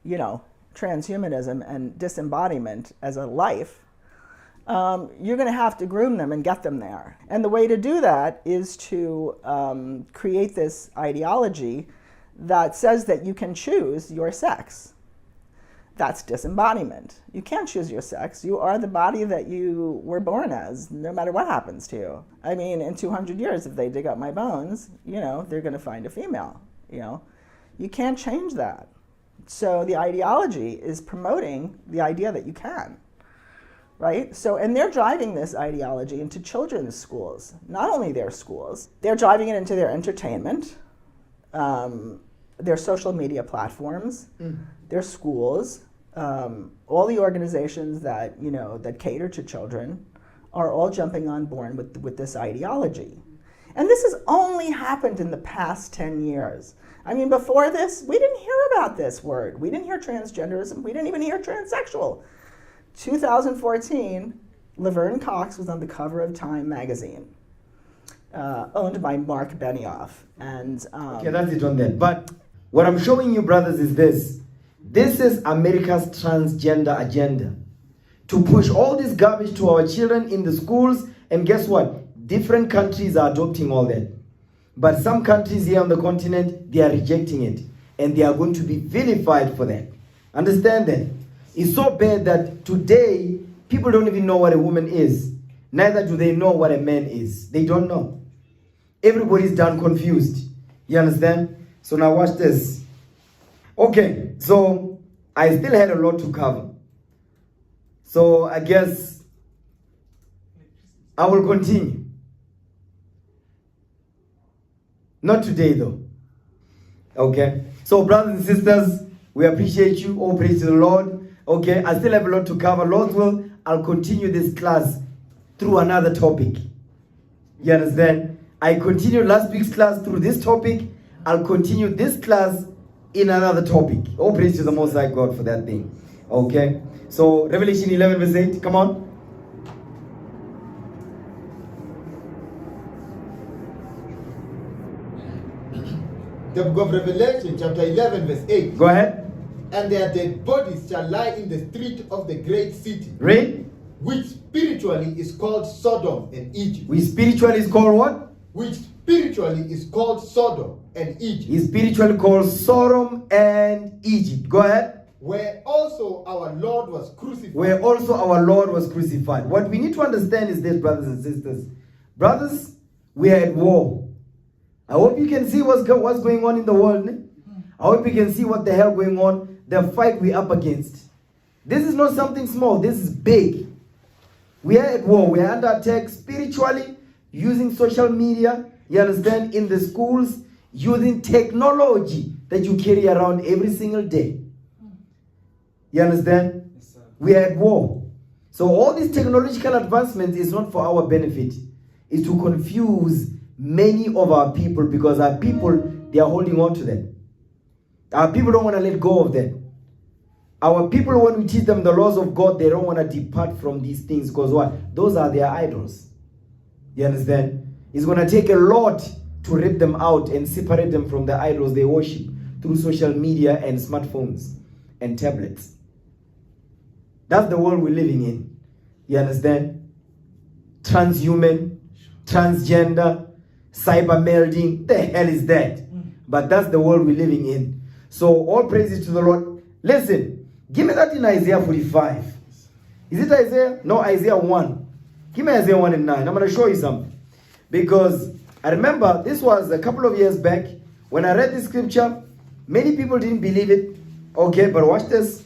V: transhumanism and disembodiment as a life. you're going to have to groom them and get them there. And the way to do that is to create this ideology that says that you can choose your sex. That's disembodiment. You can't choose your sex. You are the body that you were born as, no matter what happens to you. I mean, in 200 years, if they dig up my bones, you know, they're going to find a female, you know. You can't change that. So the ideology is promoting the idea that you can, right? So, and they're driving this ideology into children's schools, not only their schools. They're driving it into their entertainment, their social media platforms, their schools, all the organizations that, you know, that cater to children are all jumping on board with this ideology. And this has only happened in the past 10 years. I mean, before this, we didn't hear about this word. We didn't hear transgenderism. We didn't even hear transsexual. 2014, Laverne Cox was on the cover of Time magazine, owned by Mark Benioff. And
A: okay, that's it on that. But what I'm showing you, brothers, is this. This is America's transgender agenda. To push all this garbage to our children in the schools, and guess what? Different countries are adopting all that. But some countries here on the continent, they are rejecting it. And they are going to be vilified for that. Understand that? It's so bad that today, people don't even know what a woman is. Neither do they know what a man is. They don't know. Everybody's done confused. You understand? So now watch this. Okay, so I still had a lot to cover. So I guess I will continue. Not today though. Okay, so brothers and sisters, we appreciate you. All praise to the Lord. Okay, I still have a lot to cover. Lord's will, I'll continue this class through another topic. You understand? I continued last week's class through this topic. I'll continue this class in another topic. All praise to the Most High God for that thing. Okay, so Revelation 11 verse 8, come on.
B: The book of Revelation, chapter 11, verse 8.
A: Go ahead.
B: And their dead bodies shall lie in the street of the great city.
A: Read.
B: Which spiritually is called Sodom and Egypt.
A: Which spiritually is called what?
B: Which spiritually is called Sodom and Egypt.
A: Is spiritually called Sodom and Egypt. Go ahead.
B: Where also our Lord was crucified.
A: Where also our Lord was crucified. What we need to understand is this, brothers and sisters. Brothers, we are at war. I hope you can see what's going on in the world. Ne? I hope you can see what the hell going on. The fight we're up against. This is not something small. This is big. We are at war. We are under attack spiritually, using social media, you understand, in the schools, using technology that you carry around every single day. You understand? Yes, sir. We are at war. So all these technological advancements is not for our benefit. It's to confuse many of our people, because our people, they are holding on to them. Our people don't want to let go of them. Our people, when we teach them the laws of God, they don't want to depart from these things, because what? Those are their idols. You understand? It's going to take a lot to rip them out and separate them from the idols they worship through social media and smartphones and tablets. That's the world we're living in. You understand? Transhuman, transgender, cyber melding, the hell is that? But that's the world we're living in. So all praises to the Lord. Listen, give me that in Isaiah 45. Is it Isaiah? No, Isaiah 1. Give me Isaiah 1 and 9. I'm going to show you something. Because I remember this was a couple of years back when I read this scripture. Many people didn't believe it. Okay, but watch this.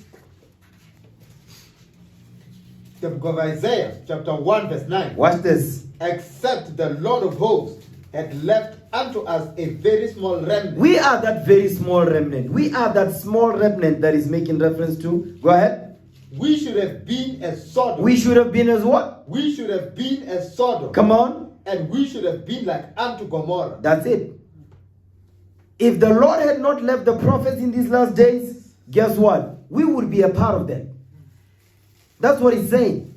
B: The book of Isaiah, chapter 1, verse 9.
A: Watch this.
B: Except the Lord of hosts had left unto us a very small remnant.
A: We are that very small remnant. We are that small remnant that is making reference to. Go ahead.
B: We should have been as Sodom.
A: We should have been as what?
B: We should have been as Sodom.
A: Come on.
B: And we should have been like unto Gomorrah.
A: That's it. If the Lord had not left the prophets in these last days, guess what? We would be a part of them. That's what he's saying.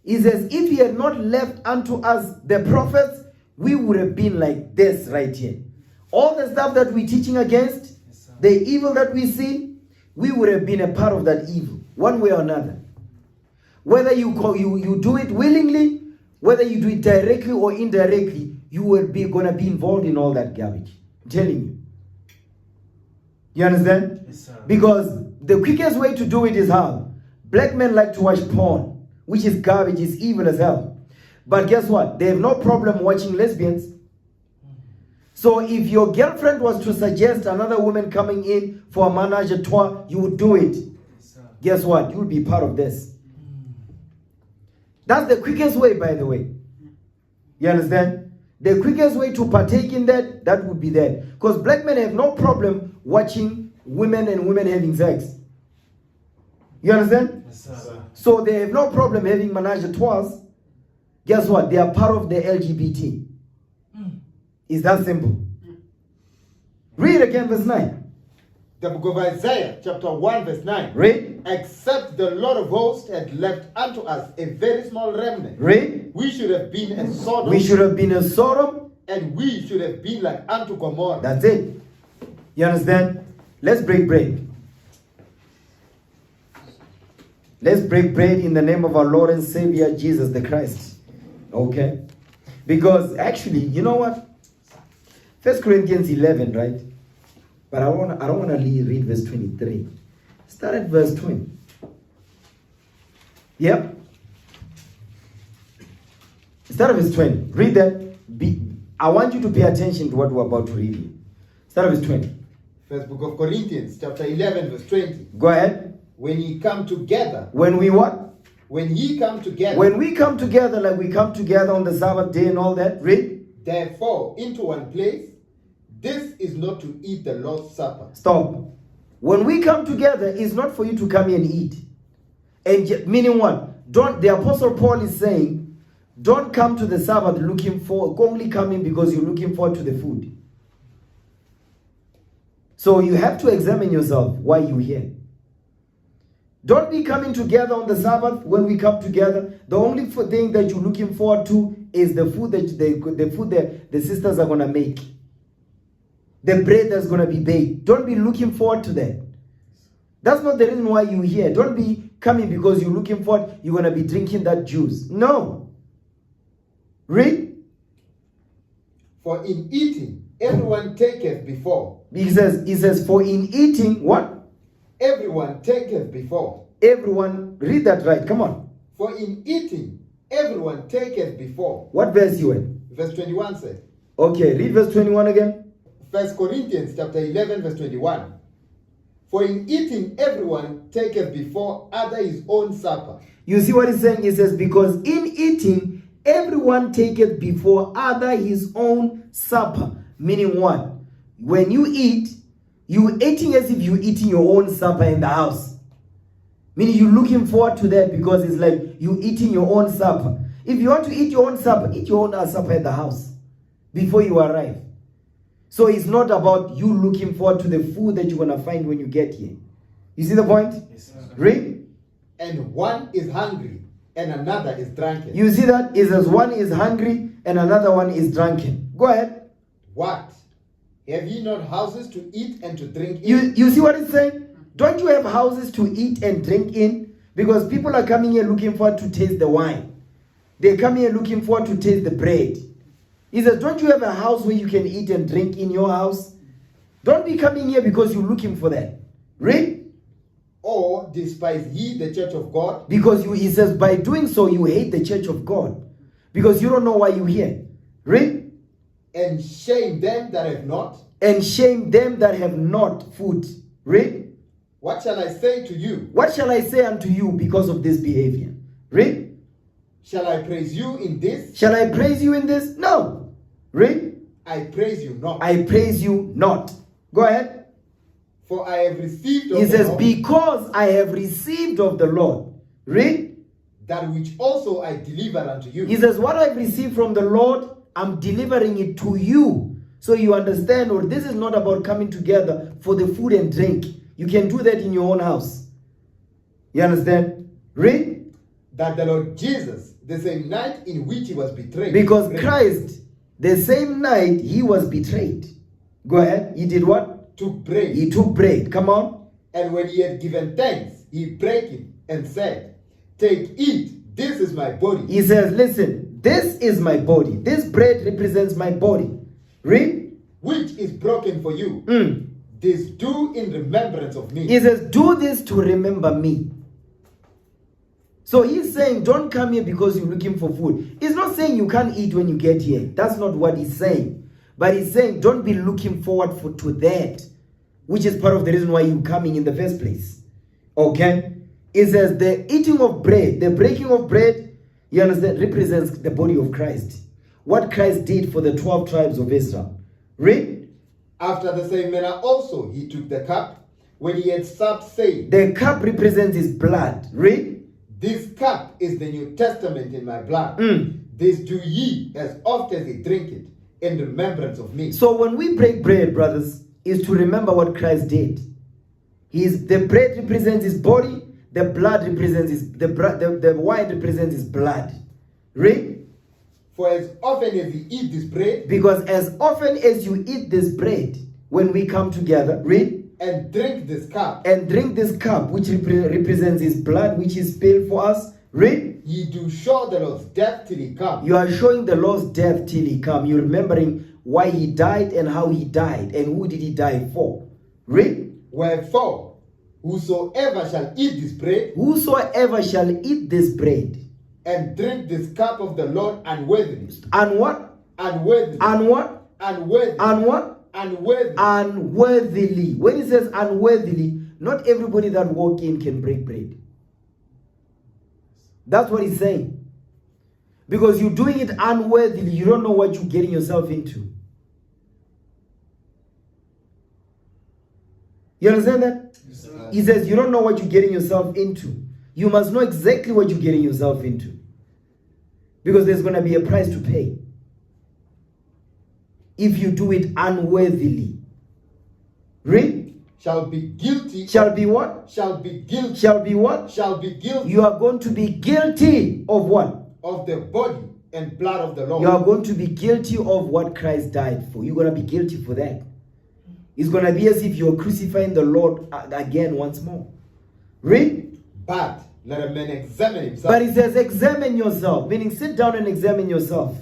A: He says, if he had not left unto us the prophets, we would have been like this right here. All the stuff that we're teaching against, the evil that we see, we would have been a part of that evil, one way or another. Whether you do it willingly, whether you do it directly or indirectly, you will be gonna be involved in all that garbage. I'm telling you. You understand?
G: Yes, sir.
A: Because the quickest way to do it is how? Black men like to watch porn, which is garbage, is evil as hell. But guess what? They have no problem watching lesbians. So if your girlfriend was to suggest another woman coming in for a menage a trois, you would do it. Guess what? You will be part of this. That's the quickest way, by the way. You understand? The quickest way to partake in that would be that. Because black men have no problem watching women and women having sex. You understand?
G: Yes, sir.
A: So they have no problem having menage a trois. Guess what? They are part of the LGBT. It's that simple. Read again verse 9.
B: The book of Isaiah, chapter 1, verse 9.
A: Read.
B: Except the Lord of hosts had left unto us a very small remnant.
A: Read.
B: We should have been as Sodom.
A: We should have been as Sodom.
B: And we should have been like unto Gomorrah.
A: That's it. You understand? Let's break bread. Let's break bread in the name of our Lord and Savior, Jesus the Christ. Okay? Because actually, you know what? 1 Corinthians 11, right? But I don't want to read verse 23. Start at verse 20. Yep. Start at verse 20. Read that. I want you to pay attention to what we're about to read here. Start at verse 20.
B: First book of Corinthians, chapter 11, verse 20.
A: Go ahead.
B: When ye come together.
A: When we what?
B: When ye come together.
A: When we come together, like we come together on the Sabbath day and all that. Read.
B: Therefore, into one place, this is not to eat the Lord's Supper.
A: Stop. When we come together, it's not for you to come here and eat. And meaning what? The Apostle Paul is saying, don't come to the Sabbath only coming because you're looking forward to the food. So you have to examine yourself why you're here. Don't be coming together on the Sabbath when we come together. The only thing that you're looking forward to is the food that the sisters are going to make. The bread that's going to be baked. Don't be looking forward to that. That's not the reason why you're here. Don't be coming because you're looking forward, you're going to be drinking that juice. No. Read.
B: For in eating, everyone taketh before.
A: He says, for in eating, what?
B: Everyone taketh before.
A: Everyone, read that right, come on.
B: For in eating, everyone taketh before.
A: What verse you in?
B: Verse 21 says.
A: Okay, read verse 21 again.
B: 1 Corinthians chapter 11, verse 21. For in eating, everyone taketh before other his own supper.
A: You see what he's saying? He says, because in eating, everyone taketh before other his own supper. Meaning what? When you eat, you're eating as if you're eating your own supper in the house. Meaning you're looking forward to that because it's like you're eating your own supper. If you want to eat your own supper, eat your own supper at the house before you arrive. So it's not about you looking forward to the food that you're going to find when you get here. You see the point?
G: Yes,
A: Read.
B: And one is hungry and another is drunken.
A: You see that? It says one is hungry and another one is drunken. Go ahead.
B: What? Have ye not houses to eat and to drink in?
A: You see what it's saying? Don't you have houses to eat and drink in? Because people are coming here looking forward to taste the wine. They come here looking forward to taste the bread. He says, don't you have a house where you can eat and drink in your house? Don't be coming here because you're looking for that. Read.
B: Or despise ye the church of God?
A: Because he says, by doing so, you hate the church of God. Because you don't know why you're here. Read.
B: And shame them that have not.
A: And shame them that have not food. Read.
B: What shall I say to you?
A: What shall I say unto you because of this behavior? Read.
B: Shall I praise you in this?
A: Shall I praise you in this? No. Read.
B: I praise you not.
A: I praise you not. Go ahead.
B: For I have received of
A: He
B: the
A: says,
B: Lord,
A: because I have received of the Lord. Read.
B: That which also I deliver unto you.
A: He says, what I've received from the Lord, I'm delivering it to you. So you understand, or this is not about coming together for the food and drink. You can do that in your own house. You understand? Read.
B: That the Lord Jesus, the same night in which he was betrayed.
A: Because Christ, the same night he was betrayed. Go ahead. He did what?
B: Took bread.
A: He took bread. Come on.
B: And when he had given thanks, he brake it and said, Take, eat, this is my body.
A: He says, listen, this is my body. This bread represents my body. Read.
B: Which is broken for you. This do in remembrance of me.
A: He says, do this to remember me. So he's saying, don't come here because you're looking for food. He's not saying you can't eat when you get here. That's not what he's saying. But he's saying, don't be looking forward to that, which is part of the reason why you're coming in the first place. Okay? It says, the eating of bread, the breaking of bread, you understand, represents the body of Christ. What Christ did for the 12 tribes of Israel. Read.
B: After the same manner also he took the cup when he had supped, saying,
A: the cup represents his blood. Read.
B: This cup is the New Testament in my blood. This do ye as oft as ye drink it in remembrance of me.
A: So when we break bread, brothers, is to remember what Christ did. The bread represents his body, the blood represents the wine represents his blood. Read.
B: For as often as you eat this bread,
A: because as often as you eat this bread, when we come together, read,
B: and drink this cup,
A: which represents his blood, which is spilled for us, read,
B: ye do show the Lord's death till he come.
A: You are showing the Lord's death till he come. You're remembering why he died and how he died and who did he die for. Read.
B: Wherefore, whosoever shall eat this bread, and drink this cup of the Lord unworthily.
A: And what?
B: Unworthily.
A: And what?
B: Unworthily.
A: And what?
B: Unworthily.
A: Unworthily. When it says unworthily, not everybody that walk in can break bread. That's what he's saying. Because you're doing it unworthily, you don't know what you're getting yourself into. You understand that? Yes, he says you don't know what you're getting yourself into. You must know exactly what you're getting yourself into. Because there's going to be a price to pay. If you do it unworthily. Read.
B: Shall be guilty.
A: Shall be what?
B: Shall be guilty.
A: Shall be what?
B: Shall be guilty.
A: You are going to be guilty of what?
B: Of the body and blood of the Lord.
A: You are going to be guilty of what Christ died for. You're going to be guilty for that. It's going to be as if you're crucifying the Lord again once more. Read.
B: But let a man examine himself.
A: But it says examine yourself, meaning sit down and examine yourself.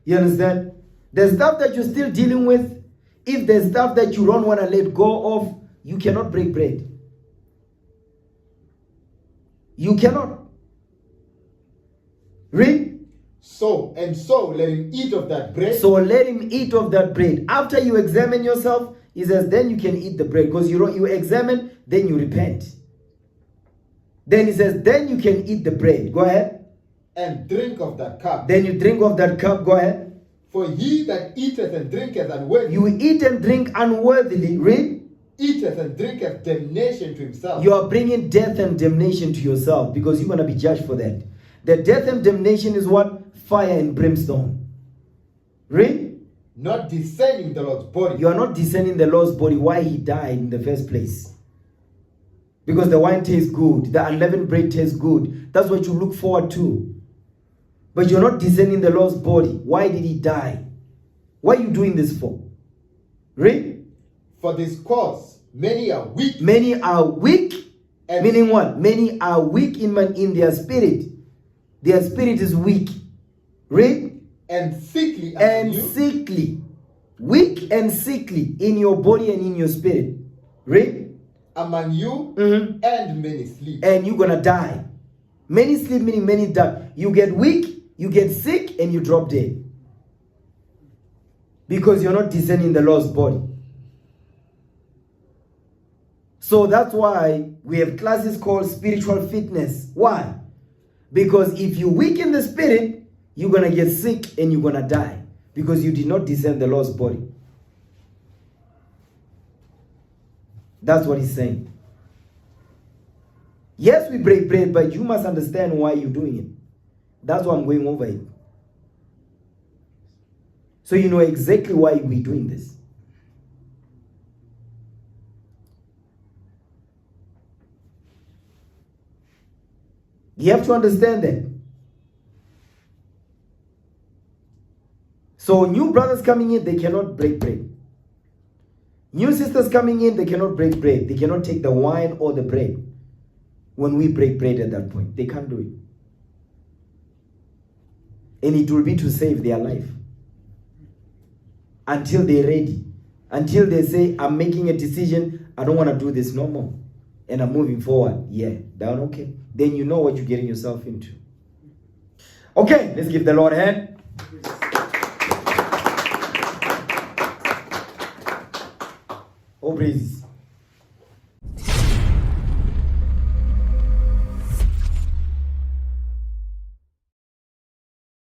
A: You understand? The stuff that you're still dealing with, if there's stuff that you don't want to let go of, you cannot break bread. You cannot. Read.
B: So let him eat of that bread.
A: So let him eat of that bread. After you examine yourself, he says, then you can eat the bread. Because you examine, then you repent. Then he says, then you can eat the bread. Go ahead.
B: And drink of that cup.
A: Then you drink of that cup. Go ahead.
B: For he that eateth and drinketh unworthily.
A: You eat and drink unworthily. Read.
B: Eateth and drinketh damnation to himself.
A: You are bringing death and damnation to yourself because you're going to be judged for that. The death and damnation is what? Fire and brimstone. Read.
B: Not discerning the Lord's body.
A: You are not discerning the Lord's body, why he died in the first place. Because the wine tastes good, the unleavened bread tastes good. That's what you look forward to. But you're not discerning the Lord's body. Why did he die? What are you doing this for? Read.
B: For this cause, many are weak.
A: Many are weak. Meaning what? Many are weak in their spirit. Their spirit is weak. Read.
B: And sickly.
A: And sickly. Weak and sickly in your body and in your spirit. Read.
B: Among you, and many sleep.
A: And you're going to die. Many sleep meaning many die. You get weak, you get sick, and you drop dead. Because you're not discerning the Lord's body. So that's why we have classes called spiritual fitness. Why? Because if you weaken the spirit, you're going to get sick and you're going to die. Because you did not discern the Lord's body. That's what he's saying. Yes, we break bread, but you must understand why you're doing it. That's why I'm going over it. So you know exactly why we're doing this. You have to understand that. So new brothers coming in, they cannot break bread. New sisters coming in, they cannot break bread. They cannot take the wine or the bread. When we break bread at that point, they can't do it. And it will be to save their life. Until they're ready. Until they say, I'm making a decision, I don't want to do this no more. And I'm moving forward. Yeah, down okay. Then you know what you're getting yourself into. Okay, let's give the Lord a hand. Oh, praises.